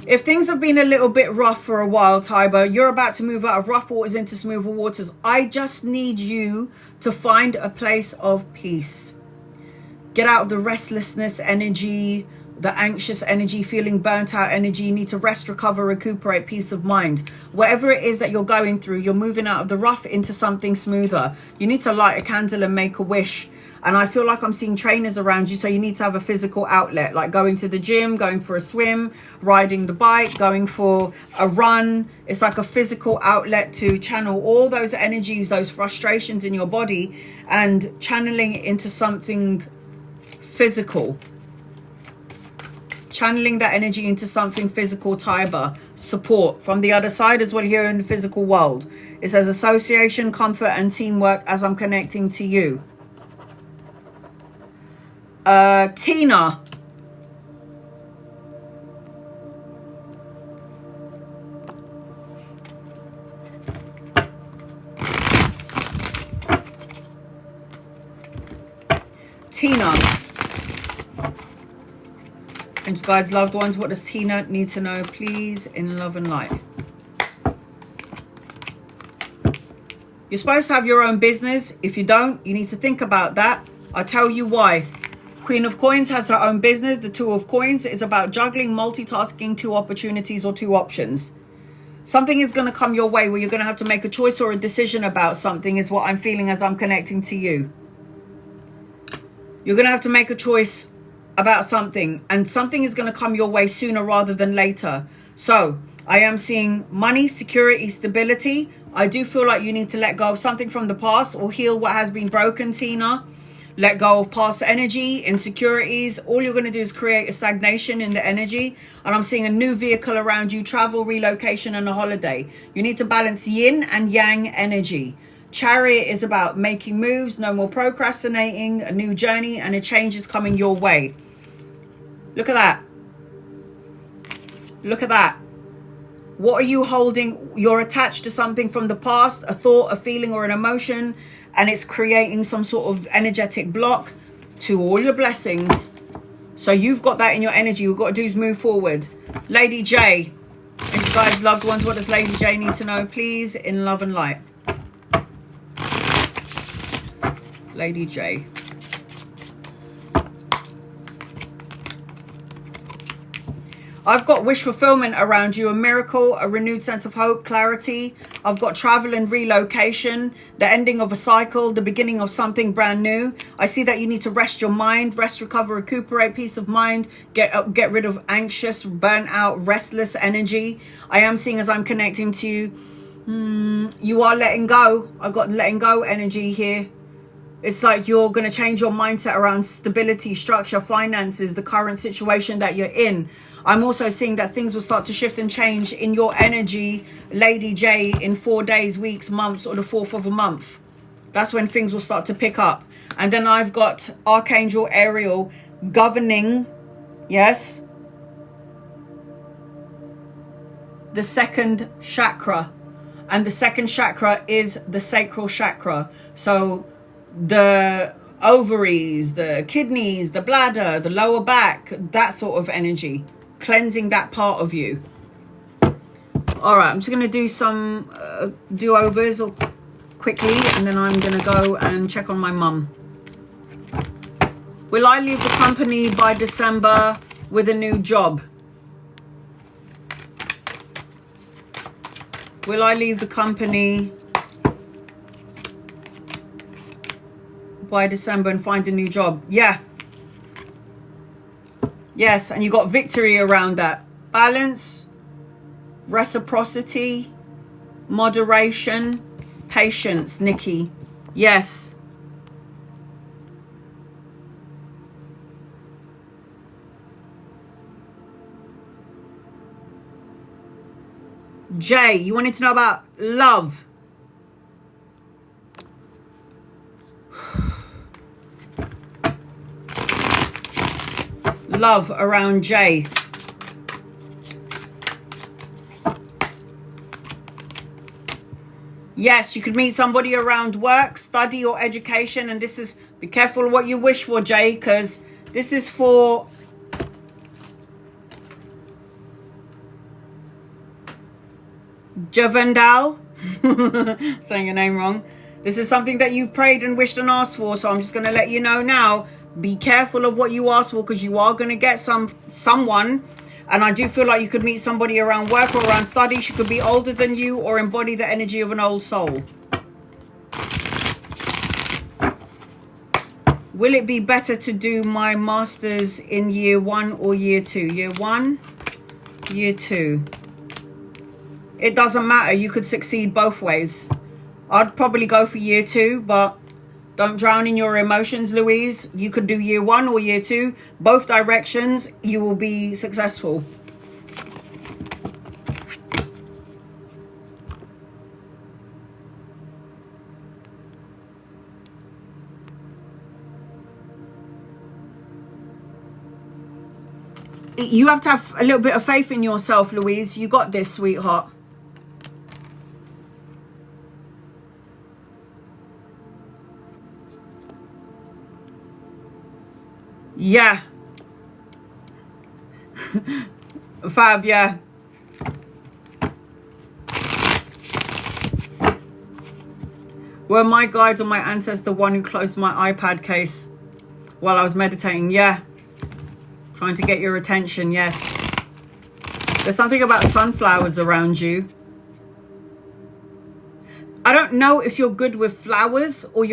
If things have been a little bit rough for a while, Tiber, you're about to move out of rough waters into smoother waters. I just need you to find a place of peace. Get out of the restlessness energy, the anxious energy, feeling burnt out energy. You need to rest, recover, recuperate, peace of mind. Whatever it is that you're going through, you're moving out of the rough into something smoother. You need to light a candle and make a wish. And I feel like I'm seeing trainers around you, so you need to have a physical outlet, like going to the gym, going for a swim, riding the bike, going for a run. It's like a physical outlet to channel all those energies, those frustrations in your body, and channeling it into something physical. Channeling that energy into something physical, Tiber. Support from the other side as well here in the physical world. It says association, comfort, and teamwork as I'm connecting to you. Tina. Tina. And guys, loved ones, what does Tina need to know, please, in love and light? You're supposed to have your own business. If you don't, you need to think about that. I'll tell you why. Queen of Coins has her own business. The Two of Coins is about juggling, multitasking, two opportunities or two options. Something is going to come your way where you're going to have to make a choice or a decision about something, is what I'm feeling as I'm connecting to you. You're going to have to make a choice about something, and something is going to come your way sooner rather than later. So I am seeing money, security, stability. I do feel like you need to let go of something from the past or heal what has been broken, Tina. Let go of past energy, insecurities. All you're going to do is create a stagnation in the energy. And I'm seeing a new vehicle around you, travel, relocation, and a holiday. You need to balance yin and yang energy. Chariot is about making moves, no more procrastinating, a new journey, and a change is coming your way. Look at that. Look at that. What are you holding? You're attached to something from the past, a thought, a feeling, or an emotion, and it's creating some sort of energetic block to all your blessings. So you've got that in your energy. You've got to do is move forward. Lady J. And you guys, loved ones, what does Lady J need to know, please, in love and light? Lady J. I've got wish fulfillment around you, a miracle, a renewed sense of hope, clarity. I've got travel and relocation, the ending of a cycle, the beginning of something brand new. I see that you need to rest your mind, rest, recover, recuperate, peace of mind, get rid of anxious, burnt out, restless energy. I am seeing as I'm connecting to you, you are letting go. I've got letting go energy here. It's like you're going to change your mindset around stability, structure, finances, the current situation that you're in. I'm also seeing that things will start to shift and change in your energy, Lady J, in 4 days, weeks, months, or the 4th of a month. That's when things will start to pick up. And then I've got Archangel Ariel governing, yes, the second chakra. And the second chakra is the sacral chakra. So the ovaries, the kidneys, the bladder, the lower back, that sort of energy, cleansing that part of you. All right, I'm just going to do some do-overs quickly, and then I'm going to go and check on my mum. Will I leave the company by December with a new job? Will I leave the company by December and find a new job? Yeah. Yes, and you got victory around that. Balance, reciprocity, moderation, patience, Nikki. Yes. Jay, you wanted to know about love. Love around Jay. Yes, you could meet somebody around work, study, or education. And this is, be careful what you wish for, Jay, because this is for Javendal. Saying your name wrong. This is something that you've prayed and wished and asked for. So I'm just going to let you know now. Be careful of what you ask for, because you are going to get someone. And I do feel like you could meet somebody around work or around study. She could be older than you or embody the energy of an old soul. Will it be better to do my master's in year 1 or year 2? Year 1, year 2. It doesn't matter. You could succeed both ways. I'd probably go for year 2, but don't drown in your emotions, Louise. You could do year 1 or year 2. Both directions, you will be successful. You have to have a little bit of faith in yourself, Louise. You got this, sweetheart. Yeah. Fab, yeah. Were my guides or my ancestor the one who closed my iPad case while I was meditating? Yeah. Trying to get your attention, yes. There's something about sunflowers around you. I don't know if you're good with flowers or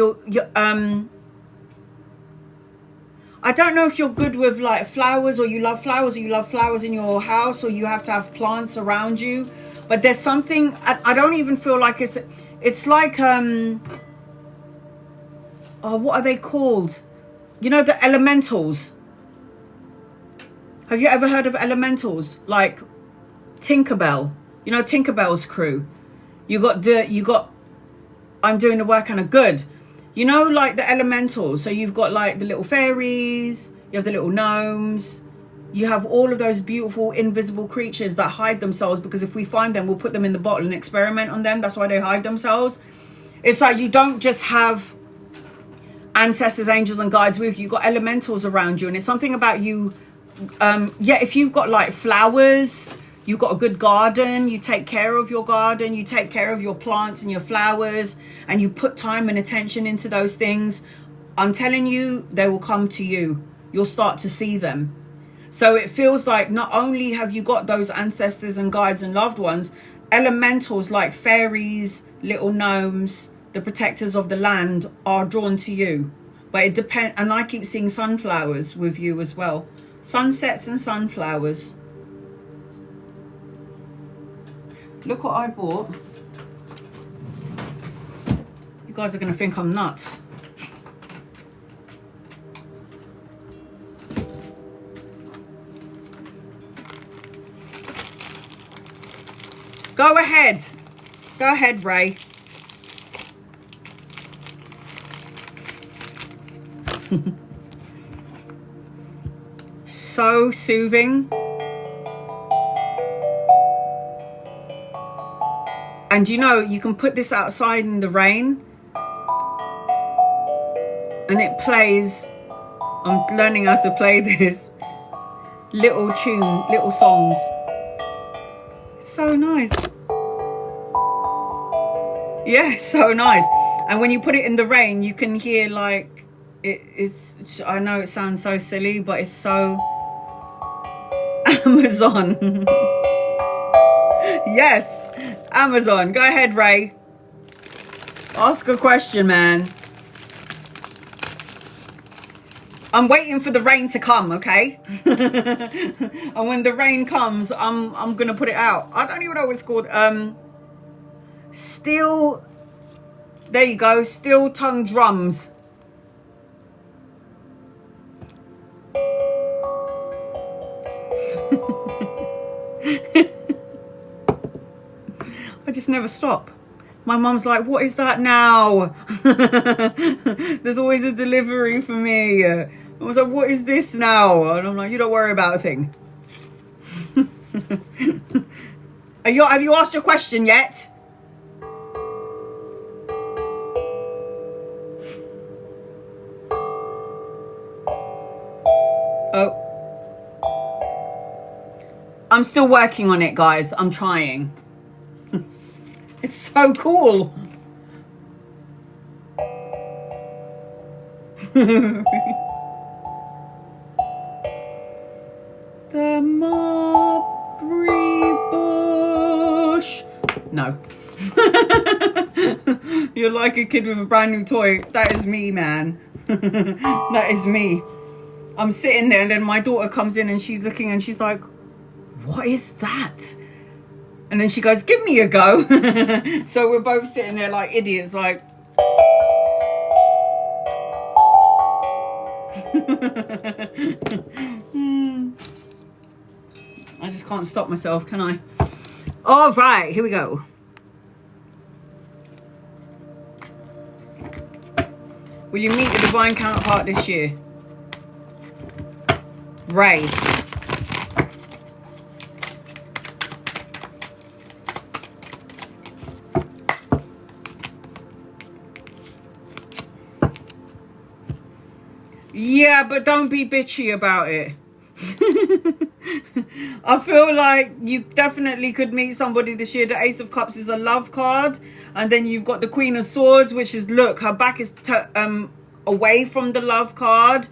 I don't know if you're good with like flowers, or you love flowers, or you love flowers in your house, or you have to have plants around you. But there's something, I don't even feel like it's like, oh, what are they called? You know, the elementals. Have you ever heard of elementals? Like Tinkerbell. You know, Tinkerbell's crew. You got I'm doing the work and a good. You know, like the elementals. So you've got like the little fairies, you have the little gnomes, you have all of those beautiful invisible creatures that hide themselves, because if we find them, we'll put them in the bottle and experiment on them. That's why they hide themselves. It's like you don't just have ancestors, angels, and guides with you. You've got elementals around you, and it's something about you. Yeah, if you've got like flowers, you've got a good garden, you take care of your garden, you take care of your plants and your flowers, and you put time and attention into those things, I'm telling you, they will come to you. You'll start to see them. So it feels like not only have you got those ancestors and guides and loved ones, elementals like fairies, little gnomes, the protectors of the land are drawn to you. But it depends, and I keep seeing sunflowers with you as well. Sunsets and sunflowers. Look what I bought. You guys are going to think I'm nuts. Go ahead. Go ahead, Ray. So soothing. And you know, you can put this outside in the rain and it plays. I'm learning how to play this little tune, little songs. It's so nice. Yeah, so nice. And when you put it in the rain, you can hear like it's, I know it sounds so silly, but it's so Amazon. Yes, Amazon. Go ahead, Ray. Ask a question, man. I'm waiting for the rain to come, okay? And when the rain comes, I'm gonna put it out. I don't even know what it's called. Steel. There you go. Steel tongue drums. just never stop. My mum's like, what is that now? There's always a delivery for me. I was like, what is this now? And I'm like, you don't worry about a thing. Have you asked your question yet? Oh. I'm still working on it, guys. I'm trying. It's so cool. The mulberry bush. No. You're like a kid with a brand new toy. That is me, man. That is me. I'm sitting there and then my daughter comes in and she's looking and she's like, what is that? And then she goes, give me a go. So we're both sitting there like idiots, like. I just can't stop myself, can I? All right, here we go. Will you meet the divine counterpart this year? Ray. Yeah, but don't be bitchy about it. I feel like you definitely could meet somebody this year. The Ace of Cups is a love card. And then you've got the Queen of Swords, which is, look, her back is away from the love card.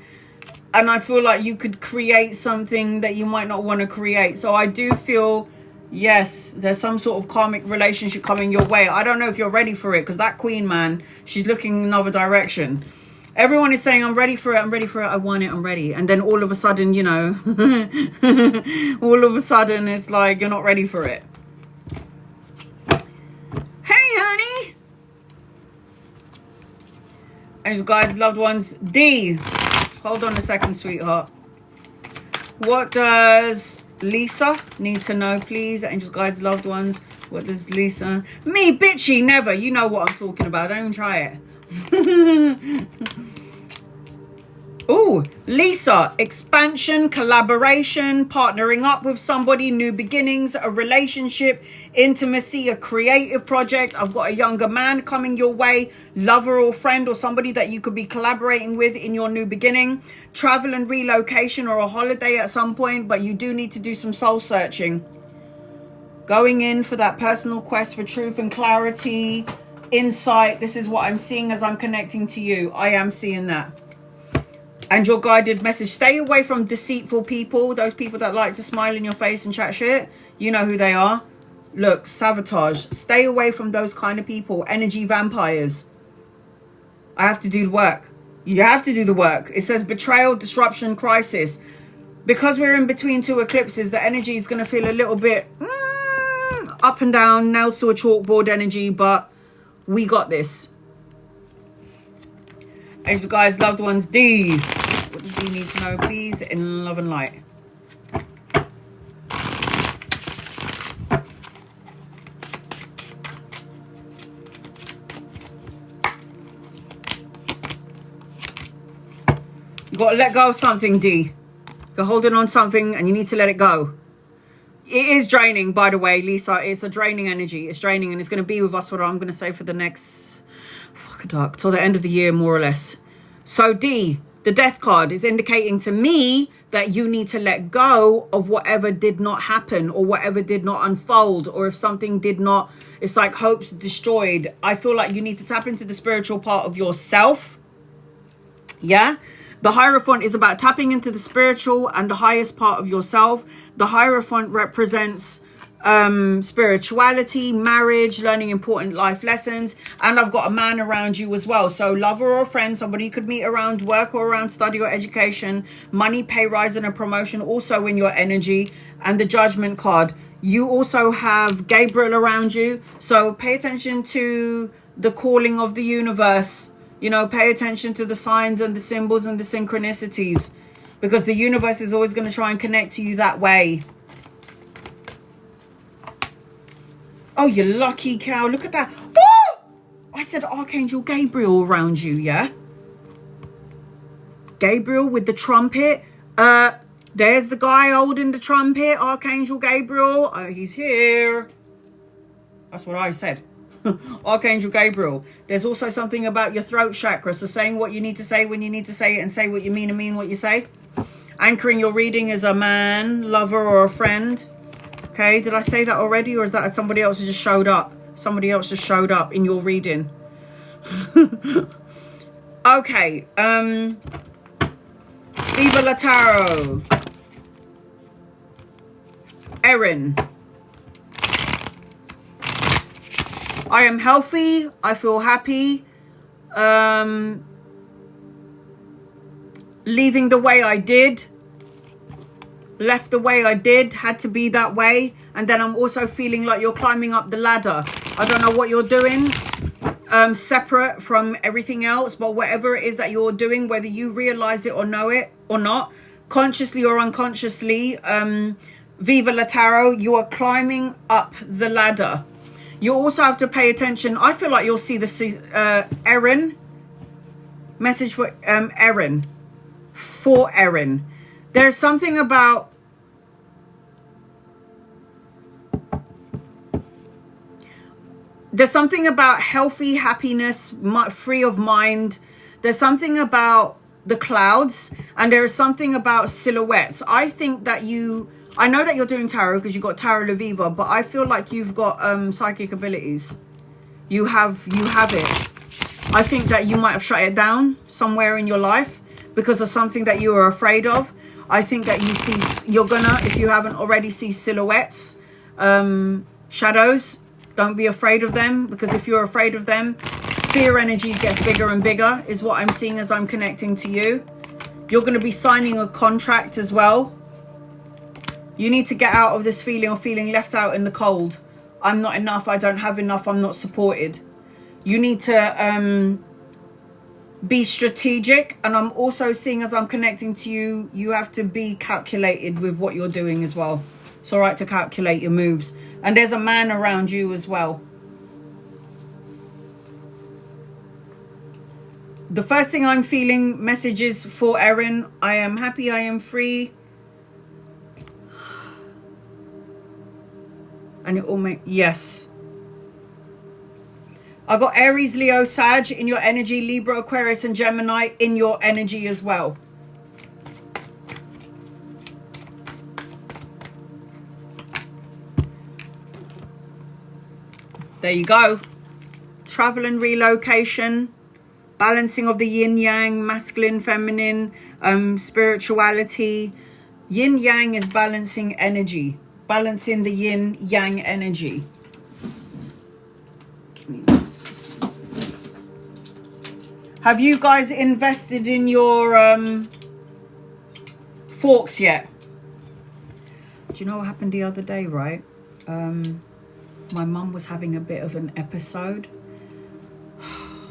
And I feel like you could create something that you might not want to create. So I do feel, yes, there's some sort of karmic relationship coming your way. I don't know if you're ready for it, because that Queen, man, she's looking in another direction. Everyone is saying, I'm ready for it, I'm ready for it, I want it, I'm ready. And then all of a sudden, you know, all of a sudden it's like you're not ready for it. Hey, honey. And guys, loved ones, D. Hold on a second, sweetheart. What does Lisa need to know, please? Angels, guides, loved ones. What does Lisa? Me, bitchy, never. You know what I'm talking about. Don't even try it. Oh, Lisa, expansion, collaboration, partnering up with somebody, new beginnings, a relationship, intimacy, a creative project. I've got a younger man coming your way, lover or friend or somebody that you could be collaborating with in your new beginning, travel and relocation or a holiday at some point, but you do need to do some soul searching. Going in for that personal quest for truth and clarity, insight. This is what I'm seeing as I'm connecting to you. I am seeing that. And your guided message, stay away from deceitful people, those people that like to smile in your face and chat shit. You know who they are. Look, sabotage. Stay away from those kind of people. Energy vampires. I have to do the work. You have to do the work. It says betrayal, disruption, crisis. Because we're in between two eclipses, the energy is going to feel a little bit up and down, nails to a chalkboard energy, but we got this. Angels, guys, loved ones, D. What does he need to know, please, in love and light? You got to let go of something, D. You're holding on something and you need to let it go. It is draining, by the way, Lisa. It's a draining energy. It's draining, and it's going to be with us, what I'm going to say, for the next... dark till the end of the year, more or less. So D, the death card, is indicating to me that you need to let go of whatever did not happen or whatever did not unfold, or if something did not, it's like hopes destroyed. I feel like you need to tap into the spiritual part of yourself. Yeah, the Hierophant is about tapping into the spiritual and the highest part of yourself. The Hierophant represents spirituality, marriage, learning important life lessons, and I've got a man around you as well. So lover or friend, somebody you could meet around work or around study or education, money, pay rise and a promotion also in your energy. And the Judgment card, you also have Gabriel around you, so pay attention to the calling of the universe. You know, pay attention to the signs and the symbols and the synchronicities, because the universe is always going to try and connect to you that way. Oh, you lucky cow. Look at that. Woo! I said Archangel Gabriel around you, yeah? Gabriel with the trumpet. There's the guy holding the trumpet, Archangel Gabriel. He's here. That's what I said. Archangel Gabriel. There's also something about your throat chakra. So saying what you need to say when you need to say it, and say what you mean and mean what you say. Anchoring your reading as a man, lover, or a friend. Okay, did I say that already, or is that somebody else just showed up? Somebody else just showed up in your reading. Okay, Viva la Tarot. Erin. I am healthy. I feel happy. Leaving the way I did. Left the way I did. Had to be that way. And then I'm also feeling like you're climbing up the ladder. I don't know what you're doing. Separate from everything else. But whatever it is that you're doing, whether you realize it or know it or not, consciously or unconsciously, Viva la Tarot, you are climbing up the ladder. You also have to pay attention. I feel like you'll see the Erin. Message for Erin. For Erin. There's something about healthy happiness, free of mind. There's something about the clouds, and there is something about silhouettes. I think that I know that you're doing tarot because you've got Tarot de Viva, but I feel like you've got psychic abilities. You have it. I think that you might have shut it down somewhere in your life because of something that you were afraid of. I think that you're gonna, if you haven't already, see silhouettes, shadows. Don't be afraid of them, because if you're afraid of them, fear energy gets bigger and bigger, is what I'm seeing as I'm connecting to you. You're going to be signing a contract as well. You need to get out of this feeling of feeling left out in the cold. I'm not enough. I don't have enough. I'm not supported. You need to be strategic. And I'm also seeing as I'm connecting to you, you have to be calculated with what you're doing as well. It's all right to calculate your moves. And there's a man around you as well. The first thing I'm feeling, messages for Erin. I am happy. I am free. And it all makes, yes. I got Aries, Leo, Sag in your energy, Libra, Aquarius, and Gemini in your energy as well. There you go. Travel and relocation. Balancing of the yin yang, masculine, feminine, spirituality. Yin yang is balancing energy. Balancing the yin yang energy. Have you guys invested in your forks yet? Do you know what happened the other day, right? My mum was having a bit of an episode.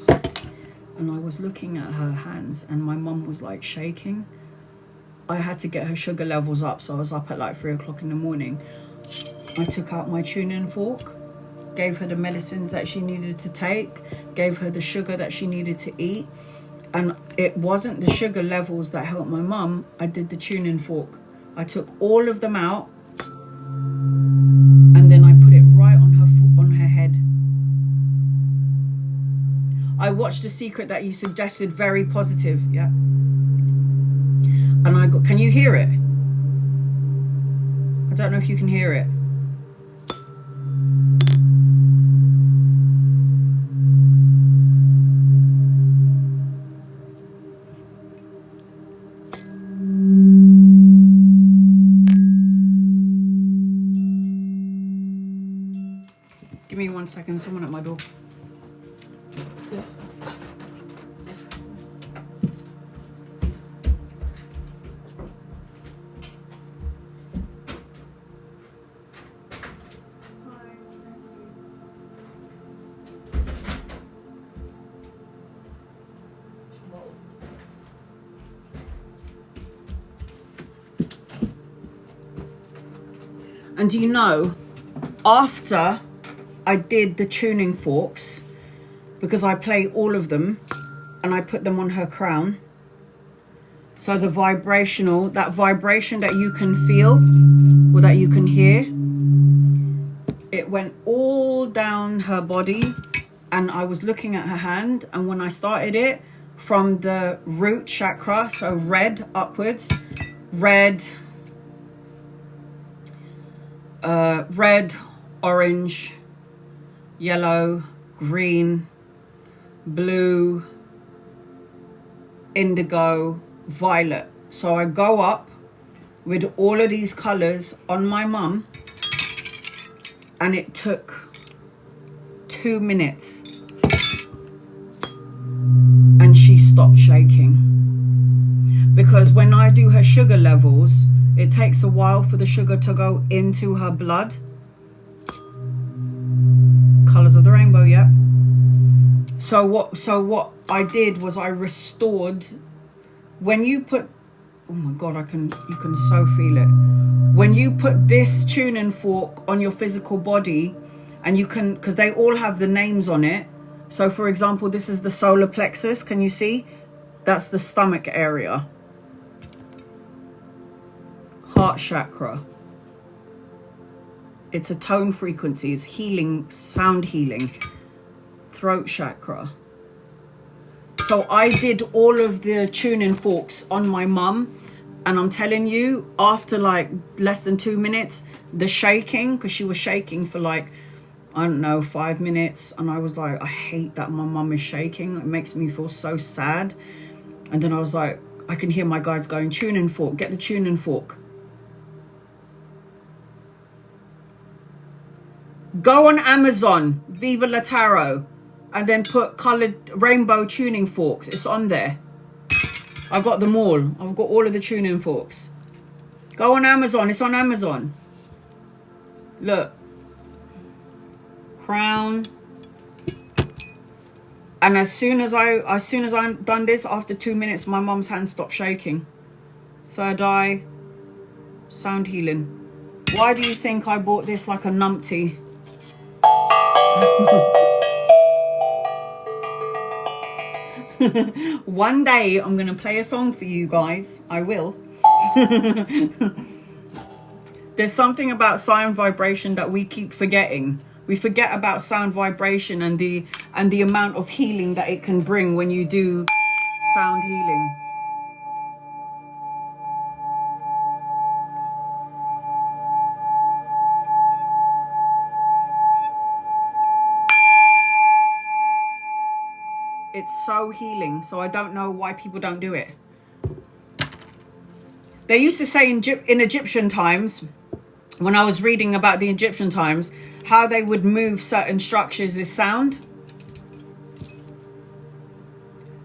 And I was looking at her hands and my mum was like shaking. I had to get her sugar levels up, so I was up at like 3 o'clock in the morning. I took out my tuning fork, gave her the medicines that she needed to take, gave her the sugar that she needed to eat. And it wasn't the sugar levels that helped my mum. I did the tuning fork. I took all of them out and then I put it right on her head. I watched The Secret that you suggested, very positive, yeah. And I got, can you hear it? I don't know if you can hear it. Give me 1 second, someone at my door. And do you know, after I did the tuning forks because I play all of them, and I put them on her crown. So the vibrational, that vibration that you can feel or that you can hear, it went all down her body, and I was looking at her hand, and when I started it from the root chakra, so red upwards, red, orange, yellow, green, blue, indigo, violet. So I go up with all of these colors on my mum, and it took 2 minutes, and she stopped shaking. Because when I do her sugar levels, it takes a while for the sugar to go into her blood. Colors of the rainbow, yeah. So what I did was I restored. When you put, oh my God, you can so feel it. When you put this tuning fork on your physical body, and you can, because they all have the names on it. So for example, this is the solar plexus. Can you see? That's the stomach area. Heart chakra. It's a tone frequency. It's healing, sound healing. Throat chakra. So I did all of the tuning forks on my mum, and I'm telling you, after like less than 2 minutes, the shaking, because she was shaking for like, I don't know, 5 minutes, and I was like, I hate that my mum is shaking. It makes me feel so sad. And then I was like, I can hear my guides going, tuning fork, get the tuning fork. Go on Amazon, Viva La Tarot, and then put colored rainbow tuning forks. It's on there. I've got them all. I've got all of the tuning forks. Go on Amazon. It's on Amazon. Look. Crown. And as soon as I'm done this, after 2 minutes, my mum's hand stopped shaking. Third eye. Sound healing. Why do you think I bought this like a numpty? One day I'm gonna play a song for you guys. I will. There's something about sound vibration that we keep forgetting. We forget about sound vibration and the amount of healing that it can bring when you do sound healing. It's so healing, so I don't know why people don't do it. They used to say in Egyptian times, when I was reading about the Egyptian times, how they would move certain structures is sound.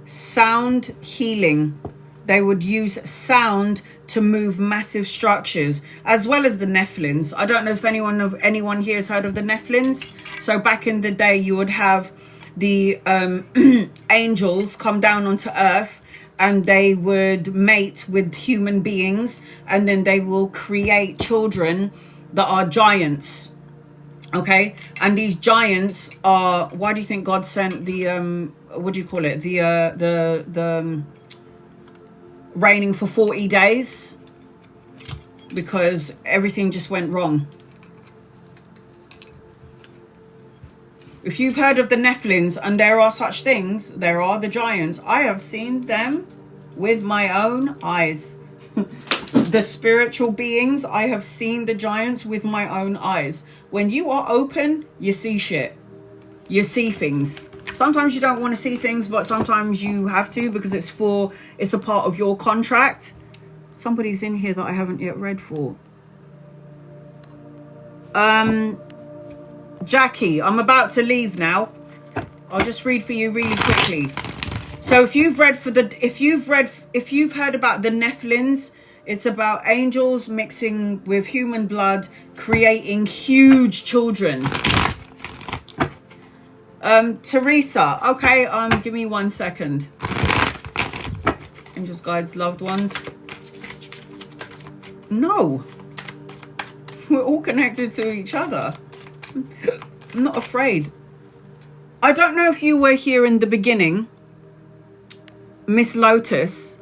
Sound healing. They would use sound to move massive structures, as well as the Nephilims. I don't know if anyone here has heard of the Nephilims. So back in the day, you would have the angels come down onto earth, and they would mate with human beings, and then they will create children that are giants. Okay, and these giants are, why do you think God sent the what do you call it, the raining for 40 days? Because everything just went wrong. If you've heard of the Nephilims, and there are such things, there are the giants. I have seen them with my own eyes. The spiritual beings, I have seen the giants with my own eyes. When you are open, you see shit. You see things. Sometimes you don't want to see things, but sometimes you have to, because it's a part of your contract. Somebody's in here that I haven't yet read for. Jackie, I'm about to leave now. I'll just read for you really quickly. So if you've heard about the Nephilims, it's about angels mixing with human blood, creating huge children. Teresa, okay, give me 1 second. Angels, guides, loved ones. No. We're all connected to each other. I'm not afraid. I don't know if you were here in the beginning, Miss Lotus.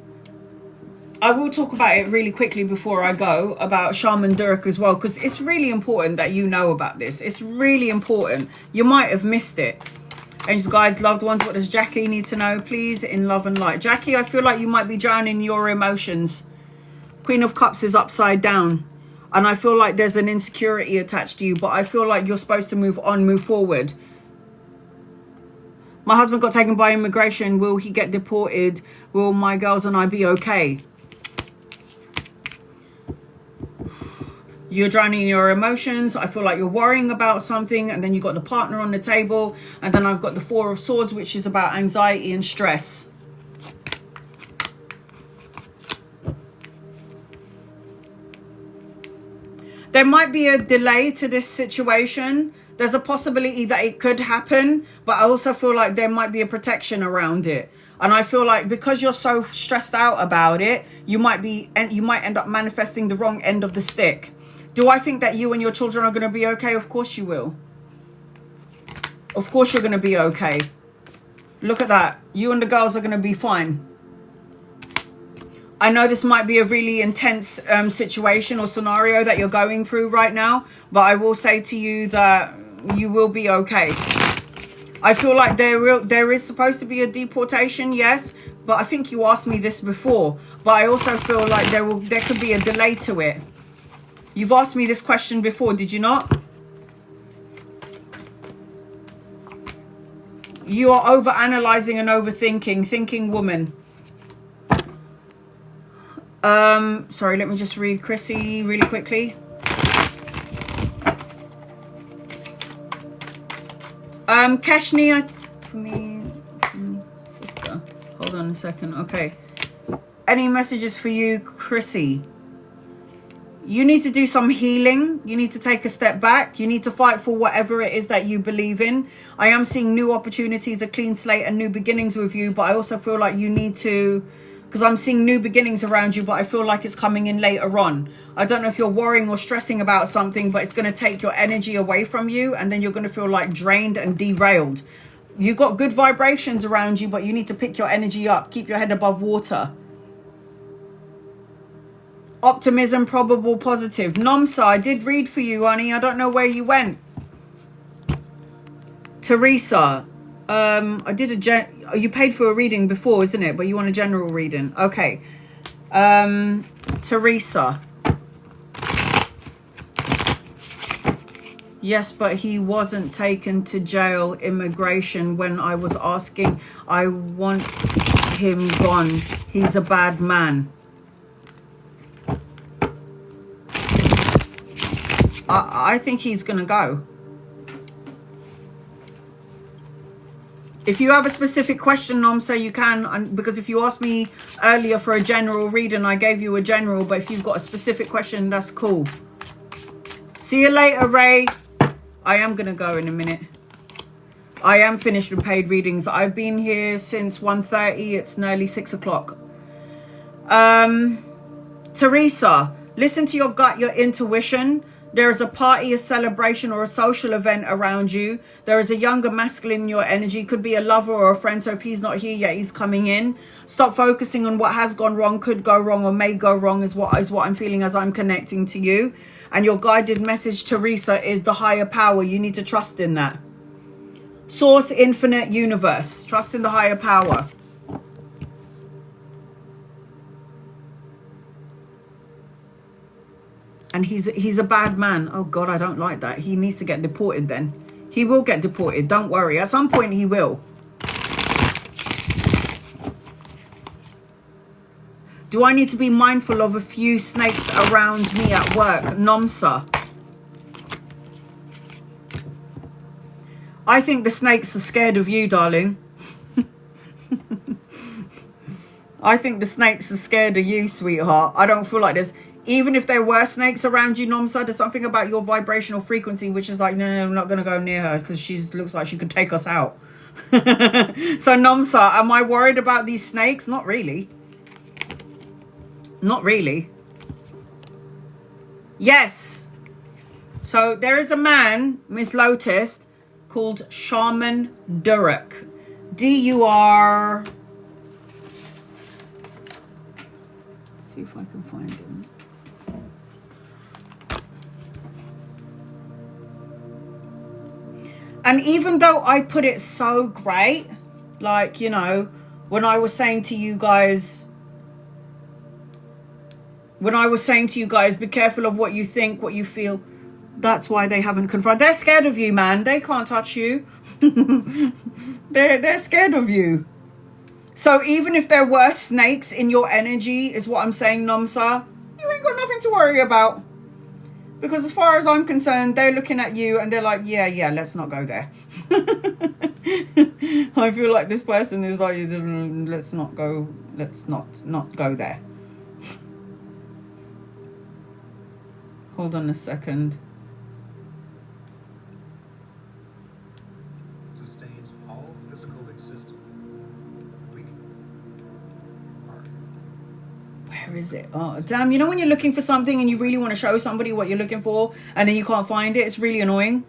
I will talk about it really quickly before I go, about Shaman Durek as well, because it's really important that you know about this. It's really important. You might have missed it. Angels, guides, loved ones, what does Jackie need to know? Please, in love and light. Jackie, I feel like you might be drowning your emotions. Queen of Cups is upside down. And I feel like there's an insecurity attached to you, but I feel like you're supposed to move on, move forward. My husband got taken by immigration. Will he get deported? Will my girls and I be okay? You're drowning in your emotions. I feel like you're worrying about something, and then you got the partner on the table, and then I've got the Four of Swords, which is about anxiety and stress. There might be a delay to this situation. There's a possibility that it could happen, but I also feel like there might be a protection around it. And I feel like because you're so stressed out about it, you might end up manifesting the wrong end of the stick. Do I think that you and your children are going to be okay? Of course you will. Of course you're going to be okay. Look at that. You and the girls are going to be fine. I know this might be a really intense situation or scenario that you're going through right now, but I will say to you that you will be okay. I feel like there is supposed to be a deportation, yes, but I think you asked me this before. But I also feel like there could be a delay to it. You've asked me this question before, did you not? You are over-analyzing and overthinking. Thinking woman. Sorry, let me just read Chrissy really quickly. Kashni, for me, sister. Hold on a second. Okay. Any messages for you, Chrissy? You need to do some healing. You need to take a step back. You need to fight for whatever it is that you believe in. I am seeing new opportunities, a clean slate and new beginnings with you. But I also feel like you need to, because I'm seeing new beginnings around you, but I feel like it's coming in later on. I don't know if you're worrying or stressing about something, but it's going to take your energy away from you. And then you're going to feel like drained and derailed. You got good vibrations around you, but you need to pick your energy up. Keep your head above water. Optimism, probable, positive. Nomsa, I did read for you, honey. I don't know where you went. Teresa, I did you paid for a reading before, isn't it? But you want a general reading. Okay. Teresa. Yes, but he wasn't taken to jail, immigration, when I was asking. I want him gone. He's a bad man. I think he's going to go. If you have a specific question, Nomsa, you can. Because if you asked me earlier for a general reading, I gave you a general. But if you've got a specific question, that's cool. See you later, Ray. I am going to go in a minute. I am finished with paid readings. I've been here since 1:30. It's nearly 6 o'clock. Teresa, listen to your gut, your intuition. There is a party, a celebration, or a social event around you. There is a younger masculine in your energy. Could be a lover or a friend. So if he's not here yet, he's coming in. Stop focusing on what has gone wrong, could go wrong, or may go wrong is what I'm feeling as I'm connecting to you. And your guided message, Teresa, is the higher power. You need to trust in that. Source, infinite, universe. Trust in the higher power. And he's a bad man. Oh, God, I don't like that. He needs to get deported then. He will get deported. Don't worry. At some point, he will. Do I need to be mindful of a few snakes around me at work? Nomsa. I think the snakes are scared of you, darling. I think the snakes are scared of you, sweetheart. I don't feel like there's... Even if there were snakes around you, Nomsa, there's something about your vibrational frequency which is like, no, I'm not going to go near her because she looks like she could take us out. So, Nomsa, am I worried about these snakes? Not really. Not really. Yes. So, there is a man, Miss Lotus, called Shaman Durek. D-U-R... Let's see if I can find him. And even though I put it so great, like, you know, when I was saying to you guys, be careful of what you think, what you feel, that's why they haven't confronted. They're scared of you, man. They can't touch you. they're scared of you. So even if there were snakes in your energy, is what I'm saying, Nomsa, you ain't got nothing to worry about. Because as far as I'm concerned, they're looking at you and they're like, yeah, let's not go there. I feel like this person is like, let's not go there. Hold on a second. Sustains all physical existence. Where is it? Oh, damn. You know when you're looking for something and you really want to show somebody what you're looking for and then you can't find it? It's really annoying.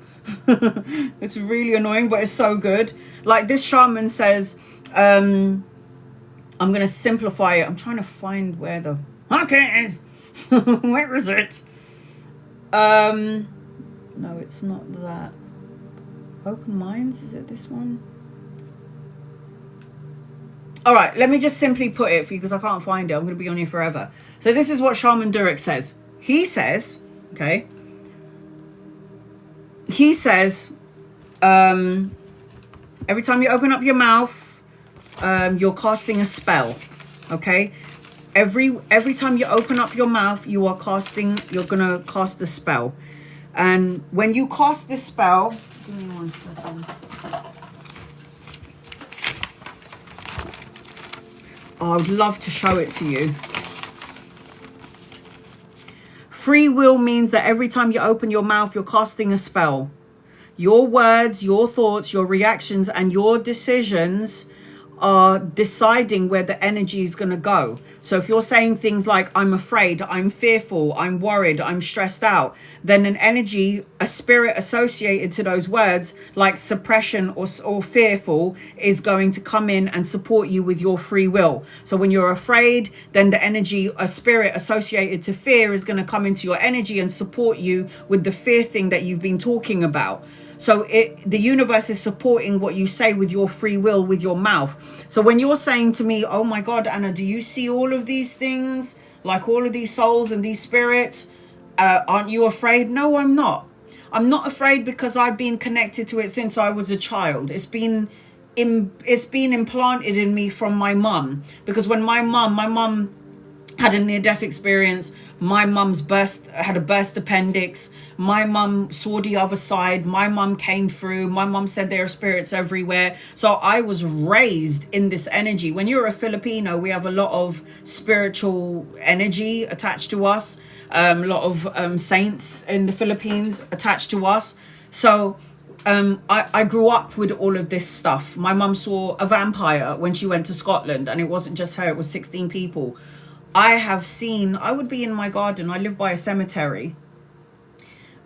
It's really annoying, but it's so good. Like this shaman says, I'm going to simplify it. I'm trying to find where the... Okay, it is. Where is it? No, it's not that. Open Minds, is it this one? All right, let me just simply put it for you because I can't find it. I'm going to be on here forever. So this is what Shaman Durek says. He says, okay, he says, every time you open up your mouth, you're casting a spell, okay? Every time you open up your mouth, you're going to cast a spell. And when you cast this spell, give me 1 second. Oh, I would love to show it to you. Free will means that every time you open your mouth, you're casting a spell. Your words, your thoughts, your reactions, and your decisions are deciding where the energy is going to go. So if you're saying things like, I'm afraid, I'm fearful, I'm worried, I'm stressed out, then an energy, a spirit associated to those words, like suppression or fearful, is going to come in and support you with your free will. So when you're afraid, then the energy, a spirit associated to fear, is going to come into your energy and support you with the fear thing that you've been talking about. So the universe is supporting what you say with your free will, with your mouth. So when you're saying to me, oh my God, Anna, do you see all of these things? Like all of these souls and these spirits? Aren't you afraid? No, I'm not. I'm not afraid because I've been connected to it since I was a child. It's been implanted in me from my mum. Because when my mum had a near-death experience. My mum's had a burst appendix. My mum saw the other side. My mum came through. My mum said there are spirits everywhere. So I was raised in this energy. When you're a Filipino, we have a lot of spiritual energy attached to us. A lot of saints in the Philippines attached to us. So I grew up with all of this stuff. My mum saw a vampire when she went to Scotland, and it wasn't just her, it was 16 people. I would be in my garden. I live by a cemetery.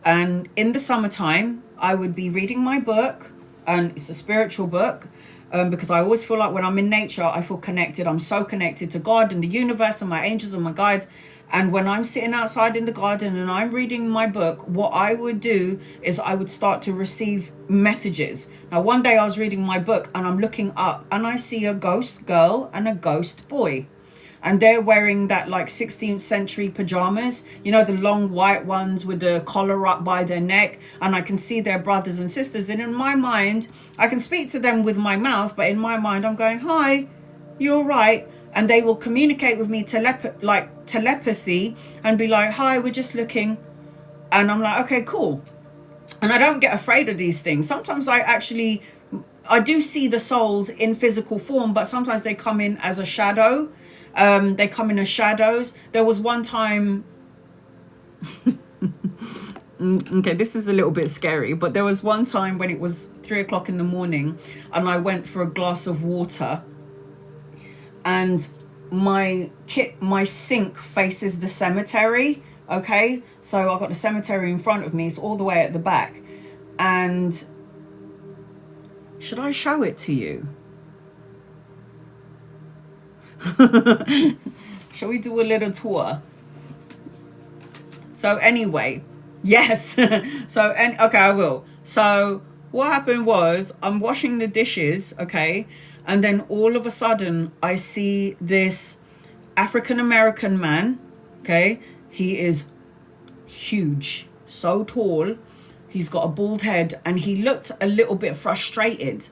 And in the summertime, I would be reading my book, and it's a spiritual book, because I always feel like when I'm in nature, I feel connected. I'm so connected to God and the universe and my angels and my guides. And when I'm sitting outside in the garden and I'm reading my book, what I would do is I would start to receive messages. Now, one day I was reading my book and I'm looking up and I see a ghost girl and a ghost boy. And they're wearing that like 16th century pajamas, you know, the long white ones with the collar up by their neck. And I can see their brothers and sisters. And in my mind, I can speak to them with my mouth. But in my mind, I'm going, hi, you're right. And they will communicate with me telepathy and be like, hi, we're just looking. And I'm like, okay, cool. And I don't get afraid of these things. Sometimes I do see the souls in physical form, but sometimes they come in as a shadow. They come in as shadows. There was one time, okay, this is a little bit scary, but there was one time when it was 3 o'clock in the morning and I went for a glass of water, and my sink faces the cemetery. Okay, so I've got the cemetery in front of me. It's all the way at the back, and Should I show it to you? Shall we do a little tour? So anyway, yes. Okay, I will. So what happened was I'm washing the dishes, okay? And then all of a sudden I see this African-American man, okay? He is huge, so tall. He's got a bald head and he looked a little bit frustrated.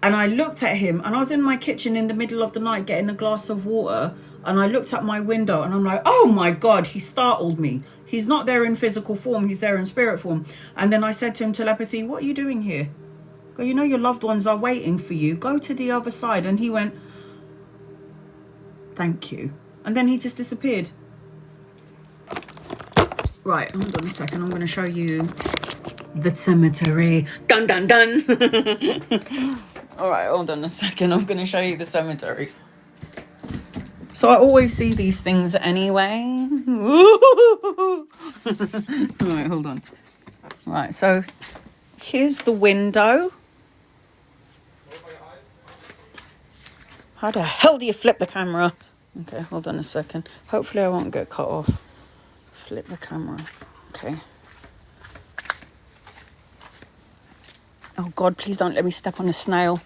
And I looked at him and I was in my kitchen in the middle of the night getting a glass of water. And I looked at my window and I'm like, oh my God, he startled me. He's not there in physical form. He's there in spirit form. And then I said to him, telepathy, what are you doing here? Go, you know, your loved ones are waiting for you. Go to the other side. And he went, thank you. And then he just disappeared. Right, hold on a second. I'm going to show you the cemetery. Dun, dun, dun. All right, hold on a second. I'm going to show you the cemetery. So I always see these things anyway. All right, hold on. Right, so here's the window. How the hell do you flip the camera? Okay, hold on a second. Hopefully I won't get cut off. Flip the camera. Okay. Oh God, please don't let me step on a snail.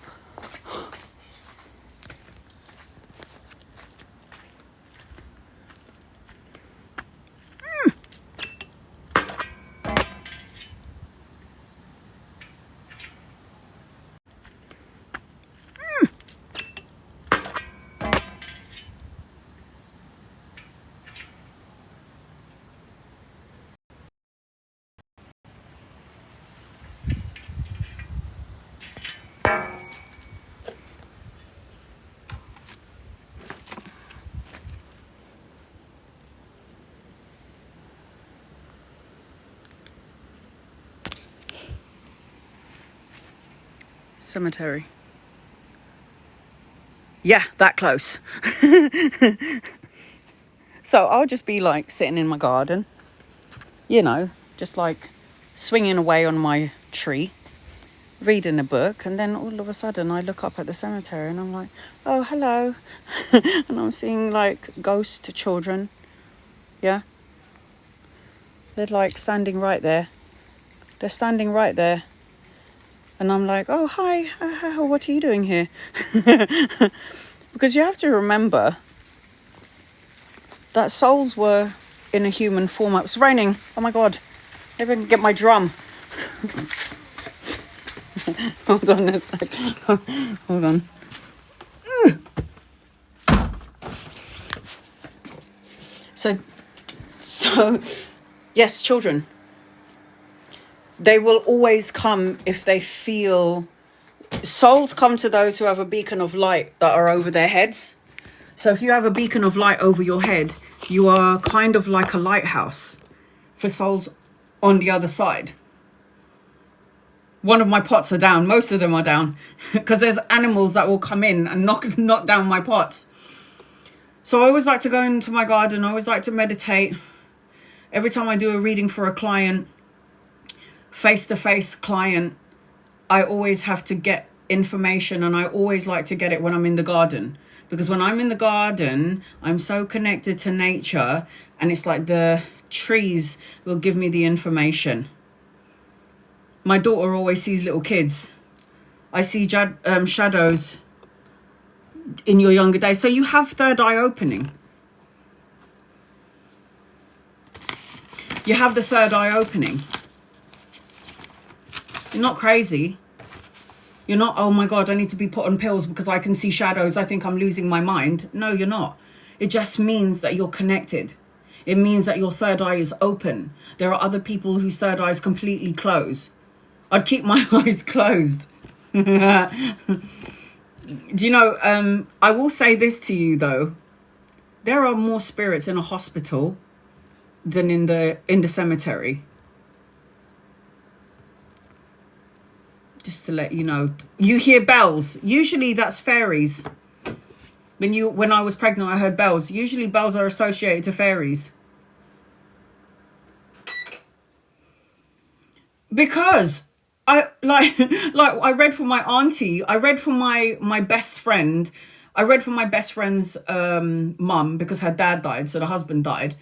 Cemetery. Yeah, that close. So I'll just be like sitting in my garden, you know, just like swinging away on my tree, reading a book, and then all of a sudden I look up at the cemetery and I'm like, oh, hello. And I'm seeing like ghost children. Yeah. They're like standing right there. They're standing right there. And I'm like, oh, hi, what are you doing here? Because you have to remember that souls were in a human form. It's raining. Oh, my God. Maybe I can get my drum. Hold on a sec. Hold on. So, yes, children. They will always come if they feel... Souls come to those who have a beacon of light that are over their heads. So if you have a beacon of light over your head, you are kind of like a lighthouse for souls on the other side. One of my pots are down. Most of them are down because there's animals that will come in and knock down my pots. So I always like to go into my garden. I always like to meditate. Every time I do a reading for a client, face-to-face client, I always have to get information, and I always like to get it when I'm in the garden, because when I'm in the garden I'm so connected to nature, and it's like the trees will give me the information. My daughter always sees little kids. I see shadows in your younger days. So you have third eye opening. You have the third eye opening. You're not crazy. You're not, oh my God, I need to be put on pills because I can see shadows. I think I'm losing my mind. No, you're not. It just means that you're connected. It means that your third eye is open. There are other people whose third eyes completely close. I'd keep my eyes closed. Do you know, I will say this to you though. There are more spirits in a hospital than in the cemetery. Just to let you know, you hear bells. Usually that's fairies. When I was pregnant, I heard bells. Usually bells are associated to fairies. Because I like like I read from my auntie. I read from my best friend. I read from my best friend's mum because her dad died, so the husband died,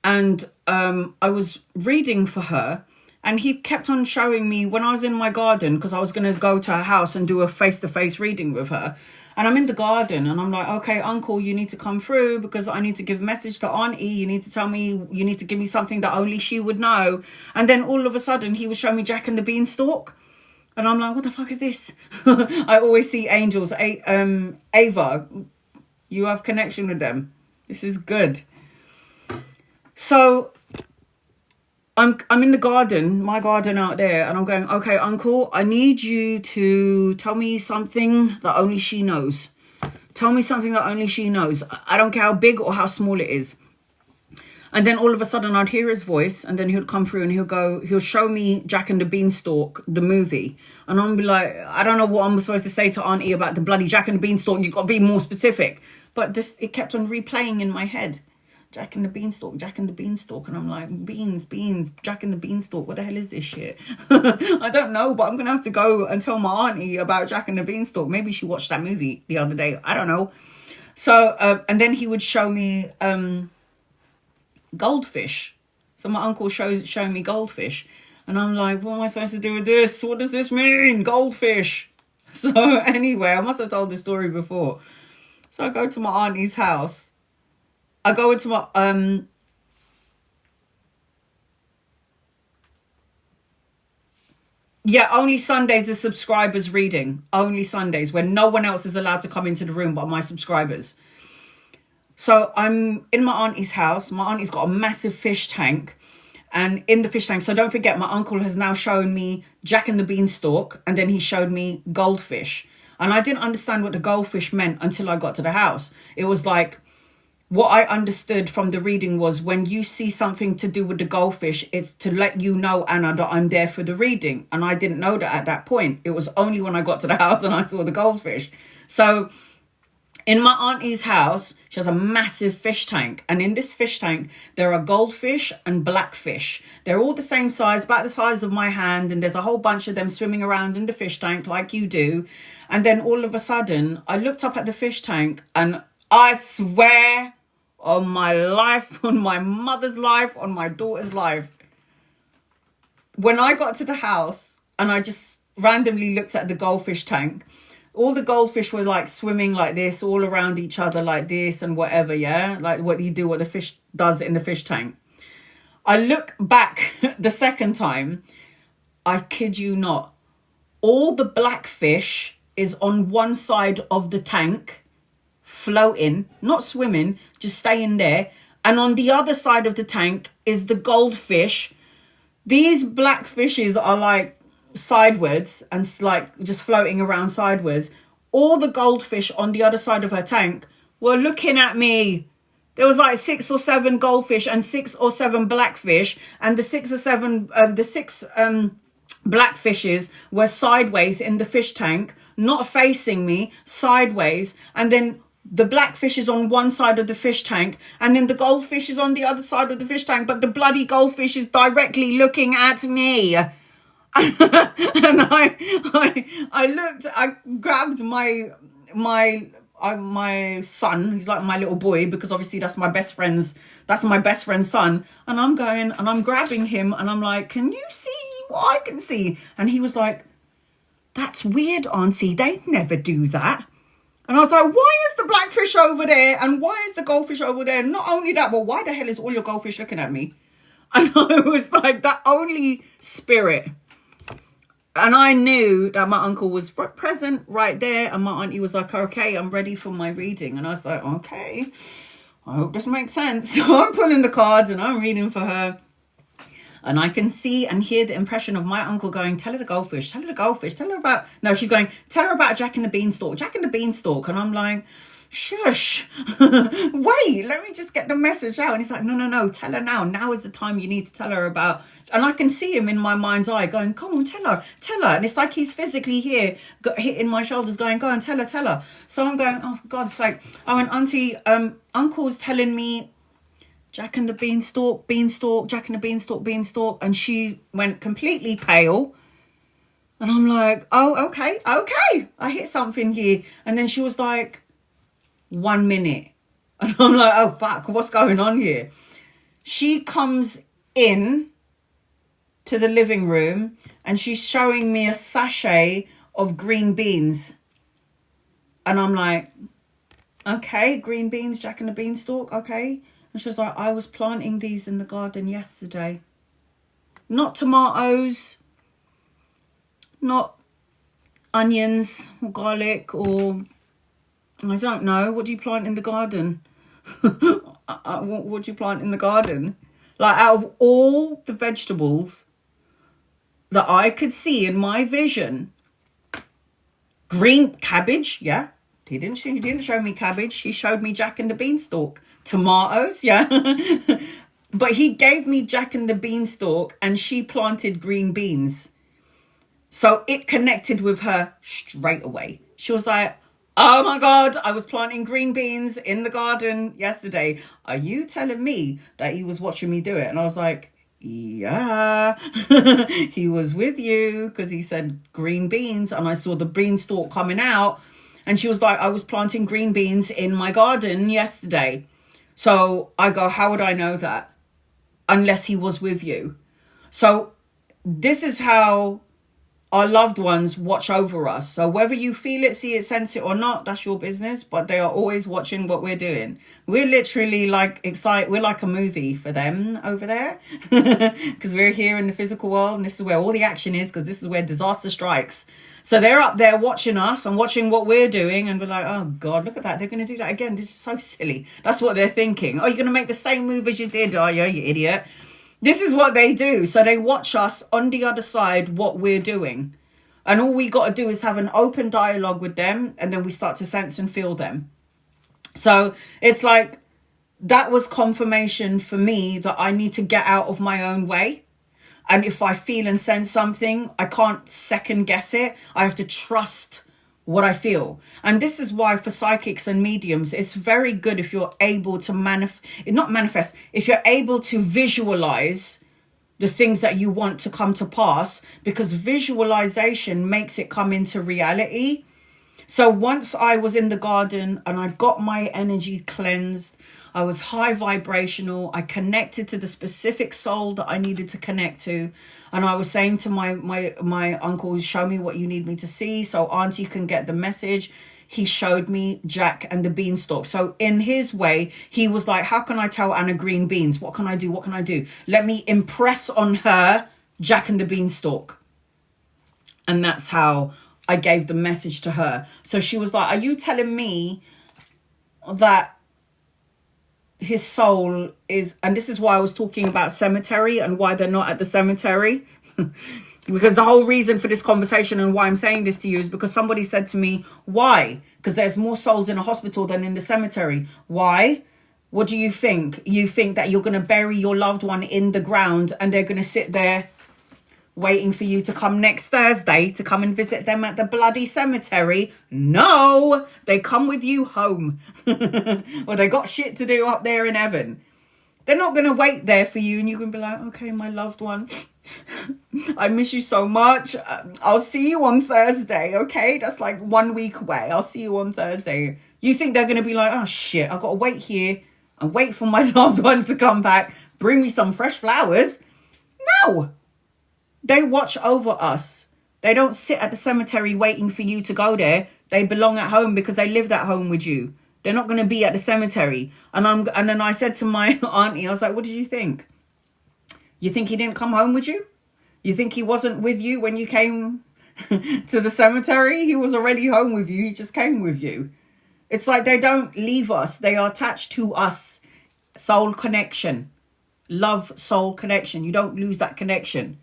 and I was reading for her, and he kept on showing me when I was in my garden because I was going to go to her house and do a face-to-face reading with her. And I'm in the garden and I'm like, okay, uncle, you need to come through because I need to give a message to auntie. You need to tell me, you need to give me something that only she would know. And then all of a sudden he was showing me Jack and the Beanstalk. And I'm like, what the fuck is this? I always see angels. Ava, you have connection with them. This is good. So I'm in the garden, my garden out there, and I'm going, okay, uncle, I need you to tell me something that only she knows. Tell me something that only she knows. I don't care how big or how small it is. And then all of a sudden I'd hear his voice, and then he'll come through and he'll show me Jack and the Beanstalk, the movie. And I'll be like, I don't know what I'm supposed to say to auntie about the bloody Jack and the Beanstalk. You've got to be more specific. But it kept on replaying in my head. Jack and the Beanstalk, Jack and the Beanstalk. And I'm like, beans, Jack and the Beanstalk. What the hell is this shit? I don't know, but I'm going to have to go and tell my auntie about Jack and the Beanstalk. Maybe she watched that movie the other day. I don't know. So, and then he would show me goldfish. So my uncle showing me goldfish. And I'm like, what am I supposed to do with this? What does this mean? Goldfish. So anyway, I must have told this story before. So I go to my auntie's house. I go into my only Sundays the subscribers reading. Only Sundays when no one else is allowed to come into the room but my subscribers. So I'm in my auntie's house. My auntie's got a massive fish tank. And in the fish tank, so don't forget, my uncle has now shown me Jack and the Beanstalk, and then he showed me goldfish. And I didn't understand what the goldfish meant until I got to the house. It was like, what I understood from the reading was when you see something to do with the goldfish, it's to let you know, Anna, that I'm there for the reading. And I didn't know that at that point. It was only when I got to the house and I saw the goldfish. So in my auntie's house, she has a massive fish tank. And in this fish tank, there are goldfish and blackfish. They're all the same size, about the size of my hand. And there's a whole bunch of them swimming around in the fish tank like you do. And then all of a sudden, I looked up at the fish tank and I swear on my life, on my mother's life, on my daughter's life, when I got to the house and I just randomly looked at the goldfish tank, all the goldfish were like swimming like this, all around each other like this and whatever, yeah? Like what the fish does in the fish tank. I look back the second time, I kid you not, all the blackfish is on one side of the tank, floating, not swimming, just staying there. And on the other side of the tank is the goldfish. These black fishes are like sideways and like just floating around sideways. All the goldfish on the other side of her tank were looking at me. There was like 6 or 7 goldfish and 6 or 7 blackfish, and the 6 or 7 blackfishes were sideways in the fish tank, not facing me, sideways. And then the blackfish is on one side of the fish tank, and then the goldfish is on the other side of the fish tank, but the bloody goldfish is directly looking at me. And I looked, I grabbed my son, he's like my little boy, because obviously that's my best friend's son. And I'm going and I'm grabbing him and I'm like, can you see what I can see? And he was like, that's weird, auntie, they'd never do that. And I was like, why is the blackfish over there? And why is the goldfish over there? And not only that, but why the hell is all your goldfish looking at me? And I was like, that only spirit. And I knew that my uncle was present right there. And my auntie was like, okay, I'm ready for my reading. And I was like, okay, I hope this makes sense. So I'm pulling the cards and I'm reading for her. And I can see and hear the impression of my uncle going, tell her the goldfish, tell her the goldfish, tell her about... No, she's going, tell her about Jack and the Beanstalk, Jack and the Beanstalk. And I'm like, shush, wait, let me just get the message out. And he's like, no, tell her now. Now is the time you need to tell her about... And I can see him in my mind's eye going, come on, tell her. And it's like he's physically here, hitting my shoulders going, go and tell her. So I'm going, oh, for God's sake. I went, auntie, uncle's telling me Jack and the Beanstalk, Jack and the Beanstalk. And she went completely pale. And I'm like, oh, okay, I hit something here. And then she was like, 1 minute. And I'm like, oh, fuck, what's going on here? She comes in to the living room and she's showing me a sachet of green beans. And I'm like, okay, green beans, Jack and the Beanstalk, okay. And she was like, I was planting these in the garden yesterday. Not tomatoes, not onions or garlic or, I don't know, what do you plant in the garden? What do you plant in the garden? Like, out of all the vegetables that I could see in my vision, green cabbage, yeah. He didn't show me cabbage. He showed me Jack and the Beanstalk. Tomatoes, yeah. But he gave me Jack and the Beanstalk and she planted green beans. So it connected with her straight away. She was like, oh my God, I was planting green beans in the garden yesterday. Are you telling me that he was watching me do it? And I was like, yeah, he was with you because he said green beans. And I saw the beanstalk coming out. And she was like, I was planting green beans in my garden yesterday. So I go, how would I know that? Unless he was with you. So this is how our loved ones watch over us. So whether you feel it, see it, sense it or not, that's your business. But they are always watching what we're doing. We're literally like excited. We're like a movie for them over there. Because we're here in the physical world. And this is where all the action is. Because this is where disaster strikes. So they're up there watching us and watching what we're doing. And we're like, oh God, look at that. They're going to do that again. This is so silly. That's what they're thinking. Oh, you're going to make the same move as you did, are you idiot? This is what they do. So they watch us on the other side, what we're doing. And all we got to do is have an open dialogue with them. And then we start to sense and feel them. So it's like, that was confirmation for me that I need to get out of my own way. And if I feel and sense something, I can't second guess it. I have to trust what I feel. And this is why for psychics and mediums, it's very good if you're able to if you're able to visualize the things that you want to come to pass, because visualization makes it come into reality. So once I was in the garden and I got my energy cleansed, I was high vibrational. I connected to the specific soul that I needed to connect to. And I was saying to my uncle, show me what you need me to see so auntie can get the message. He showed me Jack and the Beanstalk. So in his way, he was like, how can I tell Anna green beans? What can I do? What can I do? Let me impress on her Jack and the Beanstalk. And that's how I gave the message to her. So she was like, are you telling me that his soul is, and this is why I was talking about cemetery and why they're not at the cemetery. Because the whole reason for this conversation and why I'm saying this to you is because somebody said to me, why? Because there's more souls in a hospital than in the cemetery. Why? What do you think? You think that you're going to bury your loved one in the ground and they're going to sit there waiting for you to come next Thursday to come and visit them at the bloody cemetery? No, they come with you home. Well, they got shit to do up there in heaven. They're not going to wait there for you and you can be like, okay, my loved one, I miss you so much. I'll see you on Thursday, okay? That's like 1 week away. I'll see you on Thursday. You think they're going to be like, oh shit, I've got to wait here and wait for my loved one to come back, bring me some fresh flowers? No. They watch over us. They don't sit at the cemetery waiting for you to go there. They belong at home because they lived at home with you. They're not going to be at the cemetery. And then I said to my auntie, I was like, what did you think? You think he didn't come home with you? You think he wasn't with you when you came to the cemetery? He was already home with you. He just came with you. It's like they don't leave us. They are attached to us. Soul connection. Love, soul connection. You don't lose that connection.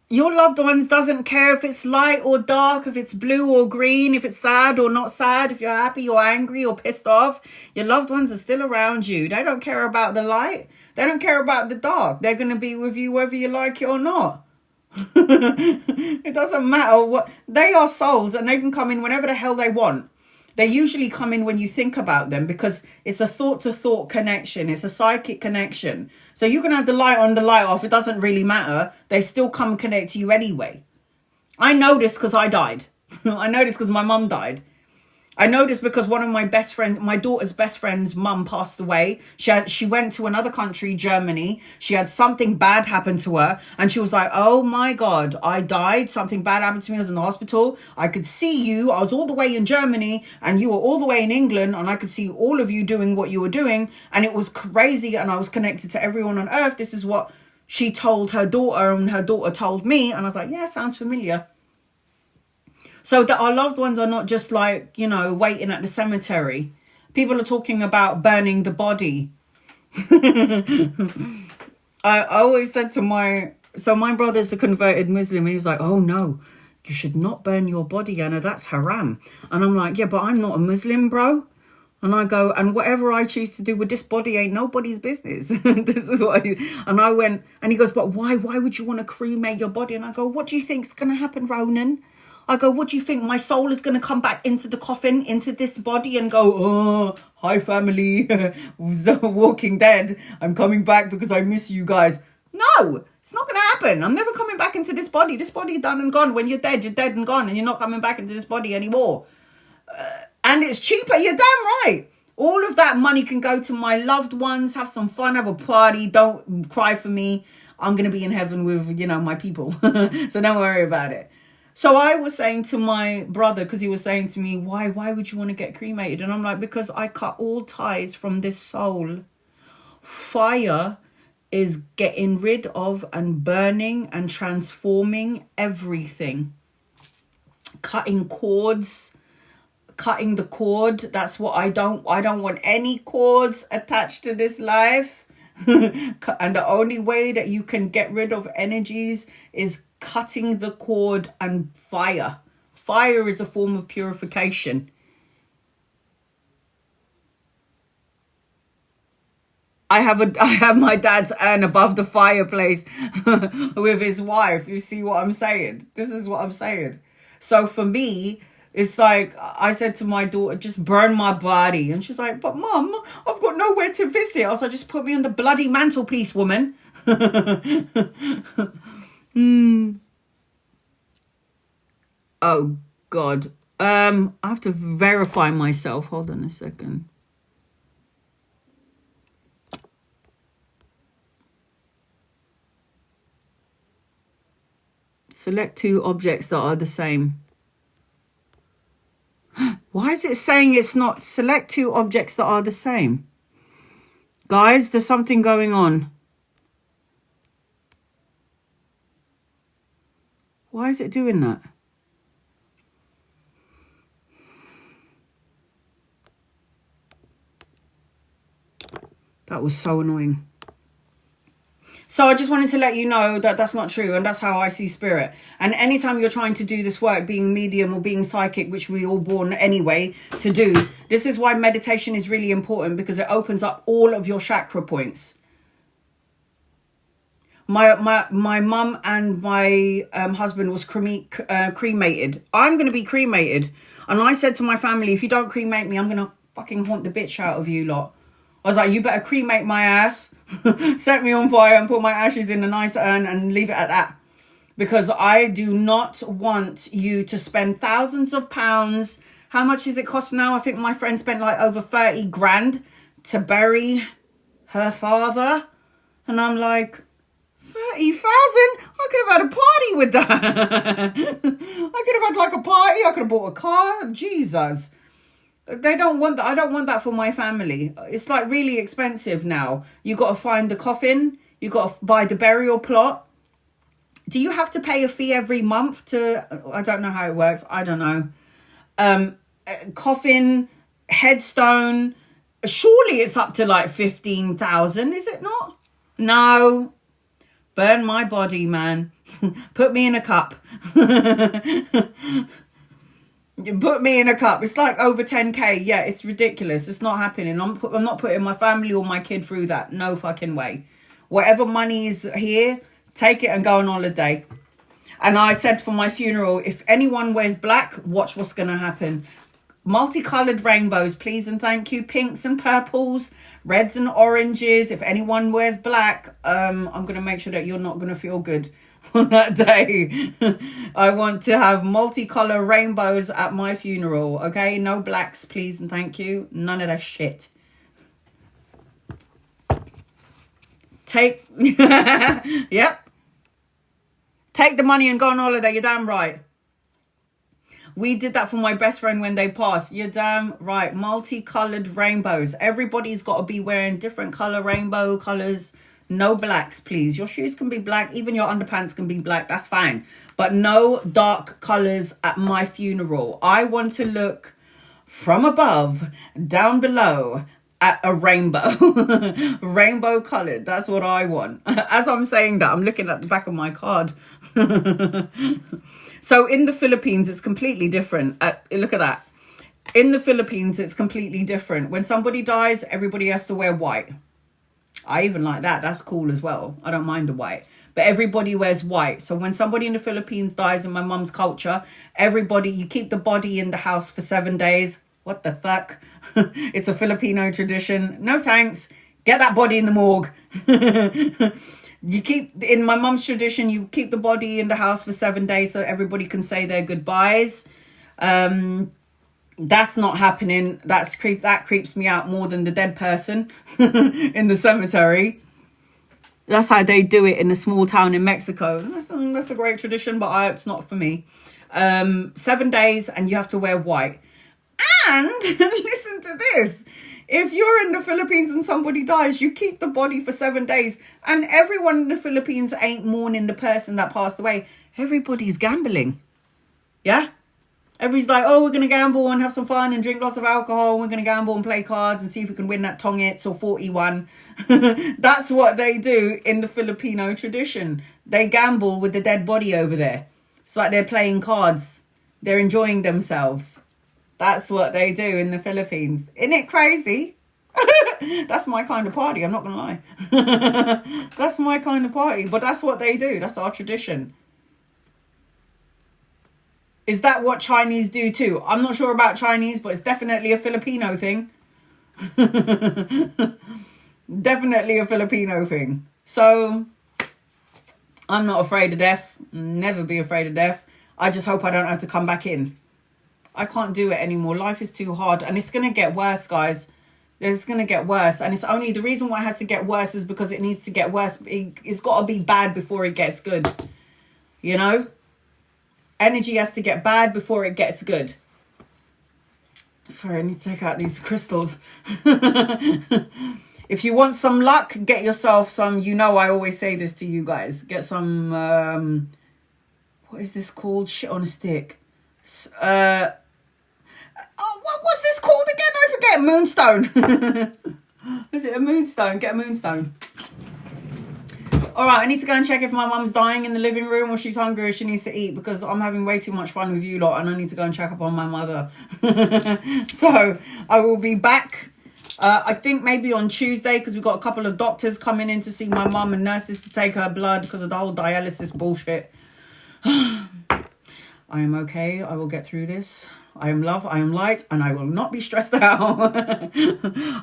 Your loved ones doesn't care if it's light or dark, if it's blue or green, if it's sad or not sad, if you're happy or angry or pissed off. Your loved ones are still around you. They don't care about the light. They don't care about the dark. They're going to be with you whether you like it or not. It doesn't matter what. They are souls and they can come in whenever the hell they want. They usually come in when you think about them, because it's a thought-to-thought connection. It's a psychic connection. So you can have the light on, the light off. It doesn't really matter. They still come and connect to you anyway. I know this because I died. I know this because my mum died. I know this because one of my best friend, my daughter's best friend's mum passed away. She went to another country, Germany. She had something bad happen to her. And she was like, oh my God, I died. Something bad happened to me. I was in the hospital. I could see you. I was all the way in Germany and you were all the way in England. And I could see all of you doing what you were doing. And it was crazy. And I was connected to everyone on earth. This is what she told her daughter and her daughter told me. And I was like, yeah, sounds familiar. So that our loved ones are not just like, you know, waiting at the cemetery. People are talking about burning the body. I always said to my brother's a converted Muslim, and he's like, oh no, you should not burn your body, Anna, that's haram. And I'm like, yeah, but I'm not a Muslim, bro. And I go, and whatever I choose to do with this body ain't nobody's business. This is what and I went, and he goes, but why would you want to cremate your body? And I go, what do you think's going to happen, Ronan? I go, what do you think? My soul is going to come back into the coffin, into this body and go, oh, hi family, Walking Dead. I'm coming back because I miss you guys. No, it's not going to happen. I'm never coming back into this body. This body is done and gone. When you're dead and gone, and you're not coming back into this body anymore. And it's cheaper. You're damn right. All of that money can go to my loved ones. Have some fun, have a party. Don't cry for me. I'm going to be in heaven with, you know, my people. So don't worry about it. So I was saying to my brother, because he was saying to me, why would you want to get cremated? And I'm like, because I cut all ties from this soul. Fire is getting rid of and burning and transforming everything. Cutting cords, cutting the cord. That's what I don't want any cords attached to this life. And the only way that you can get rid of energies is cutting the cord and fire. Fire is a form of purification. I have my dad's urn above the fireplace with his wife. You see what I'm saying? This is what I'm saying. So for me, it's like I said to my daughter, just burn my body. And she's like, but mum, I've got nowhere to visit. I was like, just put me on the bloody mantelpiece, woman. Oh, God. I have to verify myself. Hold on a second. Select two objects that are the same. Why is it saying it's not? Select two objects that are the same. Guys, there's something going on. Why is it doing that? That was so annoying. So I just wanted to let you know that that's not true, and that's how I see spirit. And anytime you're trying to do this work, being medium or being psychic, which we all born anyway to do, this is why meditation is really important, because it opens up all of your chakra points. My mum and my husband was cremated. I'm going to be cremated. And I said to my family, if you don't cremate me, I'm going to fucking haunt the bitch out of you lot. I was like, you better cremate my ass, set me on fire and put my ashes in a nice urn and leave it at that. Because I do not want you to spend thousands of pounds. How much does it cost now? I think my friend spent like over 30 grand to bury her father. And I'm like, 30,000? I could have had a party with that. I could have had like a party. I could have bought a car. Jesus. They don't want that. I don't want that for my family. It's like really expensive now. You got to find the coffin. You got to buy the burial plot. Do you have to pay a fee every month to? I don't know how it works. I don't know. Coffin, headstone. Surely it's up to like 15,000. Is it not? No. Burn my body, man. Put me in a cup. You put me in a cup. It's like over 10k. Yeah, it's ridiculous. It's not happening. I'm not putting my family or my kid through that. No fucking way. Whatever money is here, take it and go on holiday. And I said for my funeral, if anyone wears black, watch what's going to happen. Multicolored rainbows, please and thank you. Pinks and purples, reds and oranges. If anyone wears black, I'm going to make sure that you're not going to feel good on that day. I want to have multicolor rainbows at my funeral. Okay, no blacks, please and thank you. None of that shit. Take yep, take the money and go on holiday. You're damn right. We did that for my best friend when they passed. You're damn right. Multicolored rainbows. Everybody's got to be wearing different color rainbow colors. No blacks, please. Your shoes can be black. Even your underpants can be black. That's fine. But no dark colors at my funeral. I want to look from above, down below, at a rainbow. Rainbow colored. That's what I want. As I'm saying that, I'm looking at the back of my card. So in the Philippines, it's completely different. Look at that. In the Philippines, it's completely different. When somebody dies, everybody has to wear white. I even like that. That's cool as well. I don't mind the white. But everybody wears white. So when somebody in the Philippines dies, in my mum's culture, you keep the body in the house for 7 days. What the fuck? It's a Filipino tradition. No thanks. Get that body in the morgue. In my mum's tradition, you keep the body in the house for 7 days so everybody can say their goodbyes. That's not happening. That creeps me out more than the dead person in the cemetery. That's how they do it in a small town in Mexico. That's a great tradition, but it's not for me. 7 days and you have to wear white. And listen to this. If you're in the Philippines and somebody dies, you keep the body for 7 days. And everyone in the Philippines ain't mourning the person that passed away. Everybody's gambling. Yeah? Everybody's like, oh, we're going to gamble and have some fun and drink lots of alcohol. We're going to gamble and play cards and see if we can win that tongits or 41. That's what they do in the Filipino tradition. They gamble with the dead body over there. It's like they're playing cards. They're enjoying themselves. That's what they do in the Philippines. Isn't it crazy? That's my kind of party. I'm not going to lie. That's my kind of party. But that's what they do. That's our tradition. Is that what Chinese do too? I'm not sure about Chinese, but it's definitely a Filipino thing. Definitely a Filipino thing. So, I'm not afraid of death. Never be afraid of death. I just hope I don't have to come back in. I can't do it anymore. Life is too hard. And it's going to get worse, guys. It's going to get worse. And it's only the reason why it has to get worse is because it needs to get worse. It's got to be bad before it gets good. You know? Energy has to get bad before it gets good. Sorry, I need to take out these crystals. If you want some luck, get yourself some, I always say this to you guys. Get some, what is this called? Shit on a stick. What's this called again? I forget. Moonstone. Is it a moonstone? Get a moonstone. All right, I need to go and check if my mum's dying in the living room or she's hungry or she needs to eat because I'm having way too much fun with you lot and I need to go and check up on my mother. So I will be back, I think maybe on Tuesday because we've got a couple of doctors coming in to see my mum and nurses to take her blood because of the whole dialysis bullshit. I am okay. I will get through this. I am love, I am light, and I will not be stressed out.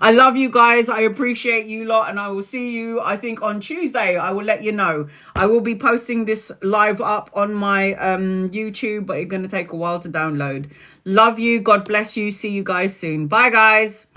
I love you guys. I appreciate you lot, and I will see you, I think, on Tuesday. I will let you know. I will be posting this live up on my YouTube, but it's going to take a while to download. Love you. God bless you. See you guys soon. Bye, guys.